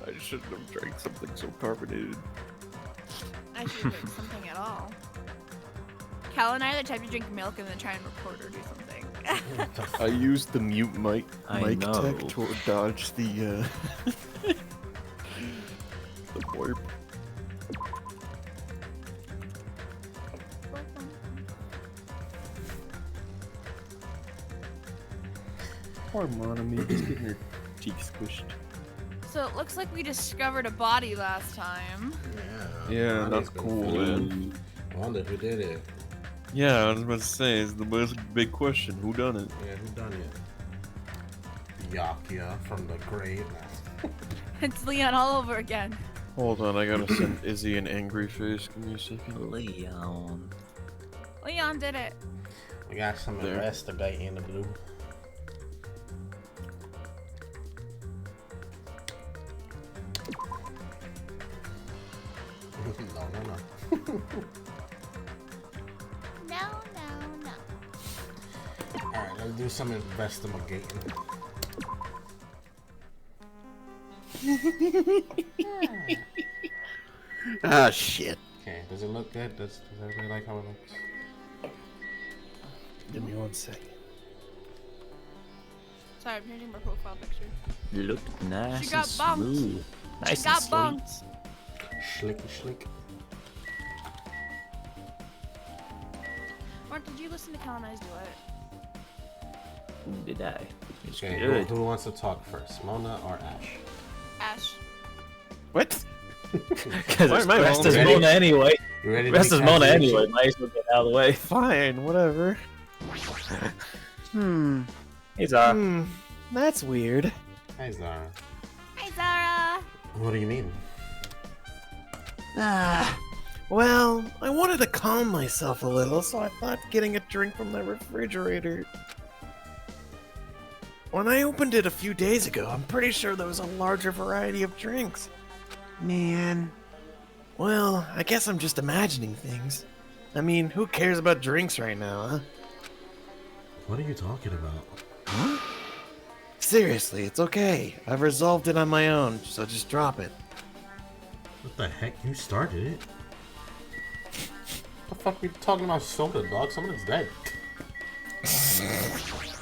I shouldn't have drank something so carbonated. I should drink something at all. Cal and I are the type to drink milk and then try and record or do something. I used the mute mic know. tech to dodge the warp. Poor Monami, just getting her cheeks squished. So it looks like we discovered a body last time. Yeah, that's cool, man. I wonder who did it. Yeah, I was about to say, it's the most big question. Who done it? Yeah, who done it? Byakuya from the grave. It's Leon all over again. Hold on, I gotta send Izzy an angry face. Give me a second. Leon. Leon did it. We got some There. investigate in the blue. No. No. Alright, let's do some investigating. Ah, shit. Okay, does it look good? Does everybody like how it looks? Give me 1 second. Sorry, I'm changing my profile picture. Looked nice She got and bumped. smooth. Nice She got and sweet. bumped. Schlicky. Mark, did you listen to Cal and I's do it? Did I? It's Okay, good. who wants to talk first? Mona or Ash? Ash. What? Because Why it's am I rest is volunteering? Mona anyway. You ready to Rest be is Mona Kazuichi? anyway. Might as well get out of the way. Fine, whatever. Hey, Zara. That's weird. Hi, Zara. Hi, Zara. What do you mean? Well, I wanted to calm myself a little, so I thought getting a drink from the refrigerator. When I opened it a few days ago, I'm pretty sure there was a larger variety of drinks. Man. Well, I guess I'm just imagining things. I mean, who cares about drinks right now, huh? What are you talking about? Huh? Seriously, it's okay. I've resolved it on my own, so just drop it. What the heck? You started it? What the fuck are we talking about soda, dog? Someone's dead.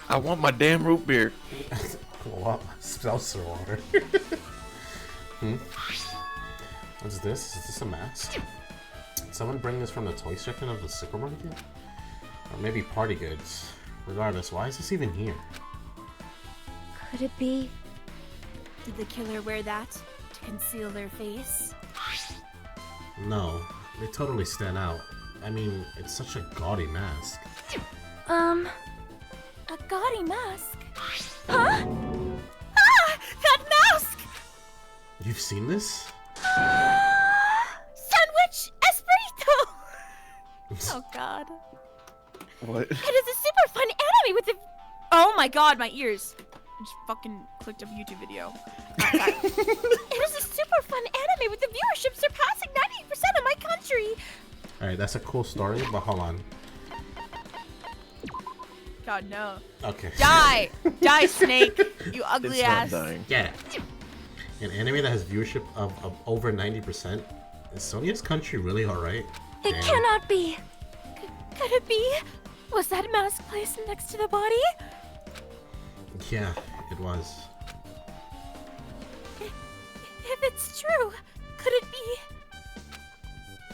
I want my damn root beer. What? Seltzer water. What's this? Is this a mask? Did someone bring this from the toy section of the supermarket? Or maybe party goods. Regardless, why is this even here? Could it be? Did the killer wear that to conceal their face? No, they totally stand out. I mean, it's such a gaudy mask. A gaudy mask? Huh? Ah! That mask! You've seen this? Sandwich Esperito! Oh god. What? It is a super fun anime with the... Oh my god, my ears. I just fucking clicked a YouTube video. It is a super fun anime with the viewership surpassing 90% of my country. Alright, that's a cool story, but hold on. God, no. Okay. Die! Die, snake! You ugly It's ass. not dying. Get it. An anime that has viewership of over 90%? Is Sonia's country really alright? It cannot be. Could it be? Was that mask placed next to the body? Yeah, it was. If it's true, could it be?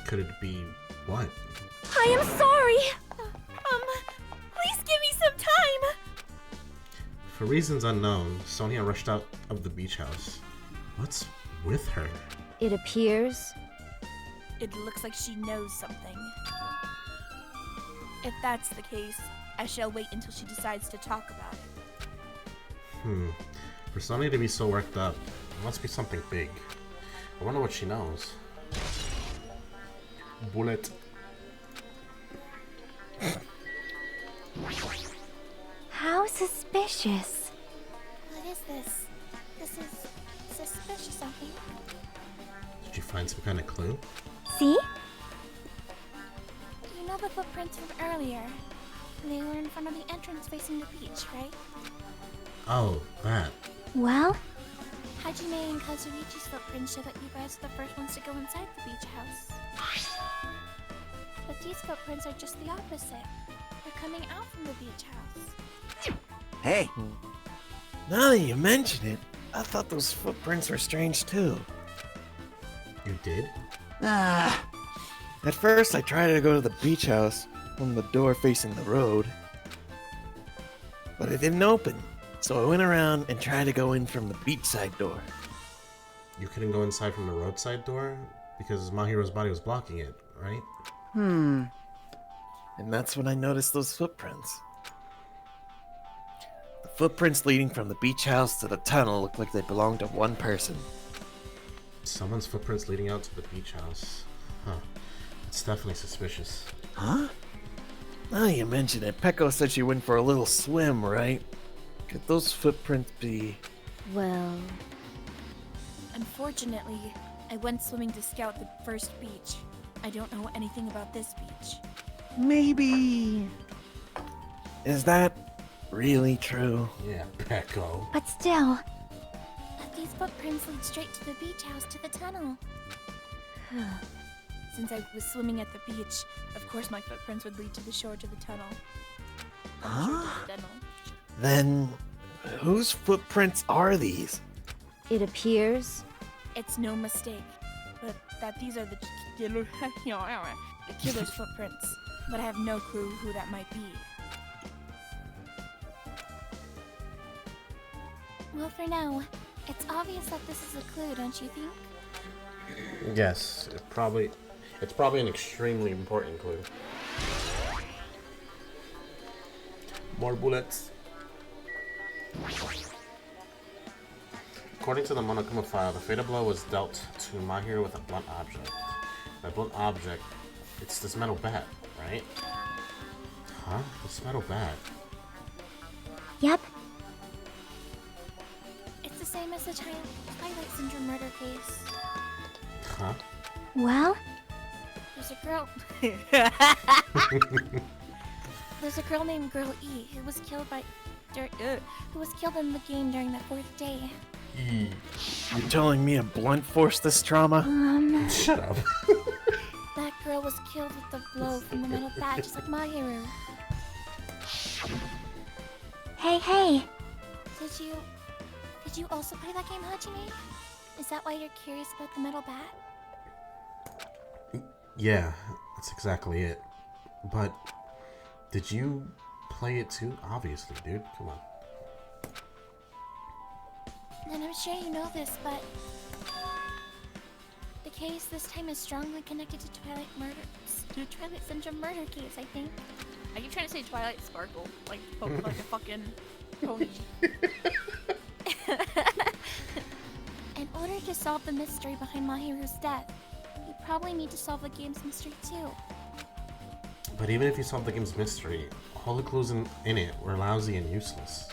Could it be what? I am sorry. Please give me some time. For reasons unknown, Sonia rushed out of the beach house. What's with her? It appears. It looks like she knows something. If that's the case, I shall wait until she decides to talk about it. For Sonia to be so worked up, it must be something big. I wonder what she knows. Bullet. How suspicious. What is this? This is suspicious, I think. Did you find some kind of clue? See? You know the footprints from earlier? They were in front of the entrance facing the beach, right? Oh, that. Well, Hajime and Kazuichi's footprints show that you guys are the first ones to go inside the beach house. But these footprints are just the opposite. They're coming out from the beach house. Hey, Now that you mention it, I thought those footprints were strange too. You did? ah, At first, I tried to go to the beach house from the door facing the road, but it didn't open. So I went around and tried to go in from the beachside door. You couldn't go inside from the roadside door because Mahiru's body was blocking it, right? And that's when I noticed those footprints. The footprints leading from the beach house to the tunnel looked like they belonged to one person. Someone's footprints leading out to the beach house. Huh. It's definitely suspicious. huh? Now you mention it, Peko said she went for a little swim, right? Could those footprints be... Well, Unfortunately, I went swimming to scout the first beach. I don't know anything about this beach. Maybe. Is that really true? Yeah, Peko. but still. But these footprints lead straight to the beach house to the tunnel. Since I was swimming at the beach, of course my footprints would lead to the shore to the tunnel. Huh? Tunnel. Then, whose footprints are these? It appears It's no mistake, but that these are the killer's footprints. But I have no clue who that might be. Well, for now, it's obvious that this is a clue, don't you think? Yes, it's probably an extremely important clue. More bullets. According to the Monokuma file, the fatal blow was dealt to Mahiru with a blunt object. That blunt object, it's this metal bat, right? Huh? This metal bat. Yep. It's the same as the Twilight Syndrome murder case. Huh? Well, There's a girl. There's a girl named Girl E who was killed who was killed in the game during the 4th day. You're telling me a blunt forced this trauma? Shut up. That girl was killed with a blow from the metal bat, just like Mahiru. hey. Did you also play that game, Hajime? Is that why you're curious about the metal bat? Yeah, that's exactly it. But did you play it too? Obviously, dude. Come on. And I'm sure you know this, but the case this time is strongly connected to Twilight Syndrome murder case, I think. I keep trying to say Twilight Sparkle, like a fucking pony. In order to solve the mystery behind Mahiru's death, you probably need to solve the game's mystery too. But even if you solved the game's mystery, all the clues in it were lousy and useless.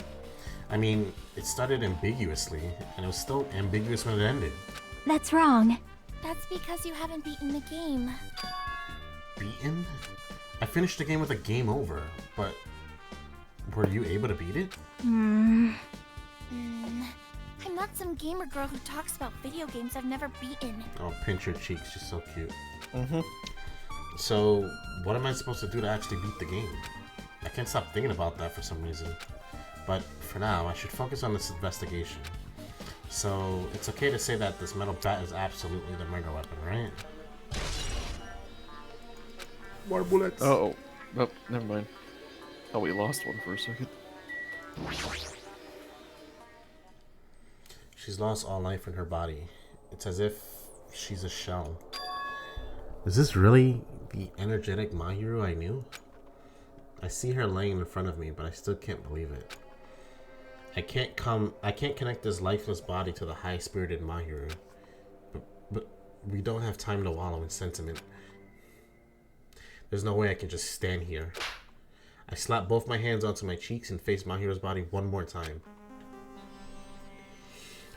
I mean, it started ambiguously, and it was still ambiguous when it ended. That's wrong. That's because you haven't beaten the game. Beaten? I finished the game with a game over, but were you able to beat it? I'm not some gamer girl who talks about video games I've never beaten. Oh, pinch her cheeks, she's so cute. Mm-hmm. So, what am I supposed to do to actually beat the game? I can't stop thinking about that for some reason. But for now, I should focus on this investigation. So, it's okay to say that this metal bat is absolutely the murder weapon, right? More bullets. Oh, never mind. Oh, we lost one for a second. She's lost all life in her body. It's as if she's a shell. Is this really the energetic Mahiru I knew? I see her laying in front of me, but I still can't believe it. I can't connect this lifeless body to the high-spirited Mahiru. But we don't have time to wallow in sentiment. There's no way I can just stand here. I slap both my hands onto my cheeks and face Mahiru's body one more time.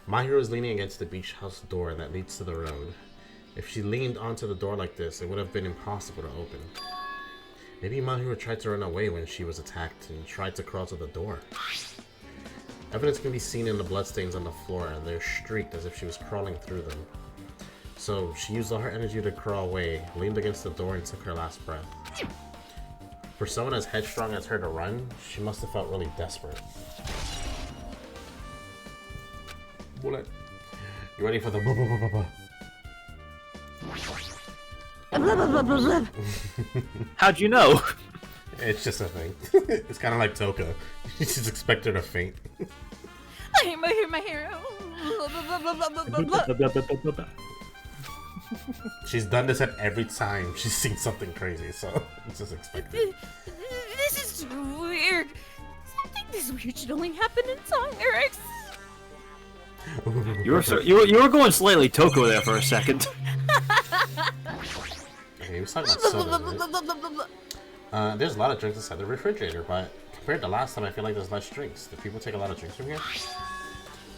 Mahiru is leaning against the beach house door that leads to the road. If she leaned onto the door like this, it would have been impossible to open. Maybe Mahiru tried to run away when she was attacked and tried to crawl to the door. Evidence can be seen in the bloodstains on the floor, and they're streaked as if she was crawling through them. So she used all her energy to crawl away, leaned against the door, and took her last breath. For someone as headstrong as her to run, she must have felt really desperate. Bullet. You ready for the How'd you know? It's just a thing. It's kind of like Toka. You just expect her to faint. My hair. She's done this at every time she's seen something crazy, so it's just expected. This is weird. Something this weird should only happen in song lyrics. You were going slightly Toko there for a second. Okay, he was talking about soda, right? There's a lot of drinks inside the refrigerator, but compared to last time, I feel like there's less drinks. Do people take a lot of drinks from here?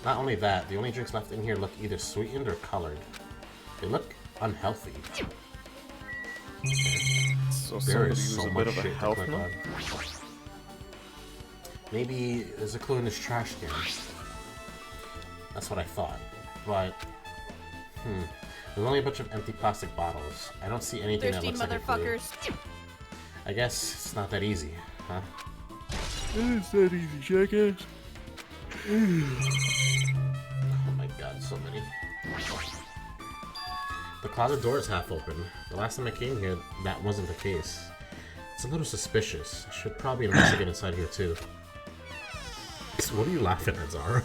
Not only that, the only drinks left in here look either sweetened or colored. They look unhealthy. So There somebody is who's so a much bit of a shit to health click nut. on. Maybe there's a clue in this trash can. That's what I thought. But, there's only a bunch of empty plastic bottles. I don't see anything that Thirsty looks like a clue. motherfuckers. I guess it's not that easy, huh? It's that easy, jackass. Oh my god, so many. The closet door is half open. The last time I came here, that wasn't the case. It's a little suspicious. I should probably investigate inside here too. What are you laughing at, Zara?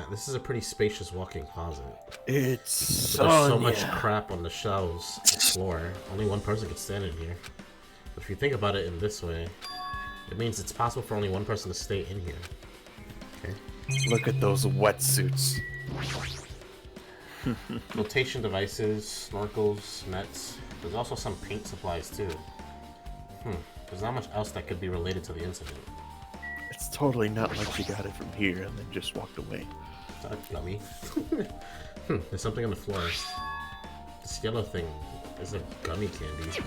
This is a pretty spacious walk-in closet. It's But there's so Sonia. much crap on the shelves and the floor. Only one person could stand in here. But if you think about it in this way, it means it's possible for only one person to stay in here. Okay. Look at those wetsuits. Flotation devices, snorkels, nets. There's also some paint supplies too. There's not much else that could be related to the incident. It's totally not like she got it from here and then just walked away. Is that a dummy? There's something on the floor. This yellow thing is a gummy candy.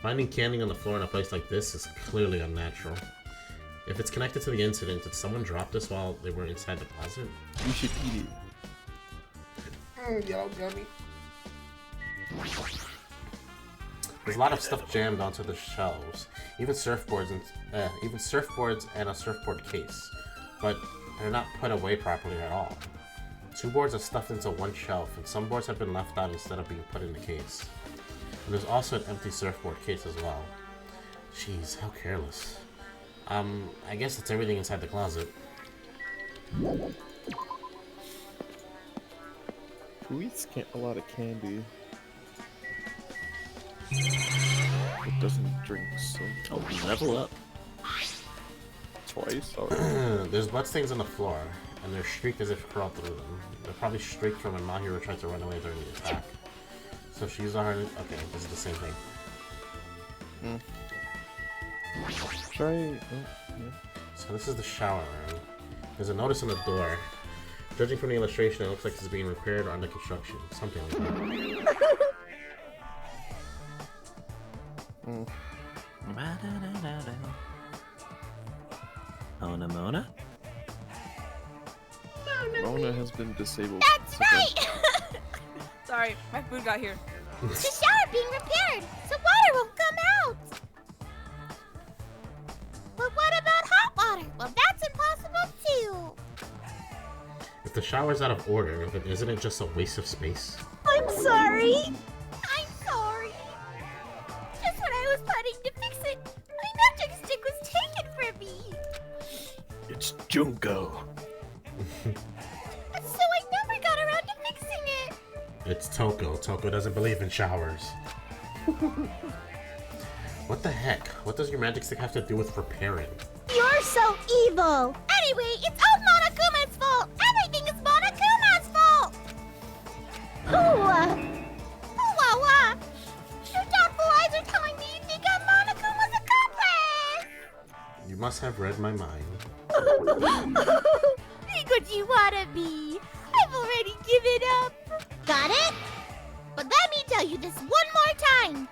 Finding candy on the floor in a place like this is clearly unnatural. If it's connected to the incident, did someone drop this while they were inside the closet? You should eat it. Yellow gummy. There's a lot of stuff jammed onto the shelves, even surfboards and a surfboard case, but they're not put away properly at all. 2 boards are stuffed into one shelf, and some boards have been left out instead of being put in the case. And there's also an empty surfboard case as well. Jeez, how careless. I guess that's everything inside the closet. Who eats a lot of candy? It doesn't drink so Oh, level up. twice. There's bloodstains on the floor, and they're streaked as if she crawled through them. They're probably streaked from when Mahiru tried to run away during the attack. So she used all her... Okay, this is the same thing. Try. Oh, yeah. So this is the shower room. There's a notice on the door. Judging from the illustration, it looks like it's being repaired or under construction. Something like that. Mona Mona? Mona has been disabled. That's right! Sorry, my food got here. The shower being repaired, so water will come out. But what about hot water? Well, that's impossible too. If the shower's out of order, then isn't it just a waste of space? I'm sorry. I'm sorry. Just when I was planning to fix it, my magic stick was taken from me. It's Junko. So I never got around to fixing it. It's Toko. Toko doesn't believe in showers. What the heck? What does your magic stick have to do with repairing? You're so evil. Anyway, it's all Monokuma's fault. Everything is Monokuma's fault. Ooh, your doubtful eyes are telling me you think I'm Monokuma's accomplice. You must have read my mind. Think what you wanna be. I've already given up. Got it? But let me tell you this one more time.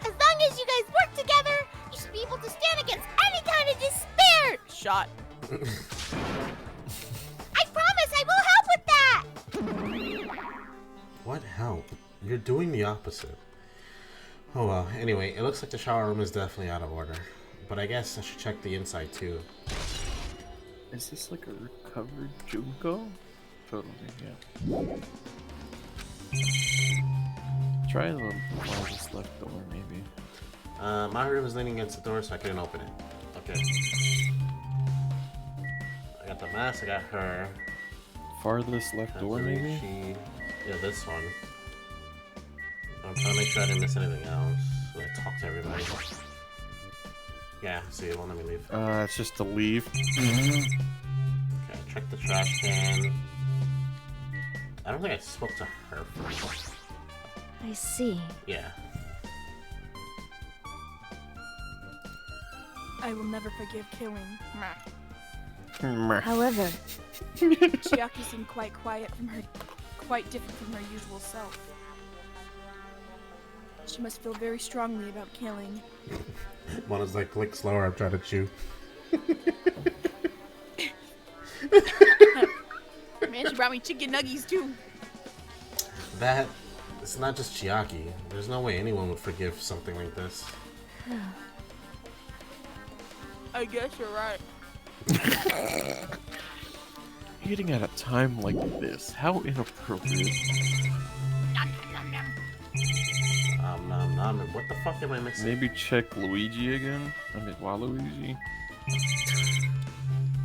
As long as you guys work together, you should be able to stand against any kind of despair. Shot. I promise I will help with that. What help? You're doing the opposite. Oh well, anyway, it looks like the shower room is definitely out of order. But I guess I should check the inside too. Is this like a recovered Junko? Totally, yeah. Try the farthest left door, maybe. Mahiru was leaning against the door, so I couldn't open it. Okay. I got the mask, I got her. Farthest left door, maybe? Kazuichi. Yeah, this one. I'm trying to make sure I didn't miss anything else. So I talk to everybody. Yeah, see, it won't let me leave. It's just to leave. Okay, check the trash can. I don't think I spoke to her first. I see. Yeah. I will never forgive killing. However, Chiaki seemed quite different from her usual self. She must feel very strongly about killing. Mona's like, click slower, I'm trying to chew. Man, she brought me chicken nuggies too. That, it's not just Chiaki. There's no way anyone would forgive something like this. I guess you're right. Eating at a time like this, how inappropriate. What the fuck am I missing? Maybe check Luigi again? I mean, Waluigi?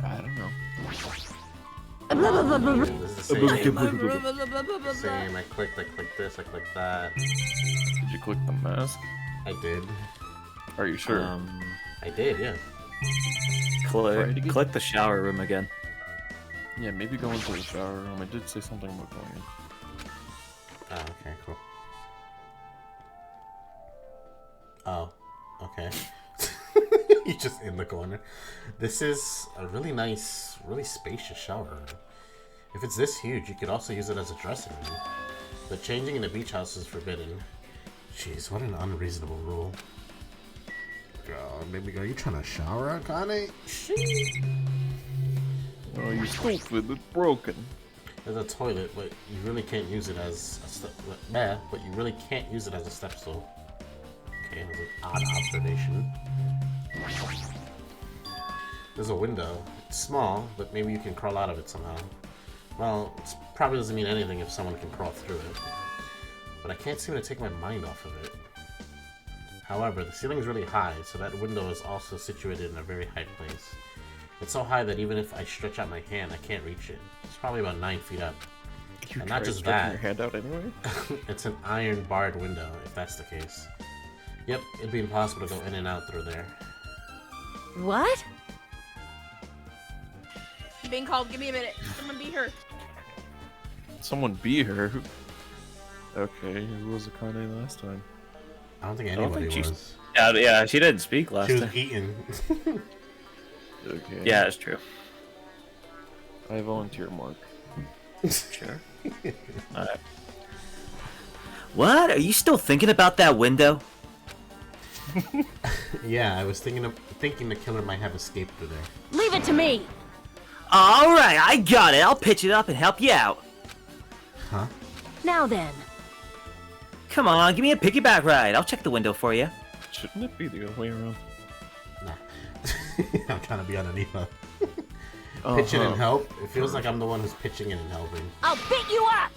I don't know. This is the same. I clicked this, I clicked that. Did you click the mask? I did. Are you sure? I did, yeah. Click the shower room again. Yeah, maybe go into the shower room. I did say something about going in. Oh, okay, cool. Oh, okay. You're just in the corner. This is a really nice, really spacious shower room. If it's this huge, you could also use it as a dressing room. But changing in a beach house is forbidden. Jeez, what an unreasonable rule. God, baby girl, you trying to shower, Akane? Oh, you stupid, it's broken. There's a toilet, but you really can't use it as a step. But you really can't use it as a step stool. Okay, that's an odd observation. There's a window. It's small, but maybe you can crawl out of it somehow. Well, it probably doesn't mean anything if someone can crawl through it. But I can't seem to take my mind off of it. However, the ceiling is really high, so that window is also situated in a very high place. It's so high that even if I stretch out my hand, I can't reach it. It's probably about 9 feet up. You And not just stretching that. your hand out anyway? It's an iron barred window, if that's the case. Yep, it'd be impossible to go in and out through there. what? I'm being called. Give me a minute. Someone be her. Someone be her. Okay, who was Akane last time? I don't think don't anybody think she's- was. Yeah, she didn't speak last She was time. eating. Okay. Yeah, it's true. I volunteer, Mark. Sure. Alright. What? Are you still thinking about that window? Yeah, I was thinking the killer might have escaped through there. Leave it to me! Alright, I got it. I'll pitch it up and help you out. Huh? Now then. Come on, give me a piggyback ride. I'll check the window for you. Shouldn't it be the other way around? Nah. I'm trying to be underneath her. Pitch in and help. It feels like I'm the one who's pitching in and helping. I'll beat you up!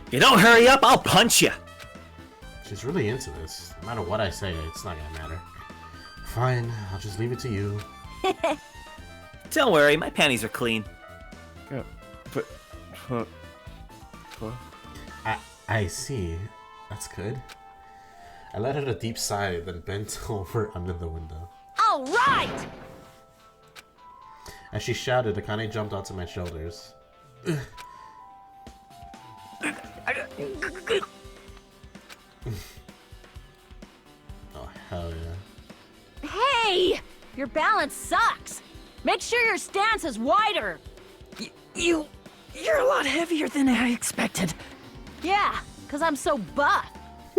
If you don't hurry up, I'll punch you. She's really into this. No matter what I say, it's not gonna matter. Fine, I'll just leave it to you. Don't worry, my panties are clean. Yeah. But I see. That's good. I let out a deep sigh, then bent over under the window. All right! As she shouted, Akane jumped onto my shoulders. Oh, hell yeah. Hey! Your balance sucks! Make sure your stance is wider! You're a lot heavier than I expected. Yeah, because I'm so buff.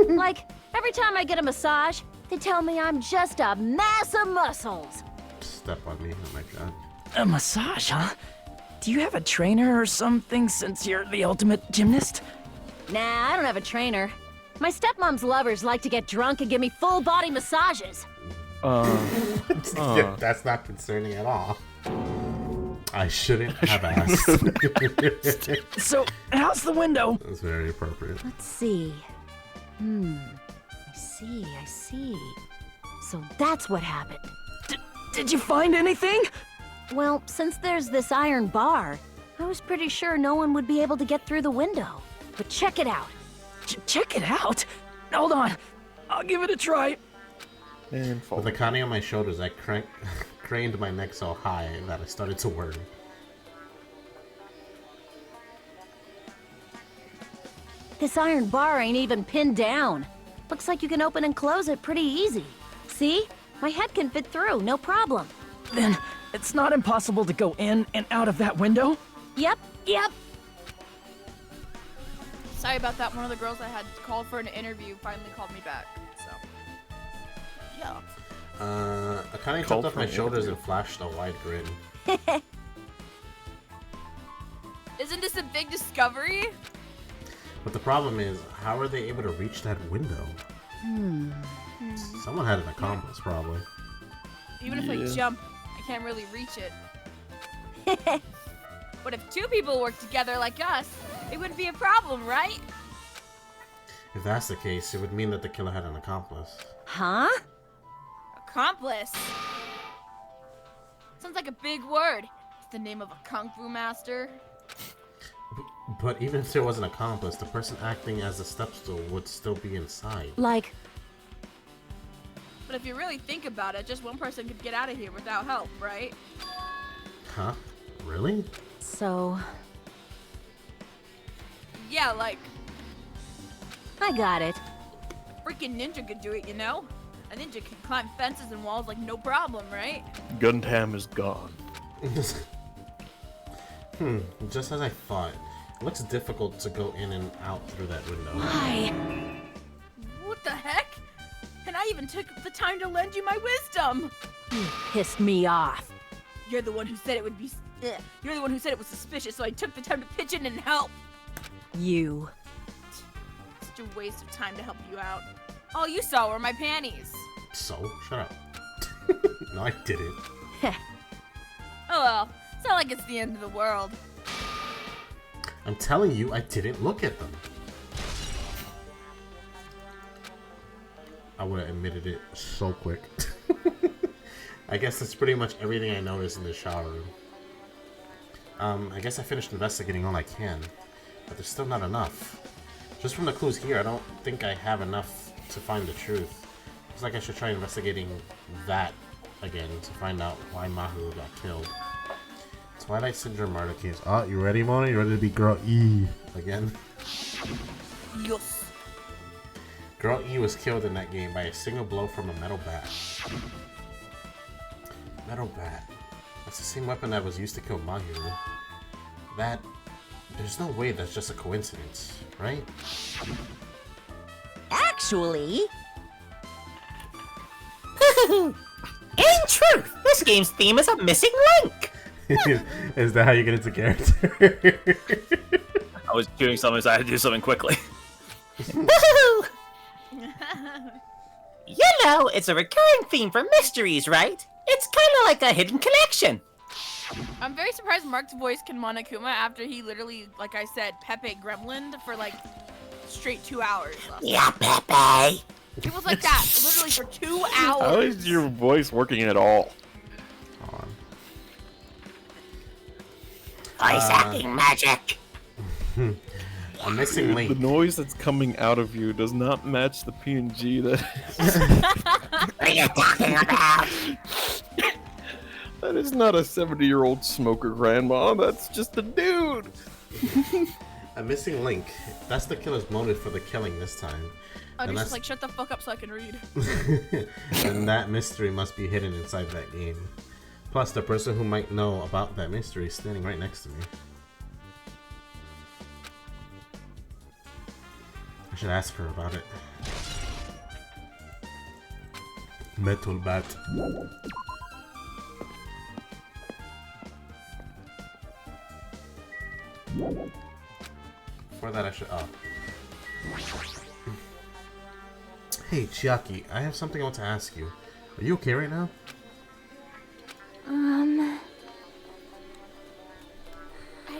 Like, every time I get a massage, they tell me I'm just a mass of muscles. Step on me. Oh my god. A massage, huh? Do you have a trainer or something since you're the ultimate gymnast? Nah, I don't have a trainer. My stepmom's lovers like to get drunk and give me full body massages. Yeah, that's not concerning at all. I shouldn't have asked. So, how's the window? That's very appropriate. Let's see. I see. So that's what happened. Did you find anything? Well, since there's this iron bar, I was pretty sure no one would be able to get through the window. But check it out. Check it out. Hold on. I'll give it a try. And fall. With Akane on my shoulders, I craned my neck so high that I started to worry. This iron bar ain't even pinned down. Looks like you can open and close it pretty easy. See? My head can fit through, no problem. Then, it's not impossible to go in and out of that window? Yep. Sorry about that. One of the girls I had called for an interview finally called me back. So, yeah. Akane Called jumped off for my an shoulders interview. and flashed a wide grin. Isn't this a big discovery? But the problem is, how are they able to reach that window? Someone had an accomplice, probably. Even if I Yeah. jump, I can't really reach it. But if two people work together like us, it wouldn't be a problem, right? If that's the case, it would mean that the killer had an accomplice. Huh? Accomplice. Sounds like a big word. It's the name of a kung fu master. But even if there was an accomplice, the person acting as the stepstool would still be inside. Like, But if you really think about it, just one person could get out of here without help, right? Huh? Really? so... Yeah, like, I got it. a freaking ninja could do it, you know? A ninja can climb fences and walls like no problem, right? Gundham is gone. Just as I thought. It looks difficult to go in and out through that window. Why? What the heck? And I even took the time to lend you my wisdom. You pissed me off. You're the one who said it would be. You're the one who said it was suspicious, so I took the time to pitch in and help. You. Such a waste of time to help you out. All you saw were my panties. So? Shut up. No, I didn't. Oh well, it's not like it's the end of the world. I'm telling you, I didn't look at them. I would have admitted it so quick. I guess that's pretty much everything I noticed in the shower room. I guess I finished investigating all I can, but there's still not enough. Just from the clues here, I don't think I have enough to find the truth. Looks like I should try investigating that again to find out why Mahiru got killed. Twilight Syndrome murder case. Oh, you ready, Mona? You ready to be Girl E again? Yes. Girl E was killed in that game by a single blow from a metal bat. Metal bat. That's the same weapon that was used to kill Mahiru. That... There's no way that's just a coincidence, right? Actually... In truth, this game's theme is a missing link. Is that how you get into character? I was doing something, so I had to do something quickly. You know, it's a recurring theme for mysteries, right? It's kind of like a hidden connection. I'm very surprised Mark's voice can Monokuma after he literally, like I said, Pepe gremlined for like straight 2 hours. Yeah, Pepe. It was like that, literally for 2 hours. How is your voice working at all? Voice acting magic. A missing The link. noise that's coming out of you does not match the PNG that What are you talking about? that is not a 70-year-old smoker grandma. That's just a dude. A missing link. That's the killer's motive for the killing this time. I'm And just that's- like, shut the fuck up so I can read. And that mystery must be hidden inside that game. Plus, the person who might know about that mystery is standing right next to me. should ask her about it. Metal bat. Before that, I should. Oh. Hey, Chiaki, I have something I want to ask you. Are you okay right now? Are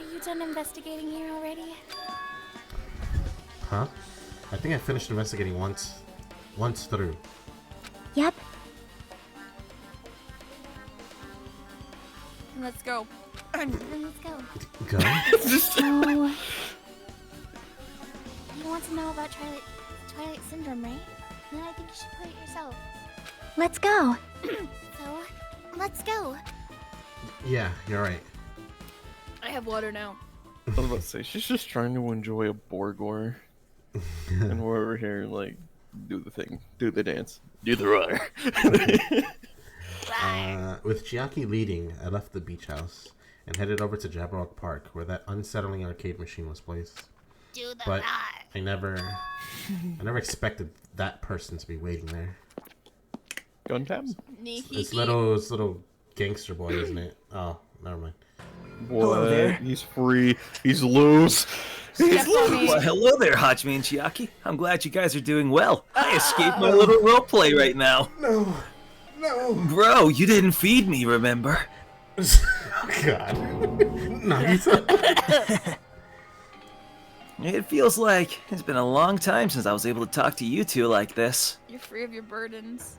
you done investigating here already? Huh? I think I finished investigating once through. Yep. Let's go. Then let's go. Go? So, you want to know about Twilight Syndrome, right? Then I think you should play it yourself. Let's go. So, let's go. Yeah, you're right. I have water now. I was about to say, she's just trying to enjoy a Borgor. And we're over here, like, do the thing. Do the dance. Do the runner. With Chiaki leading, I left the beach house and headed over to Jabberwock Park, where that unsettling arcade machine was placed. But I never expected that person to be waiting there. Gundham? It's little gangster boy, isn't it? Oh, never mind. What? Hello there. He's free. He's loose. Well, hello there, Hajime and Chiaki. I'm glad you guys are doing well. I escaped my little roleplay right now. No. Bro, you didn't feed me, remember? God. Nagito. It feels like it's been a long time since I was able to talk to you two like this. You're free of your burdens.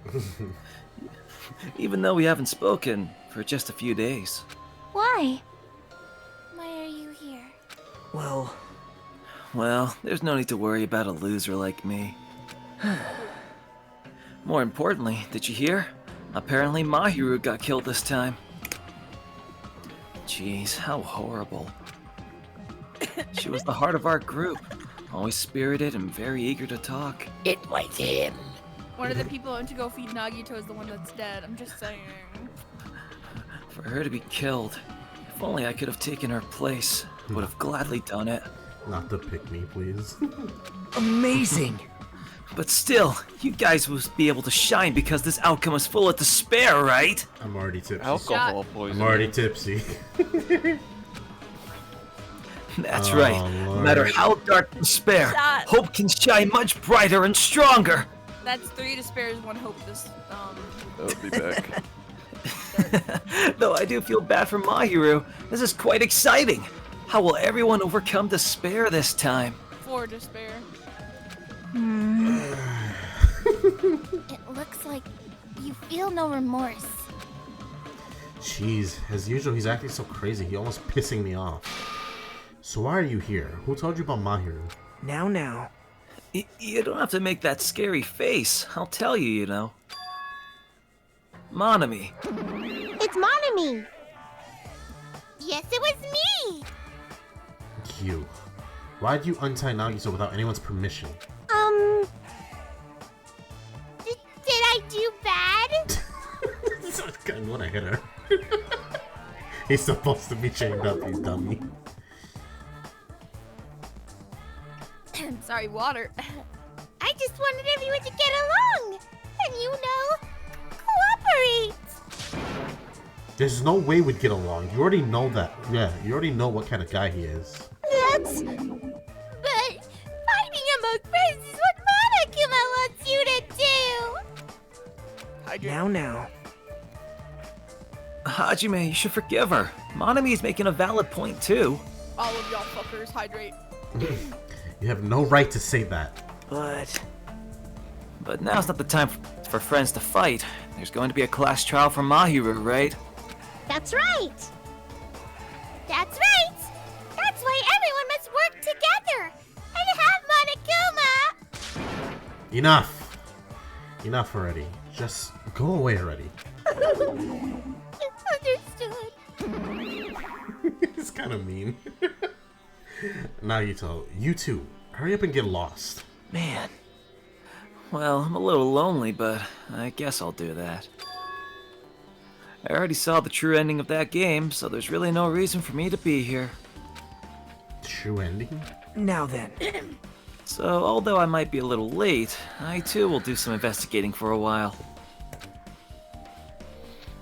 Even though we haven't spoken for just a few days. Why? Why are you here? Well, there's no need to worry about a loser like me. More importantly, did you hear? Apparently Mahiru got killed this time. Jeez, how horrible. She was the heart of our group. Always spirited and very eager to talk. It was him. One of the people who went to go feed Nagito is the one that's dead. I'm just saying. For her to be killed, if only I could have taken her place, would have gladly done it. Not to pick me, please. Amazing! But still, you guys will be able to shine because this outcome is full of despair, right? I'm already tipsy. Alcohol poisoning. I'm already tipsy. That's Oh, right. No matter Lord. how dark despair, Shut. hope can shine much brighter and stronger. That's 3 despairs, 1 hope. This I'll be back. Though I do feel bad for Mahiru, this is quite exciting. How will everyone overcome despair this time? 4 despair. It looks like you feel no remorse. Jeez, as usual, he's acting so crazy. He almost pissing me off. So why are you here? Who told you about Mahiru? Now. You don't have to make that scary face. I'll tell you, you know. Monami. It's Monami! Yes, it was me! You. Why'd you untie Nagito without anyone's permission? Did I do bad? I want to hit her. He's supposed to be chained up, you dummy. Sorry, water. I just wanted everyone to get along! And you know, cooperate! There's no way we'd get along. You already know that. Yeah, you already know what kind of guy he is. But fighting among friends is what Monokuma wants you to do! Now. Hajime, you should forgive her. Monami is making a valid point, too. All of y'all fuckers, hydrate. You have no right to say that. But now's not the time for friends to fight. There's going to be a class trial for Mahiru, right? That's right! That's right! That's why everyone must work together! And have Monokuma! Enough! Enough already. Just go away already. Understood. It's kind of mean. Nagito, you two, hurry up and get lost. Man. Well, I'm a little lonely, but I guess I'll do that. I already saw the true ending of that game, so there's really no reason for me to be here. True ending? Now then. So, although I might be a little late, I too will do some investigating for a while.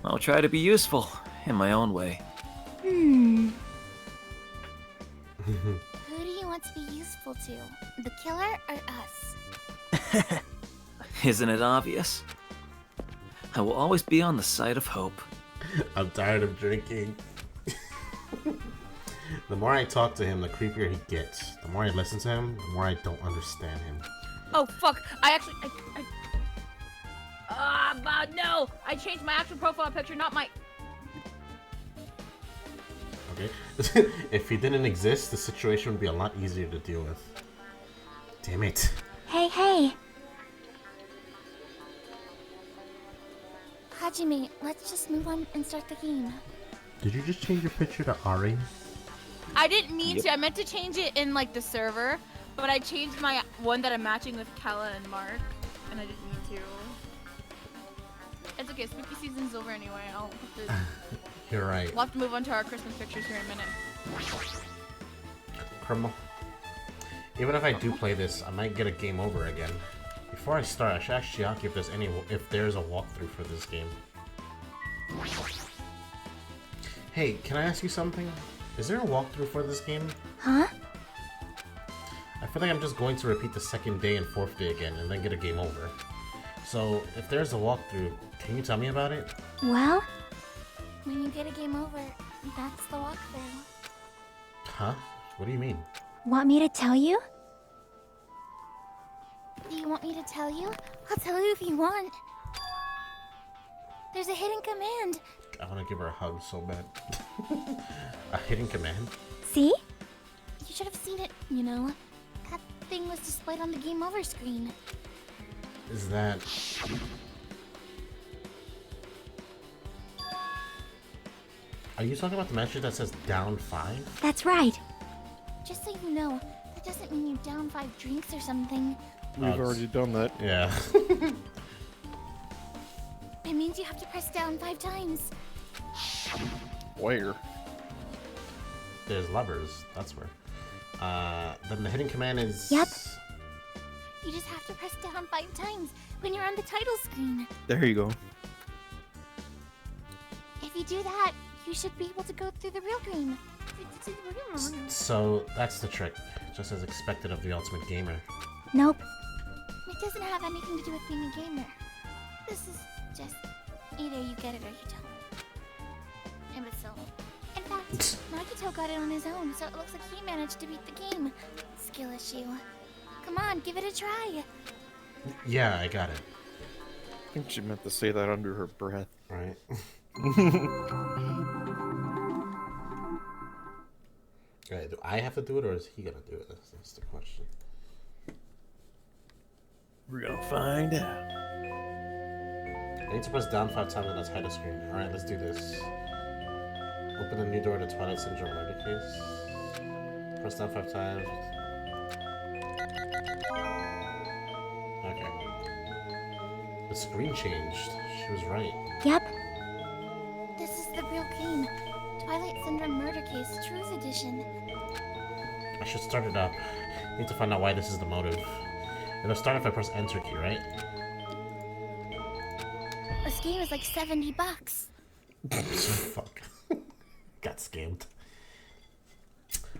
I'll try to be useful, in my own way. Who do you want to be useful to? The killer or us? Isn't it obvious? I will always be on the side of hope. I'm tired of drinking. The more I talk to him, the creepier he gets. The more I listen to him, the more I don't understand him. Oh fuck! No! I changed my actual profile picture, not my. Okay? If he didn't exist, the situation would be a lot easier to deal with. Damn it. Hey. Hajime, let's just move on and start the game. Did you just change your picture to Ari? I didn't mean to. I meant to change it in like the server, but I changed my one that I'm matching with Kella and Mark, and I didn't mean to. It's okay. Spooky season's over anyway. I'll have to. You're right. We'll have to move on to our Christmas pictures here in a minute. Criminal. Even if I do play this, I might get a game over again. Before I start, I should ask Chiaki if there's a walkthrough for this game. Hey, can I ask you something? Is there a walkthrough for this game? Huh? I feel like I'm just going to repeat the second day and fourth day again and then get a game over. So, if there's a walkthrough, can you tell me about it? Well, when you get a game over, that's the walkthrough. Huh? What do you mean? Want me to tell you? Do you want me to tell you? I'll tell you if you want. There's a hidden command. I want to give her a hug so bad. A hidden command? See? You should have seen it, you know. That thing was displayed on the game over screen. Is that... Are you talking about the message that says down 5? That's right. Just so you know, that doesn't mean you're down 5 drinks or something. We've already done that. Yeah. It means you have to press down 5 times. Where? There's levers. That's where. Then the hidden command is... Yep. You just have to press down 5 times when you're on the title screen. There you go. If you do that, you should be able to go through the real game. So, that's the trick. Just as expected of the Ultimate Gamer. Nope. It doesn't have anything to do with being a gamer. This is just either you get it or you don't. Imbecile. In fact, Nagito got it on his own, so it looks like he managed to beat the game. Skill issue. Come on, give it a try. Yeah, I got it. I think she meant to say that under her breath. Right. Alright, do I have to do it or is he gonna do it? That's the question. We're gonna find out. I need to press down 5 times on the title screen. Alright, let's do this. Open the new door to Twilight Syndrome murder case. Press down 5 times. Okay. The screen changed. She was right. Yep. This is the real game. Twilight Syndrome Murder Case Truth Edition. I should start it up. Need to find out why this is the motive. It'll start if I press enter key, right? This game is like $70. Fuck. Got scammed.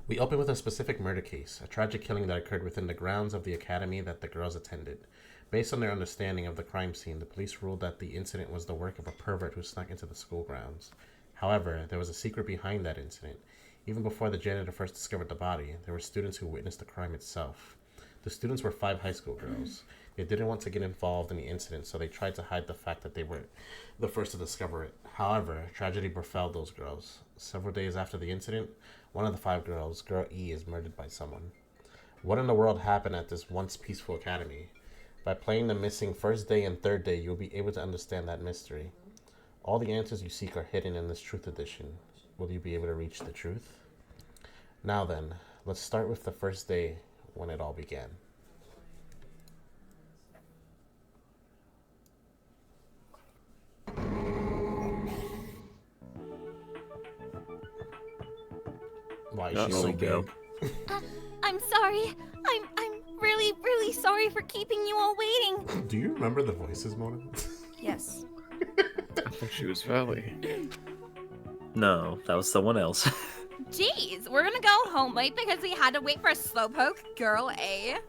We open with a specific murder case, a tragic killing that occurred within the grounds of the academy that the girls attended. Based on their understanding of the crime scene, the police ruled that the incident was the work of a pervert who snuck into the school grounds. However, there was a secret behind that incident. Even before the janitor first discovered the body, there were students who witnessed the crime itself. The students were 5 high school girls. They didn't want to get involved in the incident, so they tried to hide the fact that they were the first to discover it. However, tragedy befell those girls. Several days after the incident, one of the 5 girls, Girl E, is murdered by someone. What in the world happened at this once peaceful academy? By playing the missing first day and third day, you'll be able to understand that mystery. All the answers you seek are hidden in this Truth Edition. Will you be able to reach the truth? Now then, let's start with the first day when it all began. Why is she so big? I'm sorry. I'm really really, really sorry for keeping you all waiting. Do you remember the voices, Mona? Yes. I thought she was Valley. No, that was someone else. Jeez, we're gonna go home late because we had to wait for Slowpoke Girl A.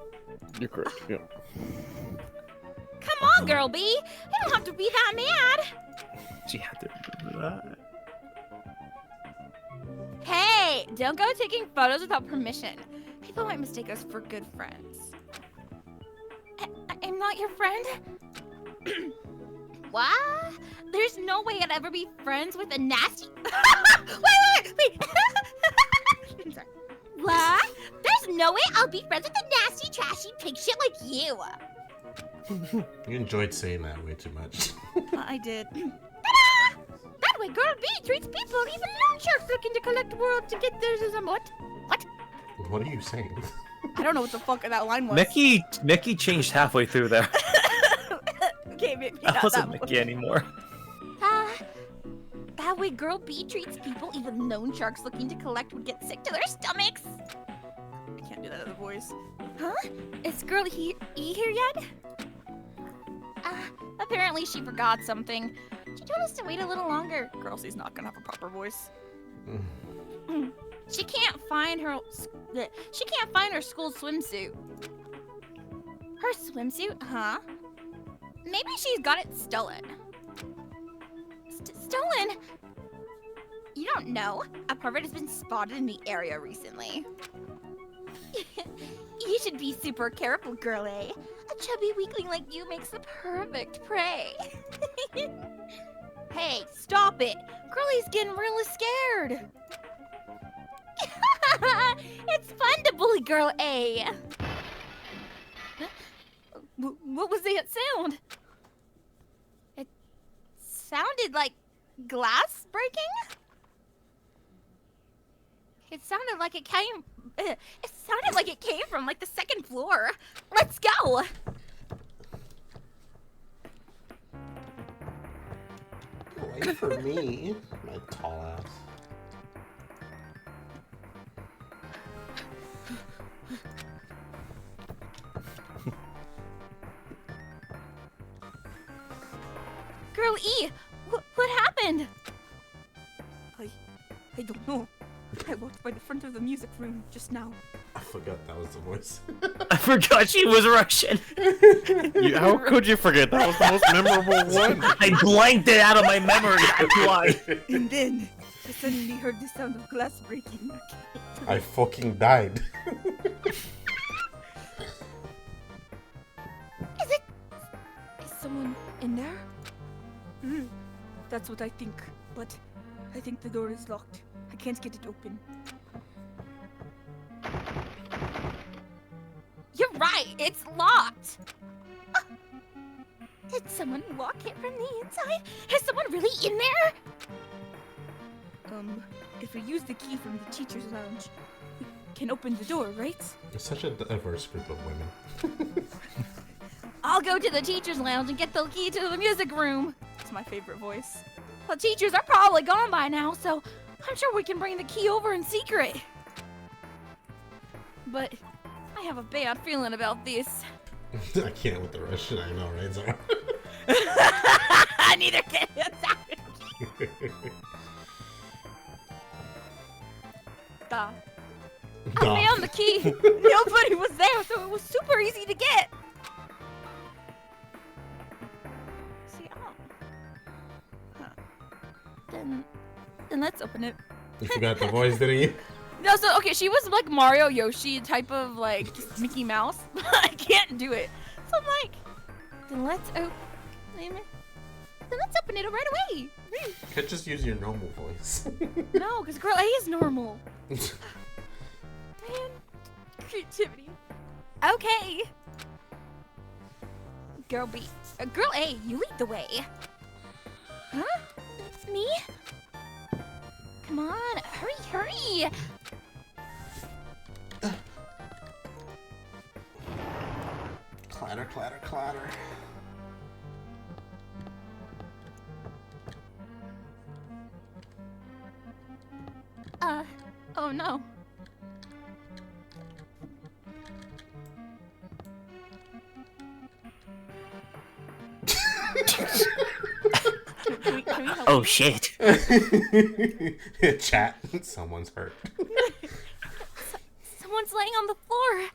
You're correct, yeah. Come on, Girl B. You don't have to be that mad. She had to remember that. Hey, don't go taking photos without permission. People might mistake us for good friends. I'm not your friend? What? There's no way I'd ever be friends with a nasty... wait! I'm sorry. What? There's no way I'll be friends with a nasty, trashy pig shit like you. You enjoyed saying that way too much. I did. Ta-da! That way Girl B treats people, even loan sharks looking to collect world to get theirs as a what? What? What are you saying? I don't know what the fuck that line was. Mickey changed halfway through there. Okay, maybe That not wasn't that Mickey anymore. That way Girl B treats people, even loan sharks looking to collect would get sick to their stomachs. I can't do that other voice. Huh? Is Girl E here yet? Apparently she forgot something. She told us to wait a little longer. Girl C's not gonna have a proper voice. She can't find her school swimsuit. Her swimsuit, huh? Maybe she's got it stolen. Stolen? You don't know. A pervert has been spotted in the area recently. You should be super careful, Girl A. A chubby weakling like you makes the perfect prey. Hey, stop it. Girlie's getting really scared. It's fun to bully Girl A. What was that sound? It sounded like glass breaking? It sounded like it came... It sounded like it came from, like, the second floor. Let's go! Wait for me, my tall ass. Girl E, what happened? I don't know. I walked by the front of the music room just now. I forgot that was the voice. I forgot she was Russian. How could you forget? That was the most memorable one. I blanked it out of my memory. That's why. And then I suddenly heard the sound of glass breaking. I fucking died. Is someone in there? That's what I think, but I think the door is locked. I can't get it open. You're right, it's locked! Did someone lock it from the inside? Is someone really in there? If we use the key from the teacher's lounge, we can open the door, right? It's such a diverse group of women. I'll go to the teacher's lounge and get the key to the music room. It's my favorite voice. The teachers are probably gone by now, so I'm sure we can bring the key over in secret. But I have a bad feeling about this. I can't with the Russian, I know, right, Zara? Neither can I found the key. Nobody was there, so it was super easy to get. See, Then let's open it. You forgot the voice, didn't you? No, so okay, she was like Mario Yoshi type of like just Mickey Mouse. I can't do it. So I'm like, then let's open it right away. You could just use your normal voice. No, because Girl A is normal. Man, creativity. Okay. Girl B. Girl A, you lead the way. Huh? Me? Come on, hurry! Clatter, clatter, clatter. Oh no. wanna Oh leave? shit. Chat. Someone's hurt. Someone's laying on the floor.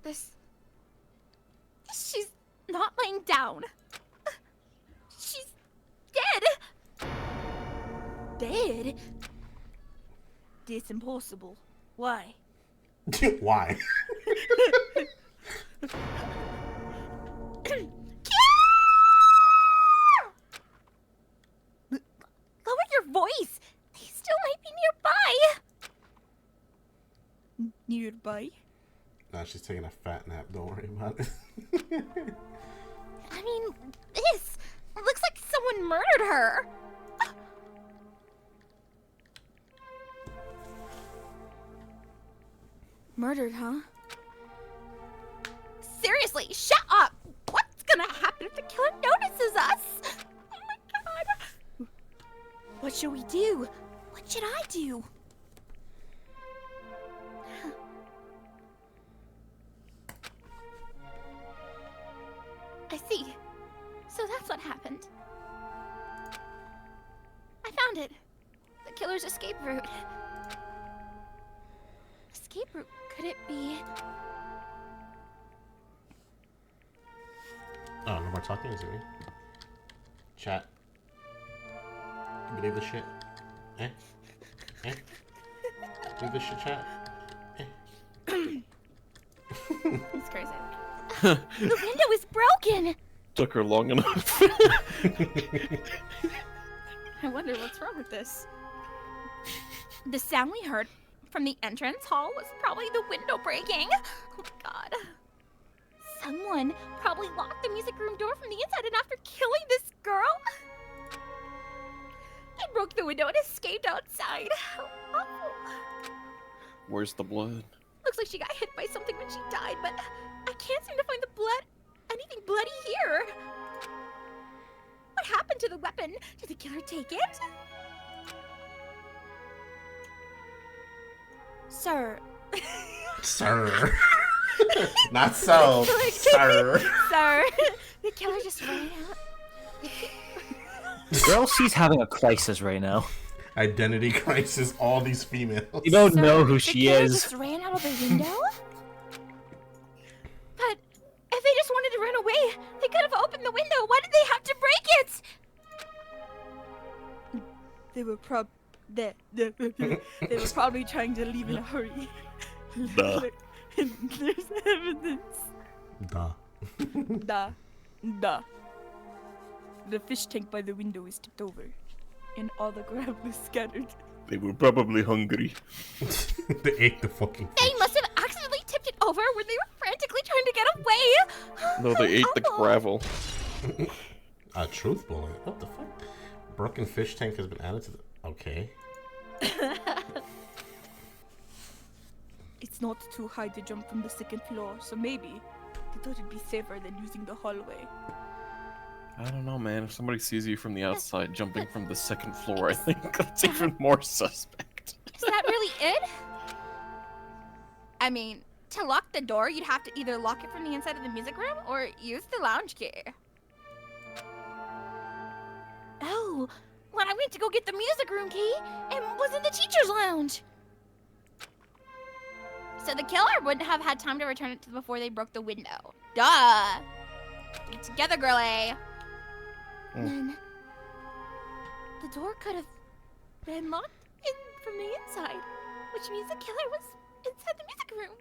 This... She's not laying down. She's dead. Dead? This impossible. Why? Why? Lower your voice. They still might be nearby. Nearby? Nah, she's taking a fat nap. Don't worry about it. I mean, this looks like someone murdered her. Murdered, huh? Seriously, shut up! What's gonna happen if the killer notices us? Oh my god! What should we do? What should I do? I see. So that's what happened. I found it. The killer's escape route. Escape route? Could it be? Oh, no more talking, is it me? Chat. You believe this shit? Eh? Eh? Believe this shit, chat? It's crazy. The window is broken! Took her long enough. I wonder what's wrong with this. The sound we heard from the entrance hall was probably the window breaking. Oh my god. Someone probably locked the music room door from the inside, and after killing this girl, they broke the window and escaped outside. How awful. Where's the blood? Looks like she got hit by something when she died, but I can't seem to find the blood. Anything bloody here. What happened to the weapon? Did the killer take it? Sir. Sir. Not so. Sir. Sir. The killer just ran out. Girl, she's having a crisis right now. Identity crisis, all these females. You don't Sir, know who the she killer is. just ran out of the window? But if they just wanted to run away, they could have opened the window. Why did they have to break it? They were they were probably trying to leave in a hurry. Duh. There's evidence. Duh. Duh. The fish tank by the window is tipped over, and all the gravel is scattered. They were probably hungry. They ate the fucking They fish. must have accidentally tipped it over when they were frantically trying to get away. No, they ate the Awful. gravel. A truth bullet? What the fuck? Broken fish tank has been added to the... Okay. It's not too high to jump from the second floor, so maybe they thought it'd be safer than using the hallway. I don't know, man. If somebody sees you from the outside jumping from the second floor, I think that's even more suspect. Is that really it? I mean, to lock the door, you'd have to either lock it from the inside of the music room or use the lounge key. Oh, when I went to go get the music room key, it was in the teacher's lounge. So the killer wouldn't have had time to return it to before they broke the window. Duh. Get together, girlie. Then the door could have been locked in from the inside, which means the killer was inside the music room.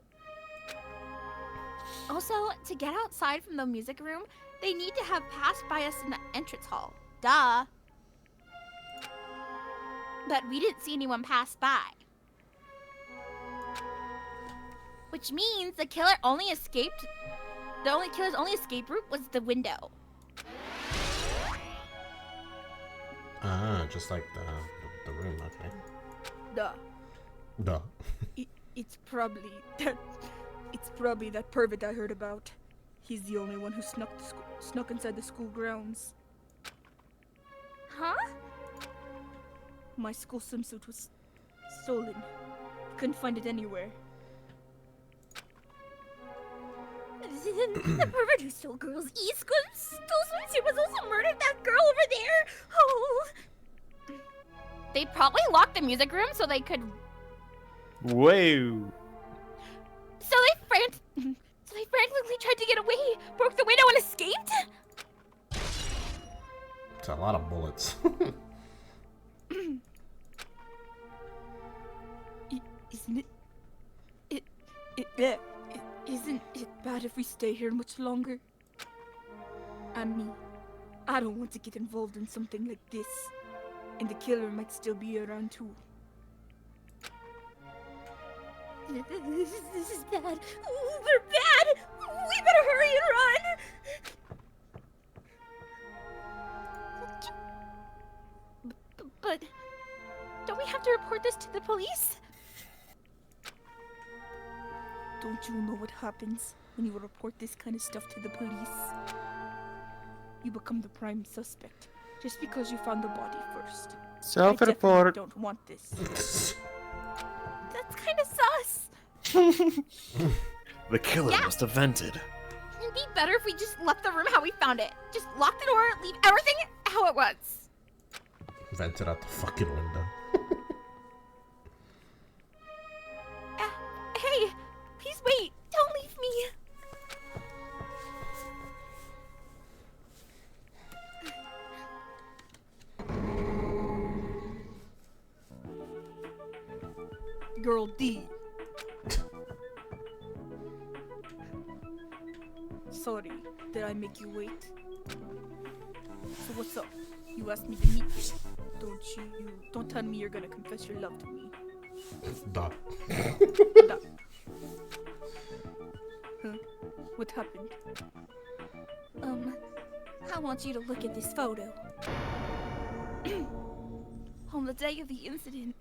Also, to get outside from the music room, they need to have passed by us in the entrance hall. Duh. But we didn't see anyone pass by. Which means the killer only escaped. The killer's only escape route was the window. Ah, just like the room, okay. Duh. Duh. It's probably that pervert I heard about. He's the only one who snuck inside the school grounds. Huh? My school swimsuit was stolen. Couldn't find it anywhere. The pervert who stole girls' stole swimsuit was also murdered that girl over there. Oh. They probably locked the music room so they could. Whoa. So they frantically tried to get away, broke the window, and escaped. It's a lot of bullets. Isn't it bad if we stay here much longer? I mean, I don't want to get involved in something like this. And the killer might still be around too. This is bad. Ooh, they're bad. We better hurry and run. But don't we have to report this to the police? Don't you know what happens when you report this kind of stuff to the police? You become the prime suspect just because you found the body first. I definitely Self-report. don't want this. That's kind of sus. The killer must have vented. It'd be better if we just left the room how we found it. Just lock the door, leave everything how it was. Vented out the fucking window. Hey, please wait. Don't leave me. Girl D. Sorry, did I make you wait? So what's up? You asked me to meet you. Don't tell me you're gonna confess your love to me. Duh. Duh. Huh? What happened? I want you to look at this photo. On the day of the incident,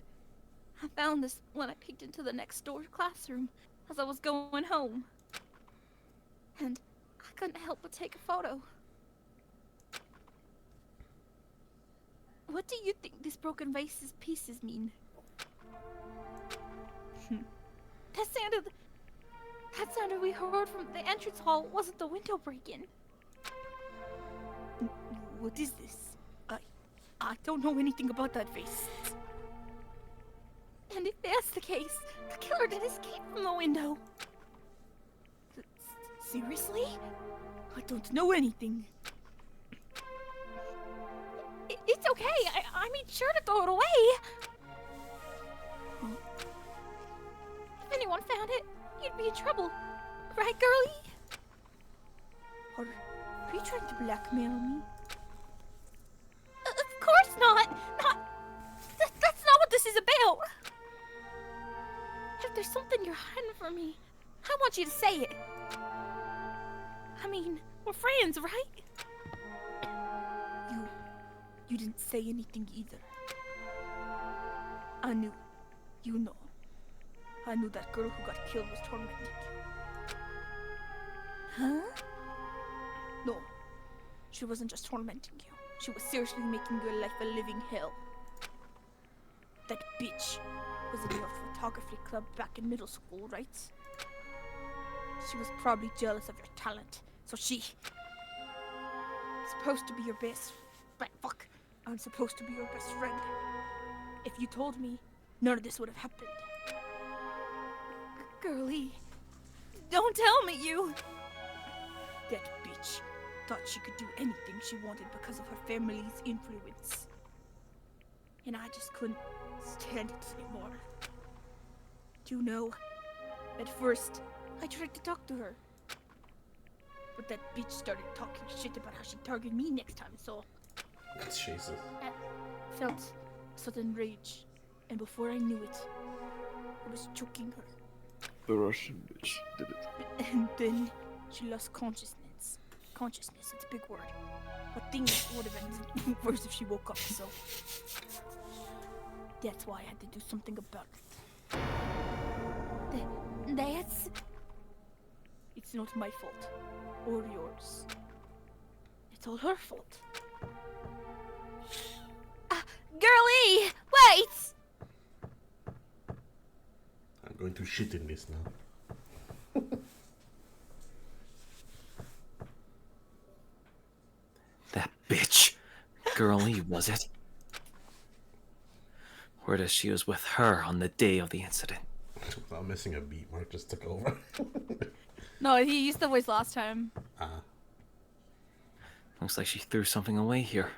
I found this when I peeked into the next door classroom as I was going home. And I couldn't help but take a photo. What do you think this broken vase's pieces mean? That sounded we heard from the entrance hall wasn't the window break-in. What is this? I don't know anything about that vase. And if that's the case, the killer did escape from the window. Seriously? I don't know anything. It's okay. I made sure to throw it away. If anyone found it, you'd be in trouble. Right, girlie? Are you trying to blackmail me? Of course not! That's not what this is about! If there's something you're hiding from me, I want you to say it. I mean, we're friends, right? You didn't say anything either. I knew. You know. I knew that girl who got killed was tormenting you. Huh? No. She wasn't just tormenting you. She was seriously making your life a living hell. That bitch was in your photography club back in middle school, right? She was probably jealous of your talent, so she... supposed to be your best... But fuck, I'm supposed to be your best friend. If you told me, none of this would have happened. Girlie, don't tell me you... That bitch thought she could do anything she wanted because of her family's influence. And I just couldn't stand it anymore. Do you know, at first, I tried to talk to her. But that bitch started talking shit about how she'd target me next time, so... Jesus. I felt sudden rage, and before I knew it, I was choking her. The Russian bitch did it. And then she lost consciousness. Consciousness, it's a big word. But things would have been worse if she woke up, so... That's why I had to do something about it. That's... It's not my fault. Or yours. It's all her fault. Girlie! Wait! I'm going to shit in this now. Girl E, was it? Word is she was with her on the day of the incident. Without missing a beat, Mark just took over. No, he used the voice last time. Looks like she threw something away here.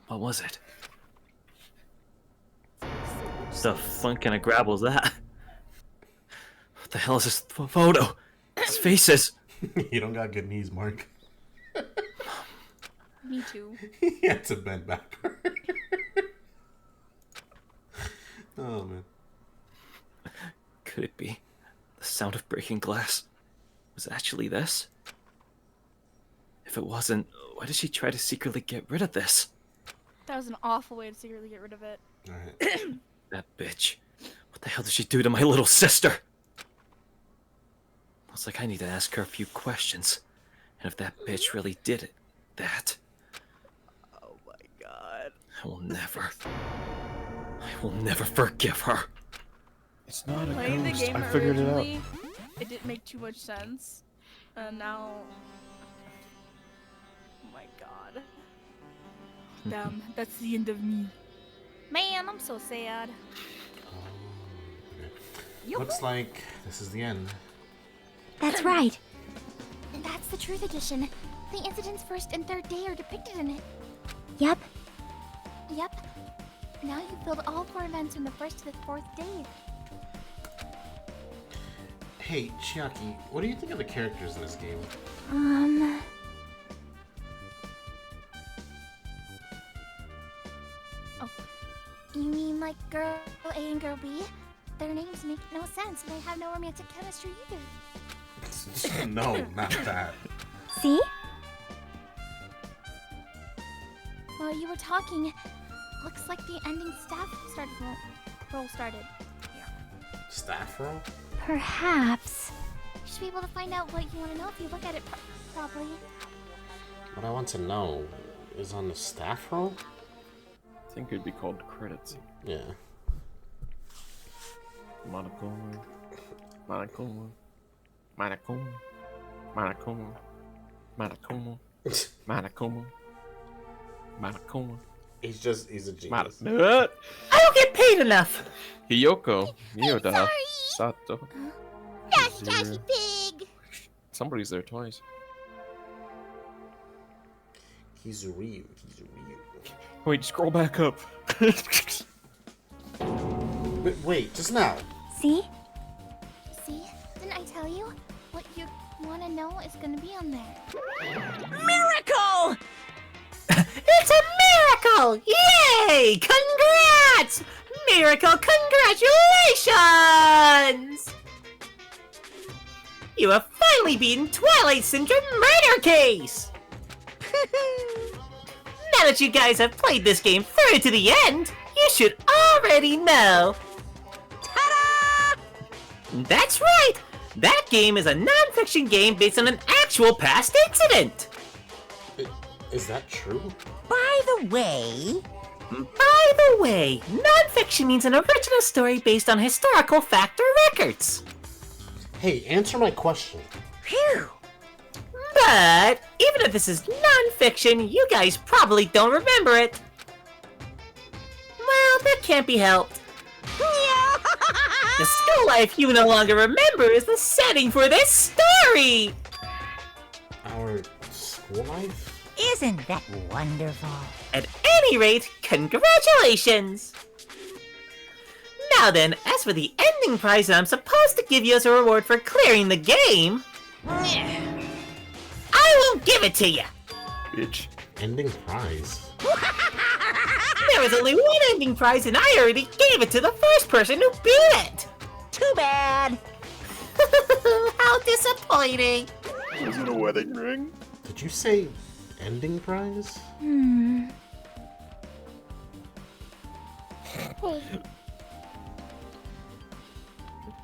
What was it? The fun kind of grab was that? What the hell is this photo? His faces. You don't got good knees, Mark. Me too. He had to bend backward. Oh, man. Could it be? The sound of breaking glass was actually this? If it wasn't, why did she try to secretly get rid of this? That was an awful way to secretly get rid of it. Alright. That bitch. What the hell did she do to my little sister? Looks like I need to ask her a few questions. And if that bitch really did it, that... Oh my god. I will never forgive her. It's not a Playing the ghost. game I figured it out. originally, it didn't make too much sense. And now... Oh my god. Damn, that's the end of me. Man, I'm so sad. Okay. Looks like this is the end. That's right. That's the Truth Edition. The incident's first and third day are depicted in it. Yep. Yep. Now you've filled all 4 events from the first to the 4th day. Hey, Chiaki, what do you think of the characters in this game? Oh. You mean like Girl A and Girl B? Their names make no sense, and they have no romantic chemistry either. No, not that. See? While you were talking, looks like the ending staff roll started. Staff roll? Perhaps. You should be able to find out what you want to know if you look at it properly. What I want to know is on the staff roll? I think it'd be called credits. Yeah. Monokuma. Monokuma. Monokuma. Monokuma. Monokuma. Monokuma. Monokuma. He's a genius. I don't get paid enough. Hiyoko. Miyoda. Sato. That's Zero. Jackie Pig! Somebody's there twice. He's real. Wait, scroll back up. Wait, just now. See? See? Didn't I tell you? What you want to know is going to be on there. Miracle! It's a miracle! Yay! Congrats! Miracle, congratulations! You have finally beaten Twilight Syndrome Murder Case! Now that you guys have played this game through to the end, you should already know. Ta-da! That's right! That game is a non-fiction game based on an actual past incident! Is that true? By the way, non-fiction means an original story based on historical fact or records. Hey, answer my question. Phew. But even if this is non-fiction, you guys probably don't remember it. Well, that can't be helped. The school life you no longer remember is the setting for this story. Our school life? Isn't that wonderful? At any rate, congratulations! Now then, as for the ending prize that I'm supposed to give you as a reward for clearing the game, I will give it to you! Bitch. Ending prize. There was only one ending prize and I already gave it to the first person who beat it! Too bad. How disappointing! Was it a wedding ring? Did you say ending prize?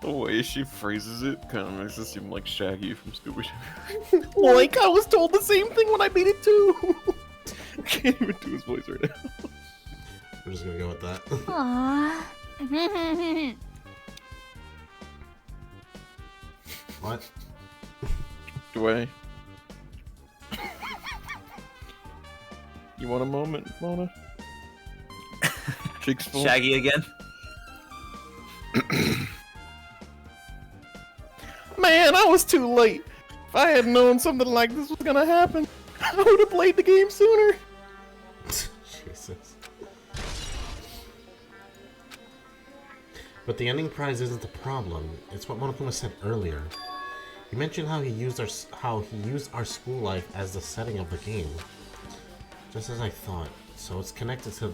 The way she phrases it kind of makes it seem like Shaggy from Scooby-Doo. Like, I was told the same thing when I beat it too! I can't even do his voice right now. We're just gonna go with that. Aww. What? Do I? You want a moment, Mona? Cheeks full. Shaggy again. Man, I was too late. If I had known something like this was gonna happen, I would have played the game sooner. Jesus. But the ending prize isn't the problem. It's what Monokuma said earlier. He mentioned how he used our school life as the setting of the game. Just as I thought. So it's connected to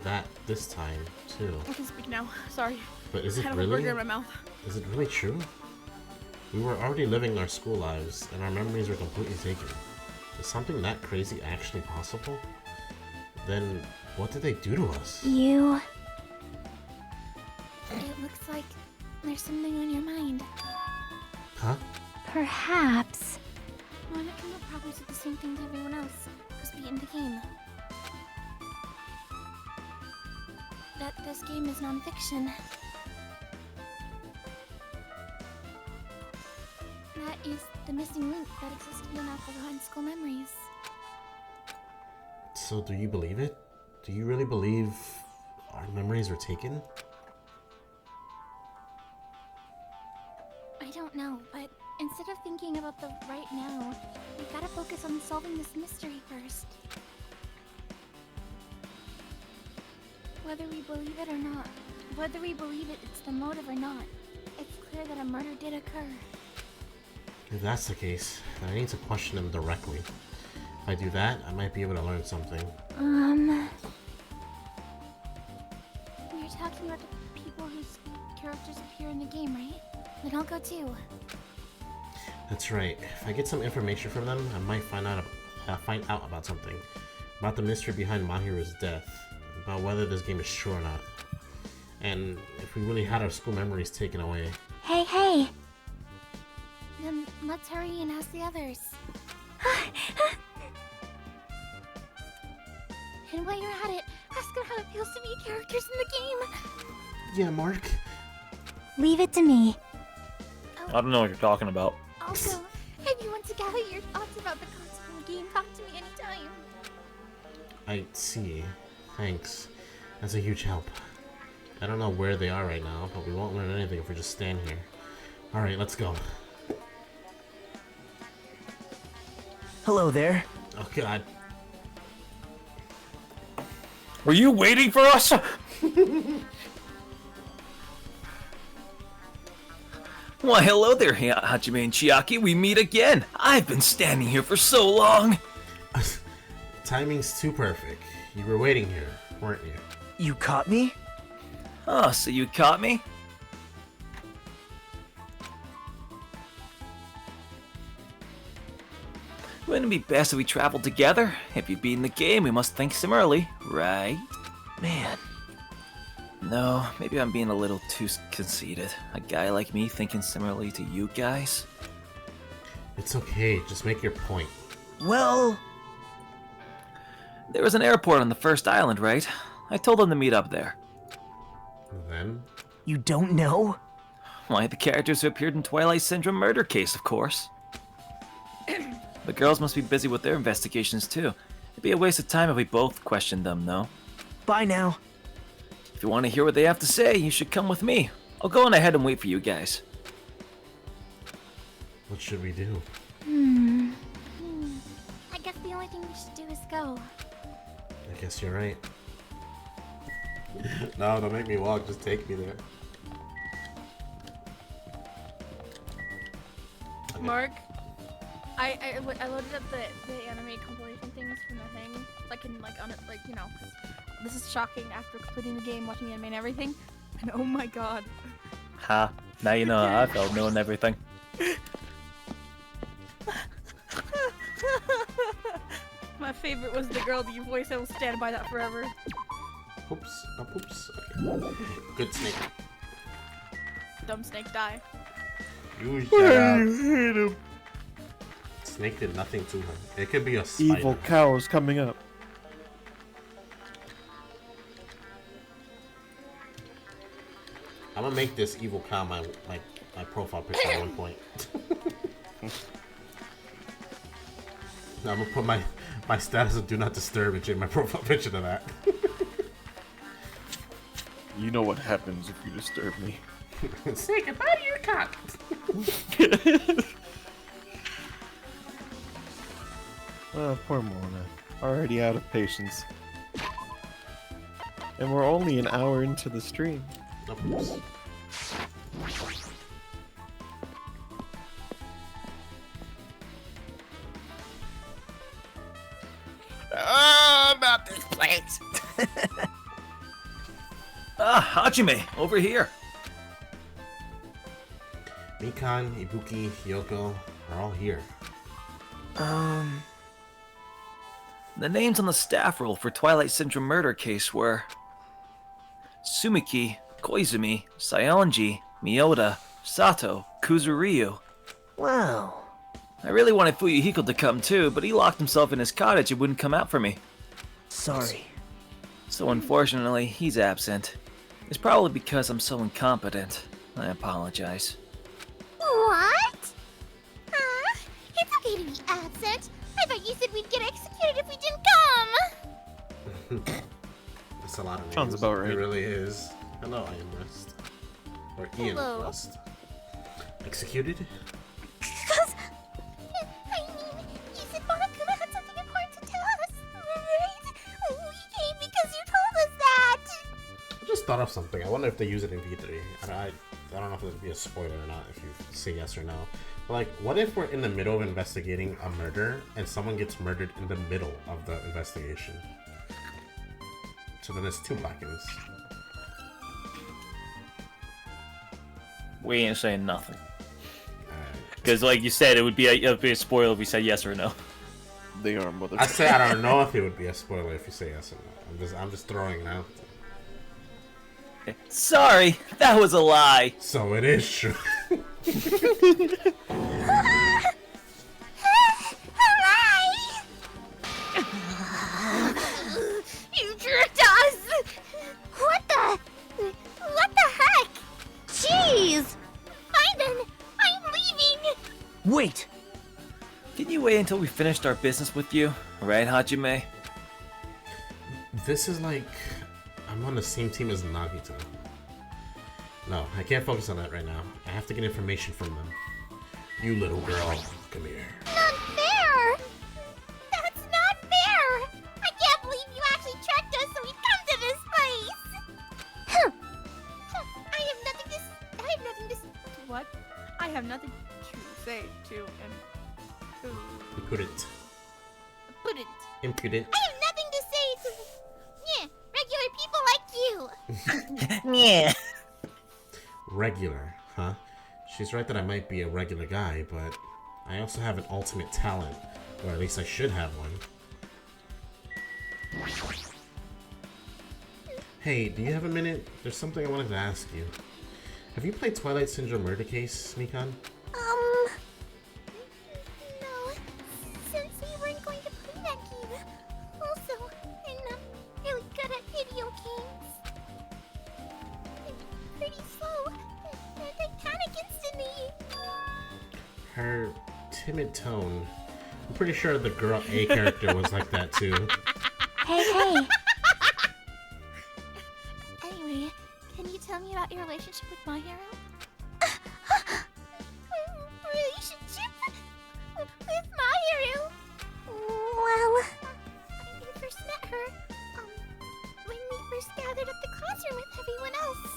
that this time too. I can speak now. Sorry. But is it I had a really? burger in my mouth. Is it really true? We were already living our school lives, and our memories were completely taken. Is something that crazy actually possible? Then what did they do to us? You... It looks like there's something on your mind. Huh? Perhaps. Monokuma probably did the same thing to everyone else, was beaten the game. That this game is non-fiction. That is the missing link that existed in our forgotten school memories. So do you believe it? Do you really believe our memories were taken? I don't know, but instead of thinking about the right now, we gotta focus on solving this mystery first. Whether we believe it or not, whether we believe it's the motive or not, it's clear that a murder did occur. If that's the case, then I need to question them directly. If I do that, I might be able to learn something. You're talking about the people whose characters appear in the game, right? Then I'll go too. That's right. If I get some information from them, I might find out about something. About the mystery behind Mahiru's death. About whether this game is true or not. And if we really had our school memories taken away. Hey! Then let's hurry and ask the others. And while you're at it, ask them how it feels to be characters in the game. Yeah, Mark. Leave it to me. I don't know what you're talking about. Also, if you want to gather your thoughts about the concept of the game, talk to me anytime. I see. Thanks. That's a huge help. I don't know where they are right now, but we won't learn anything if we just stand here. Alright, let's go. Hello there. Oh god. Were you waiting for us? Why, hello there, Hajime and Chiaki. We meet again. I've been standing here for so long. Timing's too perfect. You were waiting here, weren't you? You caught me? Oh, so you caught me? Wouldn't it be best if we traveled together? If you've beaten the game, we must think similarly, right? Man, No, maybe I'm being a little too conceited. A guy like me thinking similarly to you guys? It's okay, just make your point. well, There was an airport on the first island, right? I told them to meet up there. Then? you don't know? Why, the characters who appeared in Twilight Syndrome murder case, of course. The girls must be busy with their investigations too. It'd be a waste of time if we both questioned them, no? Bye now. If you want to hear what they have to say, you should come with me. I'll go on ahead and wait for you guys. What should we do? I guess the only thing we should do is go. I guess you're right. No, don't make me walk, just take me there. Okay. Mark, I loaded up the anime compilation things from the thing, like in on it, like, you know, 'cause this is shocking after completing the game, watching the anime and everything, and oh my god. Ha, now you know how I felt knowing everything. My favorite was the girl that you voiced. I will stand by that forever. Oops, oops. Okay. Good snake. Dumb snake, die. You shut up. Snake did nothing to her. It could be a spider. Evil cows coming up. I'm gonna make this evil cow my profile picture at one point. I'm gonna put my status of do not disturb and change my profile picture to that. You know what happens if you disturb me. Say goodbye to your cock. Oh, poor Mona. Already out of patience. And we're only an hour into the stream. Oops. Oh, not this place! Hajime, over here. Mikan, Ibuki, Hiyoko are all here. The names on the staff roll for Twilight Syndrome murder case were Sumiki, Koizumi, Saionji, Miyota, Sato, Kuzuryu. Wow. I really wanted Fuyuhiko to come too, but he locked himself in his cottage and wouldn't come out for me. Sorry. So unfortunately, he's absent. It's probably because I'm so incompetent. I apologize. What? It's okay to be absent. I thought you said we'd get executed if we didn't come. That's a lot of names. Sounds about right. It really is. Hello, I am Rust. Or Ian Hello. Rust. Executed? I mean, you said Monokuma had something important to tell us, right? We came because you told us that. I just thought of something. I wonder if they use it in V3. I don't know if it would be a spoiler or not if you say yes or no. But like, what if we're in the middle of investigating a murder and someone gets murdered in the middle of the investigation? So then it's two blackens. We ain't saying nothing. Alright. Because like you said, it would be a spoiler if we said yes or no. They are mother. I say I don't know if it would be a spoiler if you say yes or no. I'm just throwing it out. Sorry, that was a lie. So it is true. You tricked us! What the heck? Jeez! Fine then, I'm leaving! Wait! Can you wait until we finished our business with you? Right, Hajime? This is like I'm on the same team as Nagito. No, I can't focus on that right now. I have to get information from them. You little girl, come here. Not fair! That's not fair! I can't believe you actually tracked us so we'd come to this place! I have nothing to What? I have nothing to say to him. Impudent. put it. Impudent. I have nothing to say to, regular people like you! Yeah. Regular, huh? She's right that I might be a regular guy, but I also have an ultimate talent. Or at least I should have one. Hey, do you have a minute? There's something I wanted to ask you. Have you played Twilight Syndrome Murder Case, Mikan? No, since we weren't going to play that game. Also, I'm not really good at video games. I'm pretty slow, and I panic instantly. Her timid tone. I'm pretty sure the girl A character was like that too. Hey. Anyway, can you tell me about your relationship with Mahiru? Relationship with Mahiru? Well, when we first met her, when we first gathered at the classroom with everyone else.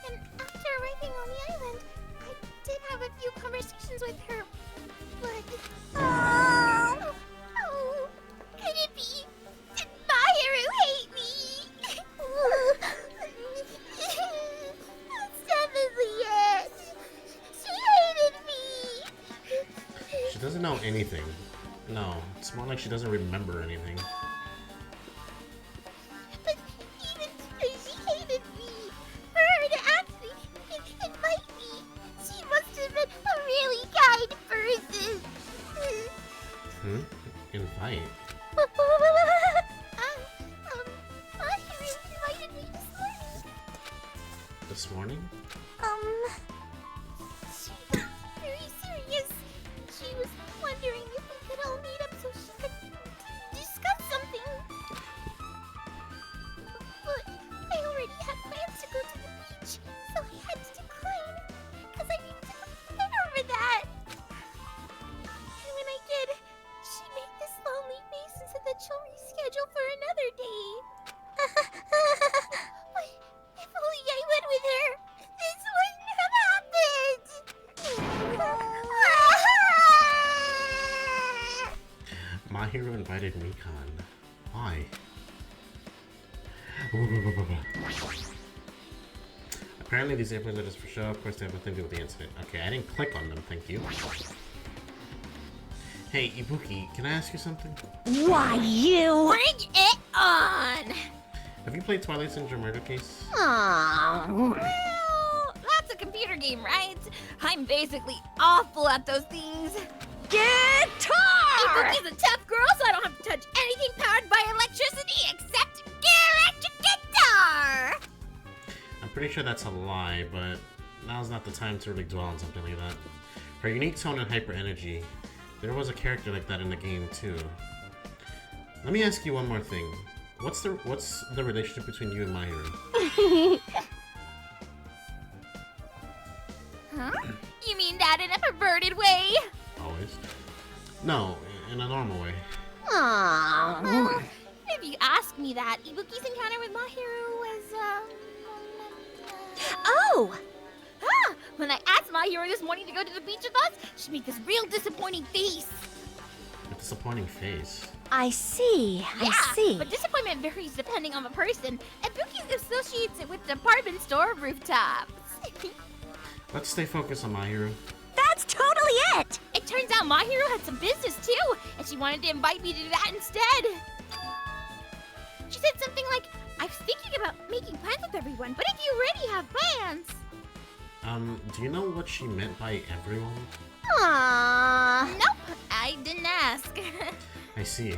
And after arriving on the island, I did have a few conversations with her, but... Oh, could it be? Did Mahiru hate me? That's definitely it. She hated me. She doesn't know anything. No, it's more like she doesn't remember anything. But even though she hated me, for her to actually invite me, she must have been a really kind person. Invite? Mahiru invited me this morning. This morning? She was very serious. She was wondering if we could all meet up so she could discuss something. But Mahiru invited Mikan. Why? Apparently these airplane letters for show. Of course they have nothing to do with the incident. Okay, I didn't click on them, thank you. Hey, Ibuki, can I ask you something? Why, you? Bring it on! Have you played Twilight Syndrome Murder Case? Aww. Well, that's a computer game, right? I'm basically awful at those things. Guitar! Ibuki's a tough girl, so I don't have to touch anything powered by electricity except electric guitar! I'm pretty sure that's a lie, but now's not the time to really dwell on something like that. Her unique tone and hyper energy. There was a character like that in the game too. Let me ask you one more thing. What's the relationship between you and Mahiru? Huh? You mean that in a perverted way? Always. No, in a normal way. Aww. Well, if you ask me that, Ibuki's encounter with Mahiru was, Oh! Ah! When I asked Mahiru this morning to go to the beach with us, she made this real disappointing face. A disappointing face. I see. Yeah, I see. but disappointment varies depending on the person. Ibuki associates it with department store rooftops. Let's stay focused on Mahiru. That's totally it! It turns out Mahiru had some business too, and she wanted to invite me to do that instead. She said something like, I was thinking about making plans with everyone, but if you already have plans... Do you know what she meant by everyone? Aww. Nope, I didn't ask. I see.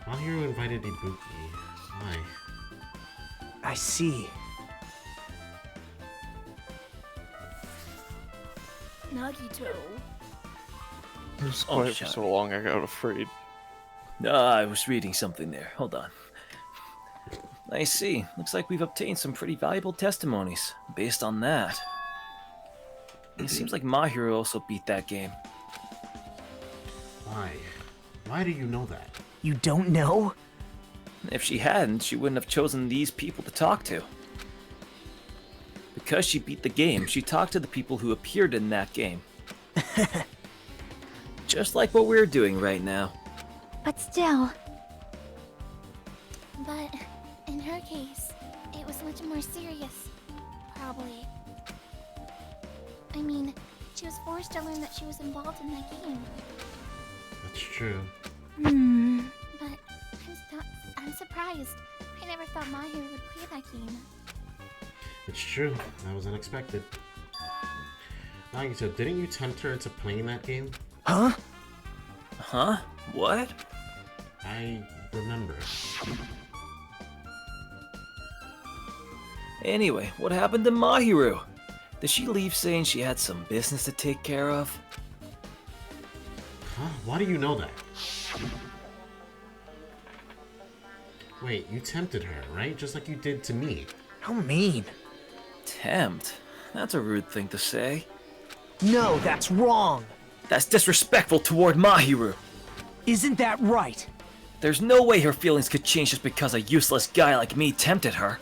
Mahiru invited Ibuki. Why? I see. Nagito. It was Oh, quiet for shut so long, I got afraid. I was reading something there. Hold on. I see. Looks like we've obtained some pretty valuable testimonies based on that. It seems like Mahiru also beat that game. Why? Why do you know that? You don't know? If she hadn't, she wouldn't have chosen these people to talk to. Because she beat the game, she talked to the people who appeared in that game. Just like what we're doing right now. But still. But in her case, it was much more serious. Probably. I mean, she was forced to learn that she was involved in that game. That's true. But I'm surprised. I never thought Mahiru would play that game. It's true. That was unexpected. Nagito, didn't you tempt her into playing that game? Huh? Huh? What? I remember. Anyway, what happened to Mahiru? Did she leave saying she had some business to take care of? Huh? Why do you know that? Wait, you tempted her, right? Just like you did to me. How mean. Tempt? That's a rude thing to say. No, that's wrong. That's disrespectful toward Mahiru. Isn't that right? There's no way her feelings could change just because a useless guy like me tempted her.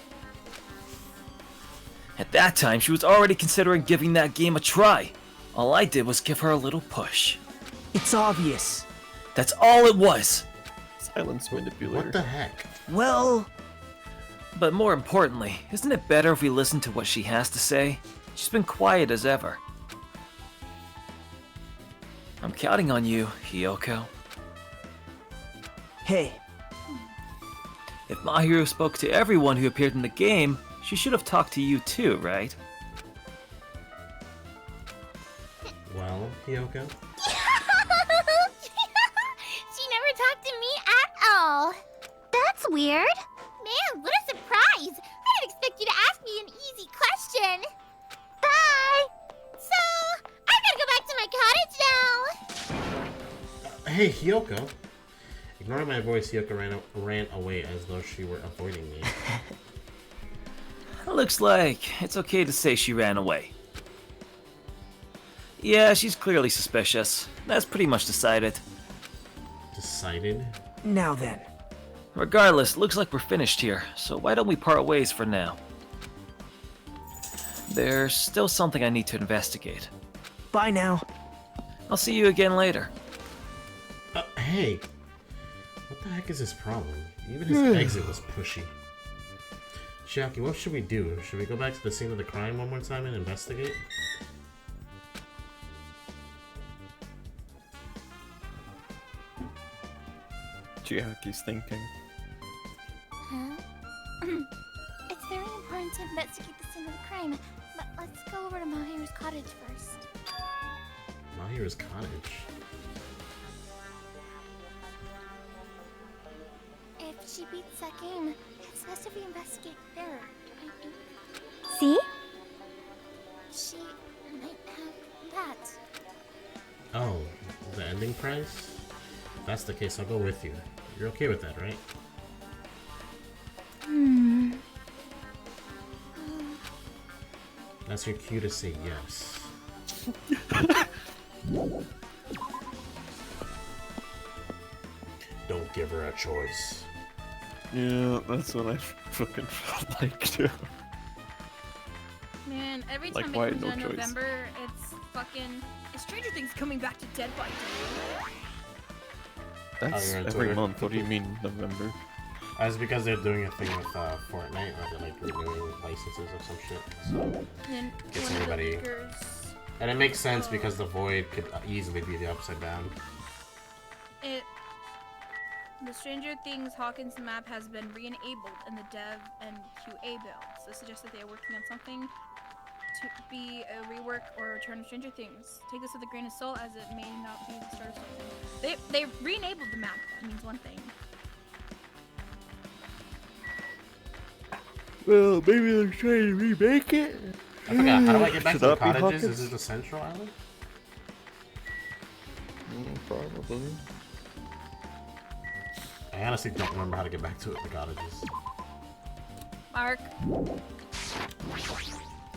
At that time, she was already considering giving that game a try. All I did was give her a little push. It's obvious. That's all it was. Silence manipulator. What the heck? Well, But more importantly, isn't it better if we listen to what she has to say? She's been quiet as ever. I'm counting on you, Hiyoko. hey, If Mahiru spoke to everyone who appeared in the game, she should have talked to you too, right? Well, Hiyoko? She never talked to me at all. That's weird. Man, what a surprise. I didn't expect you to ask me an easy question. Bye. So, I gotta go back to my cottage now. Hey, Hiyoko! Ignoring my voice, Hiyoko ran away as though she were avoiding me. Looks like it's okay to say she ran away. Yeah, she's clearly suspicious. That's pretty much decided. Decided? now then. Regardless, looks like we're finished here, so why don't we part ways for now? There's still something I need to investigate. Bye now. I'll see you again later. Hey! What the heck is his problem? Even his exit was pushy. Chiaki, what should we do? Should we go back to the scene of the crime one more time and investigate? Chiaki's thinking. Huh? It's very important to investigate the scene of the crime, but let's go over to Mahiru's cottage first. Mahiru's cottage? If she beats that game, it's best if we investigate there, I think. See? She might have that. Oh, the ending prize? If that's the case, I'll go with you. You're okay with that, right? That's your cue to say yes. Don't give her a choice. Yeah, that's what I fucking felt like too. Man, every Like, time why it comes no in choice? November, it's fucking... Is Stranger Things coming back to Dead by Daylight? That's you're on every Twitter. month. What do you mean November? That's because they're doing a thing with Fortnite, where they're like renewing licenses or some shit. So, And Gets one of the everybody- leakers, and it makes sense because the void could easily be the upside down. The Stranger Things Hawkins map has been re-enabled in the dev and QA builds. This suggests that they are working on something to be a rework or a return of Stranger Things. Take this with a grain of salt, as it may not be the start of something. They re-enabled the map. That means one thing. Well, maybe they're trying to remake it. I forgot, how do I get back Should to the that be cottages? Hawkins? Is it the central island? Probably. I honestly don't remember how to get back to the cottages. Mark.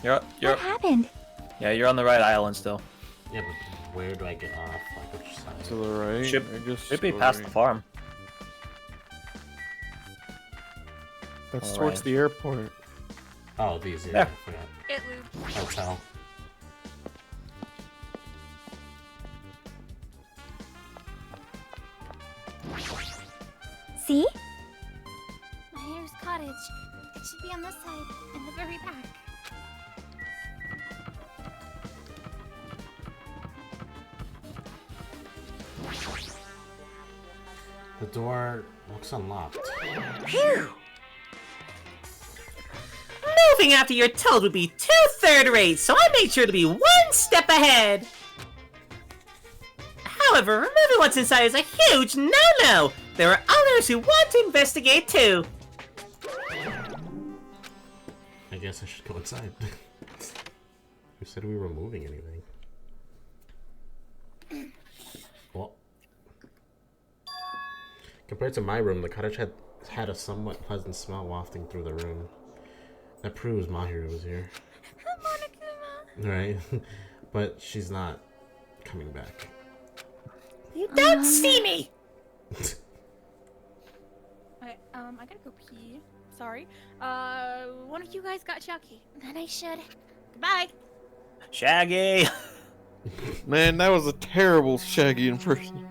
You're What happened? yeah, you're on the right island still. Yeah, but where do I get off? Like, which side? To the right. Should, I guess should be go past the right. farm. That's All towards right. the airport. Oh, these, yeah. Yeah. I forgot. It looped. Hotel. See? Mahiru's cottage. It should be on this side, in the very back. The door looks unlocked. Phew! Moving after you're told would be too third-rate, so I made sure to be one step ahead. However, removing what's inside is a huge no-no. There are others who want to investigate too. I guess I should go inside. Who said we were moving anything? Well, compared to my room, the cottage had a somewhat pleasant smell wafting through the room. That proves Mahiru was here. Monokuma. Right? But she's not coming back. You don't see me! I gotta go pee. Sorry. One of you guys got Chiaki. Then I should. Goodbye. Shaggy! Man, that was a terrible Shaggy impression.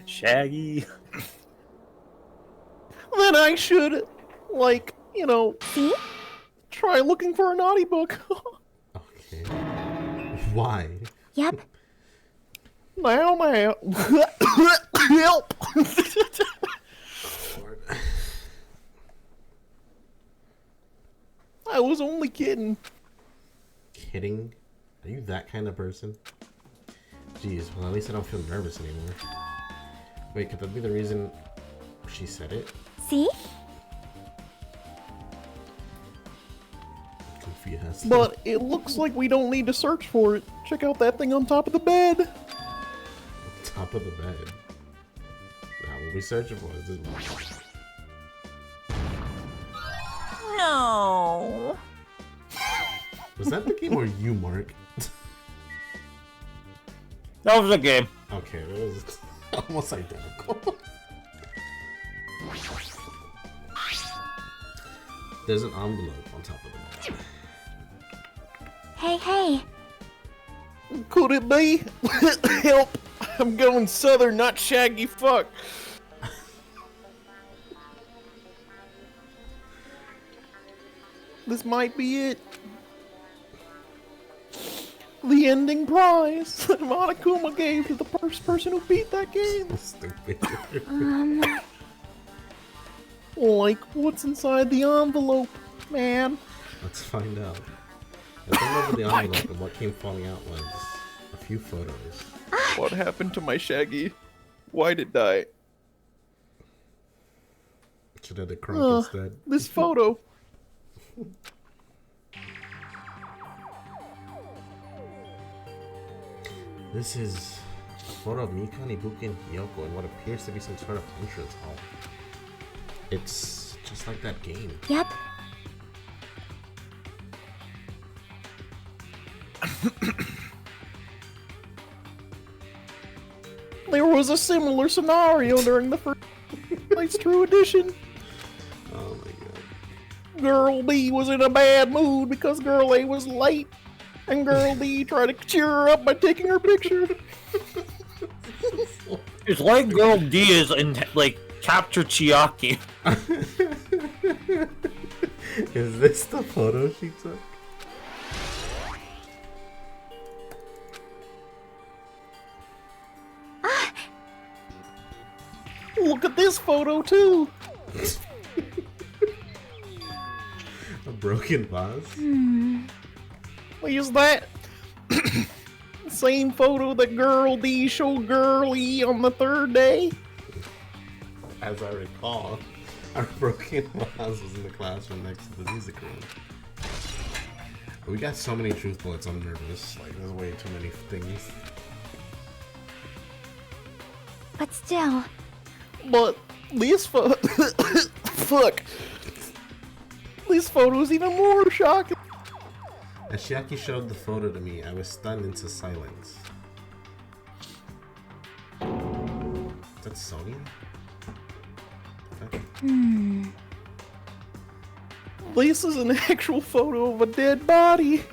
Shaggy! Then I should, like, you know, See? try looking for a naughty book. Okay. Why? Yep. Now. Help! I was only kidding. Kidding? Are you that kind of person? Jeez, well at least I don't feel nervous anymore. Wait, could that be the reason she said it? See? Confused. But it looks like we don't need to search for it. Check out that thing on top of the bed. Top of the bed. Now what we searching for is this. No. Was that the game or you, Mark? That was a game. Okay, that was almost identical. There's an envelope on top of the bed. Hey, hey. Could it be? Help! I'm going southern, not Shaggy fuck. This might be it. The ending prize that Monokuma gave to the first person who beat that game. Stupid. Like, what's inside the envelope, man? Let's find out. I don't remember the envelope, and what came falling out was a few photos. What happened to my Shaggy? Why did it die? Should have the crunk instead. This photo. This is a photo of Mikan, Ibuki, and Hiyoko in what appears to be some sort of entrance hall. It's just like that game. Yep. There was a similar scenario during the first Night's True Edition. Oh my god. Girl B was in a bad mood because Girl A was late, and Girl B tried to cheer her up by taking her picture. It's like Girl D is in, like, capture Chiaki. Is this the photo she took? Look at this photo too. A broken vase? Is that same photo that Girl D showed Girl E on the third day? As I recall, our broken vase was in the classroom next to the music room. We got so many truth bullets, I'm nervous. Like, there's way too many things. But still, But this photo, fuck, this photo's even more shocking. As Chiaki showed the photo to me, I was stunned into silence. Is that Sonia? This is an actual photo of a dead body.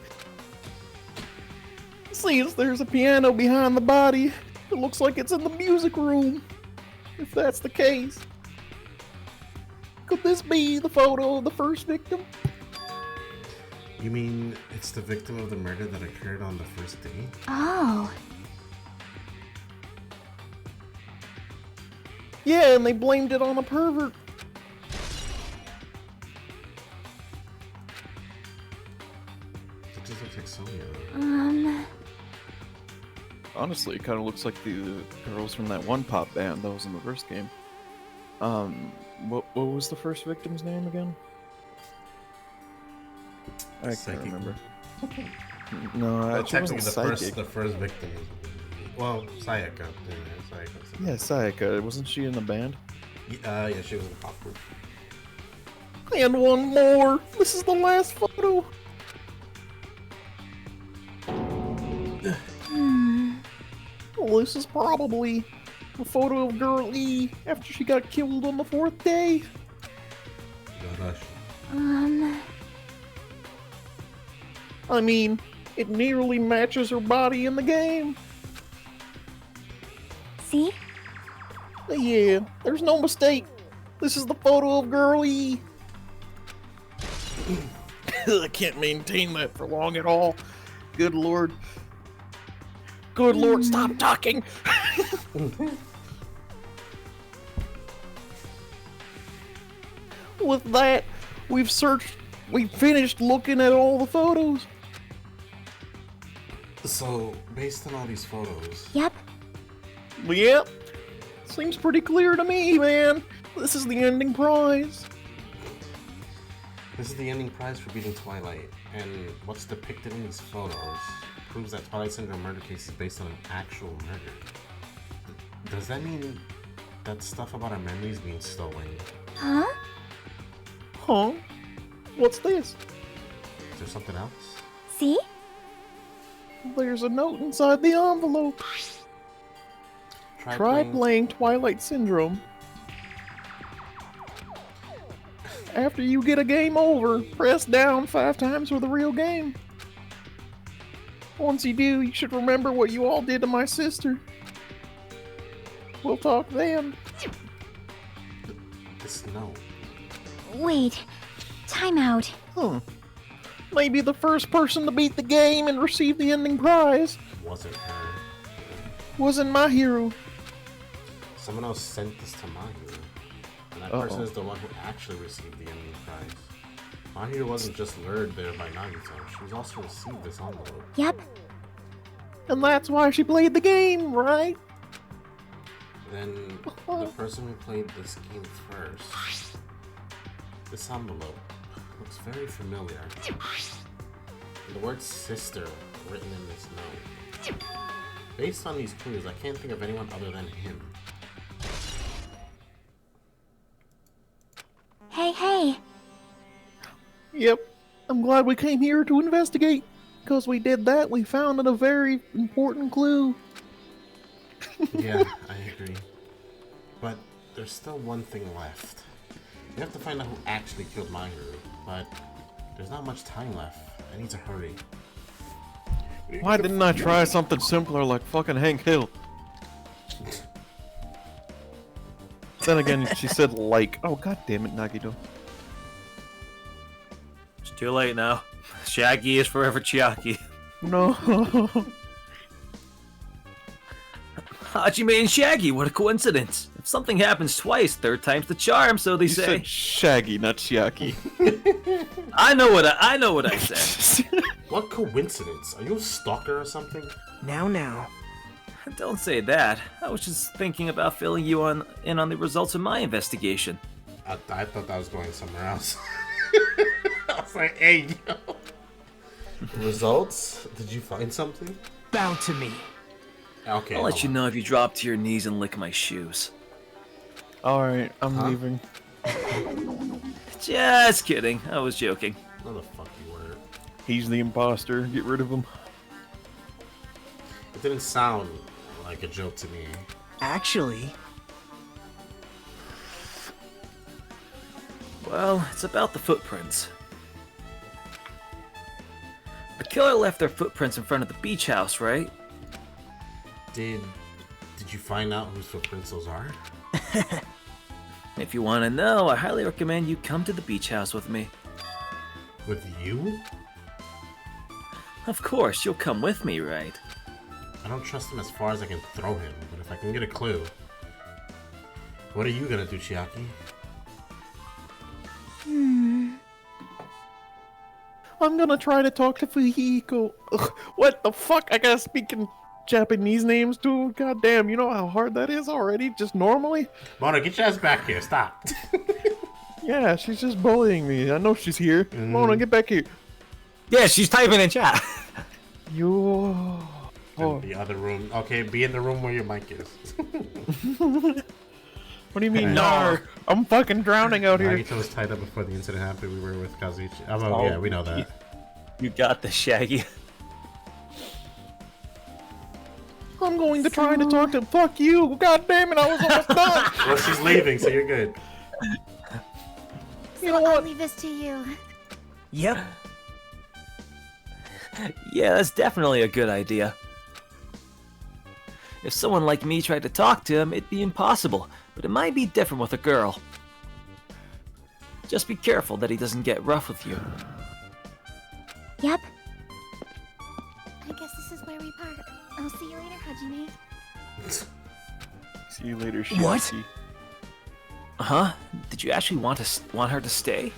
See, there's a piano behind the body. It looks like it's in the music room. If that's the case, could this be the photo of the first victim? You mean it's the victim of the murder that occurred on the first day? oh, Yeah, and they blamed it on a pervert. It just looks like Sonia though. Honestly, it kind of looks like the girls from that one pop band that was in the first game. What was the first victim's name again? I can't Psychic. remember. Well, No, she technically wasn't the psychic. first victim is, well, Sayaka. Yeah, Sayaka. Wasn't she in the band? Yeah, she was in the pop group. And one more. This is the last photo. Well, this is probably a photo of Girl E after she got killed on the fourth day. Gosh. I mean, it nearly matches her body in the game. see? Yeah, there's no mistake. This is the photo of Girl E. I can't maintain that for long at all. Good lord. Good lord, stop talking! With that, we've finished looking at all the photos. So, based on all these photos, Yep. Yep. Seems pretty clear to me, man. This is the ending prize. this is the ending prize for beating Twilight, and what's depicted in these photos proves that Twilight Syndrome murder case is based on an actual murder. Does that mean that stuff about our memories being stolen? Huh? Huh? What's this? Is there something else? See? There's a note inside the envelope. Try playing Twilight Syndrome. After you get a game over, press down 5 times for the real game. Once you do, you should remember what you all did to my sister. We'll talk then. This note. Wait. Time out. Huh. Maybe the first person to beat the game and receive the ending prize Wasn't her. wasn't Mahiru. Someone else sent this to Mahiru. And that person is the one who actually received the ending prize. Mahiru wasn't just lured there by Nagito. She also received this envelope. Yep. And that's why she played the game, right? Then the person who played this game first. This envelope looks very familiar. The word sister written in this note. Based on these clues, I can't think of anyone other than him. Hey. Yep. I'm glad we came here to investigate. Because we did that, we found a very important clue. Yeah, I agree. But there's still one thing left. We have to find out who actually killed Mahiru, but there's not much time left. I need to hurry. Why didn't I try something simpler like fucking Hank Hill? Then again, she said like. Oh, god damn it, Nagito. It's too late now. Shaggy is forever Chiaki. No. Hajime and Shaggy, what a coincidence. If something happens twice, third time's the charm, so they You say. said Shaggy, not Chiaki. I know what I said. What coincidence? Are you a stalker or something? Now. Don't say that. I was just thinking about filling you in on the results of my investigation. I thought that was going somewhere else. I was like, hey, yo. Results? Did you find something? Bow to me. Okay. I'll let you know if you drop to your knees and lick my shoes. Alright, I'm leaving. Just kidding. I was joking. No, the fuck you were. He's the imposter. Get rid of him. It didn't sound like a joke to me. Actually, Well, it's about the footprints. The killer left their footprints in front of the beach house, right? Did you find out whose footprints those are? If you want to know, I highly recommend you come to the beach house with me. With you? Of course, you'll come with me, right? I don't trust him as far as I can throw him, but if I can get a clue. What are you gonna do, Chiaki? I'm gonna try to talk to Fuyuhiko. Ugh, what the fuck? I gotta speak in Japanese names too? God damn, you know how hard that is already? Just normally? Mona, get your ass back here. Stop. Yeah, she's just bullying me. I know she's here. Mona, get back here. Yeah, she's typing in chat. You. In the other room. Okay, be in the room where your mic is. What do you mean, no? I'm fucking drowning out here. Nagito was tied up before the incident happened. We were with Kazuichi. Oh, yeah, we know that. You got the Shaggy. I'm going to try to talk to him. Fuck you. God damn it, I was almost done. Well, she's leaving, so you're good. You know I'll what? leave this to you. yep. Yeah, that's definitely a good idea. If someone like me tried to talk to him, it'd be impossible, but it might be different with a girl. Just be careful that he doesn't get rough with you. Yep. I guess this is where we part. I'll see you later, Hajime. See you later, Chiaki. What? Huh? Did you actually want her to stay?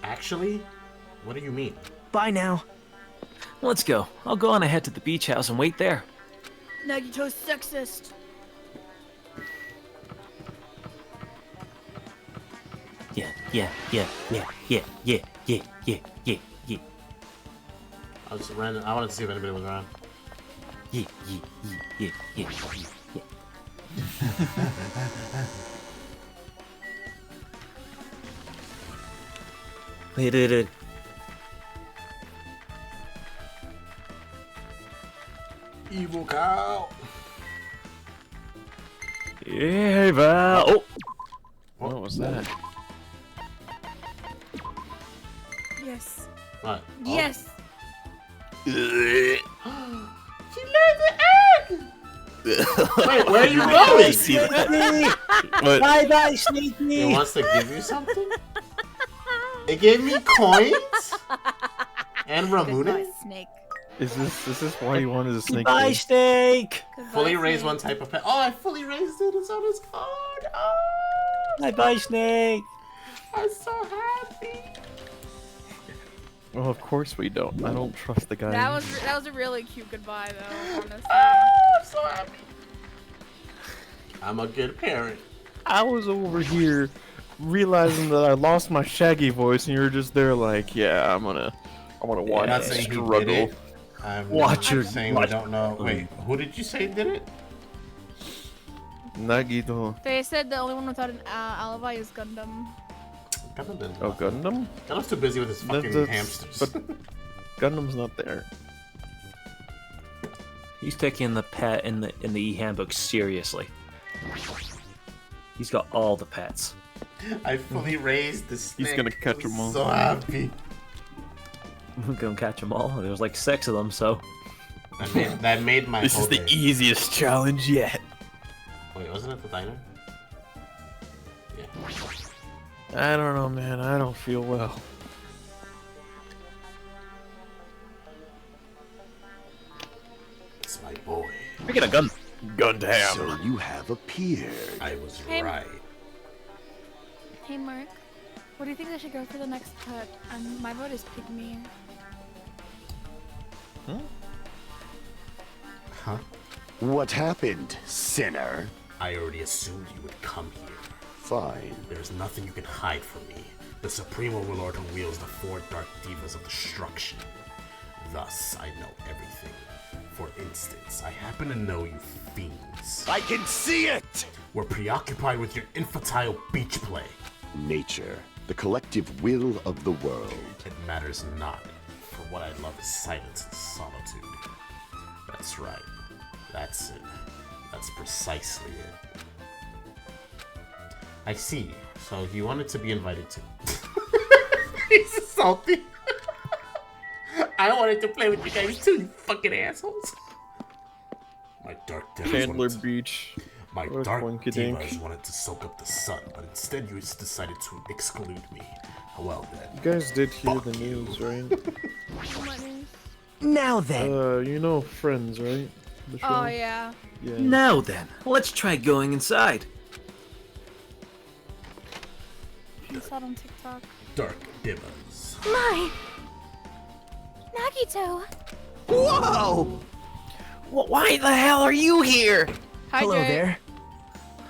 Actually? What do you mean? Bye now. Let's go. I'll go on ahead to the beach house and wait there. Nagito's sexist. Yeah. I was random. I wanted to see if anybody was around. Yeah. Wait. Evil cow. Yeah, Val. Oh, What was that? Yes. What? Yes. Wait, where are you going? What? Bye, Sneaky. It wants to give you something? It gave me coins? And Goodbye, Ramune? Snake. Is this why you wanted a snake? Bye, game? Snake! Goodbye, Fully raise Snake. one type of pet. Oh, I fully raised it. It's on his card. Oh, Bye, Snake! I'm so happy. Well, of course we don't. I don't trust the guy. That was a really cute goodbye, though. Honestly. I'm so happy. I'm a good parent. I was over here realizing that I lost my Shaggy voice, and you're just there like, yeah, I'm gonna watch I'm not you saying he struggle. did it. I'm Watch your- saying we don't know. Wait, who did you say did it? Nagito. They said the only one without an alibi is Gundam. Gundam didn't. Oh, Gundam? Gundam's too busy with his fucking That's- hamsters. But Gundam's not there. He's taking the pet in the e-handbook seriously. He's got all the pets. I fully raised the snake. He's gonna catch I'm them all. So happy. We're gonna catch them all. There's like 6 of them, so. That made my This whole is the day. easiest challenge yet. Wait, wasn't it the diner? Yeah. I don't know, man. I don't feel well. It's my boy. We get a gun. Gundam. So you have appeared. I was Hey, right. Hey, Mark. What do you think I should go for the next pet? My vote is Pygmy. Huh? What happened, sinner? I already assumed you would come here. Fine. There's nothing you can hide from me. The supreme overlord who wields the 4 dark divas of destruction. Thus, I know everything. For instance, I happen to know you fiends. I can see it! We're preoccupied with your infantile beach play. Nature, the collective will of the world. It matters not, for what I love is silence and solitude. That's right. That's it. That's precisely it. I see. So you wanted to be invited to. He's salty. I wanted to play with you guys too, you fucking assholes. My dark devils Chandler wanted to, Beach. my Or dark Boinkadink. divas wanted to soak up the sun, but instead you decided to exclude me. Well then. You guys did hear Fuck the you. news, right? What news? Now then. You know Friends, right? The show? Oh, yeah. Yeah. Now then, let's try going inside. I saw it on TikTok. Dark divas. My! Nagito! Whoa! Why the hell are you here? Hi, Hello Jay. there.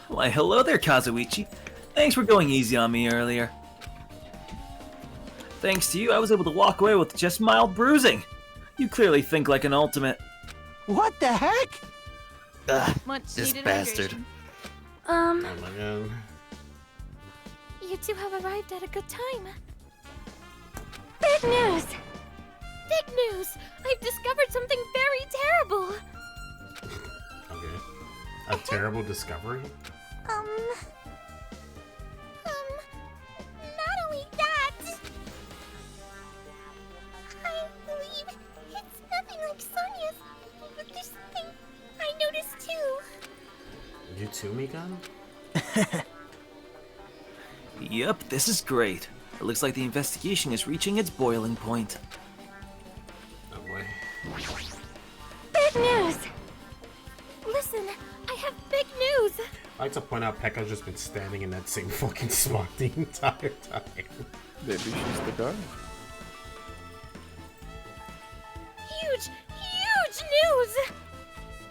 Why, hello there, Kazuichi. Thanks for going easy on me earlier. Thanks to you, I was able to walk away with just mild bruising. You clearly think like an ultimate. What the heck? Much This needed bastard. hydration. Oh my god. You two have arrived at a good time. Big news! Big news! I've discovered something very terrible! Okay. A terrible discovery? Not only that... I believe it's nothing like Sonia's, but there's something I noticed too. You too, Mikan? Yep, this is great. It looks like the investigation is reaching its boiling point. Oh boy. Big news! Listen, I have big news! I like to point out Peko's just been standing in that same fucking spot the entire time. Maybe she's the guy. Huge, huge news!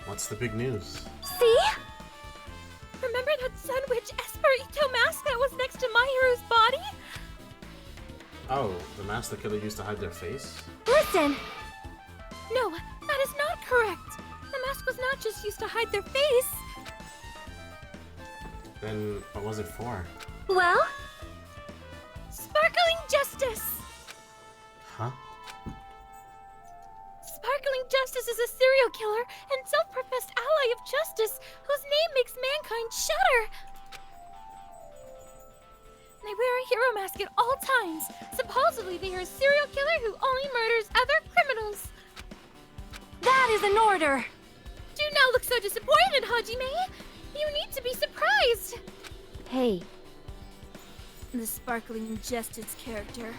What's the big news? See? Remember that Sunwitch Esperito mask that was next to Mahiru's body? Oh, the master killer used to hide their face? Listen! No, that is not correct! The mask was not just used to hide their face. Then what was it for? Well? Sparkling Justice! Huh? Sparkling Justice is a serial killer and self-professed ally of justice whose name makes mankind shudder. They wear a hero mask at all times. Supposedly they are a serial killer who only murders other criminals. That is an order. Do not look so disappointed, Hajime. You need to be surprised. Hey. The Sparkling Justice character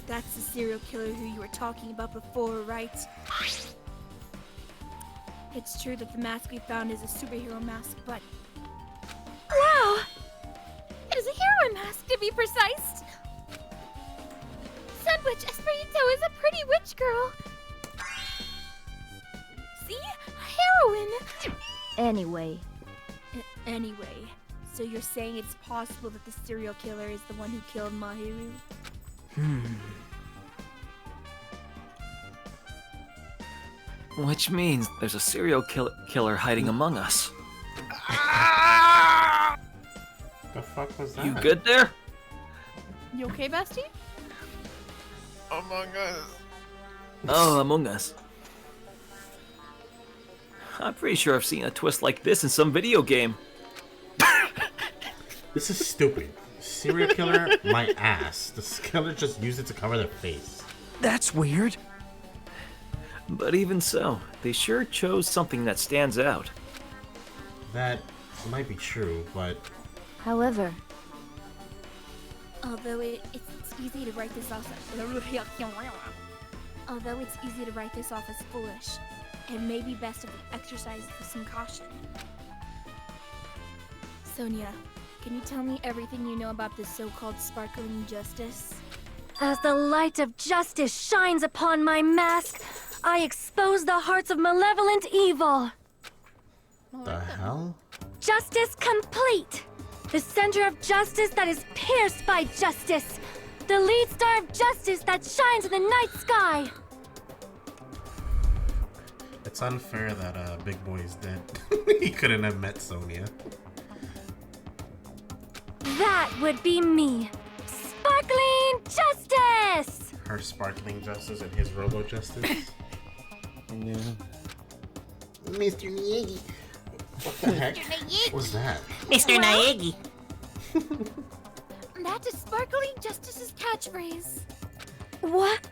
That's the serial killer who you were talking about before, right? It's true that the mask we found is a superhero mask, but... Wow! It is a heroine mask, to be precise! Sun Witch Esperito is a pretty witch girl! See? A heroine! Anyway, Anyway, so you're saying it's possible that the serial killer is the one who killed Mahiru? Which means there's a serial killer hiding among us. The fuck was that? You good there? You okay, bestie? Among Us. Oh, Among Us. I'm pretty sure I've seen a twist like this in some video game. This is stupid. Serial killer, my ass. The killer just used it to cover their face. That's weird. But even so, they sure chose something that stands out. That might be true, but however, Although it's easy to write this off as foolish, it may be best if we exercise with some caution. Sonia, can you tell me everything you know about this so-called sparkling justice? as the light of justice shines upon my mask, I expose the hearts of malevolent evil. the hell? Justice complete! The center of justice that is pierced by justice! The lead star of justice that shines in the night sky! It's unfair that Big Boy is dead. He couldn't have met Sonia. That would be me! Sparkling justice! Her sparkling justice and his robo justice. Yeah. Mr. Miyagi. What the heck? What was that? Mr. Naegi. That is Sparkling Justice's catchphrase. What?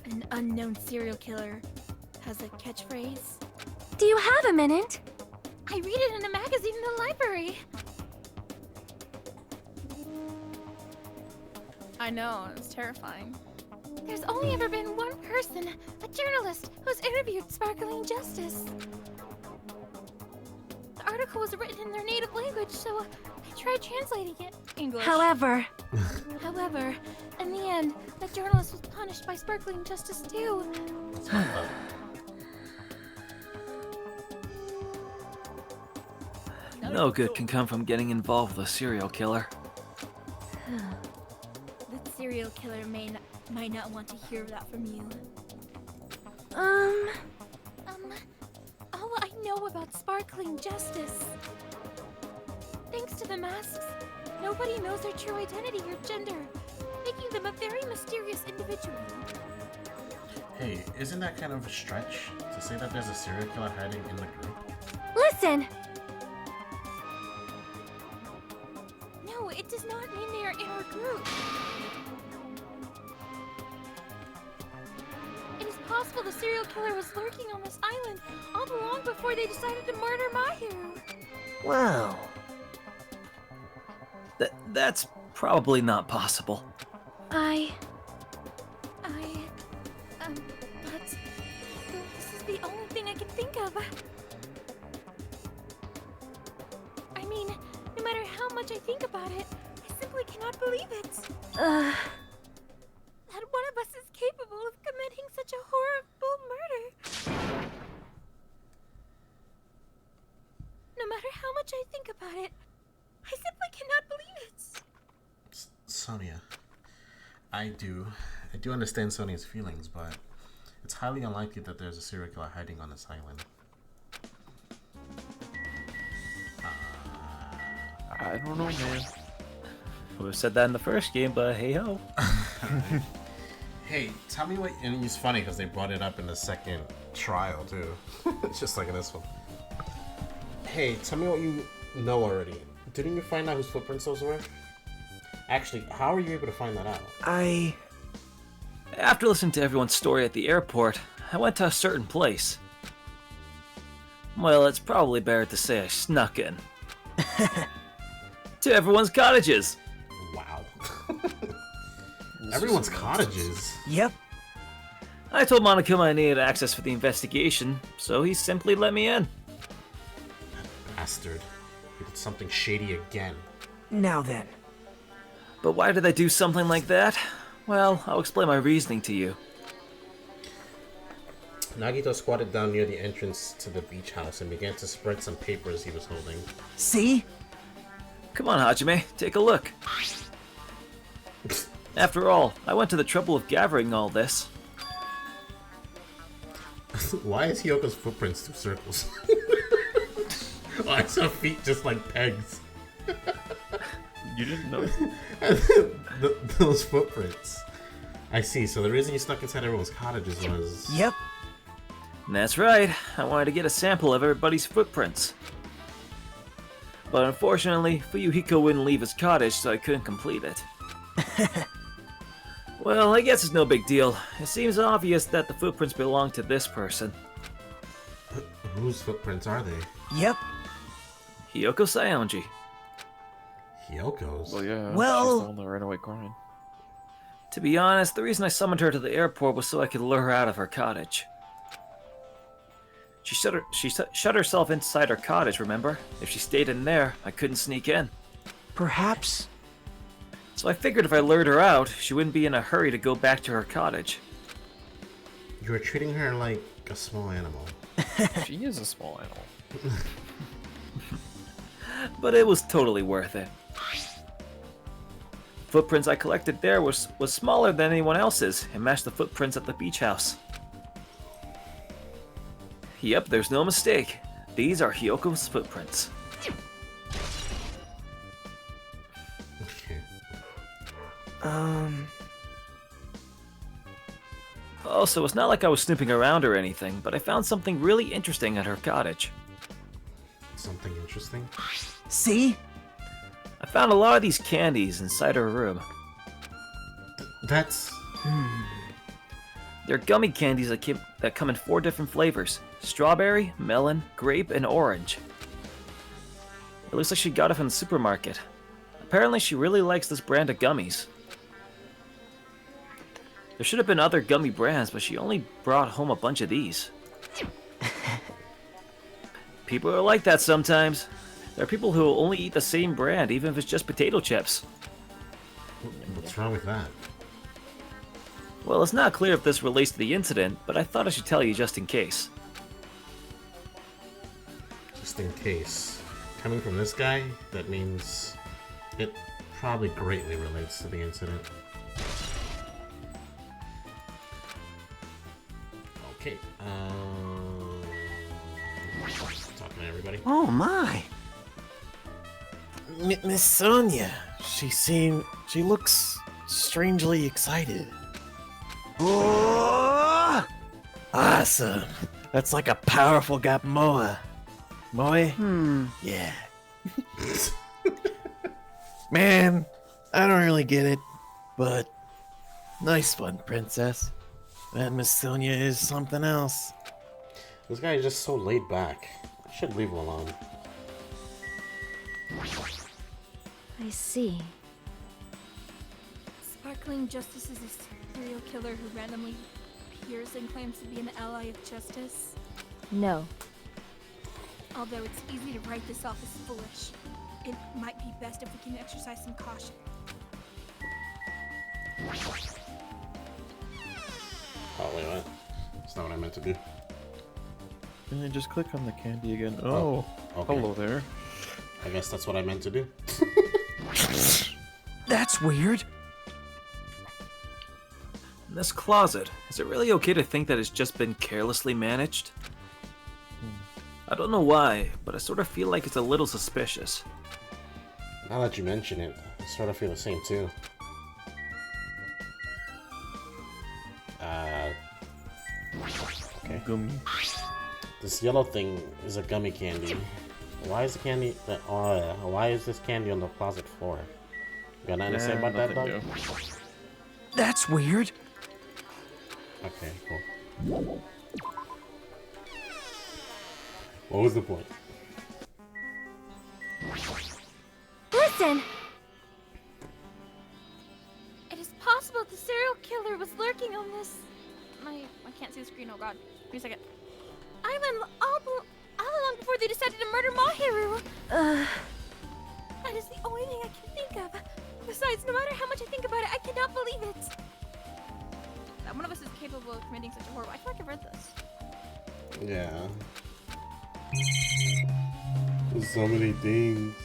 An unknown serial killer has a catchphrase. Do you have a minute? I read it in a magazine in the library. I know, it's terrifying. There's only ever been one person, a journalist, who's interviewed Sparkling Justice. The article was written in their native language, so I tried translating it. English. However, In the end, the journalist was punished by Sparkling Justice too. No good can come from getting involved with a serial killer. The serial killer might not want to hear that from you. All I know about Sparkling Justice. Thanks to the masks, nobody knows their true identity or gender, making them a very mysterious individual. Hey, isn't that kind of a stretch to say that there's a serial killer hiding in the group? listen! No, it does not mean they are in our group. It is possible the serial killer was lurking on this island all along before they decided to murder Mahiru. Wow. That's probably not possible. But this is the only thing I can think of. I mean, no matter how much I think about it, I simply cannot believe it. That one of us is capable of committing such a horrible murder. No matter how much I think about it, I simply cannot believe it. Sonia, I do understand Sonia's feelings, but it's highly unlikely that there's a serial killer hiding on this island. I don't know, man. Would have said that in the first game, but hey ho. Hey, tell me what. And it's funny because they brought it up in the second trial too, just like in this one. Hey, tell me what you know already. Didn't you find out whose footprints those were? Actually, how are you able to find that out? After listening to everyone's story at the airport, I went to a certain place. Well, it's probably better to say I snuck in. To everyone's cottages. Wow. Everyone's cottages. Yep. I told Monokuma I needed access for the investigation, so he simply let me in. Bastard. He did something shady again. Now then. But why did I do something like that? Well, I'll explain my reasoning to you. Nagito squatted down near the entrance to the beach house and began to spread some papers he was holding. See? Come on, Hajime, take a look. After all, I went to the trouble of gathering all this. Why is Hiyoko's footprints 2 circles? Why is her feet just like pegs? You didn't know? Those footprints. I see, so the reason you stuck inside everyone's cottages was... Yep. That's right, I wanted to get a sample of everybody's footprints. But unfortunately, Fuyuhiko wouldn't leave his cottage, so I couldn't complete it. Well, I guess it's no big deal. It seems obvious that the footprints belong to this person. Whose footprints are they? Yep. Hiyoko Saionji. Hyoko's? Well, yeah. Well- She's the one that ran away crying. To be honest, the reason I summoned her to the airport was so I could lure her out of her cottage. She shut herself inside her cottage, remember? If she stayed in there, I couldn't sneak in. Perhaps. So I figured if I lured her out, she wouldn't be in a hurry to go back to her cottage. You were treating her like a small animal. She is a small animal. But it was totally worth it. Footprints I collected there was smaller than anyone else's and matched the footprints at the beach house. Yep, there's no mistake. These are Hiyoko's footprints. Okay. Also, it's not like I was snooping around or anything, but I found something really interesting at her cottage. Something interesting? See? I found a lot of these candies inside her room. That's... They're gummy candies that come in 4 different flavors: strawberry, melon, grape, and orange. It looks like she got it from the supermarket. Apparently she really likes this brand of gummies. There should have been other gummy brands, but she only brought home a bunch of these. People are like that sometimes. There are people who will only eat the same brand, even if it's just potato chips. What's wrong with that? Well, it's not clear if this relates to the incident, but I thought I should tell you just in case. Just in case. Coming from this guy, that means it probably greatly relates to the incident. Okay, talking to everybody. Oh my. Miss Sonia, she looks strangely excited. Oh! Awesome. That's like a powerful Gamoa. Moe? Yeah. Man, I don't really get it, but nice one, princess. That Miss Sonia is something else. This guy is just so laid back. I should leave him alone. I see. Sparkling Justice is a serial killer who randomly appears and claims to be an ally of justice. No. Although it's easy to write this off as foolish, it might be best if we can exercise some caution. Oh, wait, what? That's not what I meant to do. And then just click on the candy again. Oh, okay. hello there. I guess that's what I meant to do. That's weird. This closet, is it really okay to think that it's just been carelessly managed? I don't know why, but I sort of feel like it's a little suspicious. Now that you mention it, I sort of feel the same too. Okay. Gummy. This yellow thing is a gummy candy. Why is the candy? Why is this candy on the closet floor? You got nothing to say about that, nothing dog? new. That's weird. Okay, cool. What was the point? Listen! It is possible The serial killer was lurking on this. I can't see the screen. Oh god. Give me a second. Island all along before they decided to murder Mahiru. That is the only thing I can think of. Besides, no matter how much I think about it, I cannot believe it. That one of us is capable of committing such a horrible. I feel like I've read this. Yeah. There's so many things.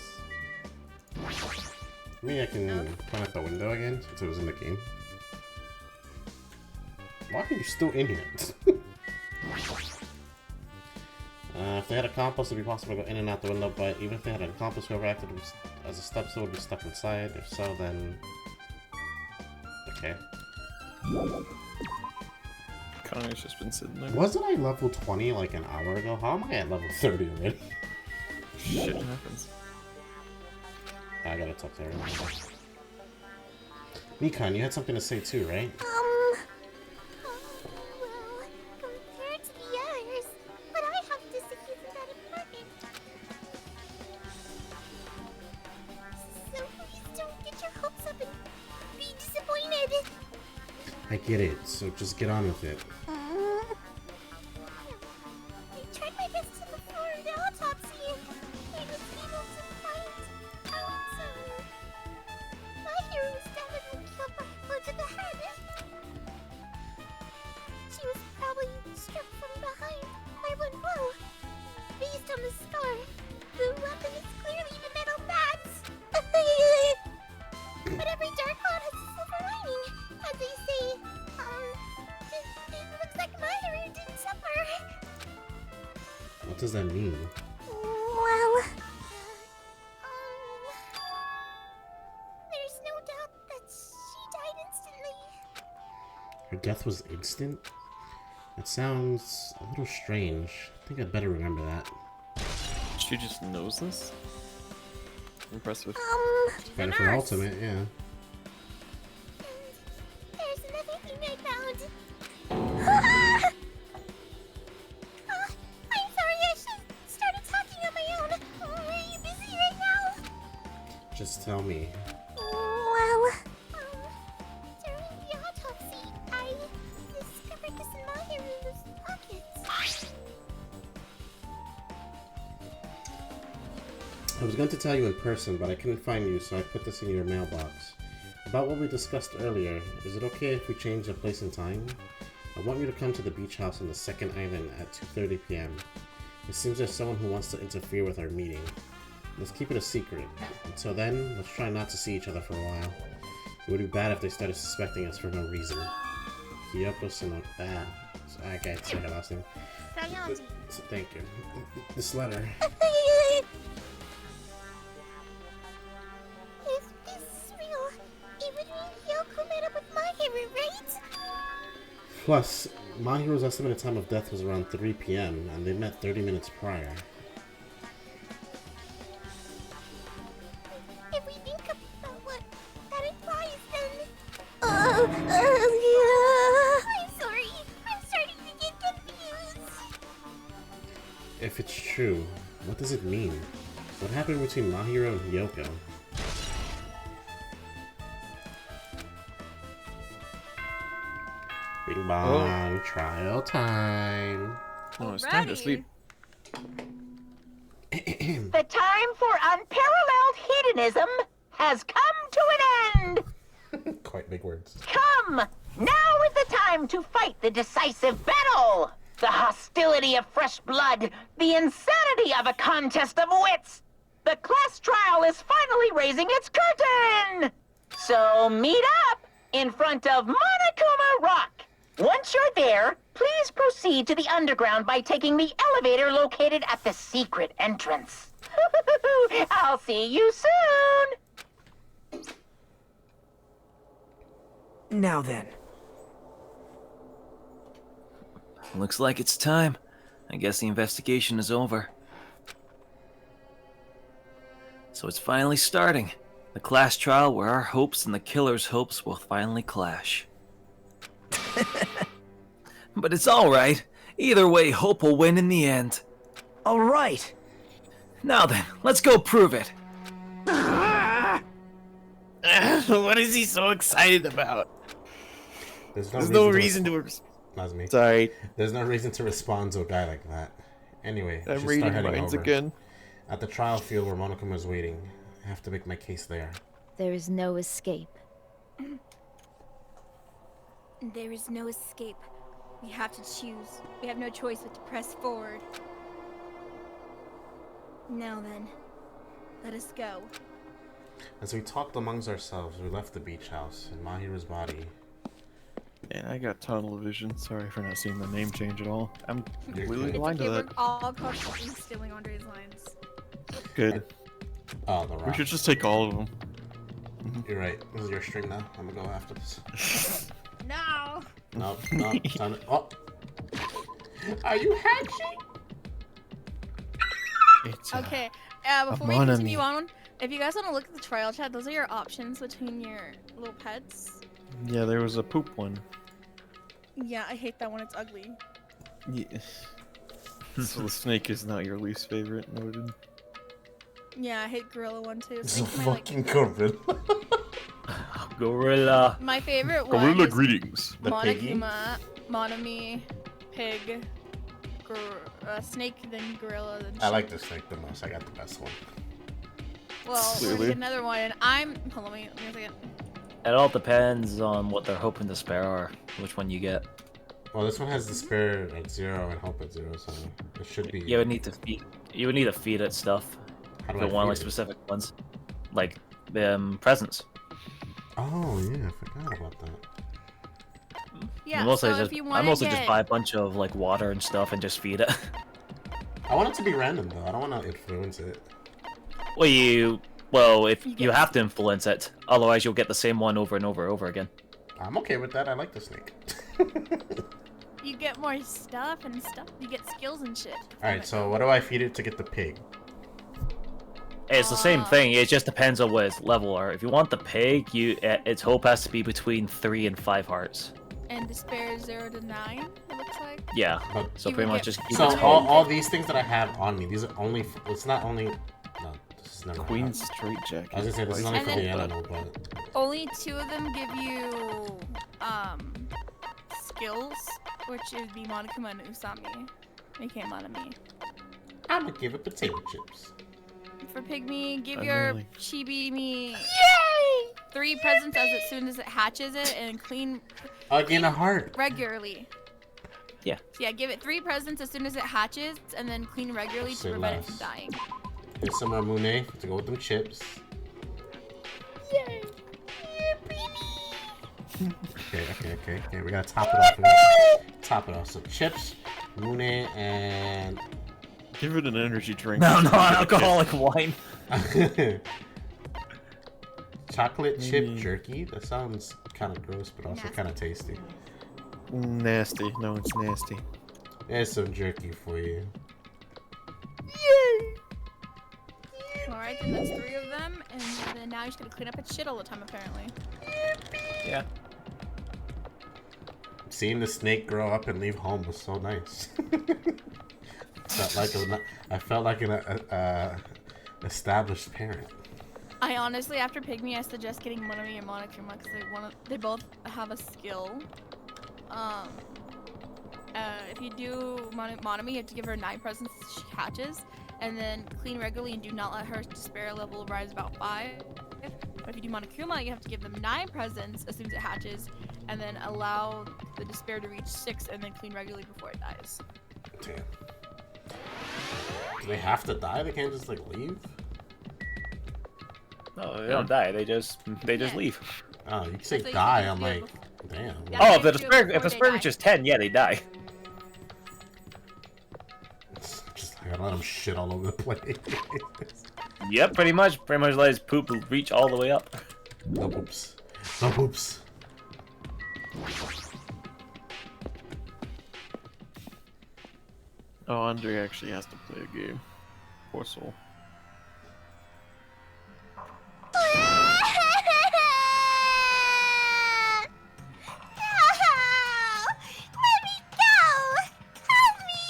Maybe I can point out the window again since it was in the game. Why are you still in here? If they had a compass, it would be possible to go in and out the window, but even if they had an accomplice, whoever acted as a stepson would be stuck inside. If so, then... Okay. Kane's just been sitting there. Wasn't I level 20 like an hour ago? How am I at level 30 already? Shit happens. I gotta talk to her. Mikan, you had something to say too, right? Well, compared to the others, what I have to say isn't that important. So please don't get your hopes up and be disappointed. I get it, so just get on with it. I tried my best to perform the autopsy. I was able to find out Mahiru was definitely killed by a blow to the head. She was probably struck from behind by one blow. Based on the scar, the weapon is clearly the metal bats. But every dark cloud has a silver lining, as they say. It looks like Mahiru didn't suffer. What does that mean? Well, there's no doubt that she died instantly. Her death was instant? That sounds a little strange. I think I'd better remember that. She just knows this? Impressive. Better for ultimate, yeah. There's another thing I found. I'm sorry, I should started talking on my own. Are you busy right now? Just tell me. Well, during the autopsy, I discovered this in Mahiru's pockets. I was going to tell you in person, but I couldn't find you, so I put this in your mailbox. About what we discussed earlier, is it okay if we change the place and time? I want you to come to the beach house on the second island at 2:30 p.m. It seems there's someone who wants to interfere with our meeting. Let's keep it a secret. Until then, let's try not to see each other for a while. It would be bad if they started suspecting us for no reason. Hiyoko Sonoda. I can't say her last name. So thank you. This letter. If this is real, it would mean Hiyoko met up with Mahiru, right? Plus, Mahiru's estimated time of death was around 3 p.m., and they met 30 minutes prior. If we think about what that implies, then... I'm sorry. I'm starting to get confused. If it's true, what does it mean? What happened between Mahiru and Hiyoko? Bing bong, trial time. Oh, it's time to sleep. The time for unparalleled hedonism has come to an end! Quite big words. Come! Now is the time to fight the decisive battle! The hostility of fresh blood, the insanity of a contest of wits! The class trial is finally raising its curtain! So meet up in front of Monokuma Rock! Once you're there, please proceed to the underground by taking the elevator located at the secret entrance. I'll see you soon! Now then. Looks like it's time. I guess the investigation is over. So it's finally starting. The class trial where our hopes and the killer's hopes will finally clash. But it's alright. Either way, hope will win in the end. Alright. Now then, let's go prove it. What is he so excited about? There's no reason to. That's me. Sorry. There's no reason to respond to a guy like that. Anyway, I'm just reading start heading minds over. again. At the trial field where Monokuma is waiting, I have to make my case there. There is no escape. There is no escape. We have to choose. We have no choice but to press forward. Now then, let us go. As we talked amongst ourselves, we left the beach house and Mahiru's body. And I got tunnel vision. Sorry for not seeing the name change at all. I'm You're completely good. blind to We're that. all caught stealing Andre's lines. Good. Oh, the We rock. should just take all of them. You're right. This is your string now. I'm gonna go after this. No! No, no, time to... Oh! Are you hatching? It's, Okay, before we Mon continue ami. on, if you guys want to look at the trial chat, those are your options between your little pets. Yeah, there was a poop one. Yeah, I hate that one, it's ugly. Yeah. So the snake is not your least favorite, noted. Yeah, I hate gorilla one too. This is a Snake's my, fucking gorilla. Gorilla. my favorite one Gorilla is greetings. The piggy? Monokuma, Monami, pig, snake, then gorilla, then I sheep. like the snake the most. I got the best one. Well, we're gonna Clearly. get another one, and I'm... Hold on, let me a second. It all depends on what they're hoping to spare or which one you get. Well, this one has the spare at 0 and help at 0, so it should be... You would need to feed. You would need to feed it stuff. How do If I you want feed like it? specific ones, like presents. Oh, yeah, I forgot about that. Yeah, mostly so just, if you I want to mostly get... just buy a bunch of like water and stuff and just feed it. I want it to be random, though. I don't want to influence it. If you have to influence it, otherwise you'll get the same one over and over again. I'm okay with that. I like the snake. You get more stuff and stuff. You get skills and shit. Alright, so what do I feed it to get the pig? It's the same thing. It just depends on what its level are. If you want the pig, its hope has to be between 3 and 5 hearts. And despair 0 to 9, it looks like. Yeah. But, So You pretty would much get- just keep so its all these things that I have on me, these are only... It's not only... No, this is never... Queen straight jacket. I was gonna say, this is only And for the then- animal, but... Only 2 of them give you skills, which would be Monokuma and Usami. Became Monami. I'm gonna give it potato chips. For Pygmy, give I'm your really- chibi me 3 presents as soon as it hatches it, and clean Again, a heart. regularly. Yeah. So yeah, give it 3 presents as soon as it hatches, and then clean regularly Say to prevent it from less. dying. Here's some Ramune to go with them chips. Yay! Okay. We gotta top it off. We gotta top it off. So chips, Mune, and Give it an energy drink. No, alcoholic wine. chocolate chip jerky. That sounds kind of gross, but also Nasty. kind of tasty. Nasty. No, it's nasty. There's some jerky for you. Alright, then that's 3 of them, and then now you're just gonna clean up its shit all the time, apparently. Yeah. Seeing the snake grow up and leave home was so nice. I felt like an established parent. I honestly, after Pygmy, I suggest getting Monami and Monokuma because they both have a skill. If you do Monami, you have to give her 9 presents as she hatches, and then clean regularly and do not let her despair level rise about 5. But if you do Monokuma, you have to give them 9 presents as soon as it hatches, and then allow the despair to reach 6, and then clean regularly before it dies. Damn. Do they have to die? They can't just like leave? No, they don't die. They just Yeah. leave. Oh, you can say That's what you die. should I'm do like, before- damn. Yeah. Oh, if the they do it despair before they die. reaches 10, yeah, they die. Just I gotta let them shit all over the place. Yep, pretty much. Pretty much let his poop reach all the way up. No poops. No poops. Oh, Andre actually has to play a game. Poor soul. Let me go! Help me!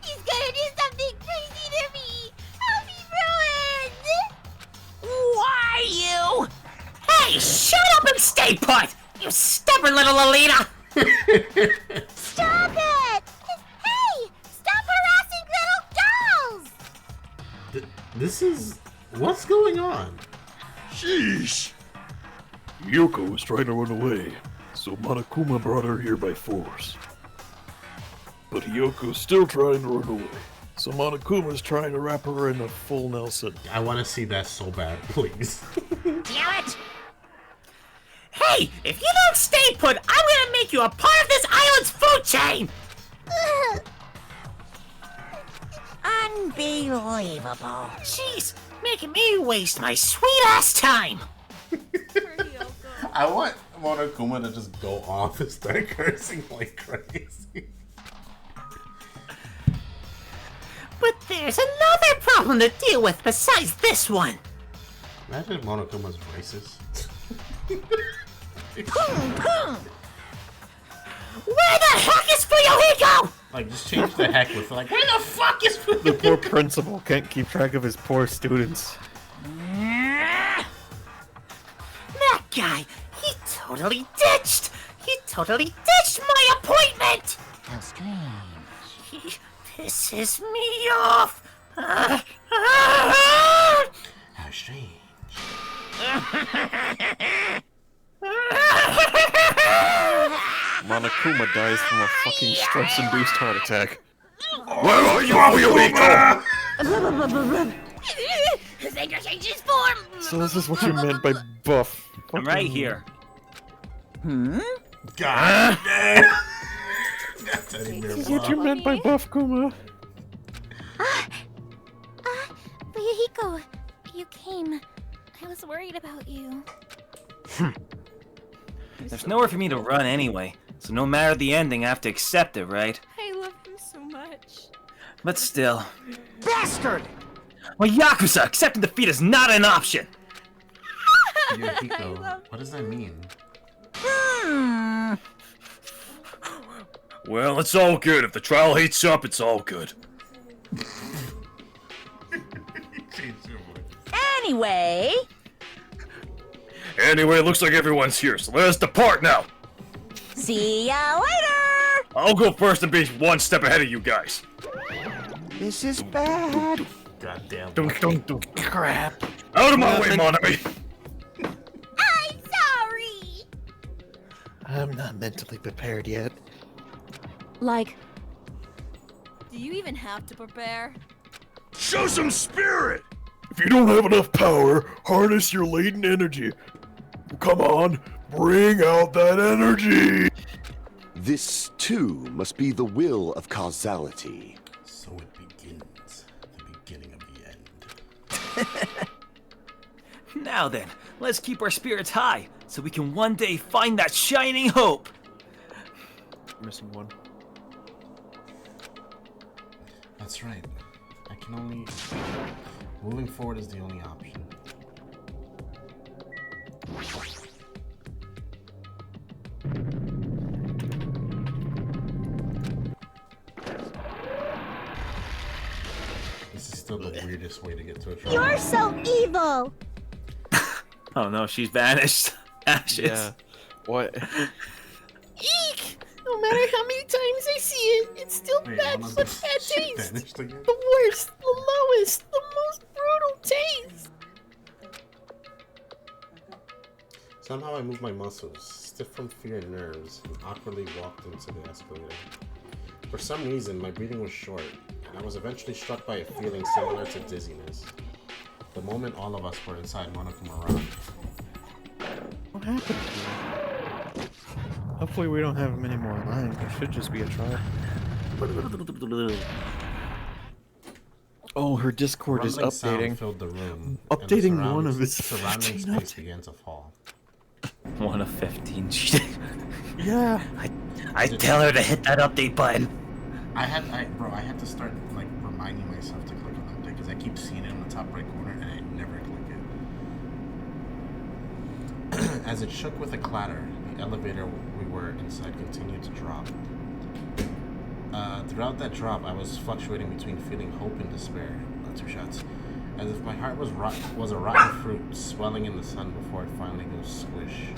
He's gonna do something crazy to me! I'll be ruined! stubborn little Lolita! Stop it! Hey! Stop harassing little girls! This is... What's going on? Sheesh! Hiyoko was trying to run away, so Monokuma brought her here by force. But Hiyoko's still trying to run away, so Monokuma's trying to wrap her in a full Nelson. I want to see that so bad, please. Damn it! Hey, if you don't stay put, I'm gonna make you a part of this island's food chain! Unbelievable. Jeez, making me waste my sweet-ass time! I want Monokuma to just go off and start cursing like crazy. But there's another problem to deal with besides this one. Imagine if Monokuma's racist. Where the heck is Fuyuhiko? Like, just change the heck with like, where the fuck is Fuyuhiko? The poor principal can't keep track of his poor students. That guy, he totally ditched my appointment! How strange. He pisses me off. How strange. Monokuma dies from a fucking stress-induced heart attack. Where are you, Fuyuhiko? His anger changes form! So this is what you meant by buff. I'm right here. God damn. That's This is what you meant by buff, Kuma. Fuyuhiko, you came. I was worried about you. There's nowhere for me to run anyway, so no matter the ending, I have to accept it, right? I love him so much. But still. Bastard! Well, Yakuza, accepting defeat is not an option! Fuyuhiko, what does that mean? Well, it's all good. If the trial heats up, it's all good. Anyway... Anyway, it looks like everyone's here, so let us depart now! See ya later! I'll go first and be one step ahead of you guys. This is bad. Goddamn. Don't crap. Out of my way, Monami! I'm sorry! I'm not mentally prepared yet. Like... Do you even have to prepare? Show some spirit! If you don't have enough power, harness your latent energy. Come on, bring out that energy! This, too, must be the will of causality. So it begins. The beginning of the end. Now then, let's keep our spirits high, so we can one day find that shining hope! Missing one. That's right. I can only... Moving forward is the only option. This is still the weirdest way to get to a trial. You're so evil! Oh no, she's vanished. Ashes. Yeah. What? Eek! No matter how many times I see it, it's still Wait, bad, one of such them- bad she taste. vanished again? The worst, the lowest, the most brutal taste. Somehow I moved my muscles, stiff from fear and nerves, and awkwardly walked into the escalator. For some reason, my breathing was short, and I was eventually struck by a feeling similar to dizziness. The moment all of us were inside Monokuma around. What happened to you? Hopefully we don't have many more lines. It should just be a trial. Oh, her Discord is Rumbling sound updating. filled the room, Updating and the one of its surrounding 15 space updates. began to fall. 1 of 15. Yeah. I tell her to hit that update button. I had to start like reminding myself to click on update because I keep seeing it in the top right corner and I never click it. As it shook with a clatter, the elevator we were inside continued to drop. Throughout that drop, I was fluctuating between feeling hope and despair. 2 shots. As if my heart was a rotten fruit swelling in the sun before it finally goes squish.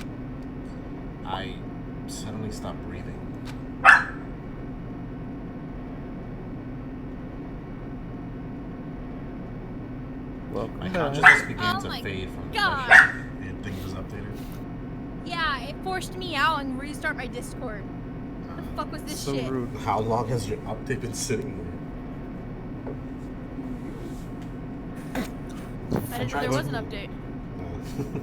I suddenly stopped breathing. Welcome My back. consciousness began Oh to my fade from the God. pressure. And thing was updated. Yeah, it forced me out and restart my Discord. What the fuck was this So shit? rude. How long has your update been sitting I didn't know there was an update. there?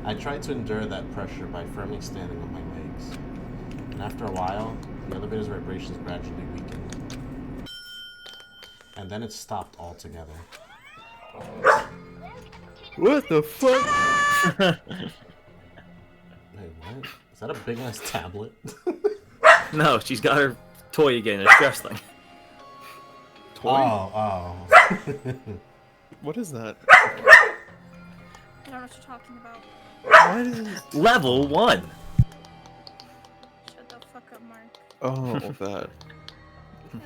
I tried to endure that pressure by firmly standing on my legs. And after a while, the elevator's vibrations gradually weakened. And then it stopped altogether. What the fuck? Wait, what? Is that a big ass tablet? No, she's got her toy again, a stress thing. Toy? Oh. What is that? I don't know what you're talking about. Why does it... Level 1. Shut the fuck up, Mark. Oh, that. I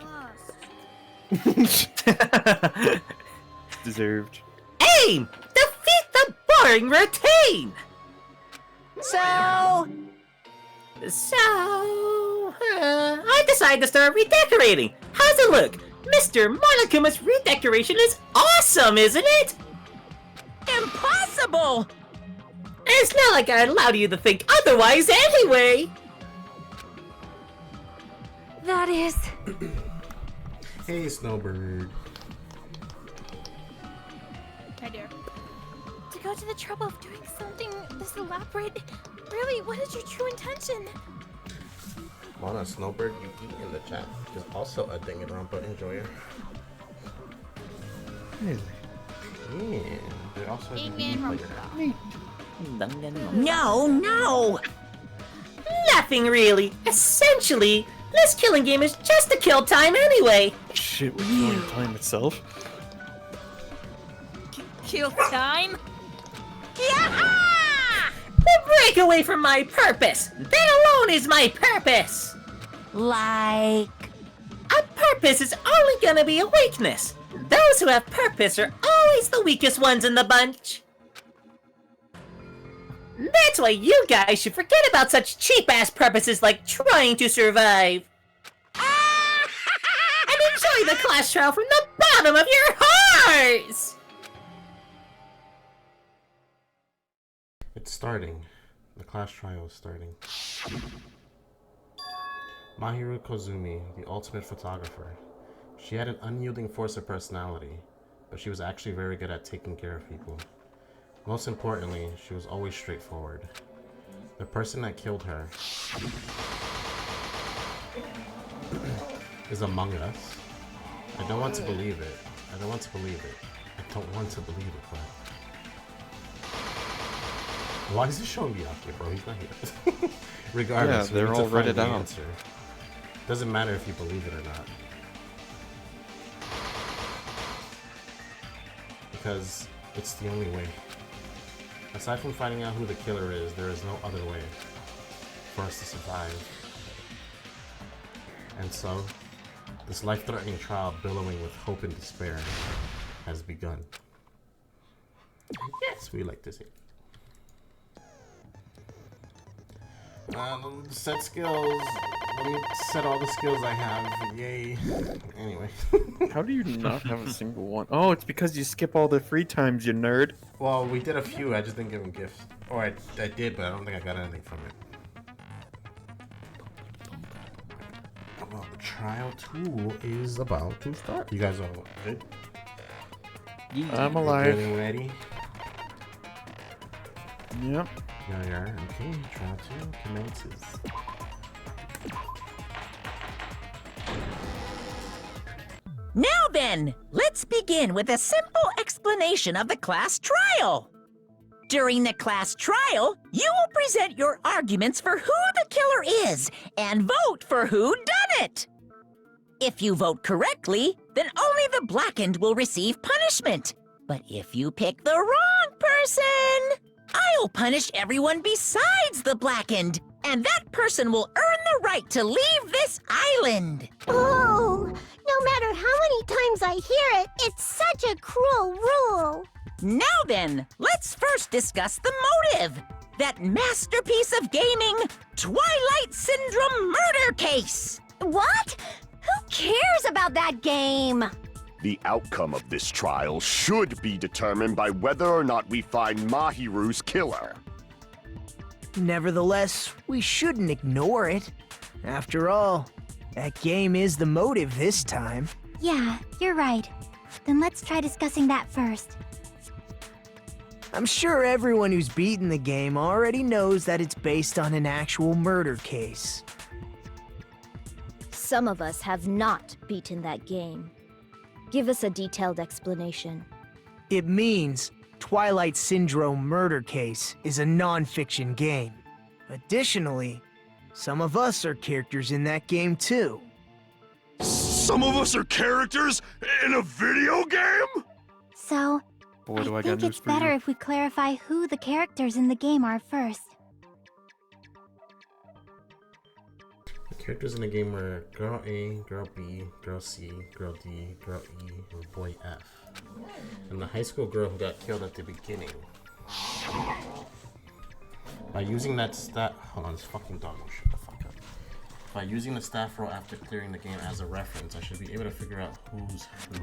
lost. Deserved. Aim! Defeat the boring routine! So, I decided to start redecorating. How's it look? Mr. Monokuma's redecoration is awesome, isn't it? impossible! It's not like I allowed you to think otherwise anyway. That is... Hey, Snowbird. Hi, dear. To go to the trouble of doing something this elaborate, really, what is your true intention? Mona, Snowbird Yuki in the chat is also a Danganronpa enjoyer. Really? Yeah, they're also a DVD player. No! Nothing really. Essentially, this killing game is just to kill time anyway. Shit, we're killing time itself. Kill time? The break away from my purpose. That alone is my purpose. Like... A purpose is only gonna be a weakness. Those who have purpose are always the weakest ones in the bunch. That's why you guys should forget about such cheap-ass purposes like trying to survive. And enjoy the class trial from the bottom of your hearts! It's starting. The class trial is starting. Mahiru Kozumi, the ultimate photographer. She had an unyielding force of personality, but she was actually very good at taking care of people. Most importantly, she was always straightforward. The person that killed her is among us. I don't want to believe it. I don't want to believe it, but... Why is it showing Byakuya, bro? He's not here. Regardless, yeah, they're all read the out. answer. Doesn't matter if you believe it or not. Because it's the only way. Aside from finding out who the killer is, there is no other way for us to survive. And so, this life-threatening trial billowing with hope and despair has begun. Yes, we like to see. Set skills. Let me set all the skills I have. Yay. Anyway. How do you not have a single one? Oh, it's because you skip all the free times, you nerd. Well, we did a few. I just didn't give them gifts. Or I did, but I don't think I got anything from it. Well, the trial tool is about to start. You guys are good? I'm alive. Getting ready? Yep. Yeah. Okay, trial 2 commences. Now then, let's begin with a simple explanation of the class trial. During the class trial, you will present your arguments for who the killer is and vote for who done it. If you vote correctly, then only the blackened will receive punishment. But if you pick the wrong person, I'll punish everyone besides the blackened, and that person will earn the right to leave this island. Oh, no matter how many times I hear it, it's such a cruel rule. Now then, let's first discuss the motive. that masterpiece of gaming, Twilight Syndrome Murder Case. What? Who cares about that game? The outcome of this trial should be determined by whether or not we find Mahiru's killer. Nevertheless, we shouldn't ignore it. After all, that game is the motive this time. Yeah, you're right. Then let's try discussing that first. I'm sure everyone who's beaten the game already knows that it's based on an actual murder case. Some of us have not beaten that game. Give us a detailed explanation. It means Twilight Syndrome Murder Case is a non-fiction game. Additionally, some of us are characters in that game too. Some of us are characters in a video game? So, I think it's better if we clarify who the characters in the game are first. The characters in the game were Girl A, Girl B, Girl C, Girl D, Girl E, and Boy F. And the high school girl who got killed at the beginning. By using that stat... Hold on, this fucking dog will shut the fuck up. By using the staff roll after clearing the game as a reference, I should be able to figure out who's who.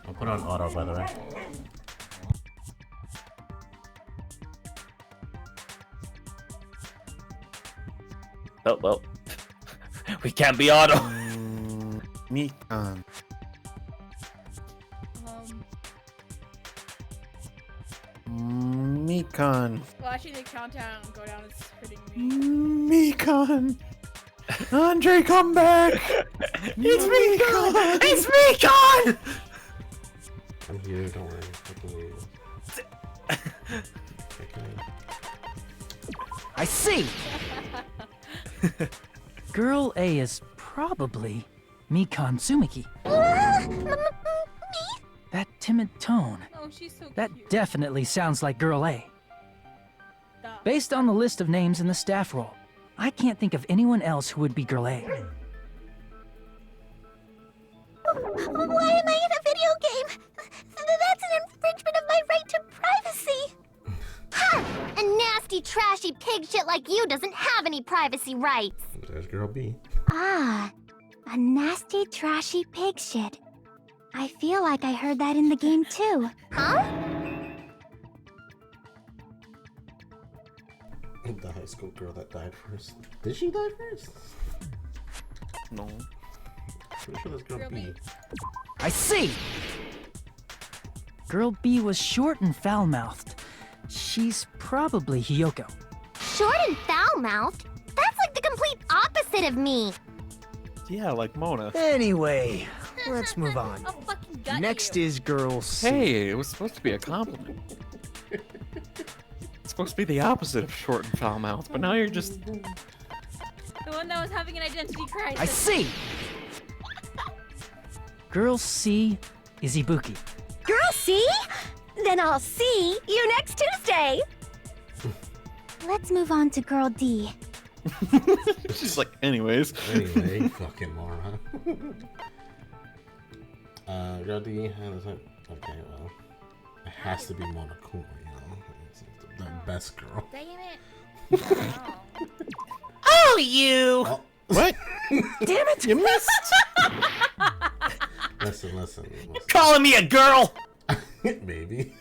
I'll put on auto, by the way. Oh, well. We can't be auto. Mikan. Mikan. Watching the countdown go down is hurting me. Mikan. Andre, come back. It's Mikan! It's Mikan! I'm here, don't worry. I see! Girl A is probably Mikan Tsumiki. That timid tone. Oh, she's so That cute. definitely sounds like Girl A. Based on the list of names in the staff roll, I can't think of anyone else who would be Girl A. Why am I in a video game? That's an infringement of my right to privacy. Ha! A nasty, trashy pig shit like you doesn't have any privacy rights. There's Girl B. Ah, a nasty, trashy pig shit. I feel like I heard that in the game too. Huh? The high school girl that died first. Did she die first? No. Pretty sure that's Girl B. I see! Girl B was short and foul-mouthed. She's probably Hiyoko. Short and foul-mouthed? That's like the complete opposite of me. Yeah, like Mona. Anyway, let's move on. I'll fucking gut Next you. is Girl C. Hey, it was supposed to be a compliment. It's supposed to be the opposite of short and foul mouth, but now you're just... The one that was having an identity crisis. I see! Girl C is Ibuki. Girl C? Then I'll see you next Tuesday. Let's move on to Girl D. She's like, anyways. Anyway, fucking moron. Girl D has a... Okay, well... It has to be Monokuma, you know? It's the best girl. Dang it. Oh, you! Oh. What? Damn it! You missed! Listen. Calling me a girl! Maybe.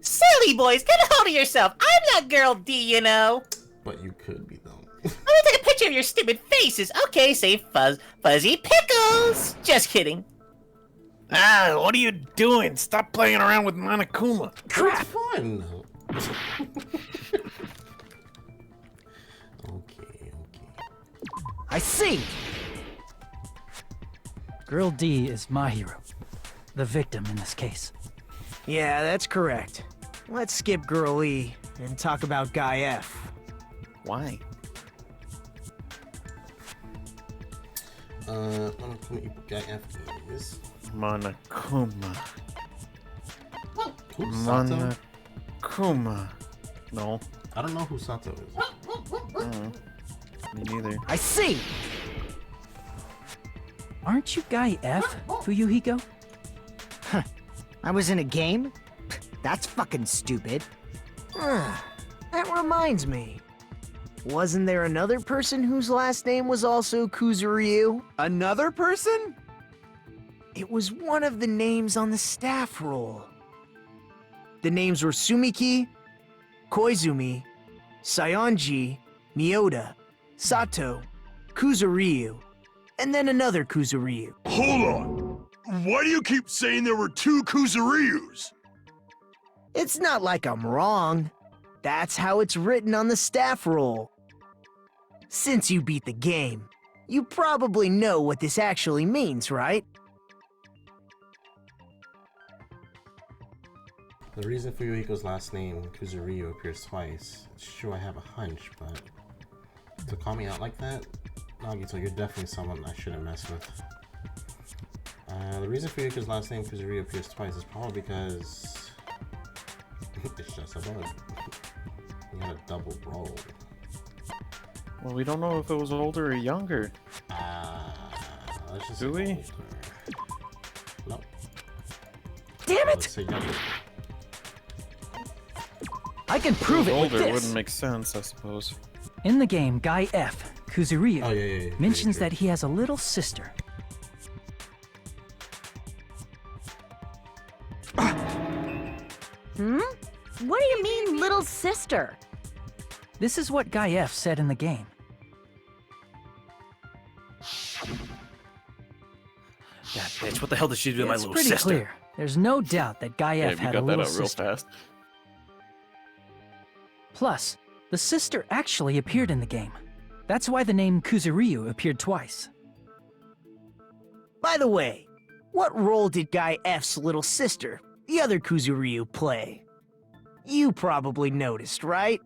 Silly boys, get a hold of yourself. I'm not Girl D, you know. But you could be, though. Let me take a picture of your stupid faces. Okay, say fuzzy pickles. Just kidding. Ah, what are you doing? Stop playing around with Monokuma. Crap! It's fun! Okay. I see! Girl D is Mahiru, the victim in this case. Yeah, that's correct. Let's skip Girl E and talk about Guy F. Why? Monokuma Guy F is... Monokuma. Who's Sato? Monokuma. No. I don't know who Sato is. Me neither. I see! Aren't you Guy F, Fuyuhiko? I was in a game? That's fucking stupid. That reminds me. Wasn't there another person whose last name was also Kuzuryu? Another person? It was one of the names on the staff roll. The names were Sumiki, Koizumi, Sayonji, Mioda, Sato, Kuzuryu, and then another Kuzuryu. Hold on! Why do you keep saying there were 2 Kuzuryus? It's not like I'm wrong. That's how it's written on the staff roll. Since you beat the game, you probably know what this actually means, right? The reason Fuyuhiko's last name, Kuzuryu, appears twice, it's true I have a hunch, but to call me out like that? Nagito, you're definitely someone I shouldn't mess with. The reason Fuyuhiko's last name, Kuzuryu, appears twice is probably because it's just a bug. You got a double roll. Well, we don't know if it was older or younger. Let's just Do we? older. Nope. Damn Let's it! say younger. I can prove it with Older this. wouldn't make sense, I suppose. In the game, Guy F, Kuzuryu, Oh, yeah. mentions that he has a little sister. What do you mean, little sister? This is what Guy F said in the game. That bitch, what the hell did she do to my It's little pretty sister? clear. There's no doubt that Guy F you had a got that little out real sister. fast. Plus, the sister actually appeared in the game. That's why the name Kuzuryu appeared twice. By the way, what role did Guy F's little sister, the other Kuzuryu, play? You probably noticed, right?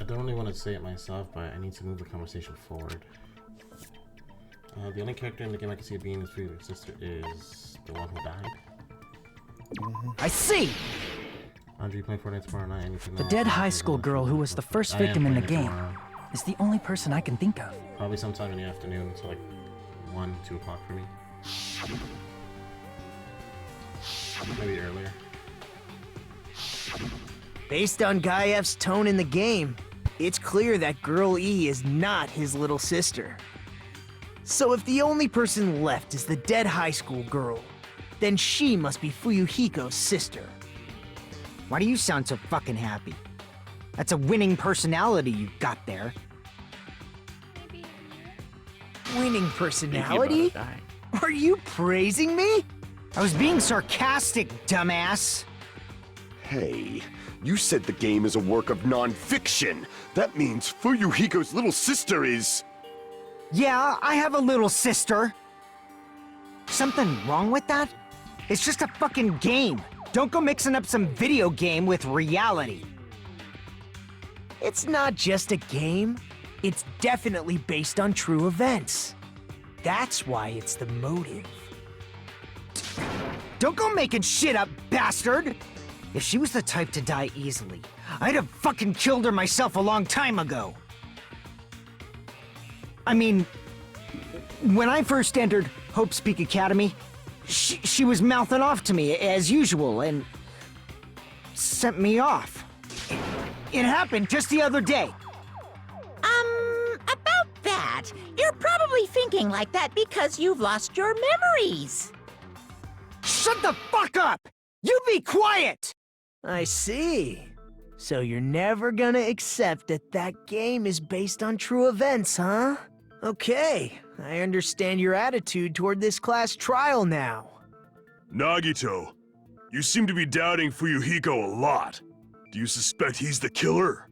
I don't really want to say it myself, but I need to move the conversation forward. The only character in the game I can see being his Fuyuhiko's sister is the one who died. I see! Andre, you playing Fortnite tomorrow night? Anything The else? dead high school girl who was the first I am victim in the playing it game tomorrow. is the only person I can think of. Probably sometime in the afternoon, so like 1, 2 o'clock for me. Maybe earlier. Based on Guy F's tone in the game, it's clear that Girl E is not his little sister. So if the only person left is the dead high school girl, then she must be Fuyuhiko's sister. Why do you sound so fucking happy? That's a winning personality you've got there. Winning personality? About to die. Are you praising me? I was being sarcastic, dumbass. Hey, you said the game is a work of non-fiction. That means Fuyuhiko's little sister is... Yeah, I have a little sister. Something wrong with that? It's just a fucking game. Don't go mixing up some video game with reality. It's not just a game. It's definitely based on true events. That's why it's the motive. Don't go making shit up, bastard! If she was the type to die easily, I'd have fucking killed her myself a long time ago. I mean, when I first entered Hope's Peak Academy, she was mouthing off to me as usual and sent me off. It happened just the other day. About that, you're probably thinking like that because you've lost your memories. Shut the fuck up! You be quiet! I see. So you're never gonna accept that that game is based on true events, huh? Okay, I understand your attitude toward this class trial now. Nagito, you seem to be doubting Fuyuhiko a lot. Do you suspect he's the killer?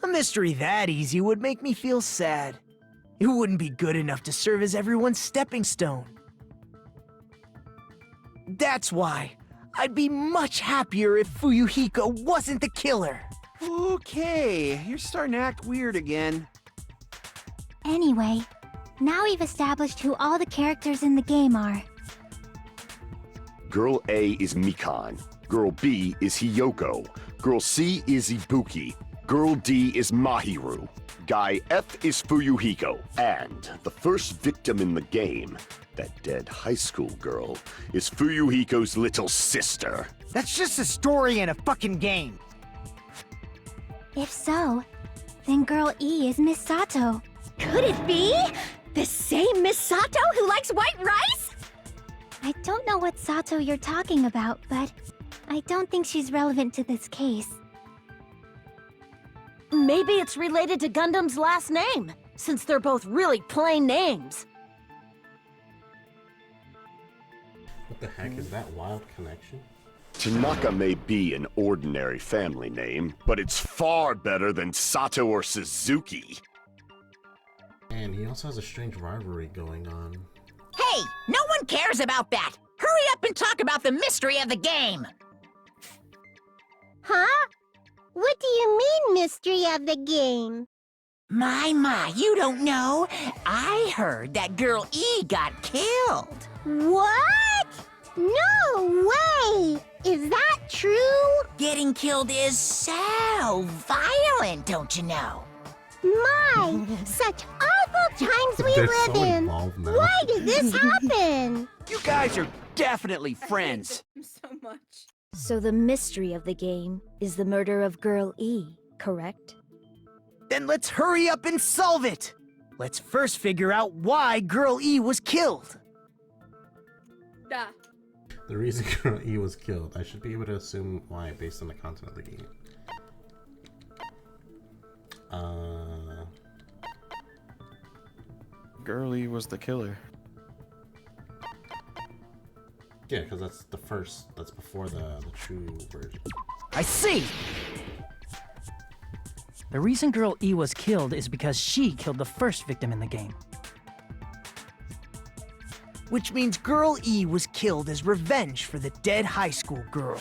A mystery that easy would make me feel sad. It wouldn't be good enough to serve as everyone's stepping stone. That's why I'd be much happier if Fuyuhiko wasn't the killer. Okay, you're starting to act weird again. Anyway, now we've established who all the characters in the game are. Girl A is Mikan. Girl B is Hiyoko. Girl C is Ibuki. Girl D is Mahiru. guy F is Fuyuhiko, and the first victim in the game, that dead high school girl, is Fuyuhiko's little sister. That's just a story in a fucking game. If so, then girl E is Miss Sato. Could it be? The same Miss Sato who likes white rice? I don't know what Sato you're talking about, but I don't think she's relevant to this case. Maybe it's related to Gundam's last name, since they're both really plain names. What the heck is that wild connection? Tanaka may be an ordinary family name, but it's far better than Sato or Suzuki. And he also has a strange rivalry going on. Hey, no one cares about that! Hurry up and talk about the mystery of the game! Huh? What do you mean, mystery of the game? My, you don't know? I heard that girl E got killed. What? No way! Is that true? Getting killed is so violent, don't you know? My, such awful times we They're live so in. involved now. Why did this happen? You guys are definitely friends. So much. So the mystery of the game is the murder of Girl E, correct? Then let's hurry up and solve it! Let's first figure out why Girl E was killed. Duh. The reason Girl E was killed. I should be able to assume why based on the content of the game. Girlie was the killer. Yeah, because that's the first. That's before the true version. I see! The reason Girl E was killed is because she killed the first victim in the game. Which means Girl E was killed as revenge for the dead high school girl.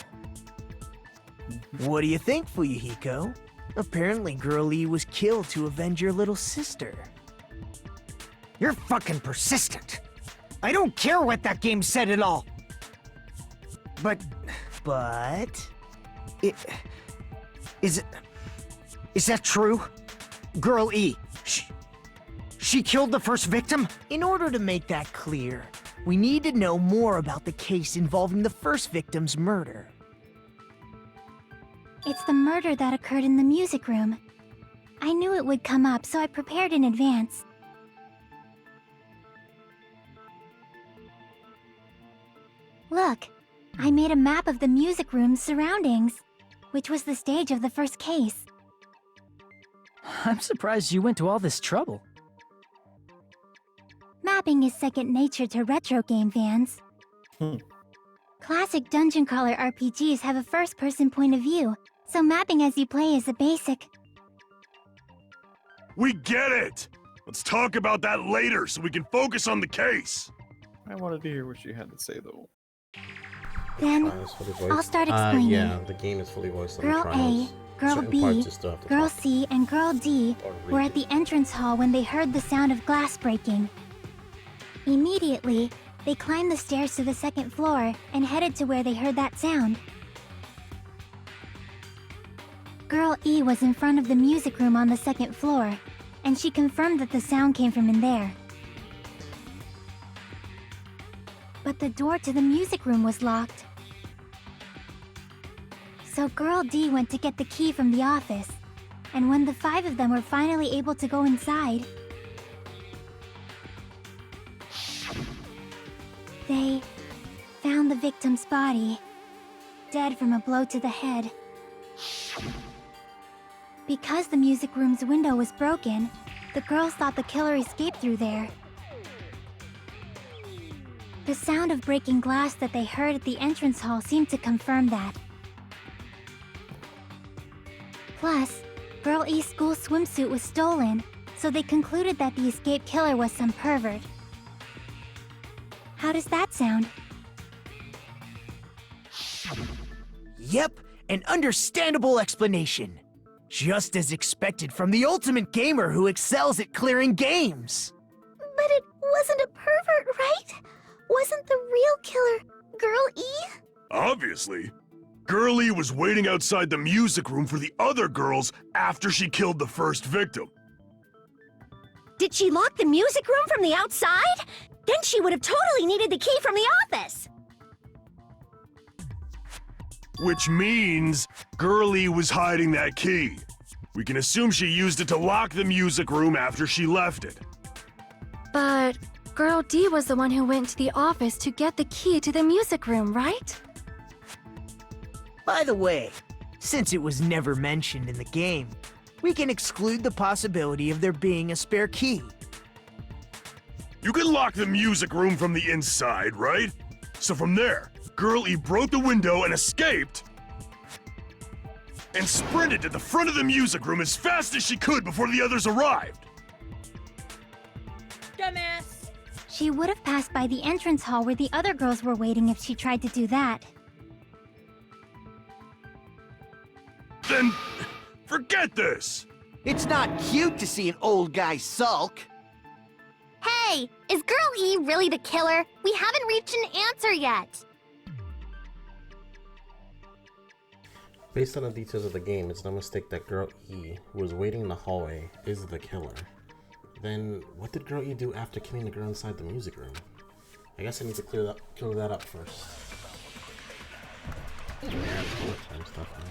What do you think, Fuyuhiko? Apparently Girl E was killed to avenge your little sister. You're fucking persistent. I don't care what that game said at all. But... Is that true? Girl E, she killed the first victim? In order to make that clear, we need to know more about the case involving the first victim's murder. It's the murder that occurred in the music room. I knew it would come up, so I prepared in advance. Look, I made a map of the music room's surroundings, which was the stage of the first case. I'm surprised you went to all this trouble. Mapping is second nature to retro game fans. Classic dungeon crawler RPGs have a first-person point of view, so mapping as you play is a basic. We get it! Let's talk about that later so we can focus on the case. I wanted to hear what she had to say, though. Then, Trials fully voiced. I'll start explaining. Yeah, the game is fully voiced on Girl the A, trials. Girl Certain B, parts you still have to Girl talk C, and Girl D or read were it. at the entrance hall when they heard the sound of glass breaking. Immediately, they climbed the stairs to the second floor and headed to where they heard that sound. Girl E was in front of the music room on the second floor, and she confirmed that the sound came from in there. But the door to the music room was locked. So Girl D went to get the key from the office, and when the 5 of them were finally able to go inside, they found the victim's body, dead from a blow to the head. Because the music room's window was broken, the girls thought the killer escaped through there. The sound of breaking glass that they heard at the entrance hall seemed to confirm that. Plus, Girl E's school swimsuit was stolen, so they concluded that the escaped killer was some pervert. How does that sound? Yep, an understandable explanation. Just as expected from the ultimate gamer who excels at clearing games. But it wasn't a pervert, right? Wasn't the real killer Girl E? Obviously. Girlie was waiting outside the music room for the other girls after she killed the first victim. Did she lock the music room from the outside? Then she would have totally needed the key from the office. Which means Girlie was hiding that key. We can assume she used it to lock the music room after she left it. But Girl D was the one who went to the office to get the key to the music room, right? By the way, since it was never mentioned in the game, we can exclude the possibility of there being a spare key. You can lock the music room from the inside, right? So from there, Girl E broke the window and escaped, and sprinted to the front of the music room as fast as she could before the others arrived. Dumbass. She would have passed by the entrance hall where the other girls were waiting if she tried to do that. Then, forget this! It's not cute to see an old guy sulk. Hey, is Girl E really the killer? We haven't reached an answer yet. Based on the details of the game, it's no mistake that Girl E, who was waiting in the hallway, is the killer. Then, what did Girl E do after killing the girl inside the music room? I guess I need to clear that up first. Yeah, bullet time stuff now.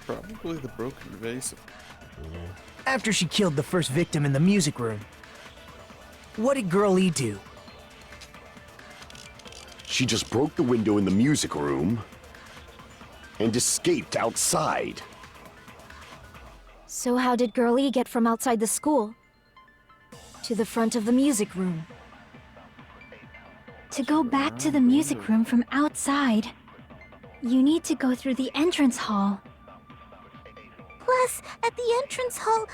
Probably the broken vase. After she killed the first victim in the music room, what did Girl E do? She just broke the window in the music room and escaped outside. So how did Girl E get from outside the school to the front of the music room? To go back to the music room from outside, you need to go through the entrance hall. Plus, at the entrance hall,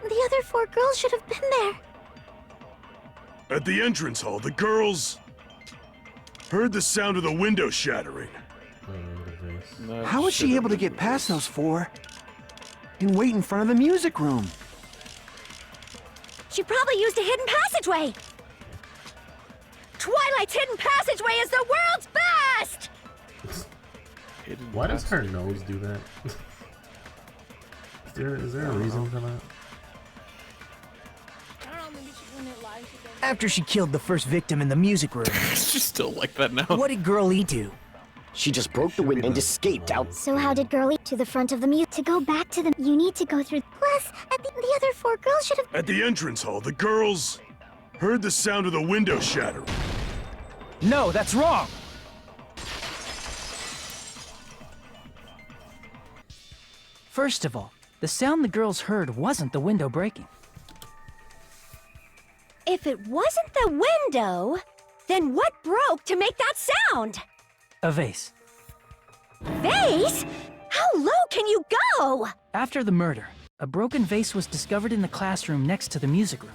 the other 4 girls should have been there. At the entrance hall, the girls heard the sound of the window shattering. How was she able to get past those 4 and wait in front of the music room? She probably used a hidden passageway! Twilight's hidden passageway is the world's best! Why does her nose do that? Is there a reason for that? After she killed the first victim in the music room, She's still like that now. what did Girl E do? She just broke the window and escaped out. So how did Girl E to the front of the music? To go back to the, you need to go through. Plus, at the other 4 girls should have. At the entrance hall, the girls heard the sound of the window shattering. No, that's wrong! First of all, the sound the girls heard wasn't the window breaking. If it wasn't the window, then what broke to make that sound? A vase. Vase? How low can you go? After the murder, a broken vase was discovered in the classroom next to the music room.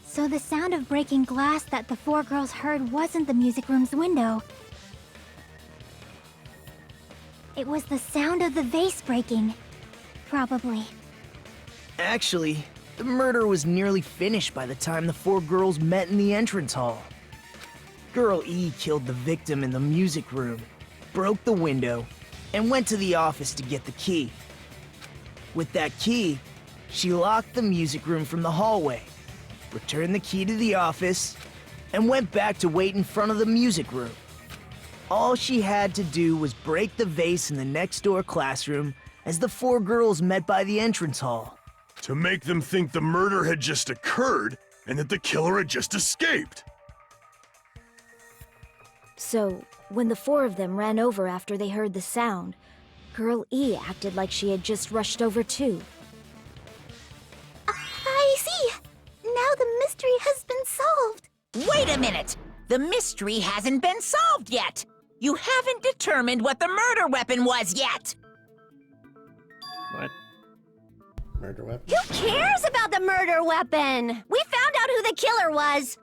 So the sound of breaking glass that the 4 girls heard wasn't the music room's window. It was the sound of the vase breaking. Probably. Actually, the murder was nearly finished by the time the 4 girls met in the entrance hall. Girl E killed the victim in the music room, broke the window, and went to the office to get the key. With that key, she locked the music room from the hallway, returned the key to the office, and went back to wait in front of the music room. All she had to do was break the vase in the next door classroom as the 4 girls met by the entrance hall. To make them think the murder had just occurred and that the killer had just escaped. So, when the 4 of them ran over after they heard the sound, Girl E acted like she had just rushed over too. I see. Now the mystery has been solved. Wait a minute! The mystery hasn't been solved yet! You haven't determined what the murder weapon was yet! What? Murder weapon? Who cares about the murder weapon? We found out who the killer was!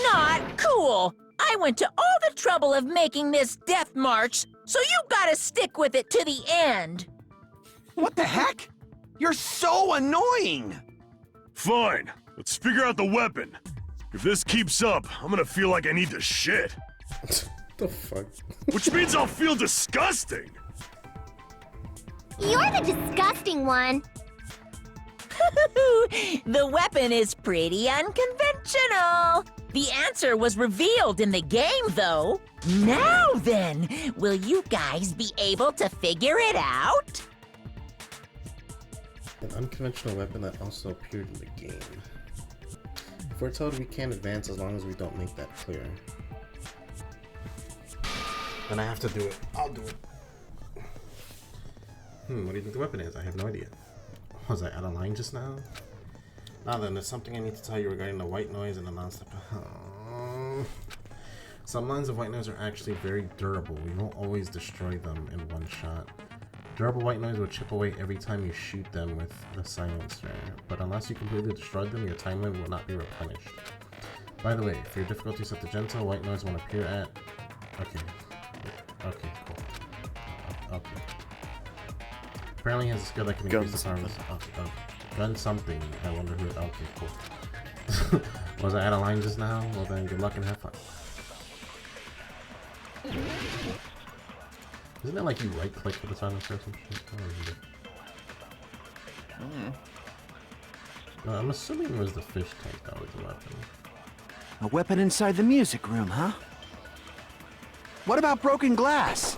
Not cool! I went to all the trouble of making this death march, so you gotta stick with it to the end! What the heck? You're so annoying! Fine, let's figure out the weapon. If this keeps up, I'm gonna feel like I need to shit. The fuck? Which means I'll feel disgusting. You're the disgusting one. The weapon is pretty unconventional. The answer was revealed in the game, though. Now then, will you guys be able to figure it out? An unconventional weapon that also appeared in the game. If we're told we can't advance as long as we don't make that clear, then I have to do it. I'll do it. What do you think the weapon is? I have no idea. Was I out of line just now? Now then, there's something I need to tell you regarding the white noise and the non-stop. Some lines of white noise are actually very durable. We won't always destroy them in one shot. Durable white noise will chip away every time you shoot them with the silencer, but unless you completely destroy them, your time limit will not be replenished. By the way, for your difficulty set to gentle, white noise won't appear at... Okay, cool. Okay. Apparently he has a skill that can increase the power of gun something. I wonder who... Okay, cool. Was I out of line just now? Well then, good luck and have fun. Isn't it like you right-click with the silencer or some shit? No, I'm assuming it was the fish tank that was the weapon. A weapon inside the music room, huh? What about broken glass?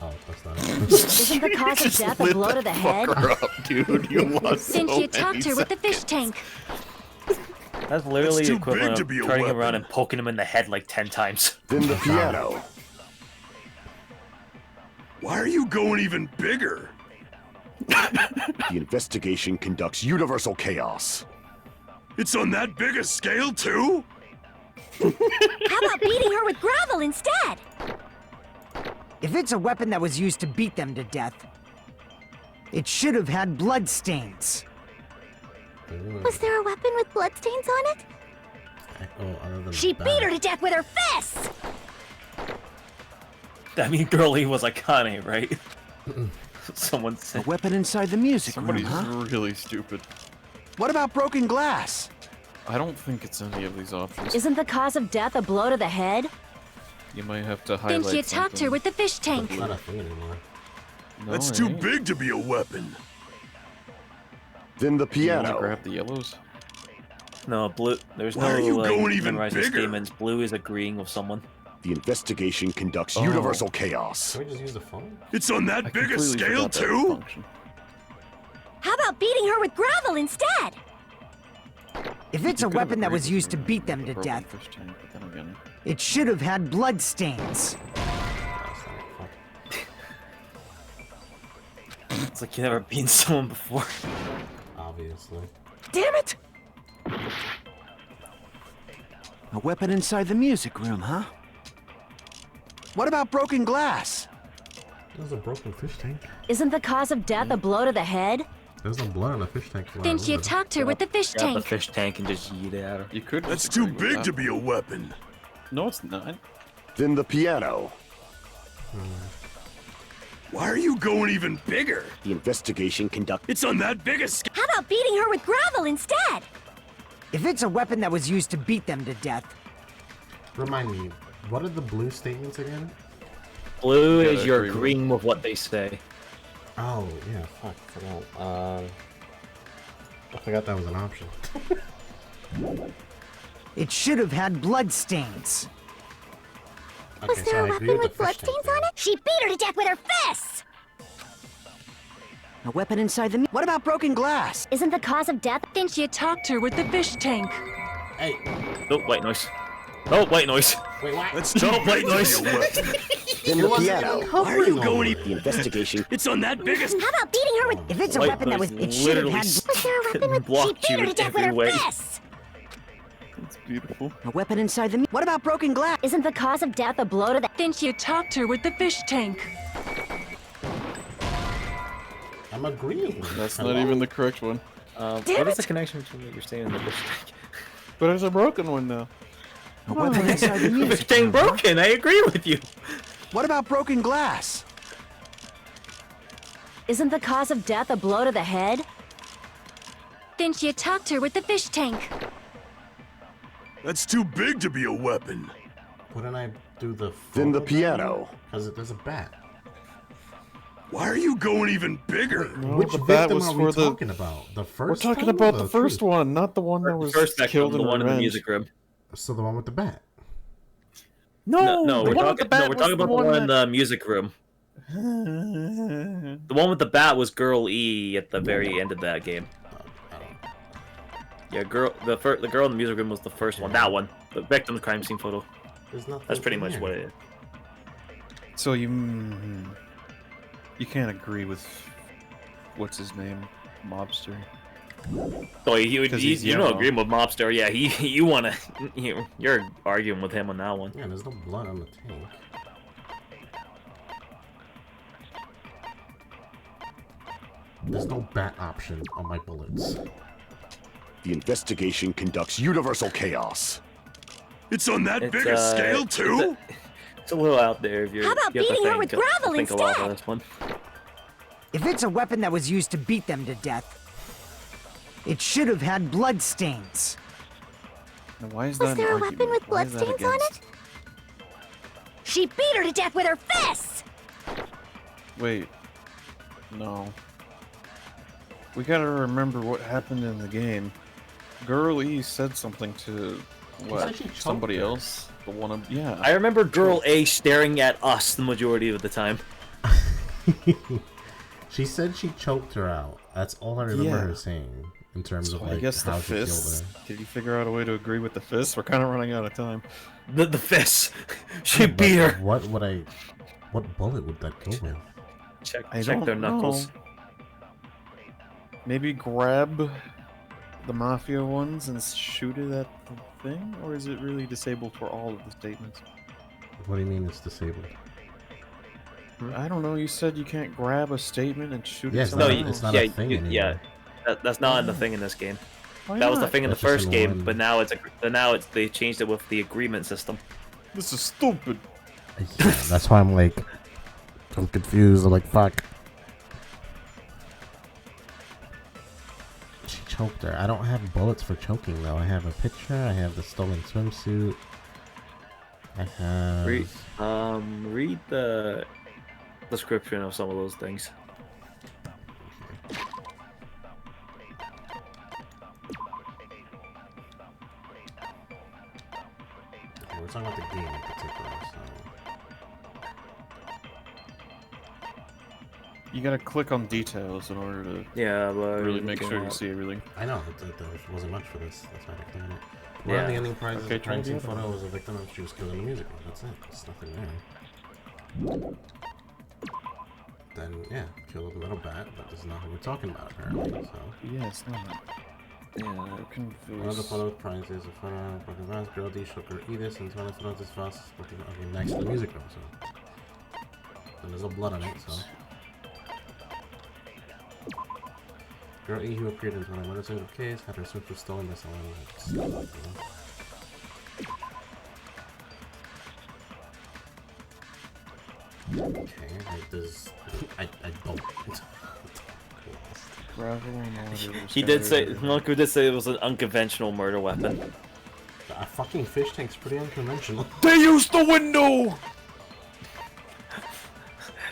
Oh, that's not it. Isn't the cause of death a blow to the head? Up, dude. You lost Didn't so you talk many to her with the fish seconds. tank? That's literally It's the too big equivalent to of be a turning him weapon. around and poking him in the head like 10 times. Then the piano. Why are you going even bigger? The investigation conducts universal chaos. It's on that big a scale, too? How about beating her with gravel instead? If it's a weapon that was used to beat them to death, it should have had blood stains. Was there a weapon with bloodstains on it? She beat her to death with her fists! I mean, girlie was Akane, right? Someone said. A weapon inside the music Somebody's room, huh? really stupid. What about broken glass? I don't think it's any of these options. Isn't the cause of death a blow to the head? You might have to highlight Didn't you talk to her with the fish tank? Not a thing anymore. No, That's it too ain't. big to be a weapon. Then the You wanna piano. grab the yellows? No, blue. There's Why no are you like, going even memorizing bigger? statements. Blue is agreeing with someone. The investigation conducts Oh. universal chaos. Can we just use the phone? It's on that I big a completely scale, forgot that too? function. How about beating her with gravel instead? If it's You a could have weapon that agreed was with used to me beat them with to the broken death, fish tank, but then again, it should have had blood stains. It's like you've never beaten someone before. Obviously. Damn it! A weapon inside the music room, huh? What about broken glass? There's a broken fish tank. Isn't the cause of death a blow to the head? There's no blood on the fish tank. Didn't you talk to her with the fish Grab the tank? fish tank and just yeet it at her. you could. That's disagree too with big that. to be a weapon. No, it's not. Then the piano. Why are you going even bigger? The investigation conducts. It's on that big a scale. How about beating her with gravel instead? If it's a weapon that was used to beat them to death, Remind me, what are the blue statements again? Blue Yeah, is you're agree with- agreeing with what they say. Oh, yeah, fuck, I forgot that was an option. it should have had blood stains. Was Okay, there so a I agree weapon with with the fish tank bloodstains on thing. it? She beat her to death with her fists! A weapon inside the... What about broken glass? Isn't the cause of death? Didn't you talk to her with the fish tank? Hey, Oh, white noise. Oh, white noise. wait, what? That's too No, big white to be noise. a weapon. Then the piano. Why are you going The investigation. It's on that big a... How about beating her with... If it's a White weapon that was... noise It should have literally had... Was there a weapon with... She blocked beat you her to in death with every her way. fists! It's beautiful. A weapon inside the... What about broken glass? Isn't the cause of death a blow to the... Didn't you talk to her with the fish tank? I'm agreeing. That's Hello? not even the correct one. What is the connection between what you're saying and the fish tank? But there's a broken one now. A weapon inside the Fish music tank room, huh? broken. I agree with you. What about broken glass? Isn't the cause of death a blow to the head? Didn't you talk to her with the fish tank? That's too big to be a weapon. Wouldn't I do the... Then the piano. Because there's a bat. Why are you going even bigger? No, Which the bat victim was are for we the... talking about? The first We're talking time about or the first one, not the one that was First killed the in one in the revenge. music room. So the one with the bat. No, the we're one with the talking. bat No, we're was talking the about the one one in the music room. The one with the bat was Girl E at the very end of that game. Yeah, the girl in the music room was the first one. That one, the victim's crime scene photo. That's pretty much what it is. So you can't agree with what's his name, Mobster. So you don't agree with Mobster? Yeah, you wanna you're arguing with him on that one. Yeah, there's no blood on the tank. There's no bat option on my bullets. The investigation conducts universal chaos. It's on that big a scale, too? It's a little out there if you're. How about you have to beating her with gravel think a lot instead? on this one. If it's a weapon that was used to beat them to death, it should have had blood stains. Now, why is Was that there a an weapon argument? with Why is that bloodstains on against- it? She beat her to death with her fists! Wait. No. We gotta remember what happened in the game. Girl E said something to what? Somebody else? The one of yeah. I remember Girl A staring at us the majority of the time. She said she choked her out. That's all I remember her saying in terms of I like guess the how she killed fists. her. Did you figure out a way to agree with the fists? We're kind of running out of time. The fists. She beat her. What bullet would that go with? Check don't their knuckles. know. Maybe grab the mafia ones and shoot it at the thing, or is it really disabled for all of the statements? What do you mean it's disabled? I don't know. You said you can't grab a statement and shoot Yeah, it. it's somewhere not- else. it's not a thing anymore. Yeah, that's not in the thing in this game. Why That was the not? thing in the That's just first in game, one. but now they changed it with the agreement system. This is stupid. Yeah, that's why I'm confused. I'm like, fuck. She choked her. I don't have bullets for choking though. I have a picture. I have the stolen swimsuit. I have. Read the description of some of those things. Okay, we're talking about the game in particular, so. You gotta click on details in order to really make sure you see everything. I know, there wasn't much for this. That's why I clicked on it. One Yeah. of the ending prizes, Okay, the crime try scene the other photo was a victim and she was killed in the music room. That's it. There's nothing there. Then, yeah, kill with a metal bat, but this is not who we're talking about, apparently, so. Yeah, it's not. Yeah, One of the confused. photo prizes, a photo of broken glass, girl D shook her Edith, and one of the photos is fast, looking next to the music room, so. And there's no blood on it, so. Girl E, who appeared in 21 minutes of the case, had her swimsuit stolen by someone else. Okay, like this. I don't. He did say, Monokuma did say it was an unconventional murder weapon. A fucking fish tank's pretty unconventional. They used the window!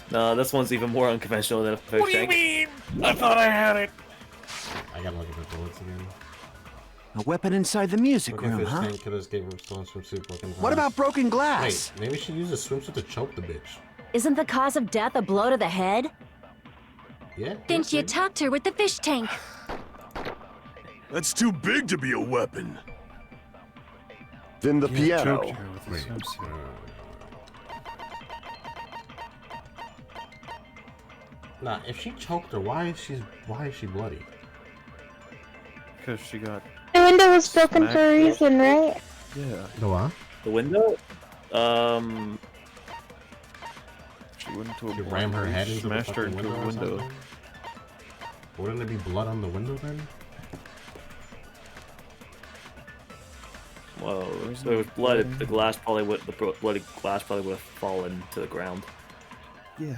No, this one's even more unconventional than a fish What do you tank. mean? I thought I had it. I gotta look at the bullets again. A weapon inside the music Broken room, fish huh? tank, killer's gave her stolen swimsuit, broken What about broken glass? Wait, maybe she used a swimsuit to choke the bitch. Isn't the cause of death a blow to the head? Yeah? Then she attacked her with the fish tank. That's too big to be a weapon. Then the Yeah, piano. choked her with the swimsuit. Nah, if she choked her, why is she bloody? Because she got. The window was broken smacked. for a reason, right? Yeah. The what? The window? She went into a She blind rammed her lead, head into the smashed her fucking into a or window. something? Wouldn't there be blood on the window then? Whoa, if there was blood. The glass probably would. The bloody glass probably would have fallen to the ground. Yeah.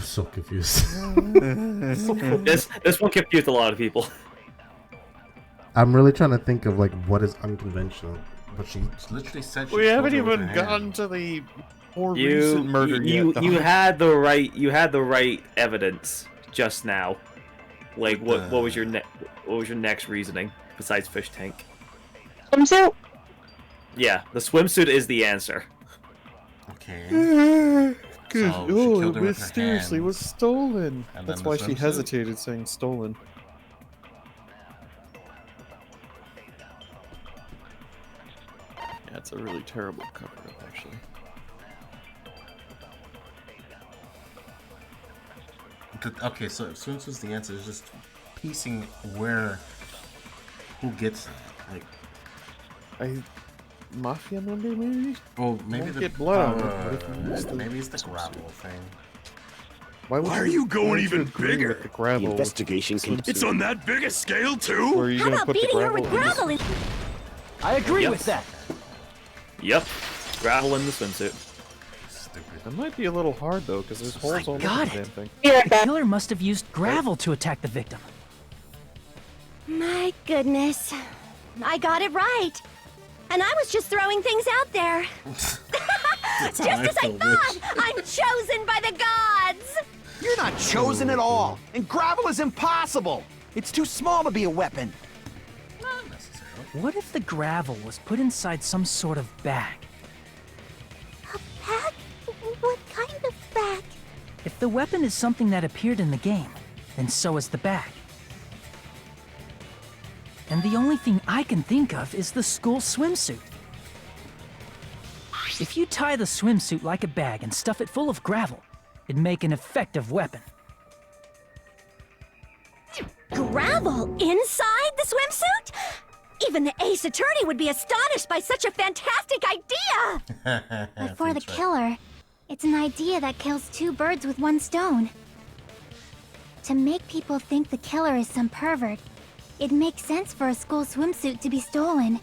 so confused. This one confused a lot of people. I'm really trying to think of like what is unconventional, but she literally said she We haven't killed her with even her hand. gotten to the more recent murder yet. You had the right evidence just now. Like what was your next reasoning besides fish tank? Swimsuit? Yeah, the swimsuit is the answer. Okay. It mysteriously was stolen. And That's then the why she swimsuit? hesitated, saying stolen. Yeah, it's a really terrible cover-up, actually. Okay, so if swimsuit's the answer, it's just piecing who gets that. Like, Mafia member, maybe? oh, maybe Won't the get blood on it, but if you use the maybe it's the gravel thing. Why are you going even agree bigger? with the gravel? investigation can. It's on that big a scale too? Or are you How gonna about put the beating her gravel with in this- gravel in? I agree Yep. with that. Yep, gravel in the swimsuit. That might be a little hard though, because there's holes all over got the it. damn thing. The killer must have used gravel to attack the victim. My goodness. I got it right. And I was just throwing things out there. Just as I thought, I'm chosen by the gods. You're not chosen at all, and gravel is impossible. It's too small to be a weapon. What if the gravel was put inside some sort of bag? Bag? What kind of bag? If the weapon is something that appeared in the game, then so is the bag. And the only thing I can think of is the school swimsuit. If you tie the swimsuit like a bag and stuff it full of gravel, it'd make an effective weapon. Gravel inside the swimsuit? Even the ace attorney would be astonished by such a fantastic idea. But for the killer, it's an idea that kills two birds with one stone. To make people think the killer is some pervert, it makes sense for a school swimsuit to be stolen.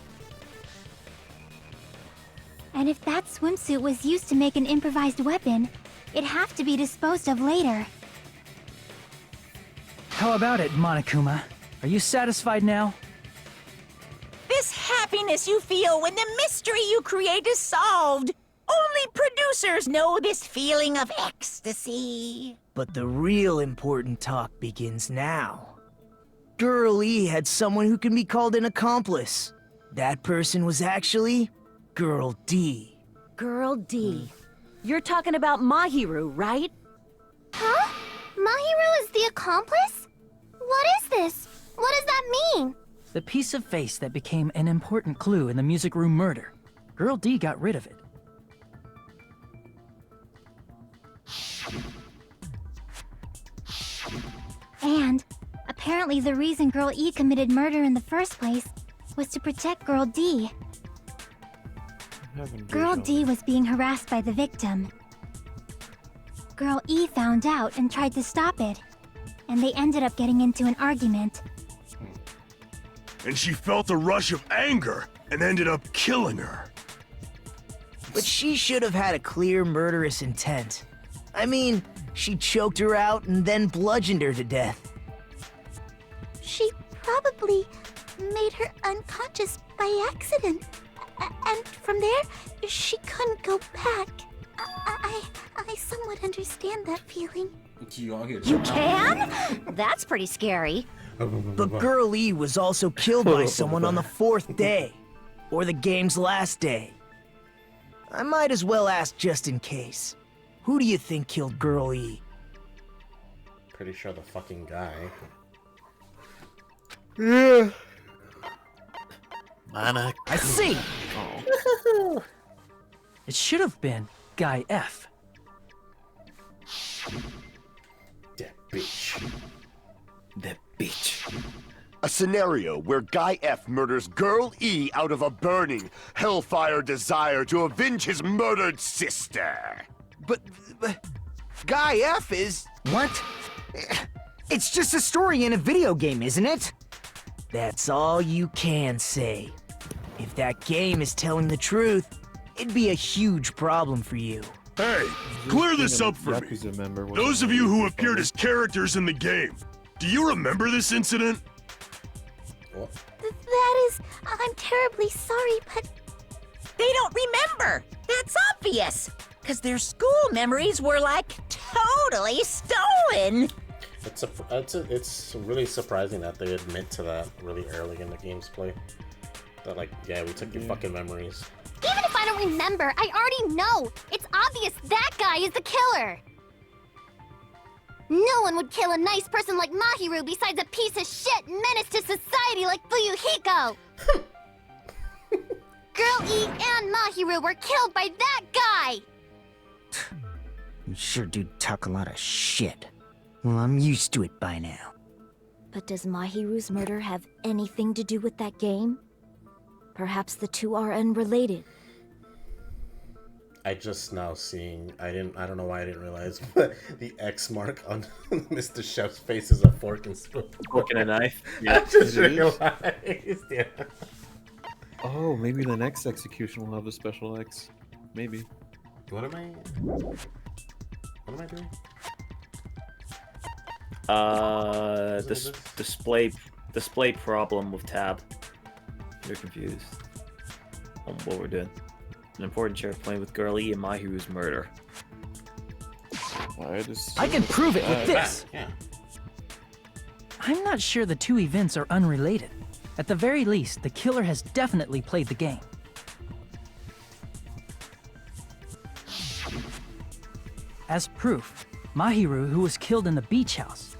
And if that swimsuit was used to make an improvised weapon, it'd have to be disposed of later. How about it, Monokuma? Are you satisfied now? This happiness you feel when the mystery you create is solved. Only producers know this feeling of ecstasy. But the real important talk begins now. Girl E had someone who can be called an accomplice. That person was actually Girl D. Girl D. You're talking about Mahiru, right? Huh? Mahiru is the accomplice? What is this? What does that mean? The piece of face that became an important clue in the music room murder. Girl D got rid of it. And apparently the reason Girl E committed murder in the first place was to protect Girl D. Girl D was being harassed by the victim. Girl E found out and tried to stop it, and they ended up getting into an argument. And she felt a rush of anger and ended up killing her. But she should have had a clear murderous intent. I mean, she choked her out and then bludgeoned her to death. She probably made her unconscious by accident. And from there, she couldn't go back. I somewhat understand that feeling. You can? That's pretty scary. But Girl E was also killed by someone on the 4th day, or the game's last day. I might as well ask just in case. Who do you think killed Girl E? Pretty sure the fucking guy. Yeah. I see. It should have been Guy F. That bitch. That bitch. A scenario where Guy F murders Girl E out of a burning, hellfire desire to avenge his murdered sister. But Guy F is... What? It's just a story in a video game, isn't it? That's all you can say. If that game is telling the truth, it'd be a huge problem for you. Hey, clear this up for me. Those of you who appeared as characters in the game, do you remember this incident? That is... I'm terribly sorry, but... They don't remember! That's obvious! Because their school memories were, like, totally stolen! It's really surprising that they admit to that really early in the game's play. That, like, yeah, we took your fucking memories. Even if I don't remember, I already know! It's obvious that guy is the killer! No one would kill a nice person like Mahiru besides a piece of shit menace to society like Fuyuhiko! Girl E and Mahiru were killed by that guy! You sure do talk a lot of shit. Well, I'm used to it by now. But does Mahiru's murder have anything to do with that game? Perhaps the two are unrelated. I just now seeing, I don't know why I didn't realize, but the X mark on Mr. Chef's face is a fork and spoon. Fork and a knife? Yeah, I just realized, yeah. Oh, maybe the next execution will have a special X. Maybe. What am I doing? Display problem with tab. You're confused on what we're doing. An important sheriff playing with Girl E and Mahiru's murder. I can prove it with this! Yeah. I'm not sure the two events are unrelated. At the very least, the killer has definitely played the game. As proof, Mahiru, who was killed in the beach house,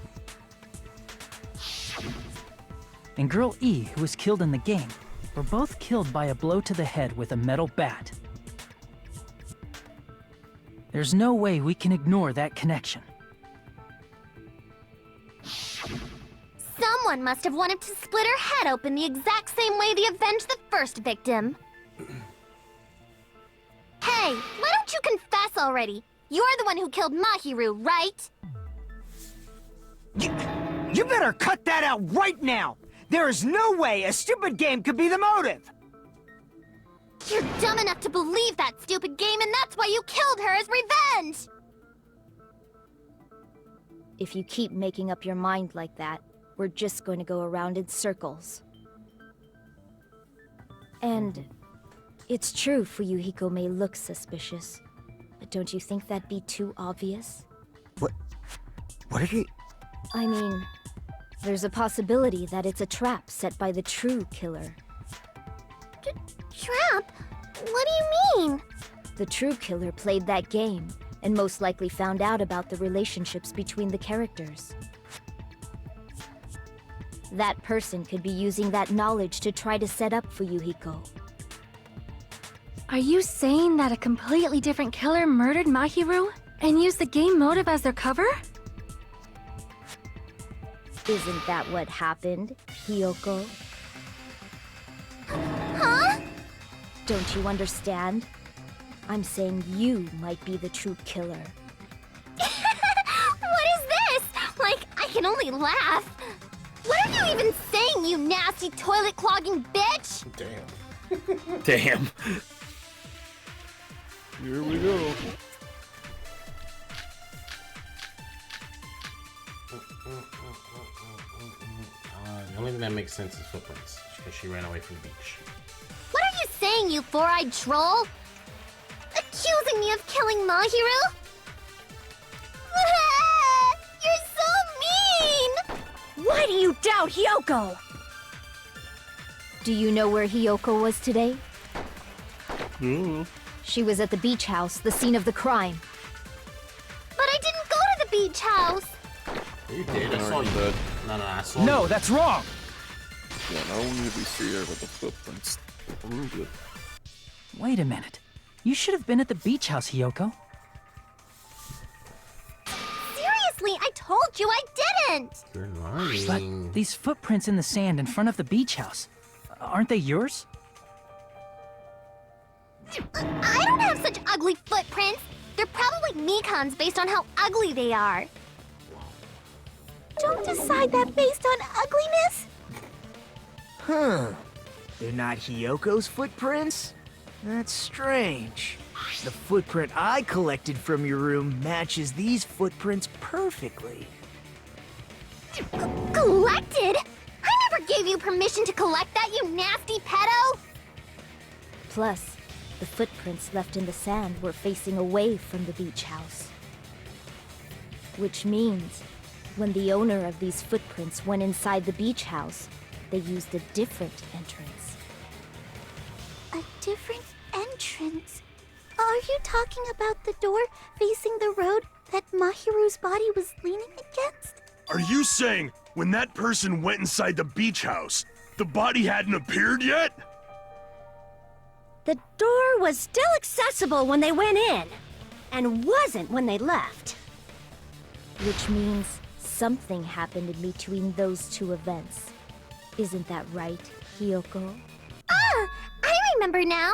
and Girl E, who was killed in the game, were both killed by a blow to the head with a metal bat. There's no way we can ignore that connection. Someone must have wanted to split her head open the exact same way they avenged the first victim. Hey, why don't you confess already? You're the one who killed Mahiru, right? You better cut that out right now! There is no way a stupid game could be the motive! You're dumb enough to believe that stupid game, and that's why you killed her as revenge! If you keep making up your mind like that, we're just going to go around in circles. And it's true Fuyuhiko may look suspicious, but don't you think that'd be too obvious? What are you... I mean, there's a possibility that it's a trap set by the true killer. Trap? What do you mean? The true killer played that game, and most likely found out about the relationships between the characters. That person could be using that knowledge to try to set up Fuyuhiko. Are you saying that a completely different killer murdered Mahiru and used the game motive as their cover? Isn't that what happened, Hiyoko? Huh? Don't you understand? I'm saying you might be the true killer. What is this? Like, I can only laugh. What are you even saying, you nasty toilet-clogging bitch? Damn. Damn. Here we go. The only thing that makes sense is footprints, because she ran away from the beach. What are you saying, you four-eyed troll? Accusing me of killing Mahiru? You're so mean! Why do you doubt Hiyoko? Do you know where Hiyoko was today? She was at the beach house, the scene of the crime. But I didn't go to the beach house! You did, I saw you. No, I saw you. No, that's wrong! Yeah, now we need to see her with the footprints. Wait a minute. You should have been at the beach house, Hiyoko. Seriously, I told you I didn't! You're lying. But these footprints in the sand in front of the beach house, aren't they yours? I don't have such ugly footprints! They're probably Mikan's based on how ugly they are. Don't decide that based on ugliness! Huh. They're not Hiyoko's footprints? That's strange. The footprint I collected from your room matches these footprints perfectly. Collected? I never gave you permission to collect that, you nasty pedo! Plus, the footprints left in the sand were facing away from the beach house. Which means, when the owner of these footprints went inside the beach house, they used a different entrance. A different entrance? Are you talking about the door facing the road that Mahiru's body was leaning against? Are you saying when that person went inside the beach house, the body hadn't appeared yet? The door was still accessible when they went in, and wasn't when they left. Which means something happened in between those two events. Isn't that right, Hiyoko? Ah! I remember now!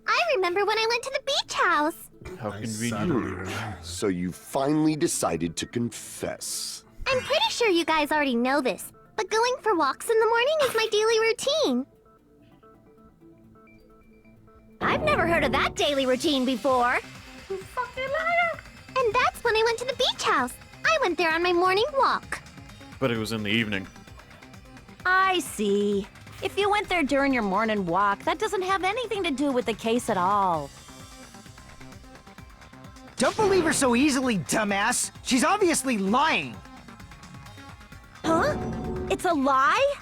I remember when I went to the beach house! How convenient. So you finally decided to confess. I'm pretty sure you guys already know this, but going for walks in the morning is my daily routine. I've never heard of that daily routine before. You fucking liar! And that's when I went to the beach house. I went there on my morning walk. But it was in the evening. I see. If you went there during your morning walk, that doesn't have anything to do with the case at all. Don't believe her so easily, dumbass. She's obviously lying. Huh? It's a lie?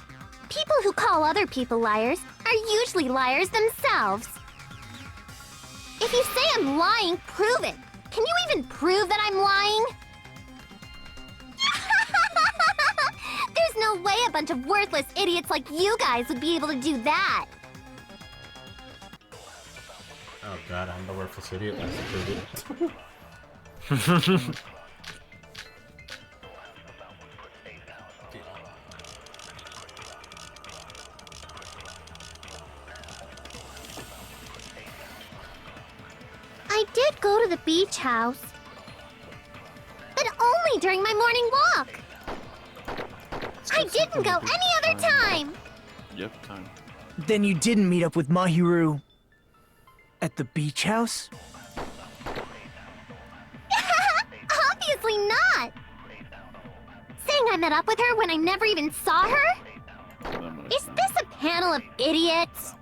People who call other people liars are usually liars themselves. If you say I'm lying, prove it. Can you even prove that I'm lying? There's no way a bunch of worthless idiots like you guys would be able to do that. Oh god, I'm the worthless idiot. That's included. I did go to the beach house. But only during my morning walk. I didn't go any other time! Yep, time. Then you didn't meet up with Mahiru at the beach house? Obviously not! Saying I met up with her when I never even saw her? Is this a panel of idiots?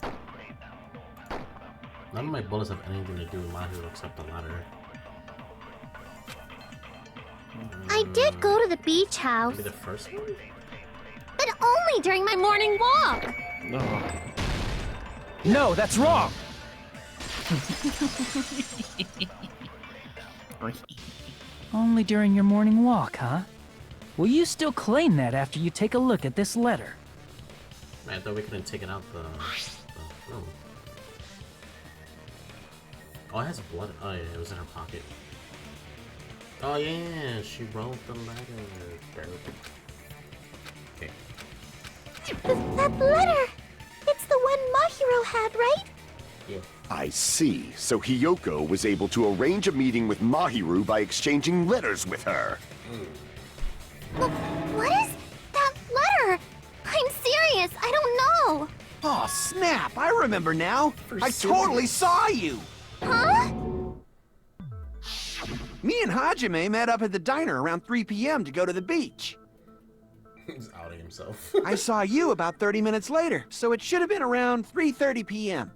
None of my bullets have anything to do with Mahiru except the ladder. I did go to the beach house. Maybe the first one? But only during my morning walk! No. No, that's wrong! Only during your morning walk, huh? Will you still claim that after you take a look at this letter? I thought we couldn't take it out the room. Oh, it has blood. Oh yeah, it was in her pocket. Oh yeah, she wrote the letter. Okay. That letter! It's the one Mahiru had, right? Yeah. I see. So Hiyoko was able to arrange a meeting with Mahiru by exchanging letters with her. What is that letter? I'm serious, I don't know. Oh, snap! I remember now. I totally saw you. Huh? Me and Hajime met up at the diner around 3 p.m. to go to the beach. He's outing himself. I saw you about 30 minutes later, so it should have been around 3:30 p.m.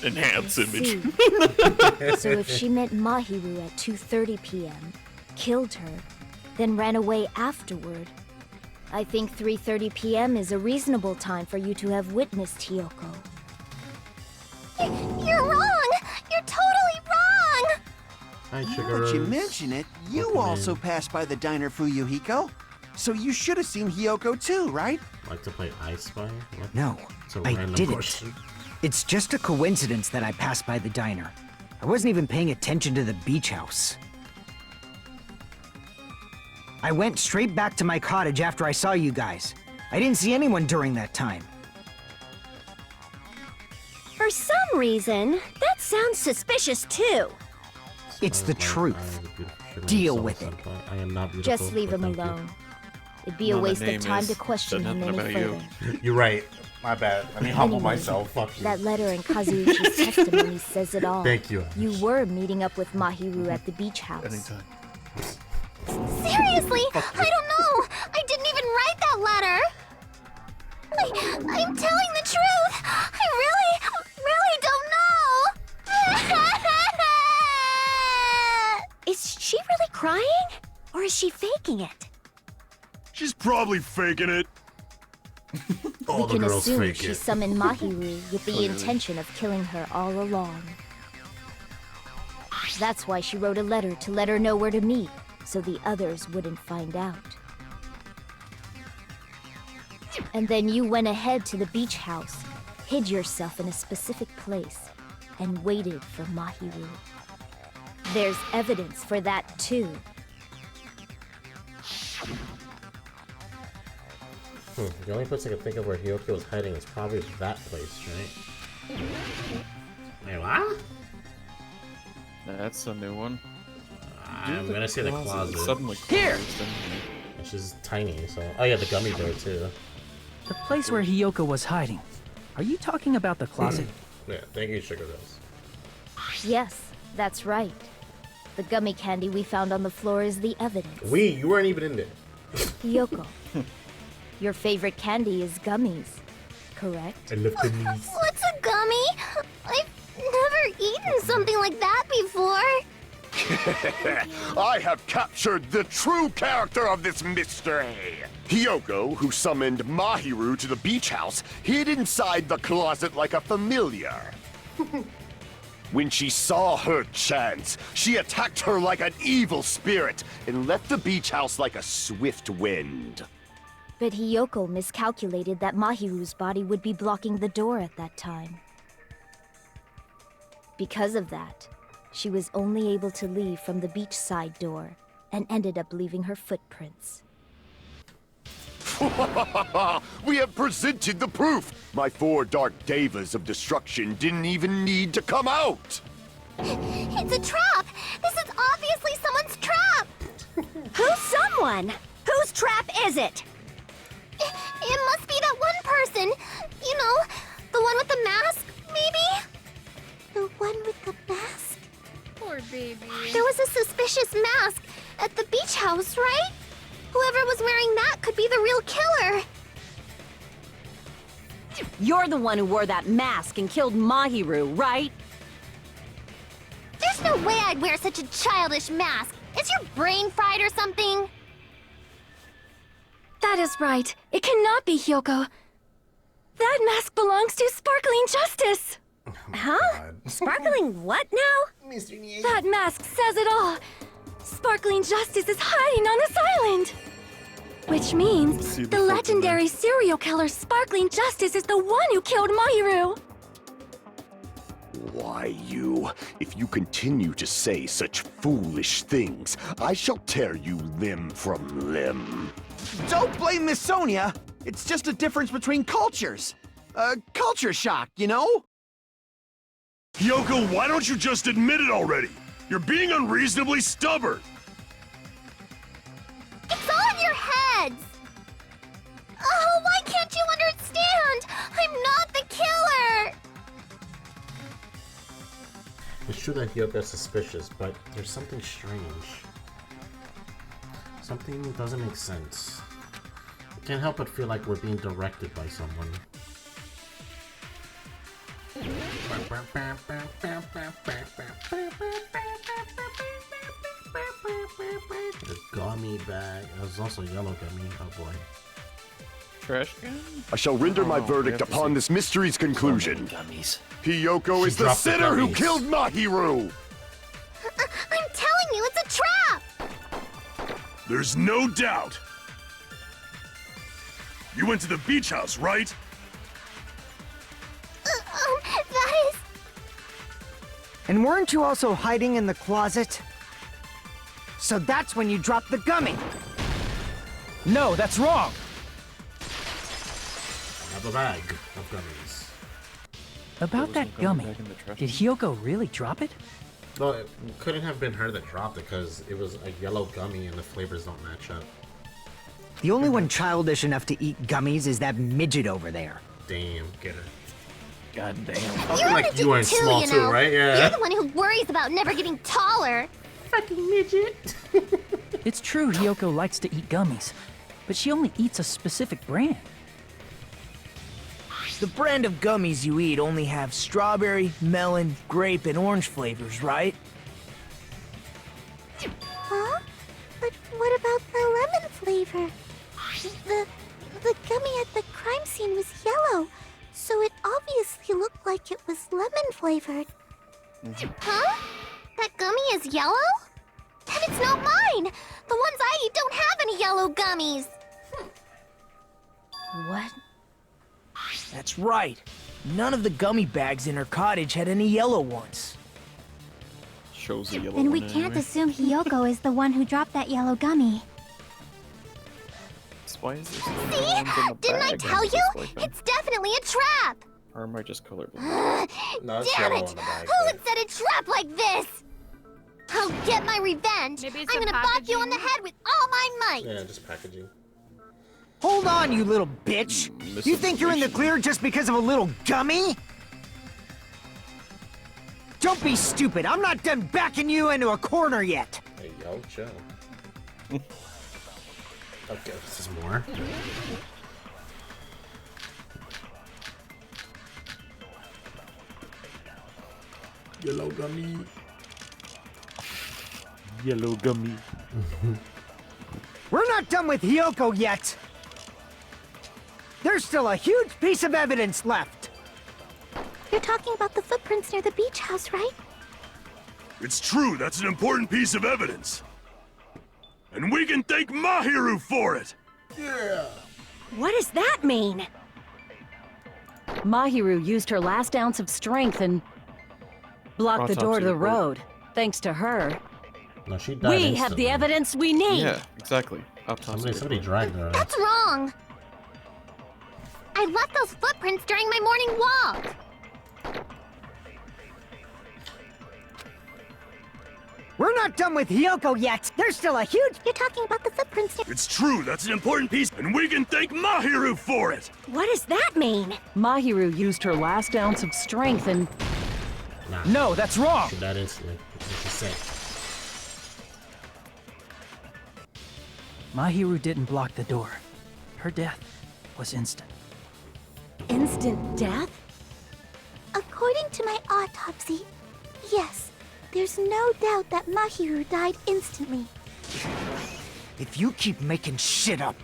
Enhance image. So if she met Mahiru at 2:30 p.m., killed her, then ran away afterward, I think 3:30 p.m. is a reasonable time for you to have witnessed Hiyoko. You're wrong! You're totally wrong! Hi, Now sugar. that you mention it, you Welcome also in. passed by the diner, Fuyuhiko. So you should have seen Hiyoko too, right? Like to play I Spy? What? No, It's a I random didn't. question. It's just a coincidence that I passed by the diner. I wasn't even paying attention to the beach house. I went straight back to my cottage after I saw you guys. I didn't see anyone during that time. For some reason, that sounds suspicious too. It's the truth. Deal with it. I am not beautiful. Just leave but him thank you. alone. It'd be a waste of time to question him any further. You're right. My bad. Let me humble Anyway, myself. Fuck you. That letter in Kazuichi's testimony says it all. Thank you, Ash. You were meeting up with Mahiru at the beach house. Anytime. Seriously, I don't know. I didn't even write that letter. I'm telling the truth. I really don't know. Is she really crying? Or is she faking it? She's probably faking it. All We the can girls assume fake she it. summoned Mahiru with the Clearly. intention of killing her all along. That's why she wrote a letter to let her know where to meet, so the others wouldn't find out. And then you went ahead to the beach house, hid yourself in a specific place, and waited for Mahiru. There's evidence for that too. The only place I can think of where Hiyoko was hiding is probably that place, right? Wait, what? That's a new one. I'm gonna say the closet. Suddenly Here! Which is tiny, so... Oh yeah, the gummy door too. The place where Hiyoko was hiding. Are you talking about the closet? Yeah, thank you, Sugar Rose. Yes, that's right. The gummy candy we found on the floor is the evidence. You weren't even in there. Hiyoko, your favorite candy is gummies, correct? I love gummies. What's a gummy? I've never eaten something like that before. I have captured the true character of this mystery. Hiyoko, who summoned Mahiru to the beach house, hid inside the closet like a familiar. When she saw her chance, she attacked her like an evil spirit and left the beach house like a swift wind. But Hiyoko miscalculated that Mahiru's body would be blocking the door at that time. Because of that, she was only able to leave from the beachside door and ended up leaving her footprints. We have presented the proof! My 4 dark devas of destruction didn't even need to come out! It's a trap! This is obviously someone's trap! Who's someone? Whose trap is it? It must be that one person. You know, the one with the mask, maybe? The one with the mask? Poor baby. There was a suspicious mask at the beach house, right? Whoever was wearing that could be the real killer. You're the one who wore that mask and killed Mahiru, right? There's no way I'd wear such a childish mask. Is your brain fried or something? That is right. It cannot be Hiyoko. That mask belongs to Sparkling Justice. Huh? Sparkling what now? That mask says it all. Sparkling Justice is hiding on this island. Which means the legendary serial killer Sparkling Justice is the one who killed Mahiru. Why, you? If you continue to say such foolish things, I shall tear you limb from limb. Don't blame Miss Sonia. It's just a difference between cultures. Culture shock, you know? Hiyoko, why don't you just admit it already? You're being unreasonably stubborn. It's all in your heads. Oh, why can't you understand? I'm not the killer. It's true that Hiyoko is suspicious, but there's something strange. Something doesn't make sense. I can't help but feel like we're being directed by someone. The gummy bag. There's also yellow gummy. Oh boy. Trash can? I shall render my verdict upon this mystery's conclusion. Hiyoko is the sinner who killed Mahiru! I'm telling you, it's a trap. There's no doubt. You went to the beach house, right? That is... And weren't you also hiding in the closet? So that's when you dropped the gummy. No, that's wrong. I have a bag of gummies. About that gummy, did Hiyoko really drop it? No, it couldn't have been her that dropped it because it was a yellow gummy and the flavors don't match up. The only one childish enough to eat gummies is that midget over there. Damn, get her. God damn. You're like the you weren't too, small you too, know. right? Yeah. You're the one who worries about never getting taller. Fucking midget. It's true Hiyoko likes to eat gummies, but she only eats a specific brand. The brand of gummies you eat only have strawberry, melon, grape, and orange flavors, right? Huh? But what about the lemon flavor? The gummy at the crime scene was yellow, so it obviously looked like it was lemon flavored. Huh? That gummy is yellow? Then it's not mine! The ones I eat don't have any yellow gummies! What? That's right. None of the gummy bags in her cottage had any yellow ones. Shows the yellow Then we one can't anyway. assume Hiyoko is the one who dropped that yellow gummy. Why is there See? ones in the Didn't I bag? tell Just you? like them. It's definitely a trap! Or am I just colorblind? No, it's Damn yellow it! on the bag, Who would set a trap like this? I'll get my revenge! Maybe it's I'm the gonna bop you on the head with all my might! Yeah, just packaging. Hold on, you little bitch! You think you're in the clear just because of a little gummy? Don't be stupid. I'm not done backing you into a corner yet. Hey, yo, chill. Okay, this is more. Yellow gummy. Yellow gummy. We're not done with Hiyoko yet. There's still a huge piece of evidence left. You're talking about the footprints near the beach house, right? It's true, that's an important piece of evidence. And we can thank Mahiru for it! Yeah! What does that mean? Mahiru used her last ounce of strength and blocked the door to the road. Thanks to her. No, she died We have instantly. the evidence we need. Yeah, exactly. Somebody dragged her. That's wrong! I left those footprints during my morning walk! We're not done with Hiyoko yet. There's still a huge... You're talking about the footprints near... It's true, that's an important piece, and we can thank Mahiru for it! What does that mean? Mahiru used her last ounce of strength and... Nah. No, that's wrong. She died instantly. That's what she said. Mahiru didn't block the door. Her death was instant. Instant death? According to my autopsy, yes, there's no doubt that Mahiru died instantly. If you keep making shit up,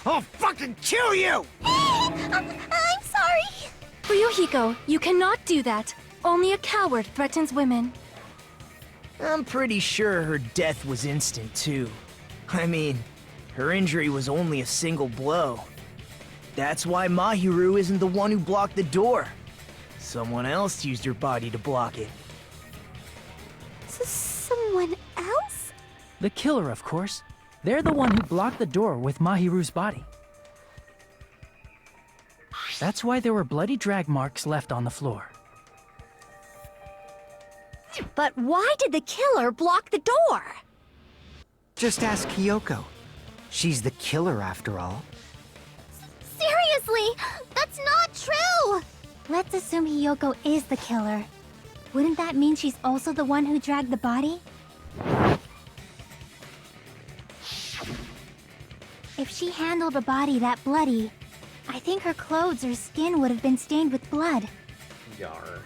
I'll fucking kill you! I'm sorry! Fuyuhiko, you cannot do that. Only a coward threatens women. I'm pretty sure her death was instant, too. I mean, her injury was only a single blow. That's why Mahiru isn't the one who blocked the door. Someone else used her body to block it. Someone else? The killer, of course. They're the one who blocked the door with Mahiru's body. That's why there were bloody drag marks left on the floor. But why did the killer block the door? Just ask Hiyoko. She's the killer after all. Seriously! That's not true! Let's assume Hiyoko is the killer. Wouldn't that mean she's also the one who dragged the body? If she handled a body that bloody, I think her clothes or skin would have been stained with blood. Yar.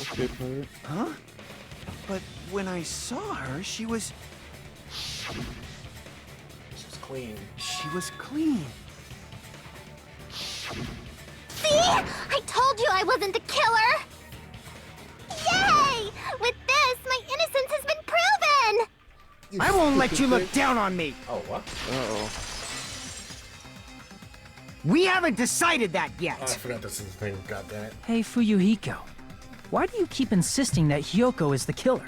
Okay, pirate. Huh? But when I saw her, she was Clean. She was clean. See? I told you I wasn't the killer! Yay! With this, my innocence has been proven! I won't let you look down on me! Oh, what? Uh-oh. We haven't decided that yet! Oh, I forgot this is the thing. God damn it. Hey, Fuyuhiko. Why do you keep insisting that Hiyoko is the killer?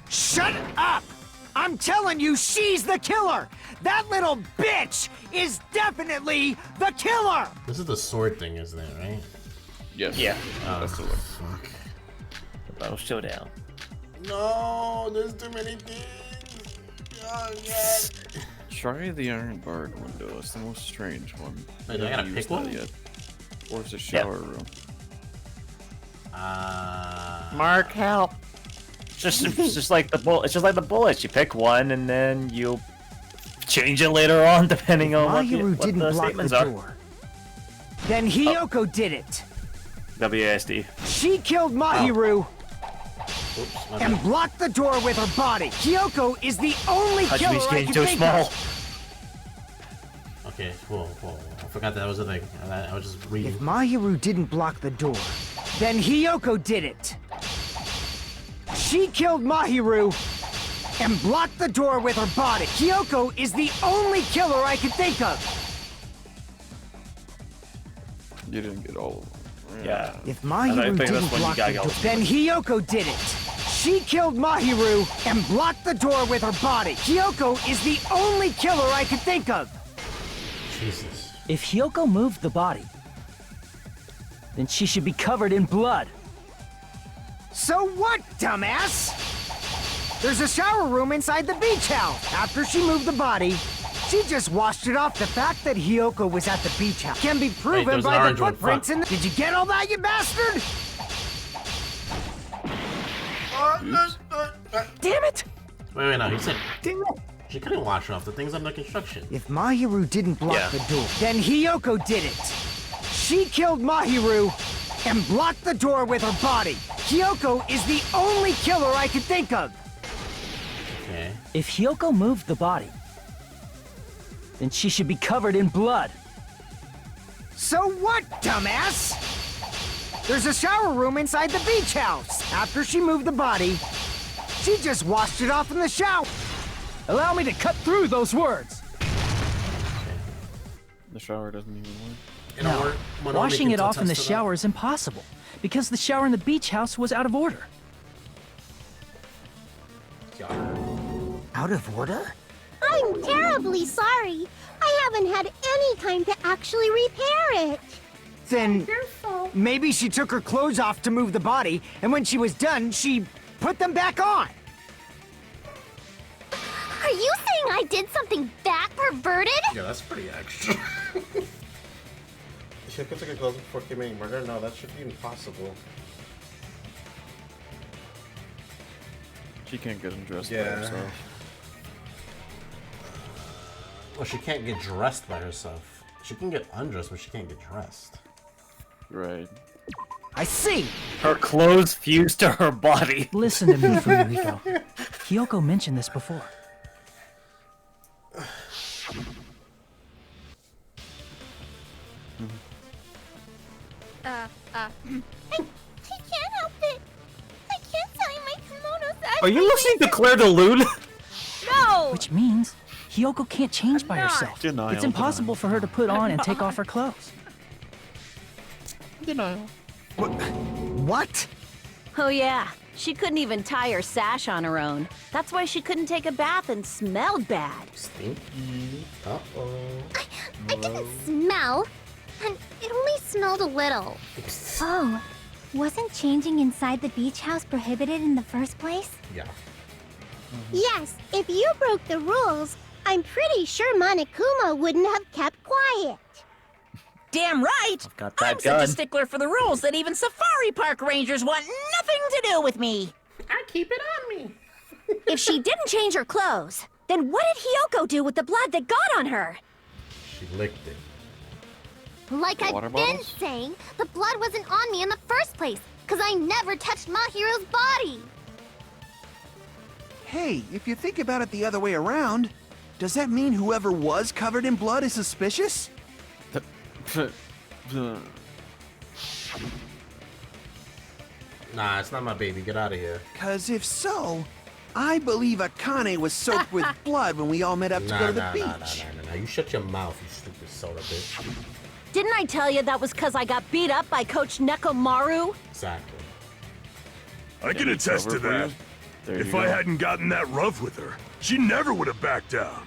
Shut up! I'm telling you, she's the killer! That little bitch is definitely the killer! This is the sword thing, isn't it, right? Yes. Yeah. Oh, That's the one. fuck. The battle showdown. No, there's too many things. Try the iron barred window. It's the most strange one. Wait, do I gotta pick one? Yet. Or is it shower room? Mark, help! It's just like the bullet. It's just like the bullets. You pick one and then you change it later on, depending on what Mahiru the didn't block statements the are. door. Then Hiyoko did it. WASD. She killed Mahiru and blocked the door with her body. Hiyoko is the only killer Hajime's I getting can too think small. of. Okay, whoa. I forgot that was a thing. I was just reading. If Mahiru didn't block the door, then Hiyoko did it. She killed Mahiru and blocked the door with her body. Hiyoko is the only killer I can think of. You didn't get all of them. Yeah. If Mahiru didn't block the door, then Hiyoko did it. She killed Mahiru and blocked the door with her body. Hiyoko is the only killer I can think of. Jesus. If Hiyoko moved the body, then she should be covered in blood. So what, dumbass? There's a shower room inside the beach house. After she moved the body, she just washed it off. The fact that Hiyoko was at the beach house can be proven by the footprints in the... Did you get all that, you bastard? Damn it! Wait, no, he said... Damn it! She couldn't wash it off. The thing's under construction. If Mahiru didn't block the door, then Hiyoko did it. She killed Mahiru and blocked the door with her body. Hiyoko is the only killer I can think of. Okay. If Hiyoko moved the body, then she should be covered in blood. So what, dumbass? There's a shower room inside the beach house. After she moved the body, she just washed it off in the shower. Allow me to cut through those words. The shower doesn't even work. No, washing it off in the shower is impossible because the shower in the beach house was out of order. Out of order? I'm terribly sorry. I haven't had any time to actually repair it. Then maybe she took her clothes off to move the body, and when she was done, she put them back on. Are you saying I did something that perverted? Yeah, that's pretty extra. She took her clothes before committing murder? No, that should be impossible. She can't get undressed by herself. Well, she can't get dressed by herself. She can get undressed, but she can't get dressed. Right. I see. Her clothes fused to her body. Listen to me, Fuyuhiko. Hiyoko mentioned this before. I can't help it. I can't tell you my kimono's actually... Are you listening to Claire de Lune? No! Which means Hiyoko can't change by herself. Denial, It's impossible for her to put on and take off her clothes. Denial. What? Oh yeah, she couldn't even tie her sash on her own. That's why she couldn't take a bath and smelled bad. Stinky. Uh-oh. I didn't smell, and it only smelled a little. Oh, wasn't changing inside the beach house prohibited in the first place? Yeah. Yes, if you broke the rules, I'm pretty sure Monokuma wouldn't have kept quiet. Damn right! Got I'm that such a gun. stickler for the rules that even safari park rangers want nothing to do with me. I keep it on me. If she didn't change her clothes, then what did Hiyoko do with the blood that got on her? She licked it. Like I've Water been bottles? saying, the blood wasn't on me in the first place, because I never touched Mahiru's body. Hey, if you think about it the other way around, does that mean whoever was covered in blood is suspicious? Nah, it's not my baby. Get out of here. Cause if so, I believe Akane was soaked with blood when we all met up to go to the beach. Nah. You shut your mouth, you stupid soda bitch. Didn't I tell you that was because I got beat up by Coach Nekomaru? Exactly. I can attest to that. If I hadn't gotten that rough with her, she never would have backed down.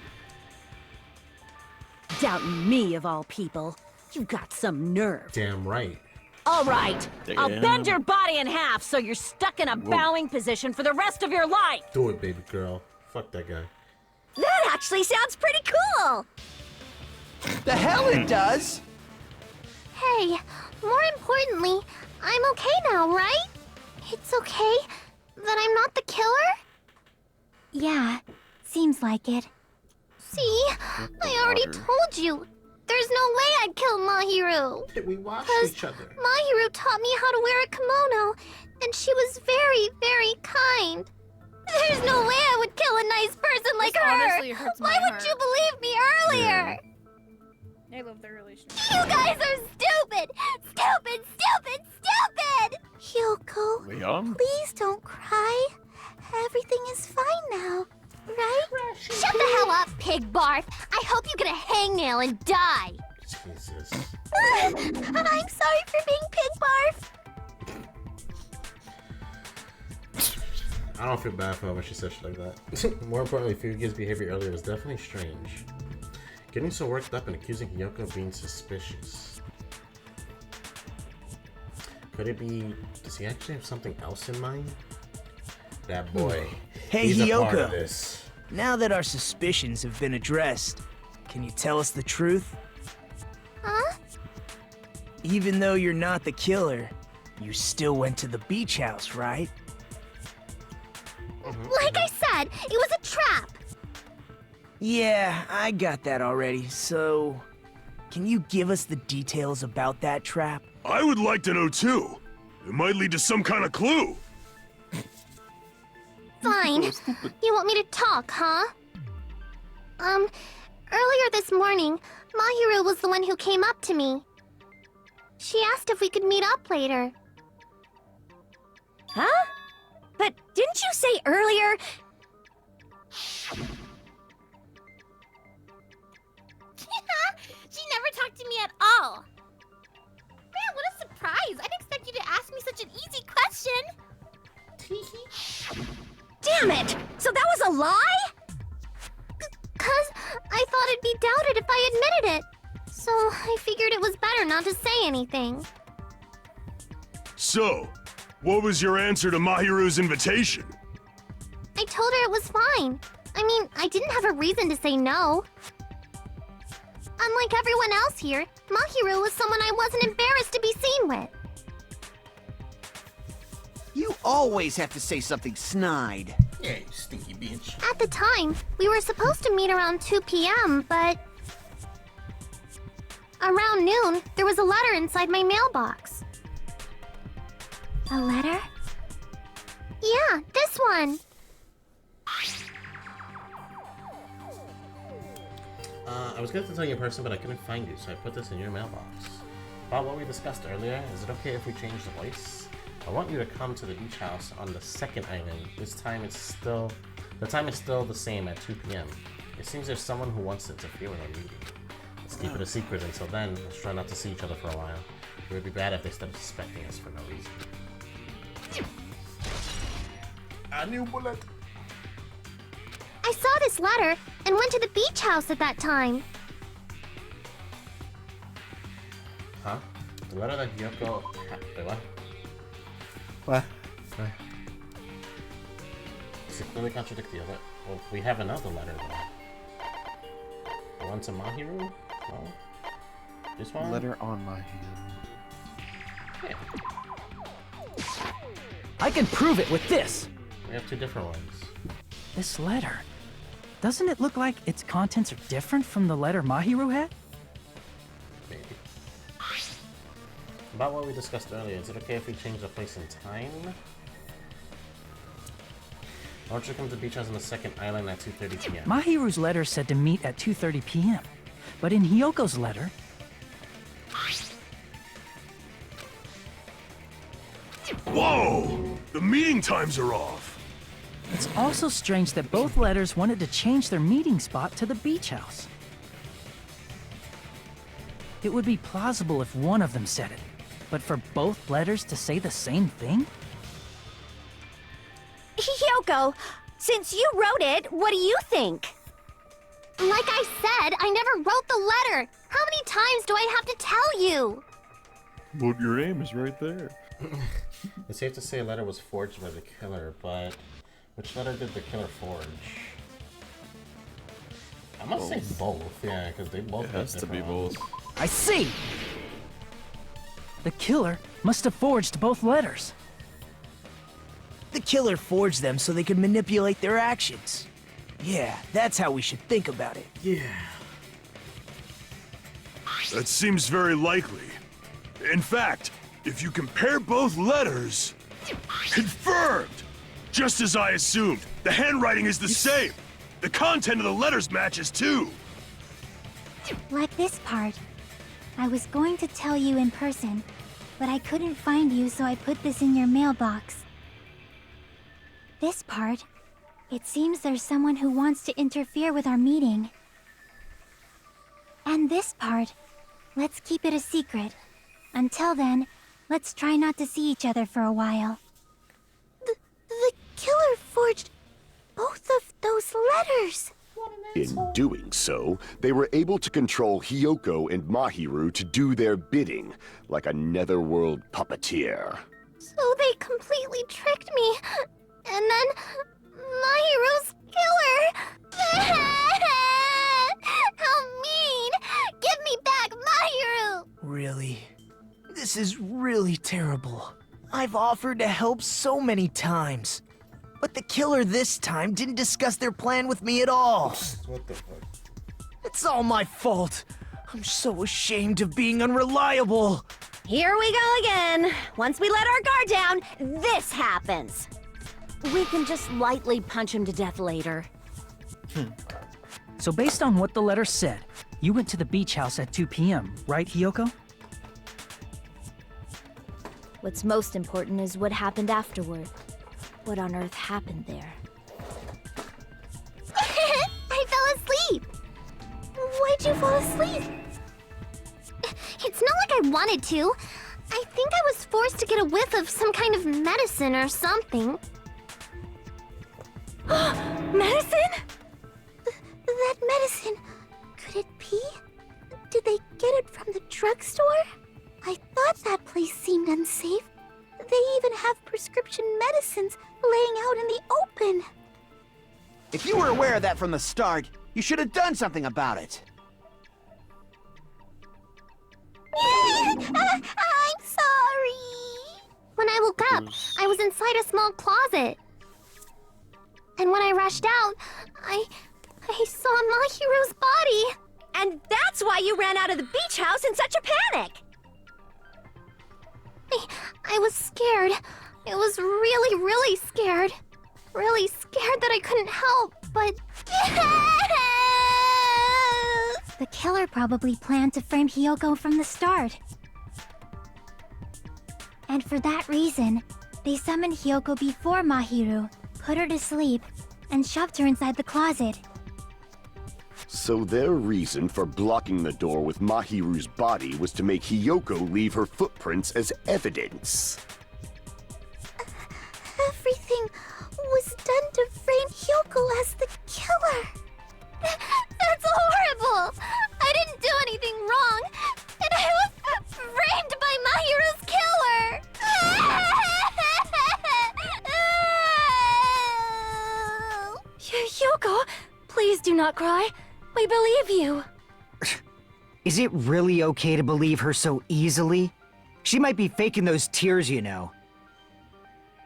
Doubting me, of all people. You got some nerve. Damn right. All right, I'll Damn. bend your body in half so you're stuck in a bowing position for the rest of your life. Do it, baby girl. Fuck that guy. That actually sounds pretty cool! The hell it does! Hey, more importantly, I'm okay now, right? It's okay that I'm not the killer? Yeah, seems like it. See? I already told you. There's no way I'd kill Mahiru. We watched each other. Mahiru taught me how to wear a kimono, and she was very, very kind. There's no way I would kill a nice person like her. honestly hurts my Why would heart. you believe me earlier? I love their relationship. You guys are stupid! Stupid, stupid, stupid! Hiyoko, Leon? please don't cry. Everything is fine now, right? Shut the hell up, pig barf! I hope you get a hangnail and die! Jesus. I'm sorry for being pig barf! I don't feel bad for her when she says shit like that. More importantly, Fuyuhiko's behavior earlier was definitely strange. Getting so worked up and accusing Hiyoko of being suspicious. Could it be... Does he actually have something else in mind? That boy. Hey, He's a part of Hiyoko. this. Now that our suspicions have been addressed, can you tell us the truth? Huh? Even though you're not the killer, you still went to the beach house, right? Like I said, it was a trap! Yeah, I got that already, so... Can you give us the details about that trap? I would like to know too. It might lead to some kind of clue. Fine. You want me to talk, huh? Earlier this morning, Mahiru was the one who came up to me. She asked if we could meet up later. Huh? But didn't you say earlier... She never talked to me at all. Man, what a surprise! I didn't expect you to ask me such an easy question. Damn it! So that was a lie? 'Cause I thought it'd be doubted if I admitted it. So I figured it was better not to say anything. So, what was your answer to Mahiru's invitation? I told her it was fine. I mean, I didn't have a reason to say no. Unlike everyone else here, Mahiru was someone I wasn't embarrassed to be seen with. You always have to say something snide. Yeah, you stinky bitch. At the time, we were supposed to meet around 2 p.m., but... Around noon, there was a letter inside my mailbox. A letter? Yeah, this one. I was going to tell you in person, but I couldn't find you, so I put this in your mailbox. About what we discussed earlier, is it okay if we change the place? I want you to come to the beach house on the second island. This time it's still... The time is still the same at 2 p.m. It seems there's someone who wants to interfere with our meeting. Let's keep it a secret until then. Let's try not to see each other for a while. It would be bad if they started suspecting us for no reason. A new bullet! I saw this letter and went to the beach house at that time. Huh? The letter that Hiyoko... Wait, what? What? Does it clearly contradict the other? Well, we have another letter though. The one to Mahiru? No? This one? Letter on Mahiru. Yeah. I can prove it with this! We have two different ones. This letter. Doesn't it look like its contents are different from the letter Mahiru had? Maybe. About what we discussed earlier, is it okay if we change the place and time? I want you to come to the beach house on the second island at 2:30 p.m. Mahiru's letter said to meet at 2:30 p.m. But in Hiyoko's letter... Whoa! The meeting times are off! It's also strange that both letters wanted to change their meeting spot to the beach house. It would be plausible if one of them said it, but for both letters to say the same thing? Hiyoko, since you wrote it, what do you think? Like I said, I never wrote the letter. How many times do I have to tell you? But your aim is right there. It's safe to say a letter was forged by the killer, but which letter did the killer forge? I'm gonna say both, yeah, because they both. It has to be both. I see! The killer must have forged both letters. The killer forged them so they could manipulate their actions. Yeah, that's how we should think about it. Yeah. That seems very likely. In fact, if you compare both letters... Confirmed! Just as I assumed, the handwriting is the same. The content of the letters matches too. Like this part. I was going to tell you in person, but I couldn't find you, so I put this in your mailbox. This part. It seems there's someone who wants to interfere with our meeting. And this part. Let's keep it a secret. Until then, let's try not to see each other for a while. The killer forged both of those letters. In doing so, they were able to control Hiyoko and Mahiru to do their bidding, like a netherworld puppeteer. So they completely tricked me. And then Mahiru's killer. How mean! Give me back Mahiru! Really? This is really terrible. I've offered to help so many times. But the killer this time didn't discuss their plan with me at all. What the fuck? It's all my fault. I'm so ashamed of being unreliable. Here we go again. Once we let our guard down, this happens. We can just lightly punch him to death later. So based on what the letter said, you went to the beach house at 2 p.m., right, Hiyoko? What's most important is what happened afterward. What on earth happened there? I fell asleep! Why'd you fall asleep? It's not like I wanted to. I think I was forced to get a whiff of some kind of medicine or something. Medicine? That medicine, could it be? Did they get it from the drugstore? I thought that place seemed unsafe. They even have prescription medicines laying out in the open. If you were aware of that from the start, you should have done something about it. I'm sorry. When I woke up, I was inside a small closet. And when I rushed out, I saw Mahiru's body. And that's why you ran out of the beach house in such a panic! I was scared. It was really, really scared. Really scared that I couldn't help, but... The killer probably planned to frame Hiyoko from the start. And for that reason, they summoned Hiyoko before Mahiru, put her to sleep, and shoved her inside the closet. So their reason for blocking the door with Mahiru's body was to make Hiyoko leave her footprints as evidence. Everything was done to frame Hiyoko as the killer. That's horrible! I didn't do anything wrong, and I was framed by Mahiru's killer! Hiyoko, please do not cry. We believe you. Is it really okay to believe her so easily? She might be faking those tears, you know.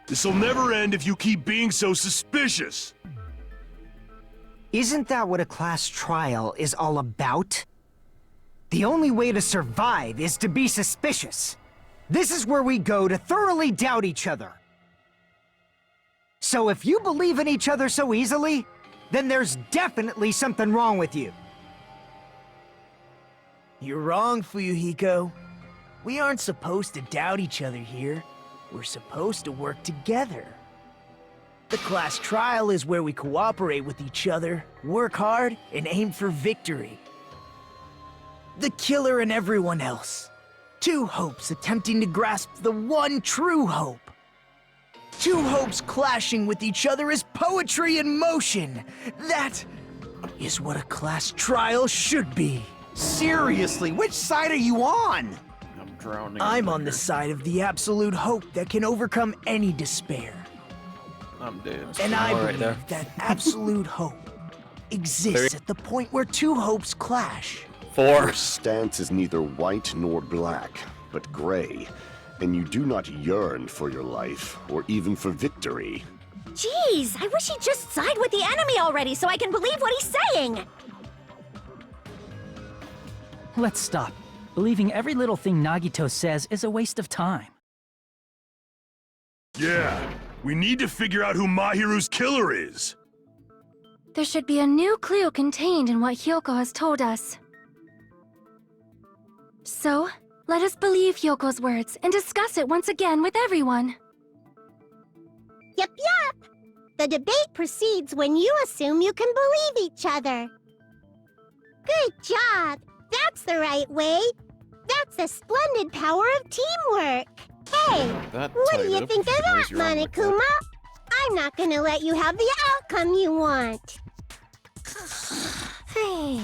This'll never end if you keep being so suspicious. Isn't that what a class trial is all about? The only way to survive is to be suspicious. This is where we go to thoroughly doubt each other. So if you believe in each other so easily, then there's definitely something wrong with you. You're wrong, Fuyuhiko. We aren't supposed to doubt each other here. We're supposed to work together. The class trial is where we cooperate with each other, work hard, and aim for victory. The killer and everyone else. Two hopes attempting to grasp the one true hope. Two hopes clashing with each other is poetry in motion. That is what a class trial should be. Seriously, which side are you on? I'm drowning. I'm on the side of the absolute hope that can overcome any despair. I'm dead. And I All right believe there. that absolute hope exists at the point where two hopes clash. Your stance is neither white nor black, but gray, and you do not yearn for your life, or even for victory. Jeez, I wish he'd just side with the enemy already so I can believe what he's saying! Let's stop. Believing every little thing Nagito says is a waste of time. Yeah, we need to figure out who Mahiru's killer is. There should be a new clue contained in what Hiyoko has told us. So, let us believe Hyoko's words and discuss it once again with everyone. Yup, yup! The debate proceeds when you assume you can believe each other. Good job! That's the right way! That's the splendid power of teamwork! Hey, what do you think of that, Monokuma? I'm not gonna let you have the outcome you want! Hey,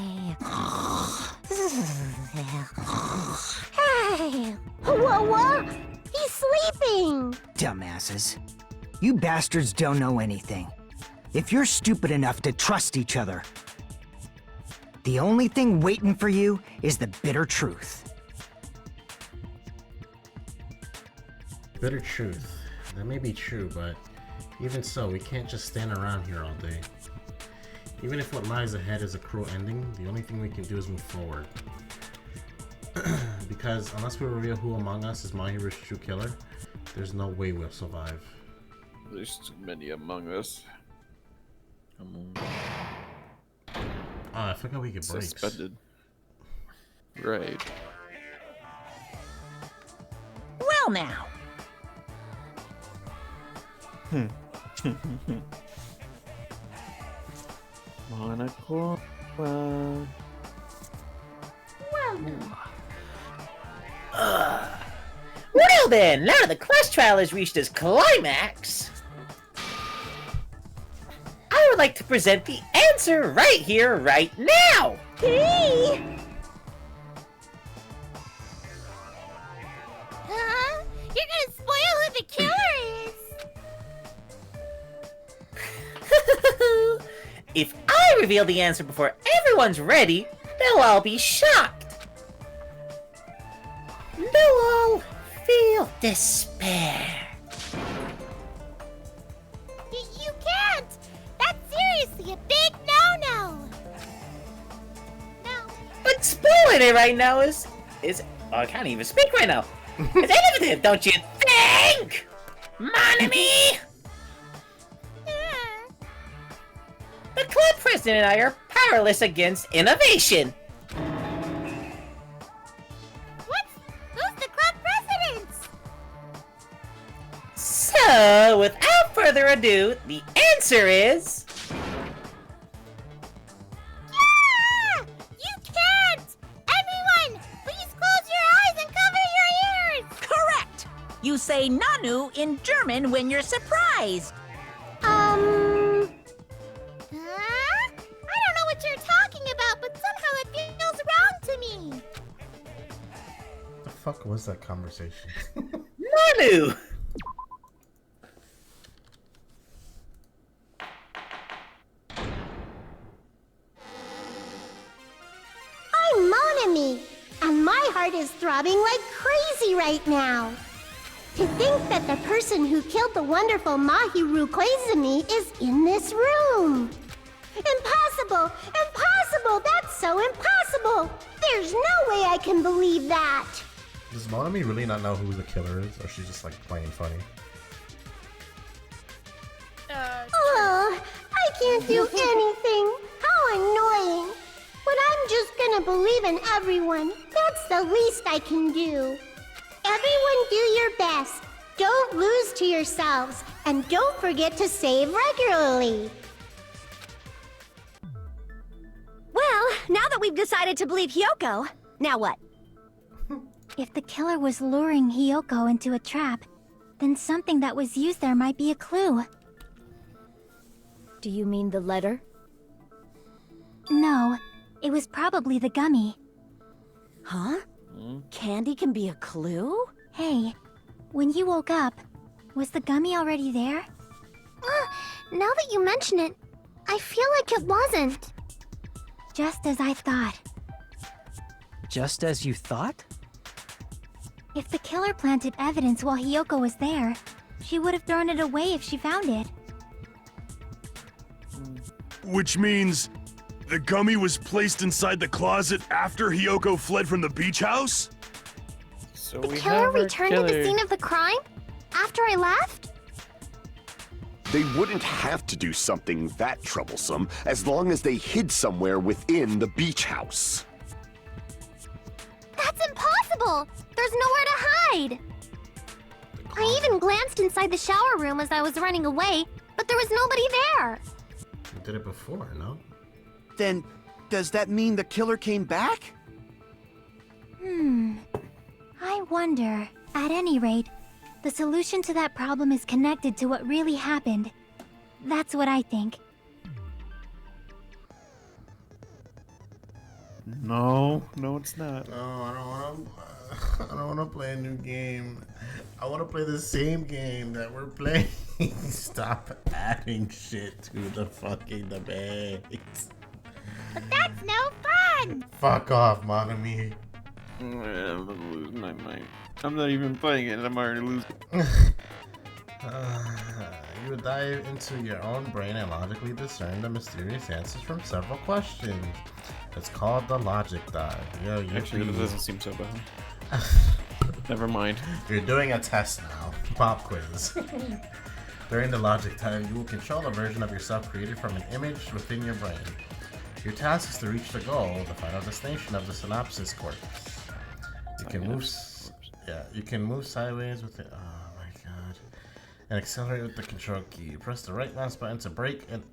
what? He's sleeping! Dumbasses. You bastards don't know anything. If you're stupid enough to trust each other, the only thing waiting for you is the bitter truth. Bitter truth. That may be true, but even so, we can't just stand around here all day. Even if what lies ahead is a cruel ending, the only thing we can do is move forward. Because unless we reveal who among us is Mahiru's true killer, there's no way we'll survive. There's too many among us. I forgot we get breaks. Suspended. Right. Well now. Monokuma. Well then, now the quest trial has reached its climax, I would like to present the answer right here, right now! Hey! You're gonna spoil who the killer is! If I reveal the answer before everyone's ready, they'll all be shocked. They'll all feel despair. You can't! That's seriously a big no-no! But spoiling it right now is oh, I can't even speak right now. It's innovative, don't you think? Monami! The club president and I are powerless against innovation. Who's the club president? So, without further ado, the answer is... Yeah! You can't! Everyone, please close your eyes and cover your ears! Correct! You say Nanu in German when you're surprised. I don't know what you're talking about, but somehow it feels wrong to me. The fuck was that conversation? Nanu! I'm Monami, and my heart is throbbing like crazy right now. To think that the person who killed the wonderful Mahiru Koizumi is in this room. Impossible! Impossible! That's so impossible! There's no way I can believe that! Does Monami really not know who the killer is, or she's just like playing funny? Oh, I can't do anything! How annoying! But I'm just gonna believe in everyone. That's the least I can do. Everyone do your best. Don't lose to yourselves. And don't forget to save regularly. Well, now that we've decided to believe Hiyoko, now what? If the killer was luring Hiyoko into a trap, then something that was used there might be a clue. Do you mean the letter? No, it was probably the gummy. Huh? Candy can be a clue? Hey, when you woke up, was the gummy already there? Now that you mention it, I feel like it wasn't. Just as I thought. Just as you thought? If the killer planted evidence while Hiyoko was there, she would have thrown it away if she found it. Which means the gummy was placed inside the closet after Hiyoko fled from the beach house? So The killer returned to the scene of the crime? After I left? They wouldn't have to do something that troublesome as long as they hid somewhere within the beach house. That's impossible! There's nowhere to hide! I even glanced inside the shower room as I was running away, but there was nobody there! You did it before, no? Then, does that mean the killer came back? I wonder. At any rate, the solution to that problem is connected to what really happened. That's what I think. No, it's not. No, I don't want to play a new game. I want to play the same game that we're playing. Stop adding shit to the fucking debate. But that's no fun! Fuck off, Monami. I'm gonna lose my mind. I'm not even playing it and I'm already losing. You would dive into your own brain and logically discern the mysterious answers from several questions. It's called the logic dive. Yo, Actually, it doesn't seem so bad. Never mind. You're doing a test now. Pop quiz. During the logic dive, you will control a version of yourself created from an image within your brain. Your task is to reach the goal, the final destination of the synapses cortex. You can move, you can move sideways with it. Oh my god! And accelerate with the control key. Press the right mouse button to brake. And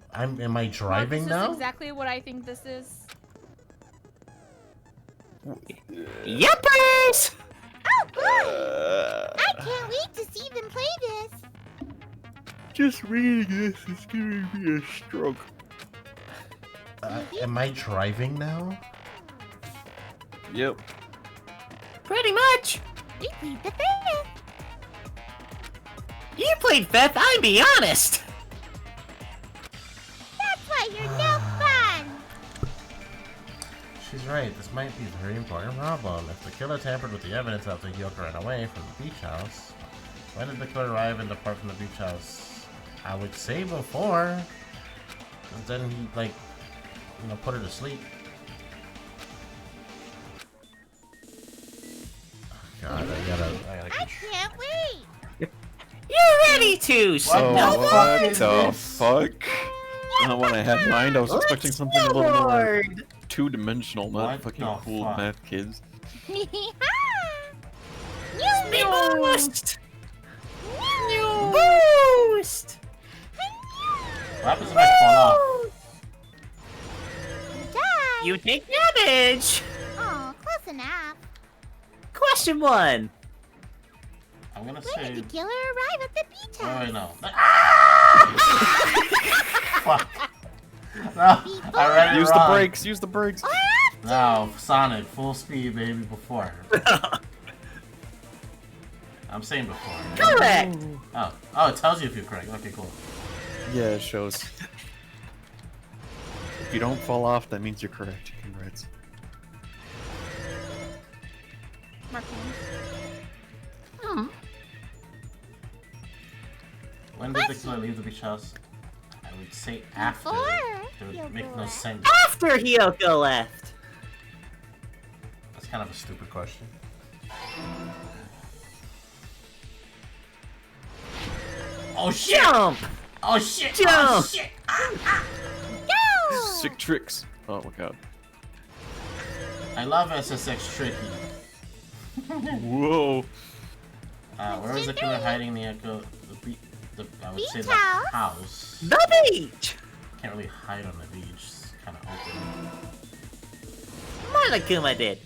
am I driving now? This is exactly what I think this is. Yuppers! Oh, good! I can't wait to see them play this! Just reading this is giving me a stroke. Am I driving now? Yep. Pretty much. We played the fifth! You played fifth, I'll be honest. That's why you're no fun! She's right. This might be a very important problem. If the killer tampered with the evidence after Hiyoko ran away from the beach house, when did the killer arrive and depart from the beach house? I would say before. 'Cause then he, like, you know, put her to sleep. God, I gotta. I can't wait! You're ready to, So what the fuck? Not what I had in mind. I was expecting something a little more two-dimensional, not fucking cool math kids. You Boost! Boost! What happens if I fall off? You take damage! Oh, close enough. Question 1. I'm gonna When say. did the killer arrive at the beach Oh, house? wait, no. Fuck. No, I read it Use wrong. the brakes, use the brakes. No, Sonic, full speed, baby, before. I'm saying before. Correct! Oh, it tells you if you're correct. Okay, cool. Yeah, it shows. If you don't fall off, that means you're correct. Congrats. When did the killer leave the beach house? I would say after. It would make no sense. After Hiyoko left! That's kind of a stupid question. Oh shit! Jump! Oh shit! Jump! Oh shit! Go! Sick tricks. Oh my god. I love SSX Tricky. Whoa. Where was the killer hiding the echo? I would say the house. The beach! Can't really hide on the beach. It's kind of open. Monokuma did.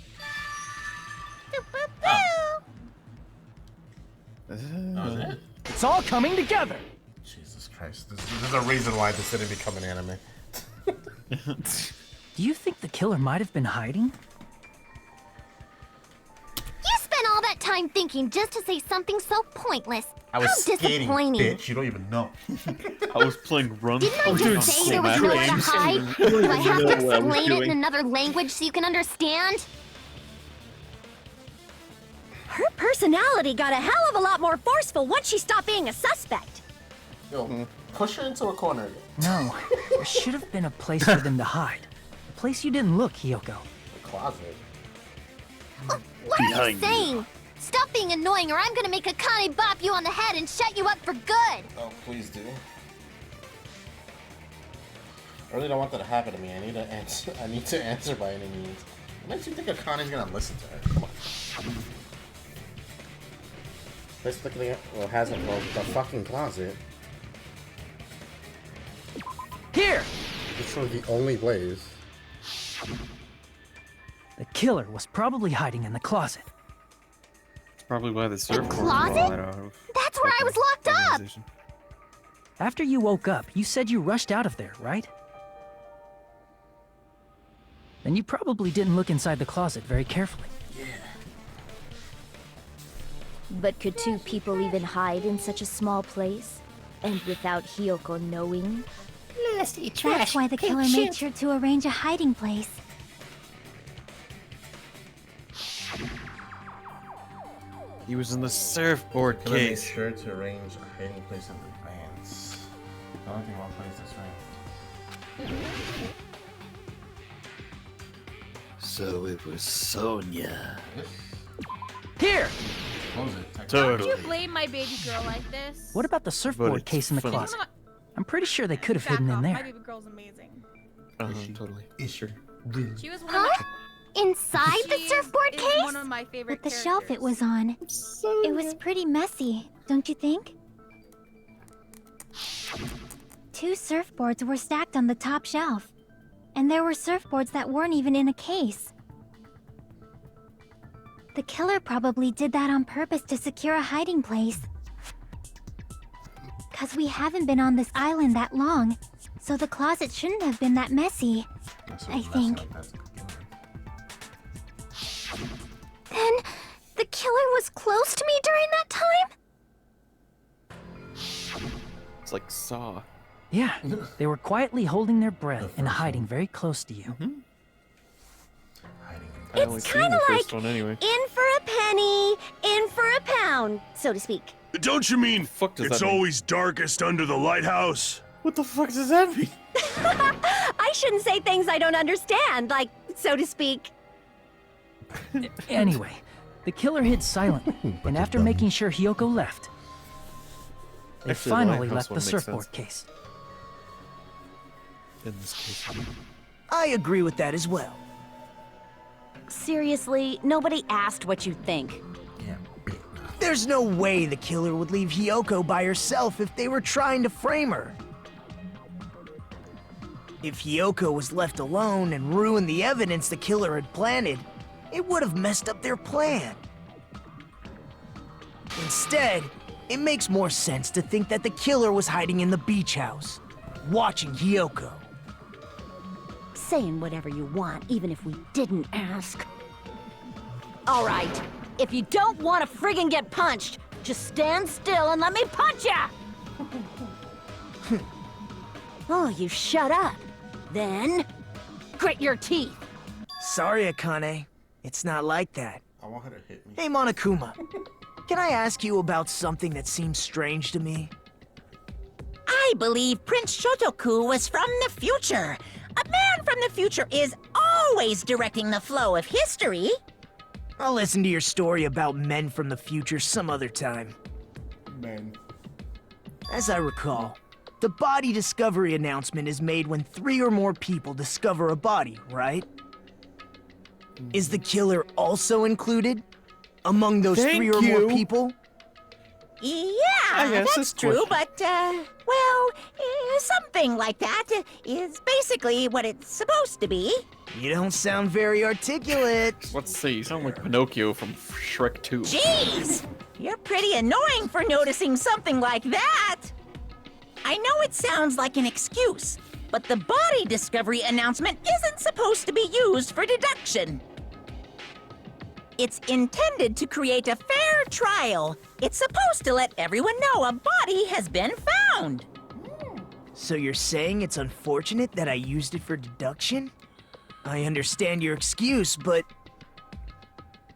That was it? It's all coming together. Jesus Christ. There's a reason why this didn't become an anime. Do you think the killer might have been hiding? You spent all that time time thinking just to say something so pointless. I was How skating, disappointing. bitch. You don't even know. I was playing Run. Didn't I just say there was nowhere to hide? Do I have to explain it in another language so you can understand? Her personality got a hell of a lot more forceful once she stopped being a suspect. Yo, push her into a corner. No, there should have been a place for them to hide. A place you didn't look, Hiyoko. The closet. What are you saying? Stop being annoying or I'm gonna make Akane bop you on the head and shut you up for good! Oh, please do. I really don't want that to happen to me. I need to answer. I need to answer by any means. What makes you think Akane's gonna listen to her? Come on. Let's look at the fucking closet. Here! It's really the only place. The killer was probably hiding in the closet. Probably why the surfboard closet? fell out of That's where I was locked up! organization. After you woke up, you said you rushed out of there, right? Then you probably didn't look inside the closet very carefully. But could two people even hide in such a small place? And without Hiyoko knowing? Nasty trash. That's why the pink killer made shit. sure to arrange a hiding place. He was in the surfboard Killer made case. sure to arrange a hiding place in advance. I don't think one place that's right. So it was Sonia. Here! Close it. Don't you blame my baby girl like this? What about the surfboard it's case in the funny. closet? I'm pretty sure they could have Back hidden in off. My there. baby girl's amazing. Totally. Is she? She was one of my Inside the She surfboard is case? one of my favorite With the shelf it was on, it was pretty messy, don't you think? Two surfboards were stacked on the top shelf, and there were surfboards that weren't even in a case. The killer probably did that on purpose to secure a hiding place. 'Cause we haven't been on this island that long, so the closet shouldn't have been that messy, I think. Then, the killer was close to me during that time? It's like Saw. Yeah, they were quietly holding their breath and hiding very close to you. I only It's seen kind the of first like one anyway. in for a penny, in for a pound, so to speak. Don't you mean does it's that mean? always darkest under the lighthouse? What the fuck does that mean? I shouldn't say things I don't understand, like, so to speak. Anyway, the killer hid silently, and after making sure Hiyoko left, they Actually, the finally lighthouse left the one makes surfboard sense. case. In this case. I agree with that as well. Seriously, nobody asked what you think. There's no way the killer would leave Hiyoko by herself if they were trying to frame her. If Hiyoko was left alone and ruined the evidence the killer had planted, it would have messed up their plan. Instead, it makes more sense to think that the killer was hiding in the beach house, watching Hiyoko. Saying whatever you want, even if we didn't ask. All right, if you don't want to friggin' get punched, just stand still and let me punch ya! Oh, you shut up. Then, grit your teeth. Sorry, Akane. It's not like that. I want her to hit me. Hey, Monokuma. Can I ask you about something that seems strange to me? I believe Prince Shotoku was from the future. A man from the future is always directing the flow of history. I'll listen to your story about men from the future some other time. Men. As I recall, the body discovery announcement is made when 3 or more people discover a body, right? Is the killer also included? Among those Thank 3 or more you. people? Yeah, guess that's this true, question. but, something like that is basically what it's supposed to be. You don't sound very articulate. Let's see, you sound like Pinocchio from Shrek 2. Jeez! You're pretty annoying for noticing something like that! I know it sounds like an excuse, but the body discovery announcement isn't supposed to be used for deduction. It's intended to create a fair fair trial. It's supposed to let everyone know a body has been found. So you're saying it's unfortunate that I used it for deduction? I understand your excuse, but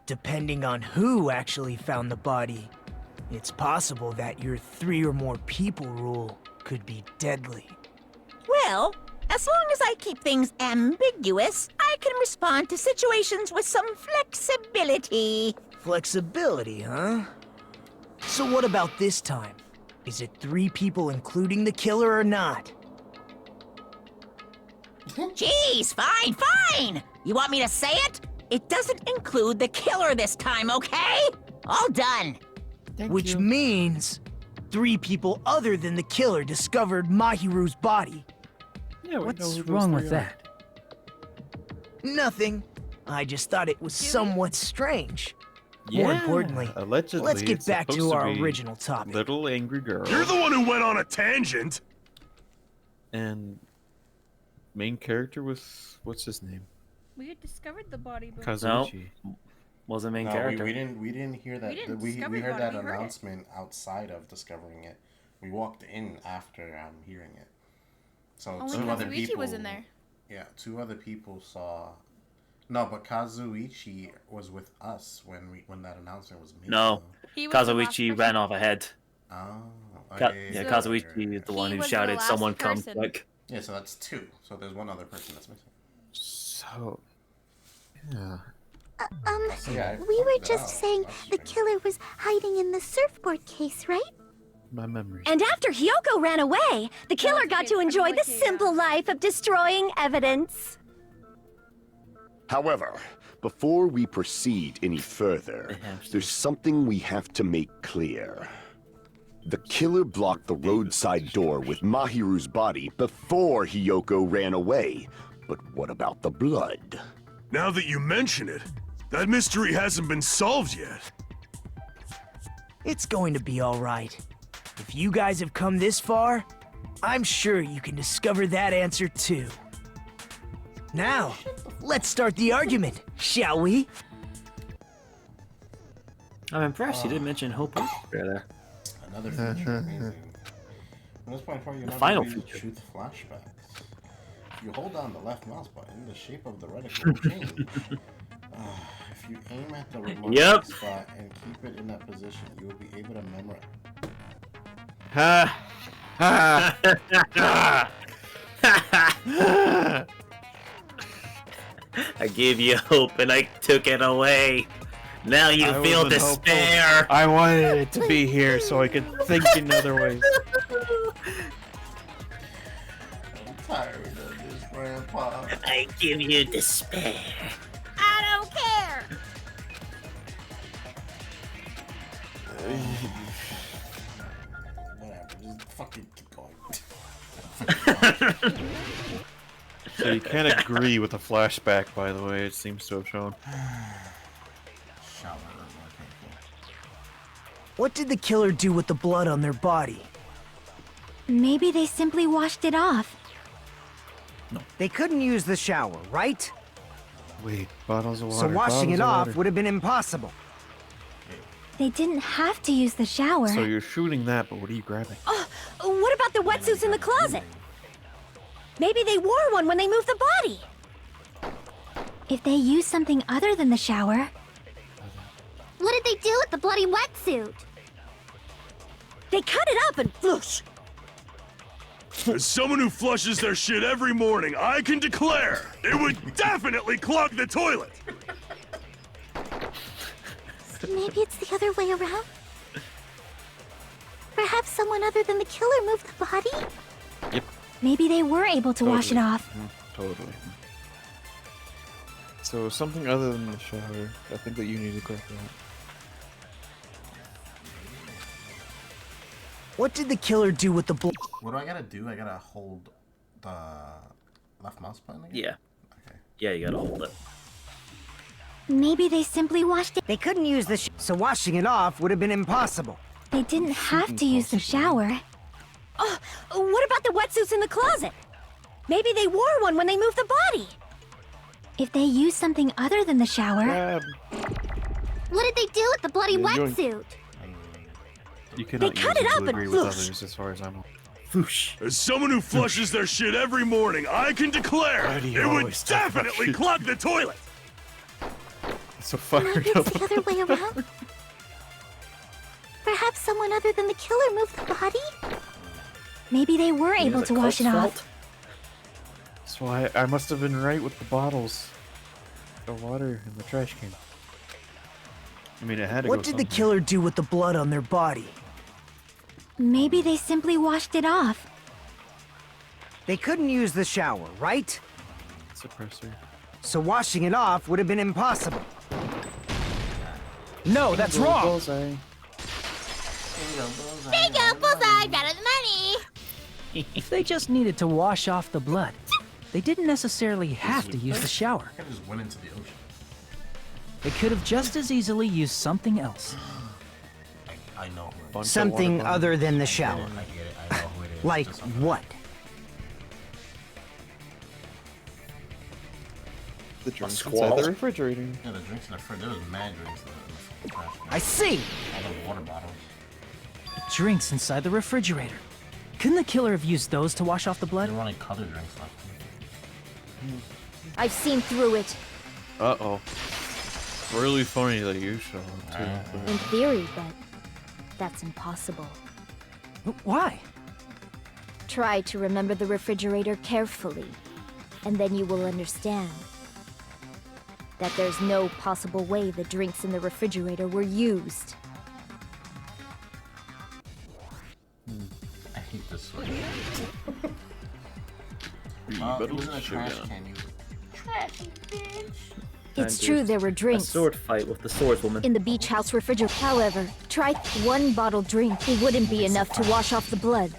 depending on who actually found the body, it's possible that your 3 or more people rule could be deadly. Well, as long as I keep things ambiguous, I can respond to situations with some flexibility. Flexibility, huh? So what about this time? Is it 3 people including the killer or not? Jeez, fine! You want me to say it? It doesn't include the killer this time, okay? All done. Which means 3 people other than the killer discovered Mahiru's body. Yeah, What's wrong with that? Nothing. I just thought it was somewhat strange. Yeah, More importantly, allegedly, let's get it's back to supposed our be original topic. Little angry girl. You're the one who went on a tangent. And main character was what's his name? We had discovered the body before. Kazuichi. Wasn't main No, character. we didn't hear that. We didn't We discover heard the that body, we heard it. announcement outside of discovering it. We walked in after hearing it. So Only two other Kazuichi people was in there. Yeah, 2 other people saw. No, but Kazuichi was with us when that announcement was made. No, He was the last Kazuichi ran off ahead. Oh, Yeah, Kazuichi is the one who was the shouted, last "Someone come person. quick!" Yeah, so that's 2. So there's 1 other person that's missing. So, yeah. Yeah, We were fucked it just up. saying the killer was hiding in the surfboard case, right? My memory. And after Hiyoko ran away, the killer got to enjoy the simple life of destroying evidence. However, before we proceed any further, there's something we have to make clear. The killer blocked the roadside door with Mahiru's body before Hiyoko ran away. But what about the blood? Now that you mention it, that mystery hasn't been solved yet. It's going to be all right. If you guys have come this far, I'm sure you can discover that answer too. Now, let's start the argument, shall we? I'm impressed. You didn't mention Hope there. Another feature, amazing. From this point forward, you The never final use feature. truth flashbacks. If you hold down the left mouse button, the shape of the reticle will change. If you aim at the remote Yep. spot and keep it in that position, you will be able to memorize. Ha! Ha! I gave you hope and I took it away. Now you I feel wasn't hopeful. despair. I wanted it to be here so I could think in other ways. I'm tired of this, Grandpa. I give you despair. I don't care. Whatever, just fucking keep going. So you can't agree with the flashback, by the way, it seems to have shown. What did the killer do with the blood on their body? Maybe they simply washed it off. They couldn't use the shower, right? Wait, bottles of water. So washing it bottles of off water. would have been impossible. They didn't have to use the shower. So you're shooting that, but what are you grabbing? Oh, what about the wetsuits in the closet? Maybe they wore one when they moved the body. If they used something other than the shower... What did they do with the bloody wetsuit? They cut it up and whoosh. As someone who flushes their shit every morning, I can declare it would definitely clog the toilet. Maybe it's the other way around? Perhaps someone other than the killer moved the body? Yep. Maybe they were able to wash it off. Totally. So something other than the shower. I think that you need to correct that. What did the killer do with the blood? What do I gotta do? I gotta hold the left mouse button again? Yeah. Yeah, you gotta hold it. Maybe they simply washed it. They couldn't use the so washing it off would have been impossible. They didn't have to use the shower. Oh, what about the wetsuits in the closet? Maybe they wore one when they moved the body. If they used something other than the shower... What did they do with the bloody Yeah, wetsuit? You cannot cut it use up to and agree with whoosh. others, as far as I'm. As someone who flushes their shit every morning, I can declare Why do you it would always talk about definitely shit? clog the toilet. So fired Maybe up. it's the other way around. Perhaps someone other than the killer moved the body? Maybe they were able to wash it off. So I must have been right with the bottles, the water, and the trash can. I mean, it had to What go did the somewhere. killer do with the blood on their body? Maybe they simply washed it off. They couldn't use the shower, right? Suppressor. So washing it off would have been impossible. No, that's wrong! Bullseye. Bingo! Bullseye! Better than money! If they just needed to wash off the blood, they didn't necessarily have to use the shower. I just went into the ocean. They could have just as easily used something else. I know. Something other than the shower. I get it. I know who it is. Like Just- what? The drinks squall? inside the refrigerator. Yeah, the drinks in the fridge. There was mad drinks in the trash can. I see! All the water bottles. Drinks inside the refrigerator. Couldn't the killer have used those to wash off the blood? There were only colored drinks left. I've seen through it. Uh-oh. Really funny that you show them, too. In theory, but that's impossible. Why? Try to remember the refrigerator carefully, and then you will understand that there's no possible way the drinks in the refrigerator were used. I hate this sword. It was in a trash can. You trashy bitch. It's true there were A drinks sword fight with the swordswoman. in the beach house refrigerator. However, try one bottle drink. It wouldn't be enough to wash off the blood.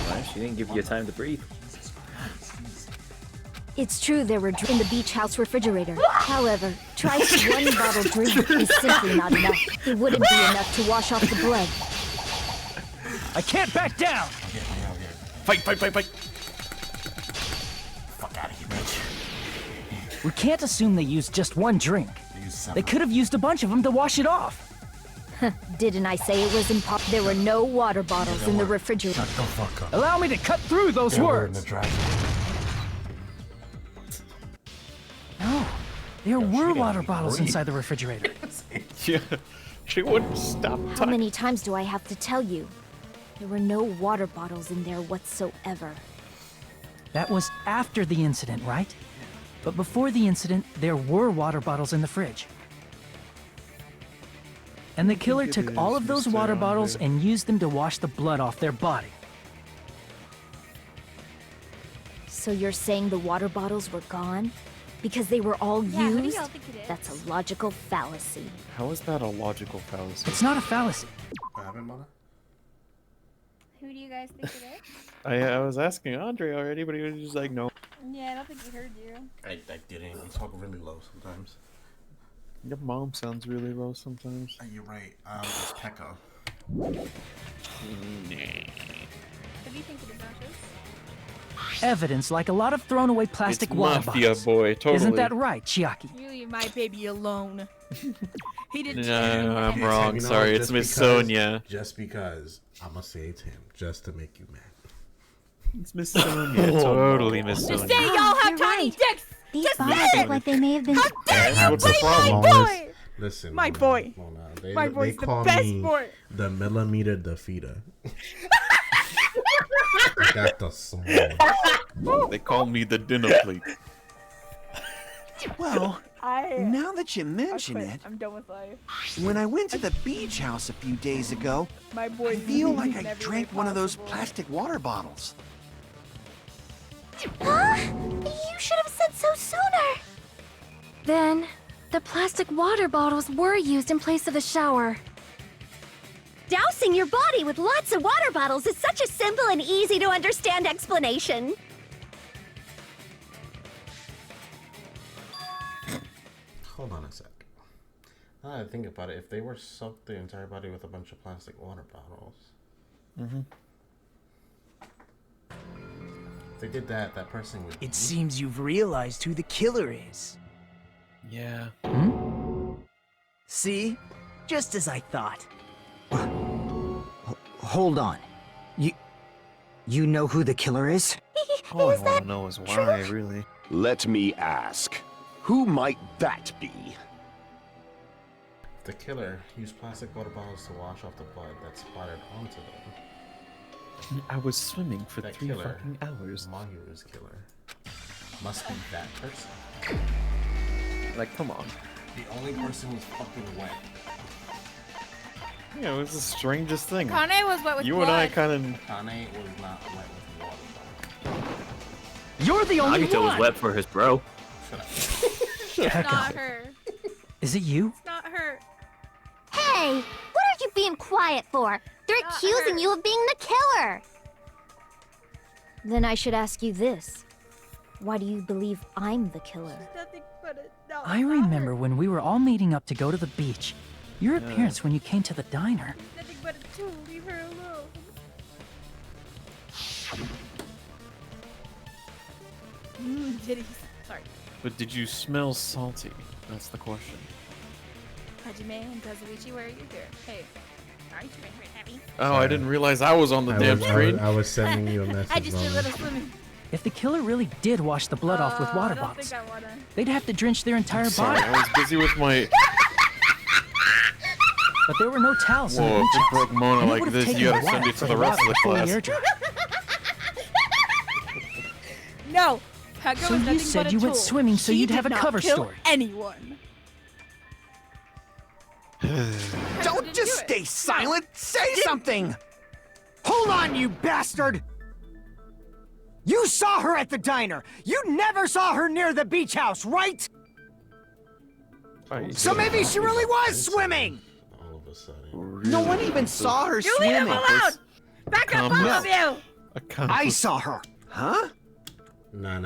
Well, she didn't give you time to breathe. It's true there were drinks in the beach house refrigerator. However, try one bottle drink is simply not enough. It wouldn't be enough to wash off the blood. I can't back down! Fight, fight, fight, fight! Fuck out of here, bitch. We can't assume they used just one drink. They could have used a bunch of them to wash it off. Didn't I say it was impossible? There were no water bottles in the refrigerator. Shut the fuck up. Allow me to cut through those They were in words. the trash. No, there were didn't water even bottles breathe. inside the refrigerator. Yeah, she wouldn't stop How talking. many times do I have to tell you? There were no water bottles in there whatsoever. That was after the incident, right? But before the incident, there were water bottles in the fridge. And the killer it took all is, of those Mr. water bottles Andre. and used them to wash the blood off their body. So you're saying the water bottles were gone? Because they were all Yeah, who do used? y'all think it is? That's a logical fallacy. How is that a logical fallacy? It's not a fallacy. What happened, Mona? Who do you guys think it is? I was asking Andre already, but he was just like, no. Yeah, I don't think he heard you. I didn't. I talk really low sometimes. Your mom sounds really low sometimes. You're right. It's Peko. Who do you think it is, Nachos? Evidence like a lot of thrown away plastic It's water Mafia bottles. Boy, totally. Isn't that right, Chiaki? You leave my baby alone. He didn't. No, I'm You wrong. know, Sorry, it's just Miss because- Sonia. Just because I'ma say it to him, just to make you mad. It's Miss Sonia. Totally Miss Just Sonia. say y'all have You're tiny right. dicks. These Just bottles say look it. like they may have been. How dare you Have the play my smallest- boy? Listen, My Mona, boy. Mona, My they boy's the call best me boy. the millimeter defeater. I got the small. They call me the dinner plate. Well, now that you mention quit. it, I'm done with life. when I went to the beach house a few days ago, My boy. I feel like I never drank made one of those possible. plastic water bottles. You should have said so sooner. Then, the plastic water bottles were used in place of the shower. Dousing your body with lots of water bottles is such a simple and easy to understand explanation. Hold on a sec. Now that I think about it, if they were soaked their entire body with a bunch of plastic water bottles, if they did that, that person would. It seems you've realized who the killer is. Yeah. See? Just as I thought. Hold on. You know who the killer is? All I want to know is why, really. Let me ask, who might that be? The killer used plastic water bottles to wash off the blood that splattered onto them. I was swimming for That 3 killer, fucking hours. Mahiru's killer, must be that person. Like, come on. The only person who's fucking wet. Yeah, it was the strangest thing. Akane was wet with you blood. and I kind of. Akane was not wet with water. You're the only Nagito one! was wet for his bro. It's not her. Is it you? It's not her. Hey, what are you being quiet for? They're accusing you of being the killer. Then I should ask you this. Why do you believe I'm the killer? Nothing but a... No, I remember when we were all meeting up to go to the beach. Your appearance when you came to the diner. Nothing but a tool. Leave her alone. Did he? Sorry. But did you smell salty? That's the question. Hajime and Kazuichi, where are you here? Hey, aren't you very happy? Oh, I didn't realize I was on the damn screen. I was sending you a message. I just did a little swimming. If the killer really did wash the blood off with water I don't bottles, think I wanna. they'd have to drench their entire Sorry, body. I was busy with my. But there were no towels. Whoa, if you broke Mona And it like would've this, taken you a gotta while send it for to the rest of the water class. to fully air dry. No, Peko So is you nothing said but a you went tool. swimming so He you'd did have a not cover kill story. Anyone. Don't just stay silent! Say something! Hold on, you bastard! You saw her at the diner! You never saw her near the beach house, right? So maybe she really was swimming! All of a sudden. No one even saw her You leave him swimming. alone! Back up, all of you! I saw her. Huh? Nah.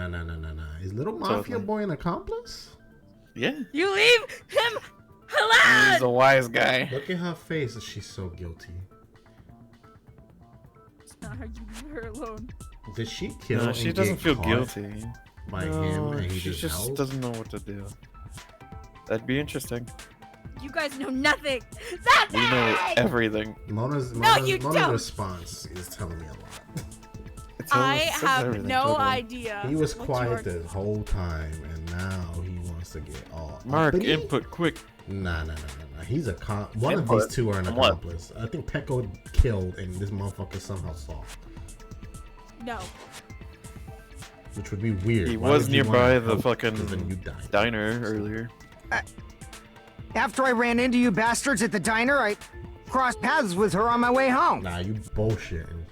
Is little mafia boy an accomplice? Yeah. You leave him He's alone! a wise guy. Look at her face. She's so guilty. It's not her. You leave her alone. Did she kill? No, she and doesn't get feel caught guilty. by No, him, and he she just helped? doesn't know what to do. That'd be interesting. You guys know nothing. Stop We know everything. Mona's you Mona's don't. response is telling me a lot. I have no idea. He was what quiet you are- the whole time, and now he wants to get all Mark, uppity? input quick. Nah. He's a one of Input? these two are an On what? accomplice. I think Peko killed, and this motherfucker somehow saw, No. which would be weird. He Why was would you nearby wanna the help, 'cause then you fucking died. diner earlier. After I ran into you bastards at the diner, I crossed paths with her on my way home. Nah, you bullshitting.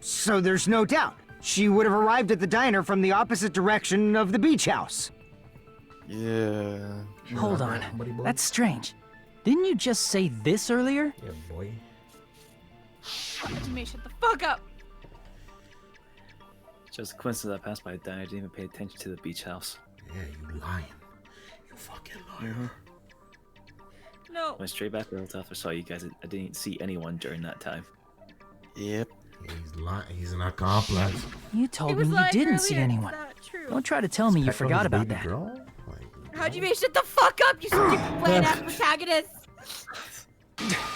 So there's no doubt. She would have arrived at the diner from the opposite direction of the beach house. Yeah. Hold on. That's strange. Didn't you just say this earlier? Yeah, boy. Hajime, shut the fuck up. Just a coincidence I passed by a diner. I didn't even pay attention to the beach house. Yeah, you lying. You fucking liar. No. Went straight back to the hotel. I saw you guys. I didn't see anyone during that time. Yep. He's lying. He's an accomplice. You told It me was you like didn't see earlier, anyone. it's not true. Don't try to tell me you Peko forgot his about baby that. girl? Hajime, shut the fuck up, you stupid bland-ass protagonist.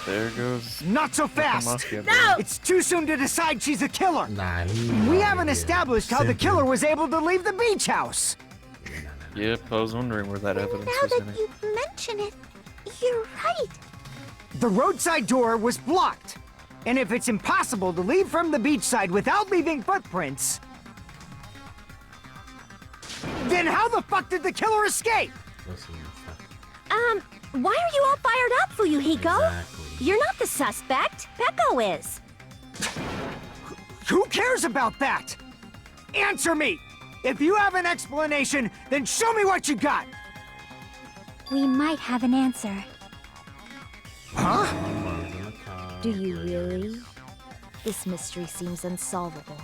There goes. Not so fast! Nekomaru. No! It's too soon to decide she's a killer. Nah, We haven't established how the killer was able to leave the beach house. Yep, I was wondering where that evidence Now was that gonna. you mention it, you're right. The roadside door was blocked. And if it's impossible to leave from the beachside without leaving footprints, then how the fuck did the killer escape? Listen, Why are you all fired up, Fuyuhiko? Exactly. You're not the suspect. Peko is. Who cares about that? Answer me! If you have an explanation, then show me what you got! We might have an answer. Huh? Do you really? This mystery seems unsolvable.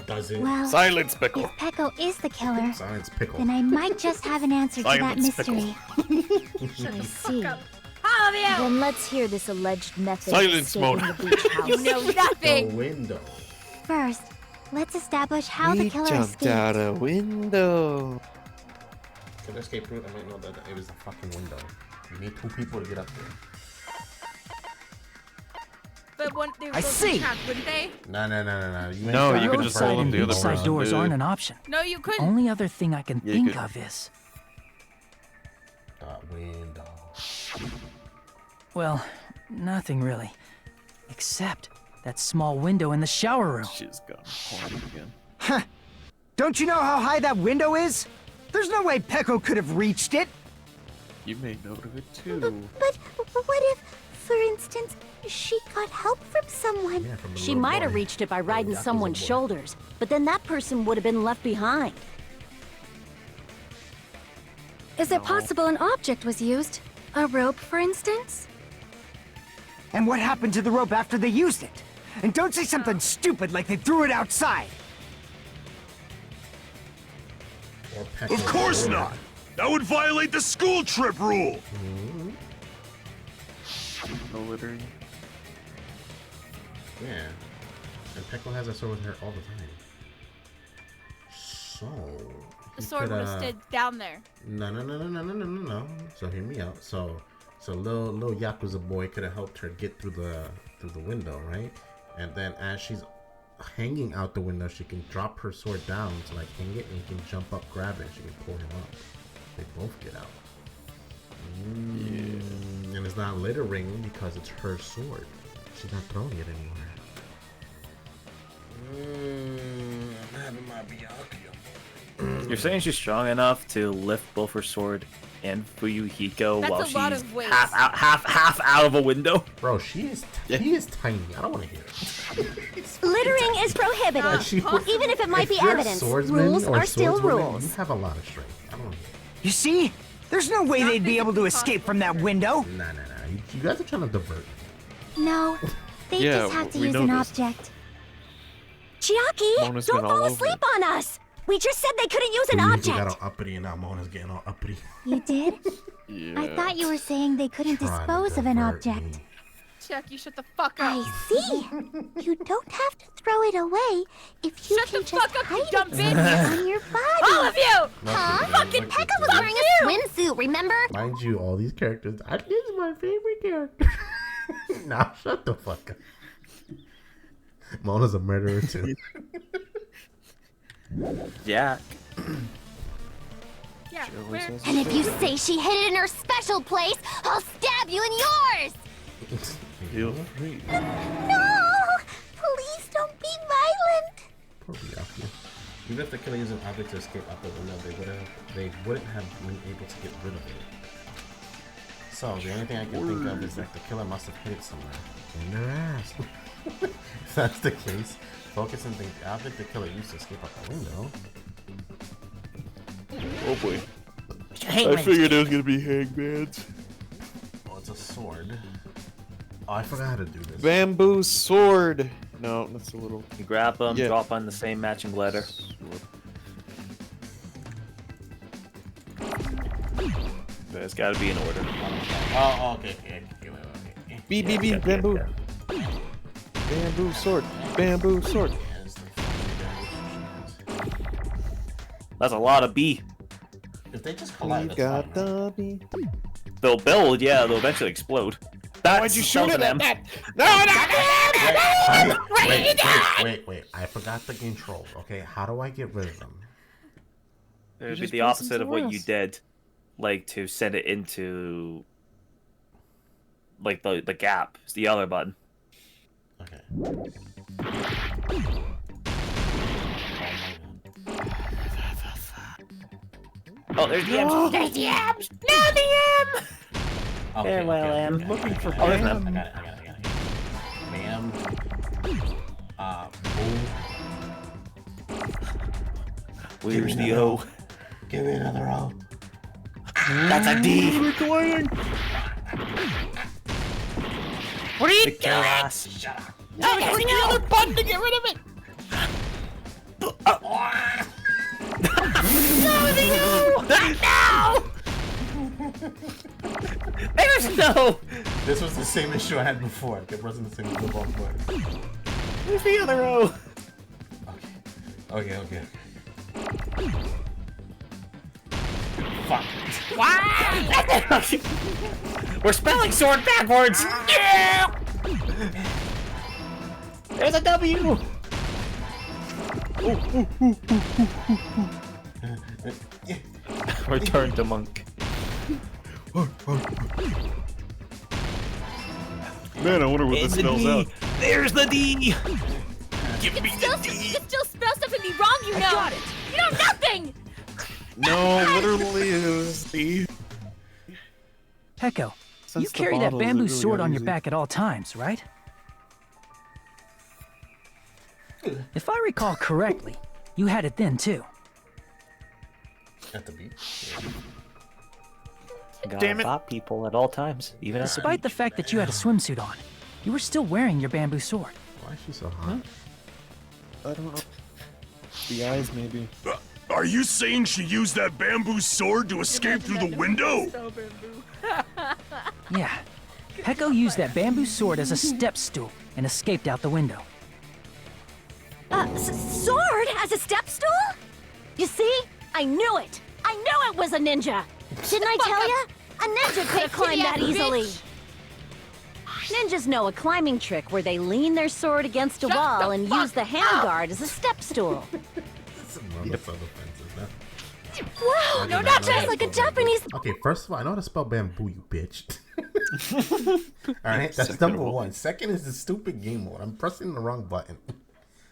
Does it? Well, Silence, Pickle. if Peko is the killer, Silence, Pickle. then I might just have an answer to that Silence, Pickle. mystery. I see. All of you. Then let's hear this alleged method Silence of escaping mode. the beach house. You know The nothing. window. First, let's establish how We the killer jumped escaped. out a window. Could escape route, I might know that it was a fucking window. You need 2 people to get up there. But when they were I both see. trapped, wouldn't they? No. No, you can just Side roll up and the other beach side person. doors aren't dude. an option. No, you couldn't. Only other thing I can Yeah, you think could. of is, Window. well, nothing really. Except that small window in the shower room. She's got horny again. Huh. Don't you know how high that window is? There's no way Peko could have reached it. You made note of it too. But what if, for instance, she got help from someone? She might have reached it by riding someone's shoulders, but then that person would have been left behind. Is it possible an object was used? A rope, for instance? And what happened to the rope after they used it? And don't say something stupid like they threw it outside. Of course not! That would violate the school trip rule! No littering. Yeah. And Peko has a sword with her all the time. So... The sword would have stayed down there. No. So hear me out. So little Yakuza boy could have helped her get through the window, right? And then as she's hanging out the window, she can drop her sword down to like hang it, and he can jump up, grab it, and she can pull him up. They both get out. Yeah. And it's not littering because it's her sword. She's not throwing it anywhere. I'm having my Byakuya. You're saying she's strong enough to lift both her sword and Fuyuhiko That's while a lot she's of weight. half out of a window? Bro, he is tiny. I don't want to hear it. Littering is prohibited, even if it might be you're a evidence. swordsman Rules or are still swordswoman, rules. You have a lot of strength. I don't want to hear it. You see? There's no way they'd be able to escape from that window. Nah. You guys are trying to divert. No, they Yeah, just have to we use an noticed. object. Chiaki, Mona's don't been all fall over asleep on us. We just said they couldn't use an You object. got all uppity, and now Mona's getting all uppity. You did? Yeah. I thought you were saying they couldn't Trying to dispose of an divert object. me. Chiaki, shut the fuck up. I see. You don't have to throw it away if you Shut can the just fuck up, you hide dumb it bitch. on your body. All of you! Huh? Fucking Pekka was wearing a swimsuit, remember? Mind you, all these characters, this is my favorite character. Now shut the fuck up. Mona's a murderer too. Yeah. Yeah, where? And if you say she hid it in her special place, I'll stab you in yours! Feel free. No! Please don't be violent! Poor Byakuya. Even if the killer used an object to escape out the window, they wouldn't have been able to get rid of it. So the only thing I can think of is that the killer must have hid it somewhere in their ass. If that's the case, focus on the object the killer used to escape out the window. Oh boy. I figured it was gonna be hangman's. Oh, it's a sword. Oh, I forgot how to do this. Bamboo sword. No, that's a little. You grab them, Yeah. drop on the same matching glider. There's gotta be an order. Oh, okay. B, Yeah, bamboo. yeah. Bamboo sword. Bamboo sword. That's a lot of B. If they just We collide, got the B. They'll build, yeah, they'll eventually explode. Why'd you shoot it at that? Wait. I forgot the controls. Okay, how do I get rid of them? It would be just the put some opposite of what you Soros. did. Like, to send it into... Like, the gap. It's the other button. Okay. Oh, there's the M. There's the M! No, the M! Farewell, M. Looking for Oh, there's an I M. got it. Bam. Boom. Where's the O? Give me another O. That's a D! What are you Kick your ass. Shut up. No, it's the other button to get rid of it! No, the O! No! There's no! This was the same issue I had before. It wasn't the same issue before. Where's the other O? Okay. fuck. We're spelling sword backwards. Yeah! There's a W. Return to monk. Man, I wonder what this spells out. There's the D. You can still spell stuff and be wrong, you know. got it. You know nothing. No, literally it was the... Peko, Since you the carry that bottles, bamboo it really sword got on your easy. back at all times, right? If I recall correctly, you had it then too. At the beach? Gotta stop people at all times, even at the Despite the fact that you had a swimsuit on, you were still wearing your bamboo sword. Why is she so hot? I don't know. The eyes, maybe. Are you saying she used that bamboo sword to escape through the window? Yeah, Peko used that bamboo sword as a step stool and escaped out the window. Sword as a step stool? You see? I knew it! I knew it was a ninja! Didn't I tell ya? A ninja could have climbed that easily! Ninjas know a climbing trick where they lean their sword against a wall and use the handguard as a step stool. Wow, no, not just like a Japanese. Okay, first of all, I know how to spell bamboo, you bitch. Alright, that's number one. Second is the stupid game mode. I'm pressing the wrong button.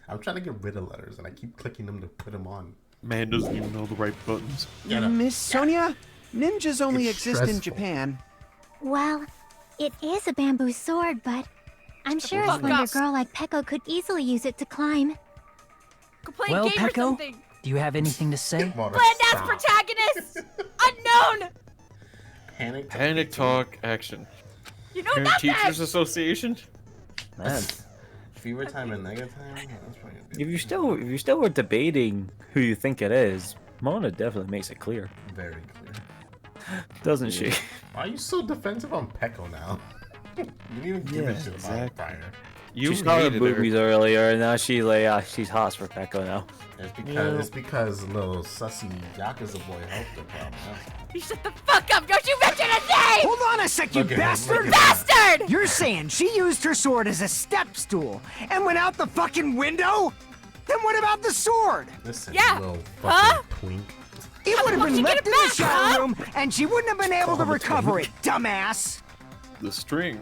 I'm trying to get rid of letters and I keep clicking them to put them on. Man doesn't even know the right buttons. Miss Sonia, ninjas only It's exist in stressful. Japan. Well, it is a bamboo sword, but I'm sure a fuck slender up. girl like Peko could easily use it to climb. Go play Well, a game or Peko, something. do you have anything to say? Blend as protagonist. Unknown. Panic talk action. You know Parent nothing. Teachers Association? Man, Fever time and nega time? Yeah, that's probably good. if you still were debating who you think it is, Mona definitely makes it clear, Very clear. doesn't she? Why are you so defensive on Peko now? You didn't even give Yeah, a shit about it prior. You she saw the hated her. boobies earlier, and now she's like, she's hot for Peko now. It's because little sussy Yakuza boy helped her, probably. You shut the fuck up! Don't you mention a name! Hold on a sec, you Look at him, bastard! look at Bastard! You're saying she used her sword as a step stool and went out the fucking window? Then what about the sword? Listen, Yeah. you little Huh? fucking twink. It would have fuck been she get left it in back, the shower huh? room and she wouldn't have been able to Call the recover twink. it, dumbass! The string.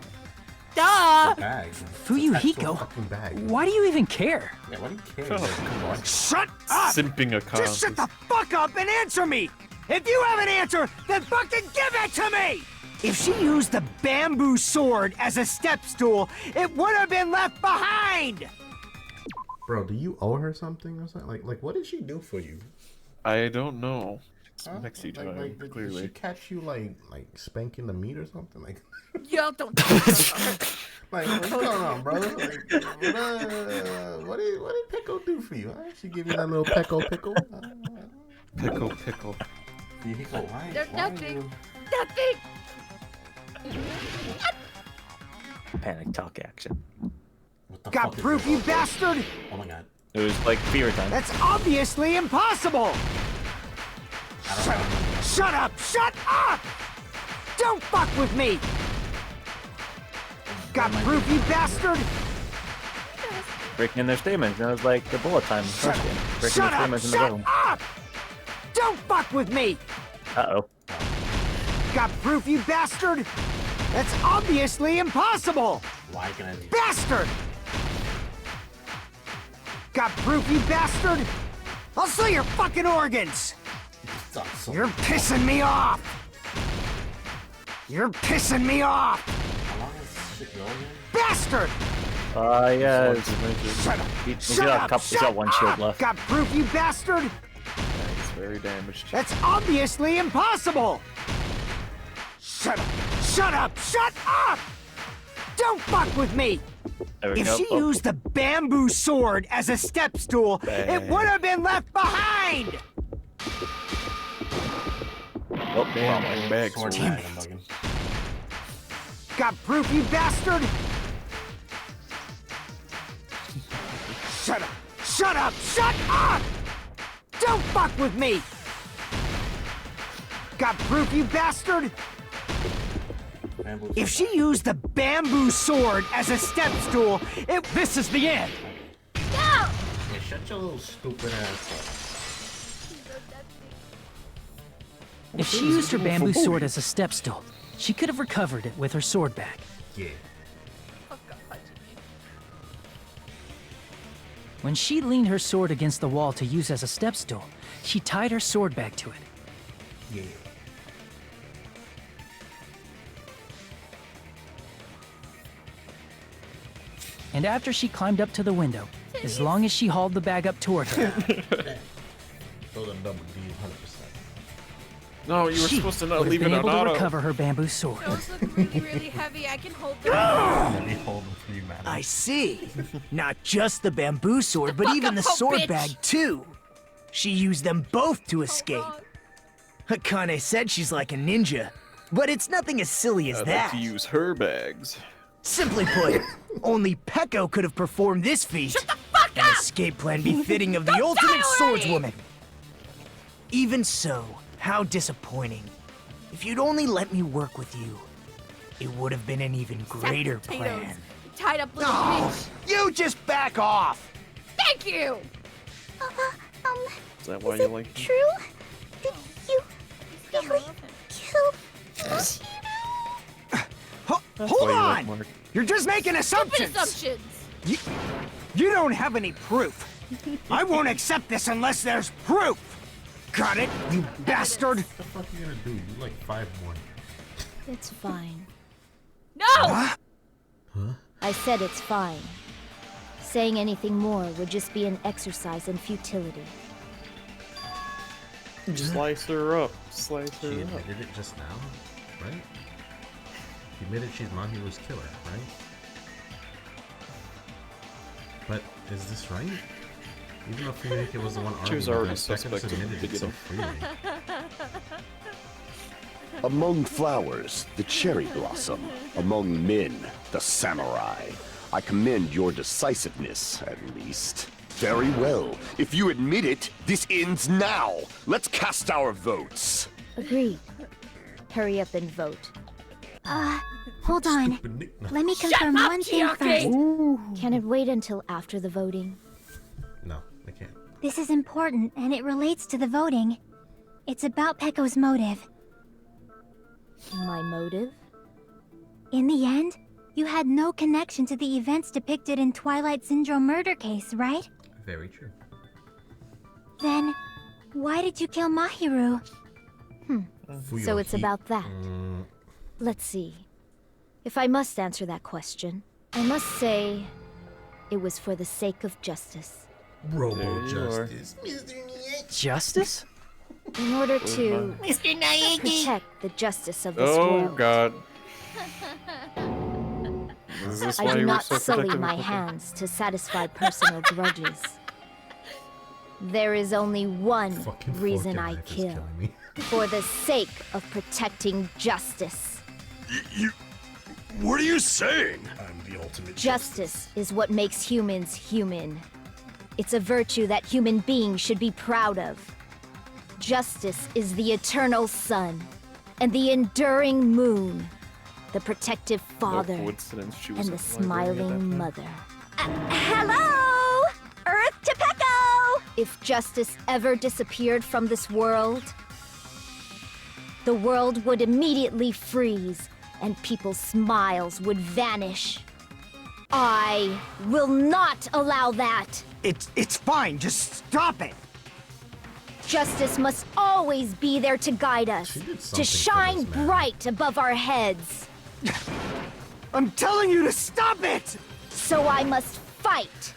Duh! Bag. Fuyuhiko, Fucking bag. why do you even care? Yeah, why do you care? Shut up. Come on. Shut up! Simping a Just shut the fuck up and answer me! If you have an answer, then fucking give it to me! If she used the bamboo sword as a step stool, it would have been left behind! Bro, do you owe her something or something? Like what did she do for you? I don't know. It's Huh? next to each Like, other, did she clearly. catch you like spanking the meat or something? Like Yo, don't. like what's going on, bro? Like what did Peko do for you? Huh? She give you that little Peko pickle? Pickle. Fuyuhiko, why? There's why nothing. you- Nothing. Panic talk action. What the Got fuck is proof, this? you bastard? Oh my god. It was like fever time. That's obviously impossible! Shut up! Shut up! Don't fuck with me! Got proof, you bastard? Breaking in their statements, and it was like the bullet time. Breaking their Shut up! statements in the Shut room. up! Don't fuck with me! Uh-oh. Got proof, you bastard? That's obviously impossible! Why can I do Bastard! Got proof, you bastard? I'll sell your fucking organs! You're pissing me off! You're pissing me off! How long is this shit going? Bastard! Yeah. Shut up! He's Shut got up! he's got one shield up! left. Got proof, you bastard? It's very damaged. That's obviously impossible! Shut up! Shut up! Shut up! Don't fuck with me! There we If go. she Oh, used the bamboo sword as a step stool, it would have been left behind! oh, Damn, my bag's Sword full. bag, I'm bugging. Got proof, you bastard? Shut up! Shut up! Shut up! Don't fuck with me! Got proof, you bastard? If she used the bamboo sword as a step stool, this is the end. Yeah, shut your little stupid ass up. If she used her bamboo sword as a step stool, she could have recovered it with her sword back. Yeah. When she leaned her sword against the wall to use as a step stool, she tied her sword back to it. Yeah. And after she climbed up to the window, as long as she hauled the bag up toward her, Those are double D, 100%. No, you were she supposed to not would leave have it been on able to auto. recover her bamboo sword. Those look really, really heavy. I can hold them. Let me hold them for you, man. I see. Not just the bamboo sword, but even the up, sword bitch. bag, too. She used them both to escape. Akane said she's like a ninja, but it's nothing as silly as I'd that. like to use her bags. Simply put, only Peko could have performed this feat. An escape plan befitting of the ultimate swordswoman. Even so, how disappointing. If you'd only let me work with you, it would have been an even greater plan. Tied up little Oh, bitch. you just back off! Thank you. Is that why you like him? True? Did you really kill That's Hold why you on! like Mark. You're just making assumptions! Assumptions. You don't have any proof. I won't accept this unless there's proof! Got it, you bastard? What the fuck are you gonna do? You like 5 more. It's fine. No! Huh? I said it's fine. Saying anything more would just be an exercise in futility. Slice her up. Slice her She up. admitted it just now, right? She admitted she's Mahiru's killer, right? But is this right? Even though Fuyuhiko was the one She was arguing already with her, Peko just suspect in the admitted it so beginning. freely. Among flowers, the cherry blossom. Among men, the samurai. I commend your decisiveness, at least. Very well. If you admit it, this ends now. Let's cast our votes. Agreed. Hurry up and vote. Hold on. Let me confirm one thing first. Can it wait until after the voting? No, I can't. This is important, and it relates to the voting. It's about Peko's motive. My motive? In the end, you had no connection to the events depicted in Twilight Syndrome murder case, right? Very true. Then, why did you kill Mahiru? So it's about that. Let's see. If I must answer that question, I must say it was for the sake of justice. Robo justice. Justice? In order to Mr. Naegi! protect the justice of this Oh world. god. Is this I why do you were not so sully protective my of Peko? hands to satisfy personal grudges. There is only one reason I kill. For the sake of protecting justice. What are you saying? I'm the ultimate Justice is what makes humans human. It's a virtue that human beings should be proud of. Justice is the eternal sun and the enduring moon, the protective father coincidence she and was the at the library at that smiling time. mother. Hello! Earth to Peko! If justice ever disappeared from this world, the world would immediately freeze and people's smiles would vanish. I will not allow that. It's fine, just stop it. Justice must always be there to guide us, to shine bright above our heads. I'm telling you to stop it! So I must fight.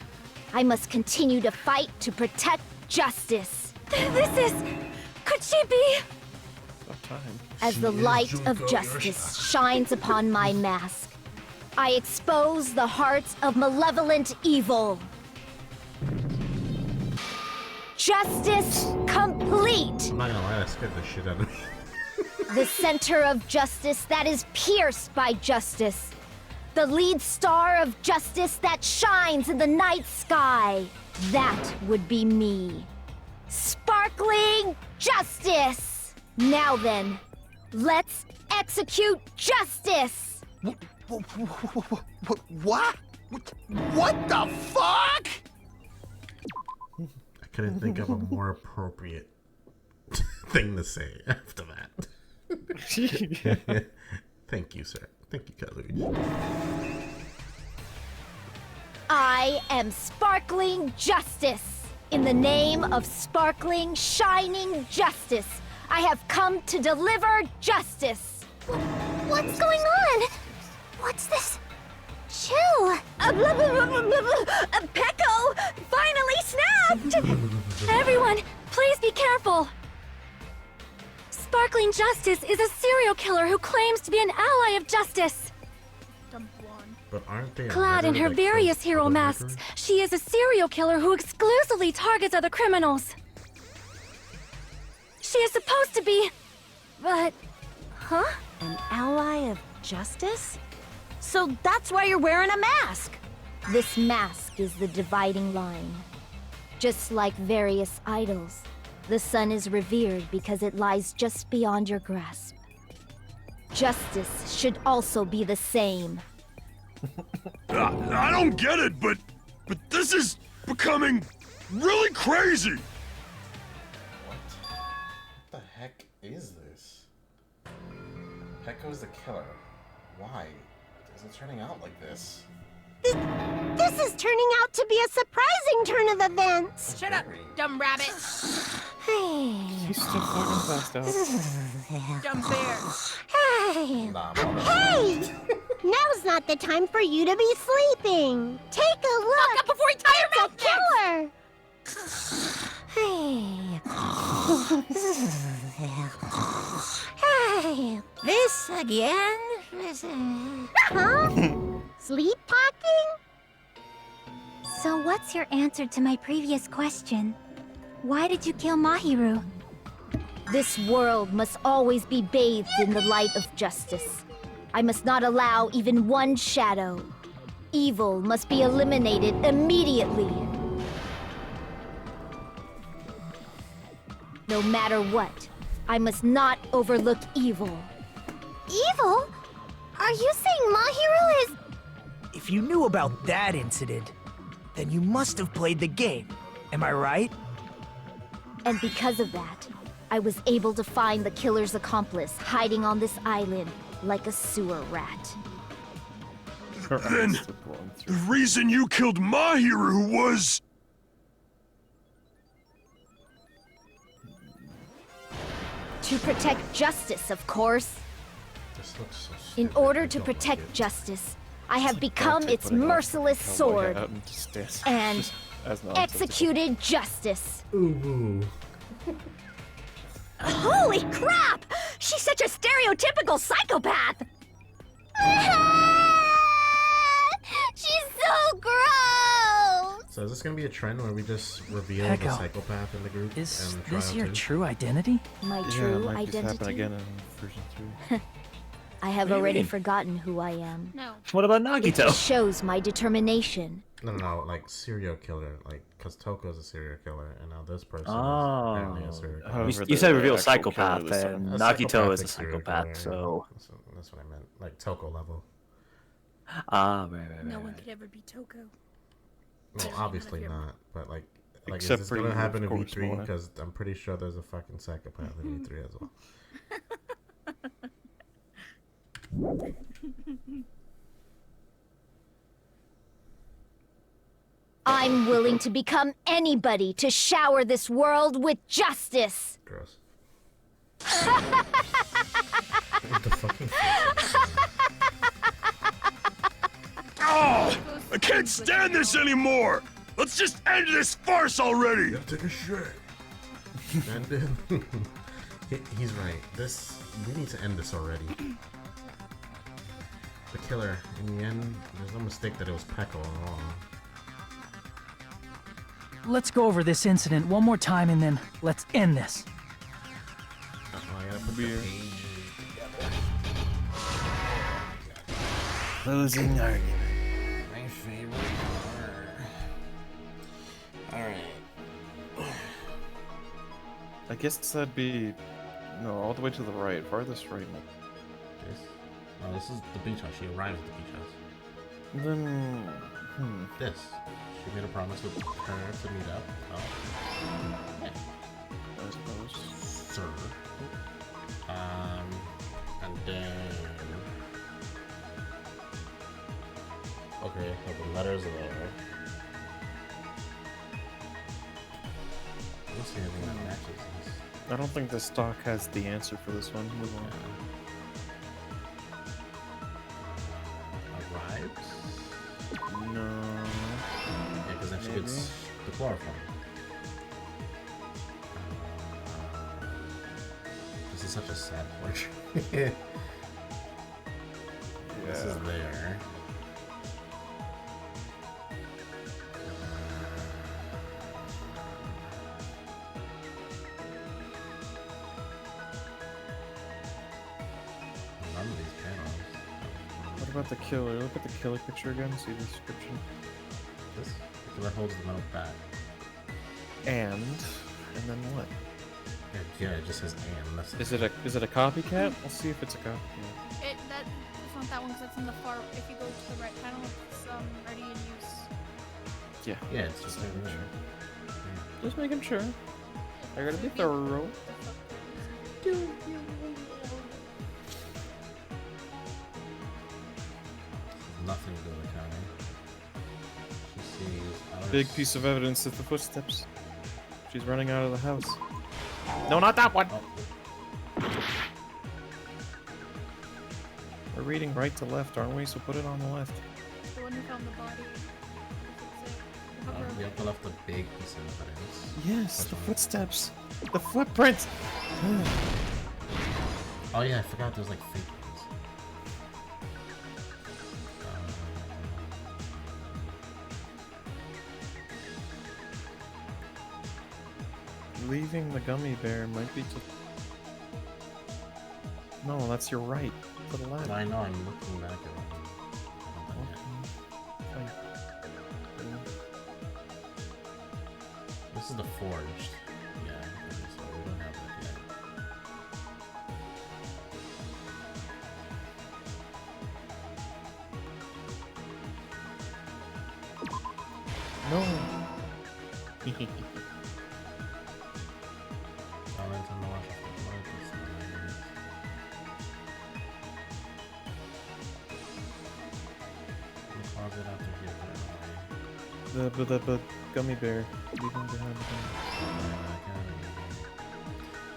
I must continue to fight to protect justice. This is... Could she be... As the light of justice shines upon my mask, I expose the hearts of malevolent evil. Justice complete! I'm not gonna lie, that scared the shit out of me. The center of justice that is pierced by justice. The lead star of justice that shines in the night sky. That would be me. Sparkling justice! Now then, let's execute justice! What? What the fuck? I couldn't think of a more appropriate thing to say after that. Thank you, sir. Thank you, Kazuichi. I am sparkling justice. In the name of sparkling, shining justice, I have come to deliver justice. What's going on? What's this? Chill. Peko finally snapped! Everyone, please be careful. Sparkling Justice is a serial killer who claims to be an ally of justice. But aren't they Clad in her like, various hero other masks, workers? she is a serial killer who exclusively targets other criminals. She is supposed to be... but... Huh? An ally of justice? So that's why you're wearing a mask! This mask is the dividing line. Just like various idols, the sun is revered because it lies just beyond your grasp. Justice should also be the same. I don't get it, but this is becoming really crazy. What the heck is this? Peko's the killer. Why is it turning out like this? This is turning out to be a surprising turn of events. Shut up, dumb rabbit. He's still fucking passed out. Dumb bear. Hey! Hey! Now's not the time for you to be sleeping. Take a look. Fuck up before you tie your mouth, Hey! This again? Huh? Sleep talking? So what's your answer to my previous question? Why did you kill Mahiru? This world must always be bathed in the light of justice. I must not allow even one shadow. Evil must be eliminated immediately. No matter what, I must not overlook evil. Evil? Are you saying Mahiru is... If you knew about that incident, then you must have played the game. Am I right? And because of that, I was able to find the killer's accomplice hiding on this island like a sewer rat. Then, the reason you killed Mahiru was... To protect justice, of course. This looks so In stupid. order I to don't protect get it. justice, I have become its merciless sword and executed justice. Ooh. Holy crap! She's such a stereotypical psychopath! She's so gross! So is this gonna be a trend where we just reveal Peko, the psychopath in the group? Is and this try your out too? true identity? Yeah, My it true might just happen identity? again in version 3. I have What do you already mean? forgotten who I am. No. What about It Nagito? shows my determination. No, like serial killer, like because Toko's a serial killer, and now this person is Oh. apparently a serial killer. However, You said the reveal actual psychopath, killer is and A Nagito is a psychopathic serial psychopath, killer, so... that's what I meant, like Toko level. Ah, right. No one could ever be Toko. No, obviously not, but like Except is this for gonna you, happen of in course, V3? Mona. Because I'm pretty sure there's a fucking psychopath in V3 as well. I'm willing to become anybody to shower this world with justice. Gross. What the fucking Oh! I can't stand this anymore! Let's just end this farce already! Take a shit. He's right. We need to end this already. The killer, in the end, there's no mistake that it was Peko all along. Let's go over this incident one more time and then let's end this. I gotta put the page together. Closing argument. My favorite part. Alright. I guess that'd be No, all the way to the right. Farthest right. This? No, this is the beach house. She arrived at the beach house. Then... This. She made a promise with her to meet up. Oh. Yeah. I suppose. Sir. And then... Okay, so the letters are there. I don't see anything that matches this. I don't think the stock has the answer for this one. Move on. Arrives? No. Yeah, because then she gets the chloroform. This is such a sad portrait. This is there. None of these panels. What about the killer? Look at the killer picture again. See the description. This? The killer holds the metal bat. And then what? Yeah, it just says and. That's Is it a copycat? Let's see if it's a copycat. It's not that one because it's in the far. If you go to the right panel, it's already in use. Yeah. Yeah, it's just making sure. Just making sure. I gotta be thorough. Nothing to do with Akane. She sees outer Big piece of evidence is the footsteps. She's running out of the house. No, not that one! We're reading right to left, aren't we? So put it on the left. The one who found the body. We have to left a big piece of evidence. Yes, the footsteps. The footprints! Oh yeah, I forgot there's like fake ones. Leaving the gummy bear might be to... No, that's your right. To the left. I know, I'm looking back at it. This is the forged. Yeah, so we don't have that yet. No. The gummy bear leaving behind the gummy.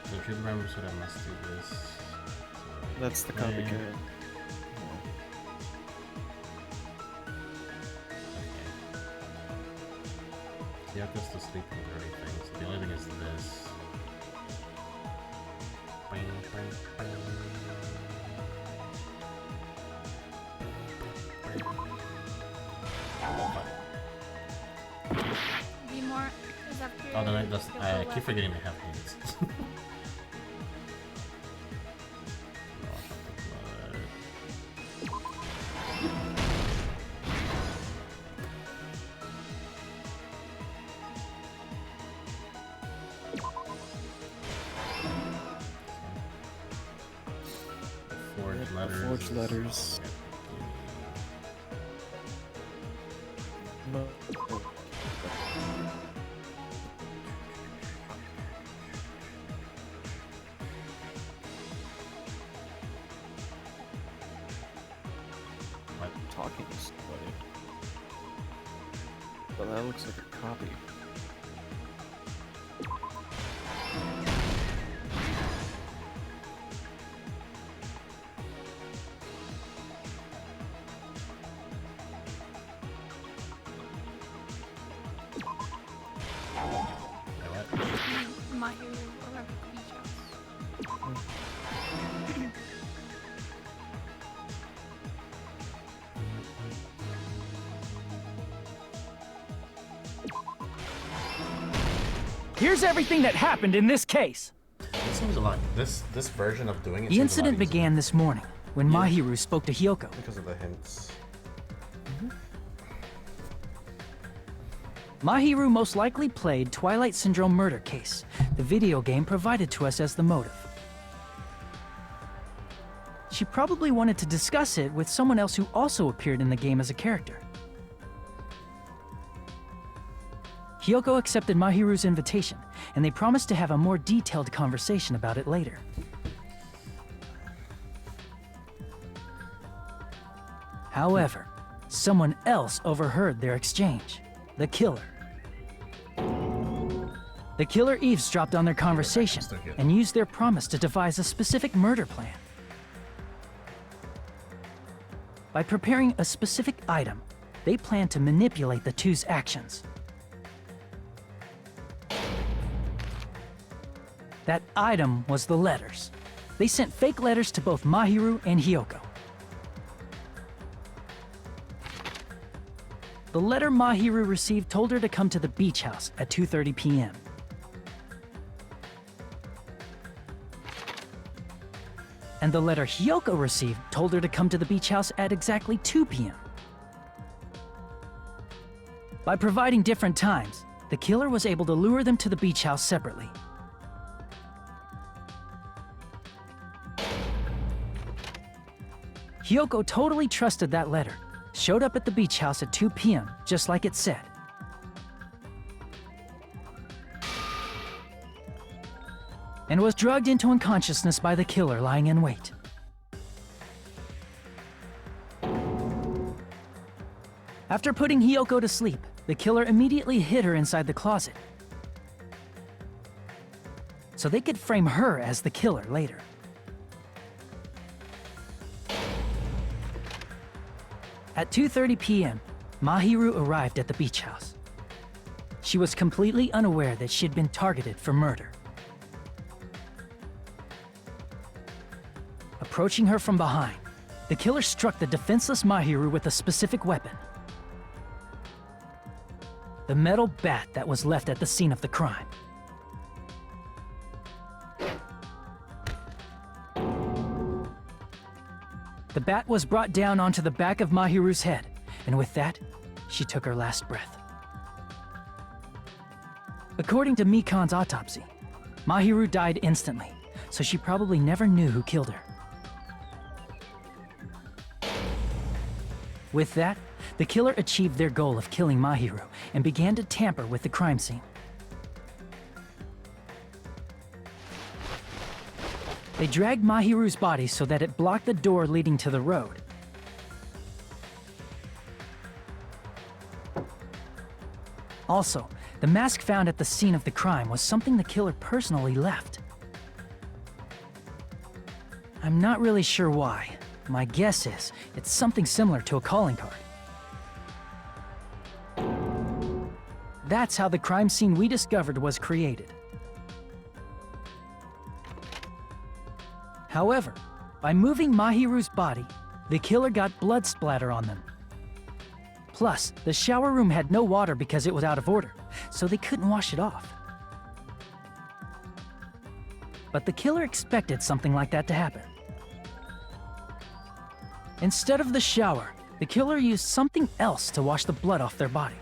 So if you remember, so I must do this. So that's the copycat. Hiyoko's still sleeping with everything, so the only thing is this. Bang, bang, bang. Be more. Is that Oh, then I keep forgetting they have hands. Forged letters. No. Talking to somebody. But that looks like a copy. Mahiru or at the beach house. Here's everything that happened in this case. This seems a lot. This version of doing it. The incident began this morning when Mahiru spoke to Hiyoko. Because of the hints. Mahiru most likely played Twilight Syndrome murder case, the video game provided to us as the motive. she probably wanted to discuss it with someone else who also appeared in the game as a character. Hiyoko accepted Mahiru's invitation, and they promised to have a more detailed conversation about it later. However, someone else overheard their exchange. The killer. The killer eavesdropped on their conversation and used their promise to devise a specific murder plan. By preparing a specific item, they planned to manipulate the two's actions. That item was the letters. They sent fake letters to both Mahiru and Hiyoko. The letter Mahiru received told her to come to the beach house at 2:30 p.m. And the letter Hiyoko received told her to come to the beach house at exactly 2 p.m. By providing different times, the killer was able to lure them to the beach house separately. Hiyoko totally trusted that letter, showed up at the beach house at 2 p.m., just like it said. And was drugged into unconsciousness by the killer lying in wait. After putting Hiyoko to sleep, the killer immediately hid her inside the closet, so they could frame her as the killer later. At 2:30 p.m., Mahiru arrived at the beach house. She was completely unaware that she'd been targeted for murder. Approaching her from behind, the killer struck the defenseless Mahiru with a specific weapon. The metal bat that was left at the scene of the crime. The bat was brought down onto the back of Mahiru's head, and with that, she took her last breath. According to Mikan's autopsy, Mahiru died instantly, so she probably never knew who killed her. With that, the killer achieved their goal of killing Mahiru and began to tamper with the crime scene. They dragged Mahiru's body so that it blocked the door leading to the road. Also, the mask found at the scene of the crime was something the killer personally left. I'm not really sure why. My guess is it's something similar to a calling card. That's how the crime scene we discovered was created. However, by moving Mahiru's body, the killer got blood splatter on them. Plus, the shower room had no water because it was out of order, so they couldn't wash it off. But the killer expected something like that to happen. Instead of the shower, the killer used something else to wash the blood off their body.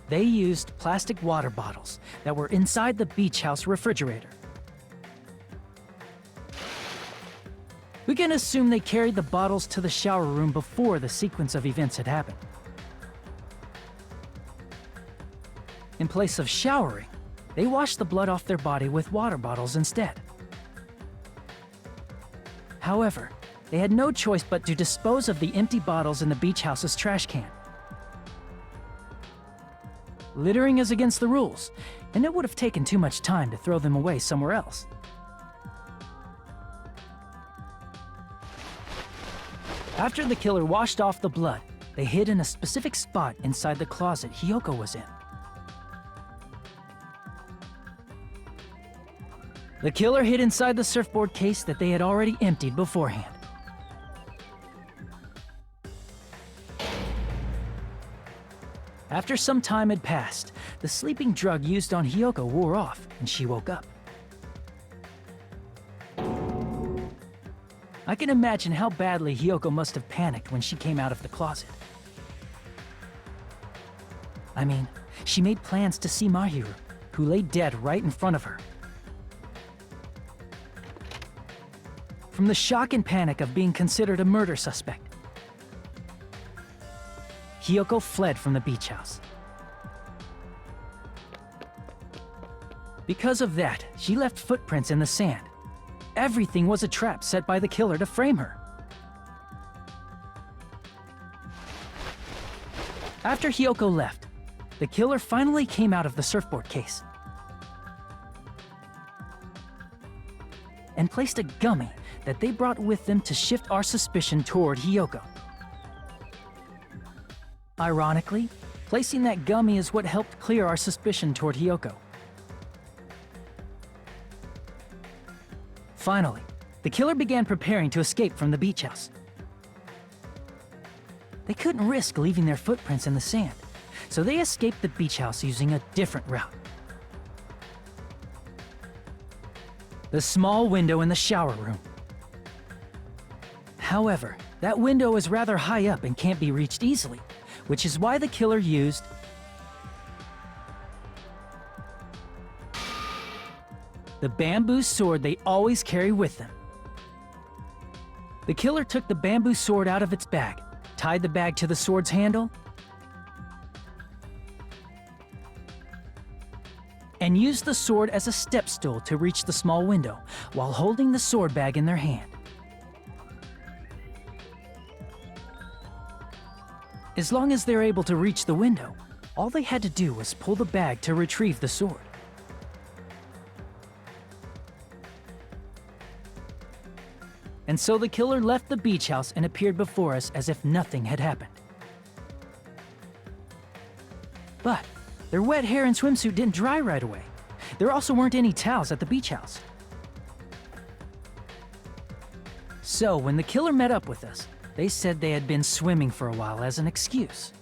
They used plastic water bottles that were inside the beach house refrigerator. We can assume they carried the bottles to the shower room before the sequence of events had happened. In place of showering, they washed the blood off their body with water bottles instead. However, they had no choice but to dispose of the empty bottles in the beach house's trash can. Littering is against the rules, and it would have taken too much time to throw them away somewhere else. After the killer washed off the blood, they hid in a specific spot inside the closet Hiyoko was in. The killer hid inside the surfboard case that they had already emptied beforehand. After some time had passed, the sleeping drug used on Hiyoko wore off, and she woke up. I can imagine how badly Hiyoko must have panicked when she came out of the closet. I mean, she made plans to see Mahiru, who lay dead right in front of her. from the shock and panic of being considered a murder suspect. Hiyoko fled from the beach house. Because of that, she left footprints in the sand. Everything was a trap set by the killer to frame her. After Hiyoko left, the killer finally came out of the surfboard case and placed a gummy that they brought with them to shift our suspicion toward Hiyoko. Ironically, placing that gummy is what helped clear our suspicion toward Hiyoko. Finally, the killer began preparing to escape from the beach house. They couldn't risk leaving their footprints in the sand, so they escaped the beach house using a different route. The small window in the shower room. However, that window is rather high up and can't be reached easily, which is why the killer used the bamboo sword they always carry with them. The killer took the bamboo sword out of its bag, tied the bag to the sword's handle, and used the sword as a step stool to reach the small window while holding the sword bag in their hand. As long as they're able to reach the window, all they had to do was pull the bag to retrieve the sword. And so the killer left the beach house and appeared before us as if nothing had happened. But their wet hair and swimsuit didn't dry right away. There also weren't any towels at the beach house. So when the killer met up with us, they said they had been swimming for a while as an excuse.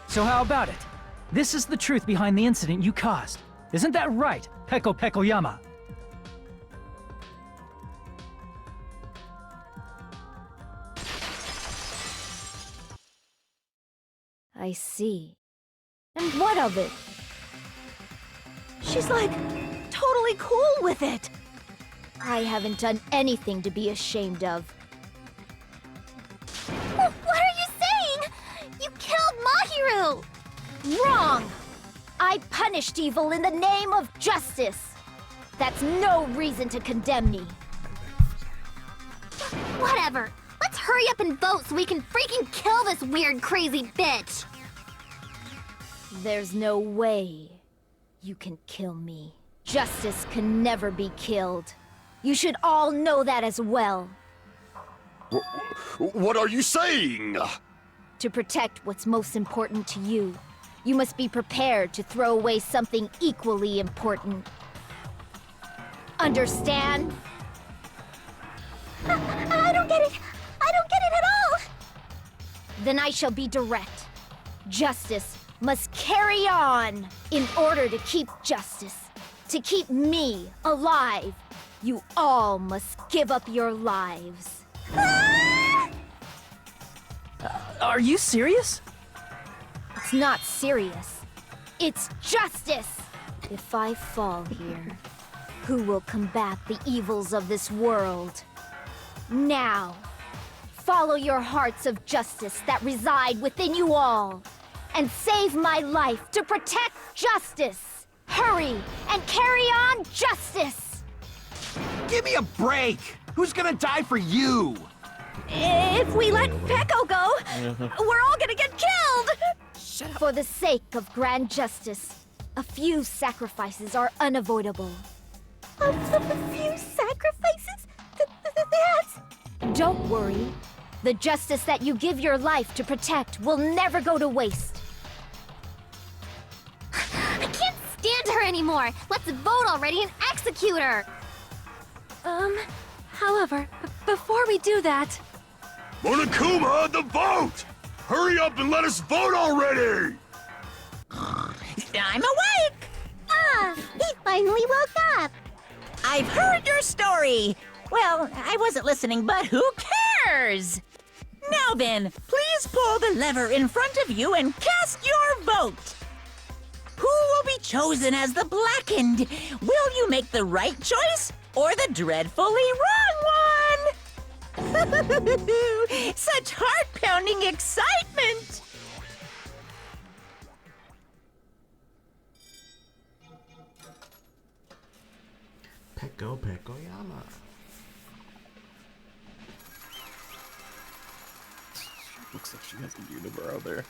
So how about it? This is the truth behind the incident you caused. Isn't that right, Peko Yama? I see. And what of it? She's like, totally cool with it. I haven't done anything to be ashamed of. What are you saying? You killed Mahiru! Wrong! I punished evil in the name of justice. That's no reason to condemn me. Whatever. Let's hurry up and vote so we can freaking kill this weird, crazy bitch! There's no way you can kill me. Justice can never be killed. You should all know that as well. What are you saying? To protect what's most important to you, you must be prepared to throw away something equally important. Understand? I don't get it. I don't get it at all. Then I shall be direct. Justice must carry on. In order to keep justice, to keep me alive, you all must give up your lives. Are you serious? It's not serious. It's justice. If I fall here, who will combat the evils of this world? Now, follow your hearts of justice that reside within you all, and save my life to protect justice. Hurry and carry on justice. Give me a break! Who's gonna die for you? If we let Peko go, we're all gonna get killed! Shut up. For the sake of grand justice, a few sacrifices are unavoidable. A few sacrifices? That's... Don't worry. The justice that you give your life to protect will never go to waste. I can't stand her anymore. Let's vote already and execute her. However, before we do that... Monokuma, the vote! Hurry up and let us vote already! I'm awake! Ah, he finally woke up. I've heard your story. Well, I wasn't listening, but who cares? Now then, please pull the lever in front of you and cast your vote. Who will be chosen as the Blackened? Will you make the right choice or the dreadfully wrong one? Such heart-pounding excitement! Peko Yama. Looks like she has a unibrow there.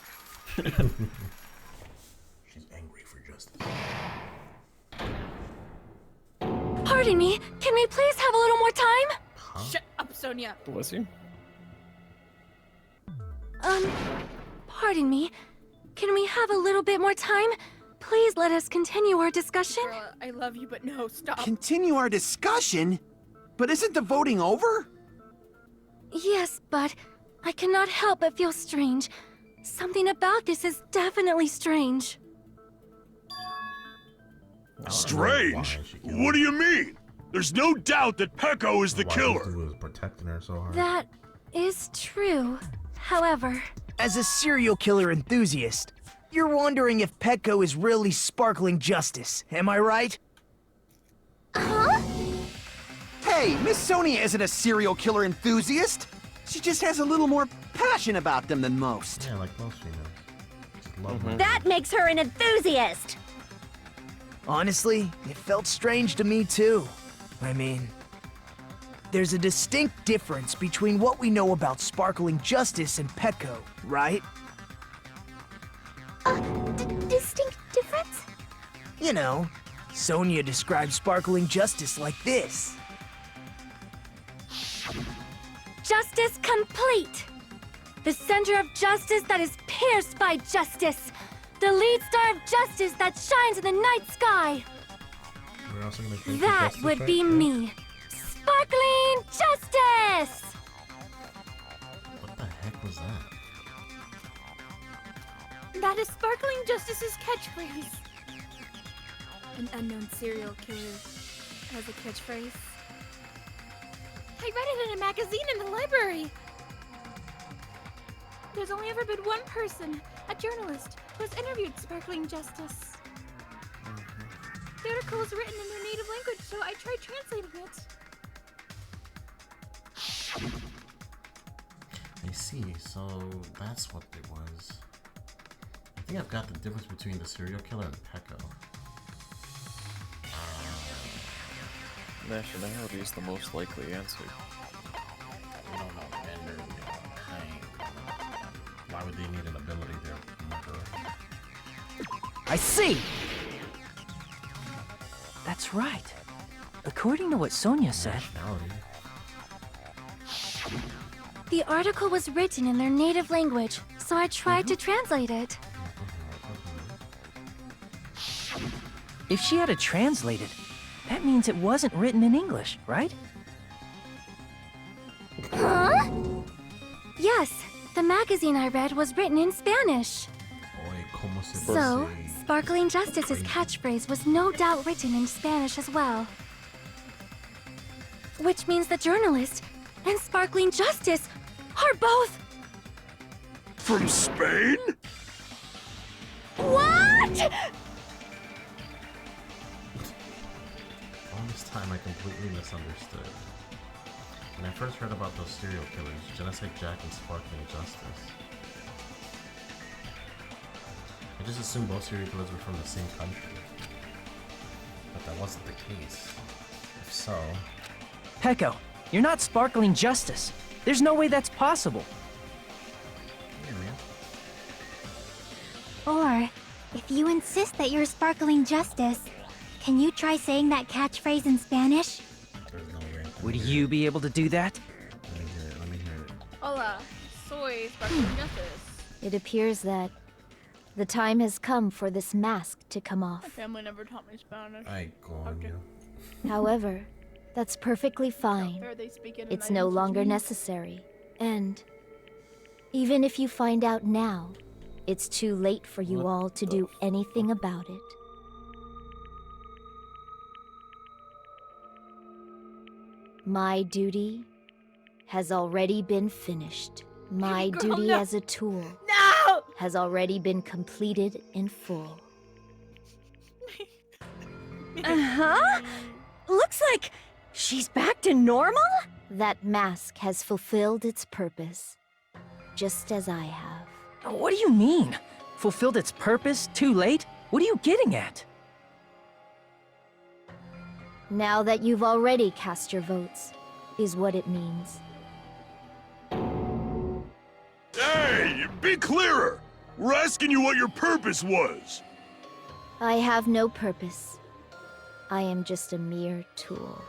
She's angry for justice. Pardon me, can we please have a little more time? Shut up, Sonia. Was he? Pardon me. Can we have a little bit more time? Please let us continue our discussion. Girl, I love you, but no, stop. Continue our discussion? But isn't the voting over? Yes, but I cannot help but feel strange. Something about this is definitely strange. Strange? What do you mean? There's no doubt that Peko is the killer. Was protecting her so hard. That is true. However, As a serial killer enthusiast, you're wondering if Peko is really sparkling justice, am I right? huh? Hey, Miss Sonia isn't a serial killer enthusiast. She just has a little more passion about them than most. Yeah, like most females. Just love them. That makes her an enthusiast! Honestly, it felt strange to me too. I mean, there's a distinct difference between what we know about sparkling justice and Peko, right? Distinct difference? You know, Sonia describes sparkling justice like this. Justice complete! The center of justice that is pierced by justice! The lead star of justice that shines in the night sky! We're also gonna drink That justice, would right? be Yeah. me! Sparkling justice! What the heck was that? That is Sparkling Justice's catchphrase. An unknown serial killer has a catchphrase. I read it in a magazine in the library. There's only ever been one person, a journalist, who has interviewed Sparkling Justice. The article was written in their native language, so I tried translating it. I see, so that's what it was. I think I've got the difference between the serial killer and Peko. Nationality is the most likely answer. We don't know gender, we don't know kind. Why would they need an ability there, murderer? I see! That's right. According to what Sonia said, Nationality. The article was written in their native language, so I tried to translate it. if she had it translated, that means it wasn't written in English, right? Huh? Yes, the magazine I read was written in Spanish. So, Sparkling Justice's catchphrase was no doubt written in Spanish as well. Which means the journalist and Sparkling Justice are both... From Spain? What?! All this time I completely misunderstood. When I first heard about those serial killers, Genocide Jack and Sparkling Justice, I just assumed both serial killers were from the same country. But that wasn't the case. If so... Peko, you're not Sparkling Justice. There's no way that's possible. Or, if you insist that you're Sparkling Justice, can you try saying that catchphrase in Spanish? Would you be able to do that? Let me hear it. Hola, soy Sparkling Justice. It appears that the time has come for this mask to come My off. family never taught me Spanish. Ay, coño. However, that's perfectly fine. Fair they speak it and It's I no don't teach longer me. necessary. And even if you find out now, it's too late for you all to do anything about it. My duty has already been finished. My Girl, duty no. as a tool No! has already been completed in full. Uh-huh? Looks like she's back to normal? That mask has fulfilled its purpose, just as I have. What do you mean? Fulfilled its purpose? Too late? What are you getting at? Now that you've already cast your votes, is what it means. Hey, be clearer! We're asking you what your purpose was! I have no purpose. I am just a mere tool.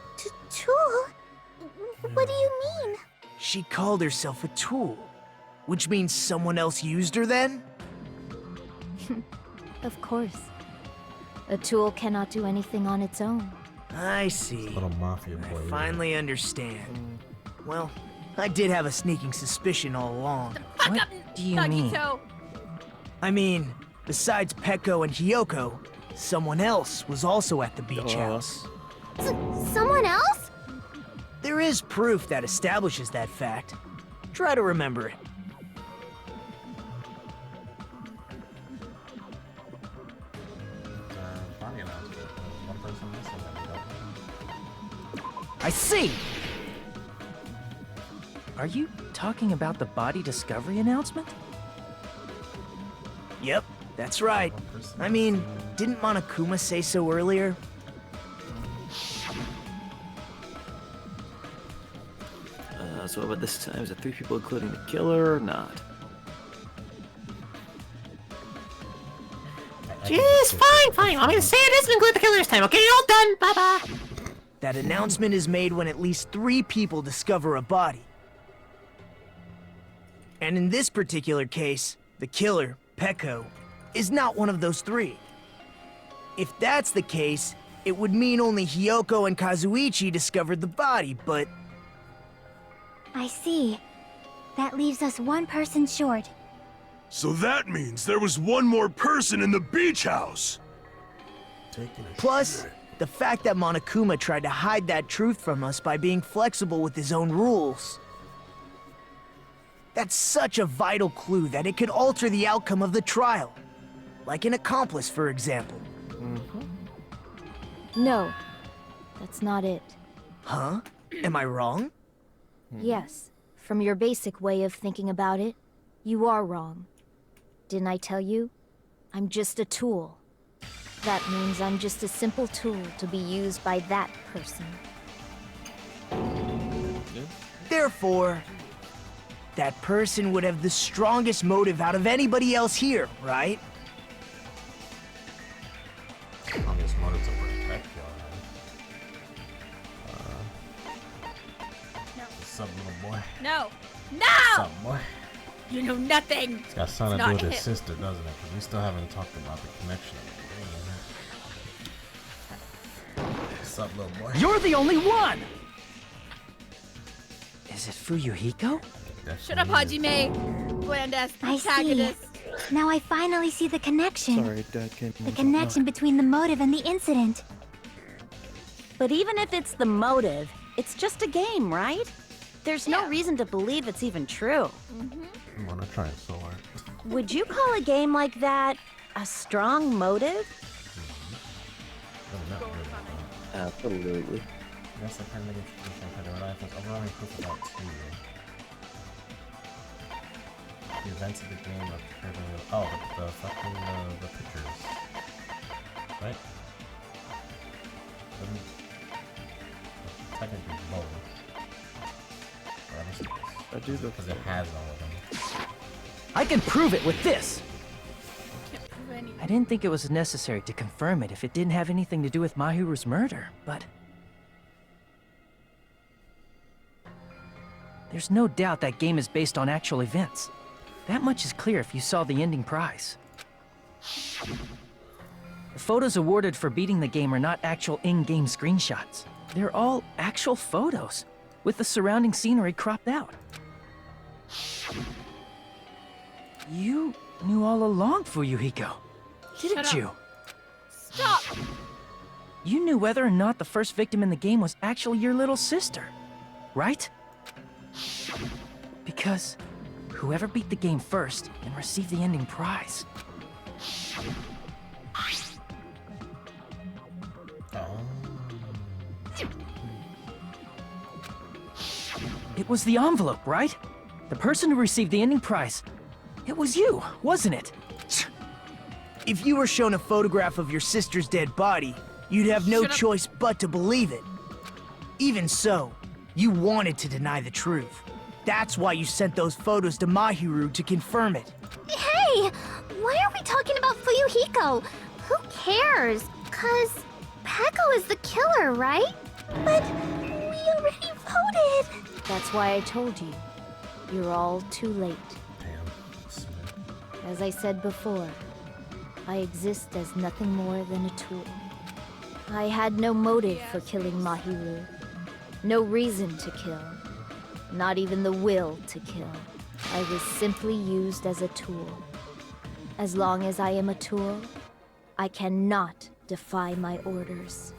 Tool? What do you mean? She called herself a tool, which means someone else used her then? Of course. A tool cannot do anything on its own. I see. Little mafia boy. I finally understand. Well, I did have a sneaking suspicion all along. What do you mean? Nagito. I mean, besides Peko and Hiyoko, someone else was also at the beach house. Someone else? There is proof that establishes that fact. Try to remember it. I see! Are you talking about the body discovery announcement? Yep, that's right. I mean, didn't Monokuma say so earlier? So about this time, is it 3 people including the killer or not? Just fine. I'm gonna say it doesn't include the killer this time, okay? All done. Bye-bye. That announcement is made when at least 3 people discover a body. And in this particular case, the killer, Peko, is not one of those 3. If that's the case, it would mean only Hiyoko and Kazuichi discovered the body, but... I see. That leaves us 1 person short. So that means there was one more person in the beach house! Plus, the fact that Monokuma tried to hide that truth from us by being flexible with his own rules. That's such a vital clue that it could alter the outcome of the trial. Like an accomplice, for example. No, that's not it. Huh? Am I wrong? Yes, from your basic way of thinking about it, you are wrong. Didn't I tell you? I'm just a tool. That means I'm just a simple tool to be used by that person. Therefore, that person would have the strongest motive out of anybody else here, right? Strongest motive to protect you. What's up, little boy? No. What's up, boy? You know nothing. It's got something It's to do with not his him. sister, doesn't it? Because we still haven't talked about the connection. What's up, little boy? You're the only one! Is it Fuyuhiko? Shut up, Hajime. Bland-ass I see. protagonist. Now I finally see the connection. Sorry, Dad came The connection between the motive and the incident. But even if it's the motive, it's just a game, right? There's no reason to believe it's even true. I'm gonna try it so hard. Would you call a game like that a strong motive? Absolutely. Yes, I can make it overwhelming proof about 2. The events of the game occurred in the fucking the pictures. Right? Technically both. I do the because it has all of them. I can prove it with this! I didn't think it was necessary to confirm it if it didn't have anything to do with Mahiru's murder, but... There's no doubt that game is based on actual events. That much is clear if you saw the ending prize. The photos awarded for beating the game are not actual in-game screenshots. They're all actual photos, with the surrounding scenery cropped out. You knew all along, Fuyuhiko, didn't Shut up. you? Stop. You knew whether or not the first victim in the game was actually your little sister, right? Because whoever beat the game first and received the ending prize. Oh, It was the envelope, right? The person who received the ending prize. It was you, wasn't it? If you were shown a photograph of your sister's dead body, you'd have no choice but to believe it. Even so, you wanted to deny the truth. That's why you sent those photos to Mahiru to confirm it. Hey! Why are we talking about Fuyuhiko? Who cares? 'Cause Peko is the killer, right? But we already voted! That's why I told you. You're all too late. As I said before, I exist as nothing more than a tool. I had no motive for killing Mahiru. No reason to kill. Not even the will to kill. I was simply used as a tool. As long as I am a tool, I cannot defy my orders.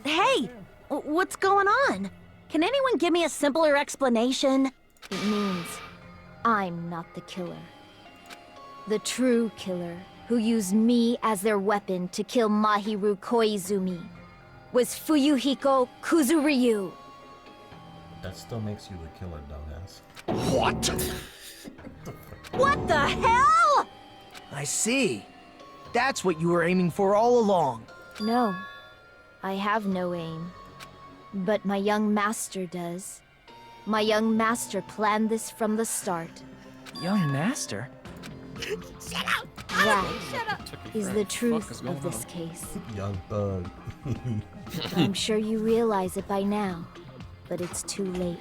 Hey! What's going on? Can anyone give me a simpler explanation? It means I'm not the killer. The true killer, who used me as their weapon to kill Mahiru Koizumi, was Fuyuhiko Kuzuryu. That still makes you the killer, dumbass. What? What the hell? I see. That's what you were aiming for all along. No, I have no aim. But my young master does. My young master planned this from the start. Young master? Shut up! That is the truth of this case. Young thug. I'm sure you realize it by now, but it's too late.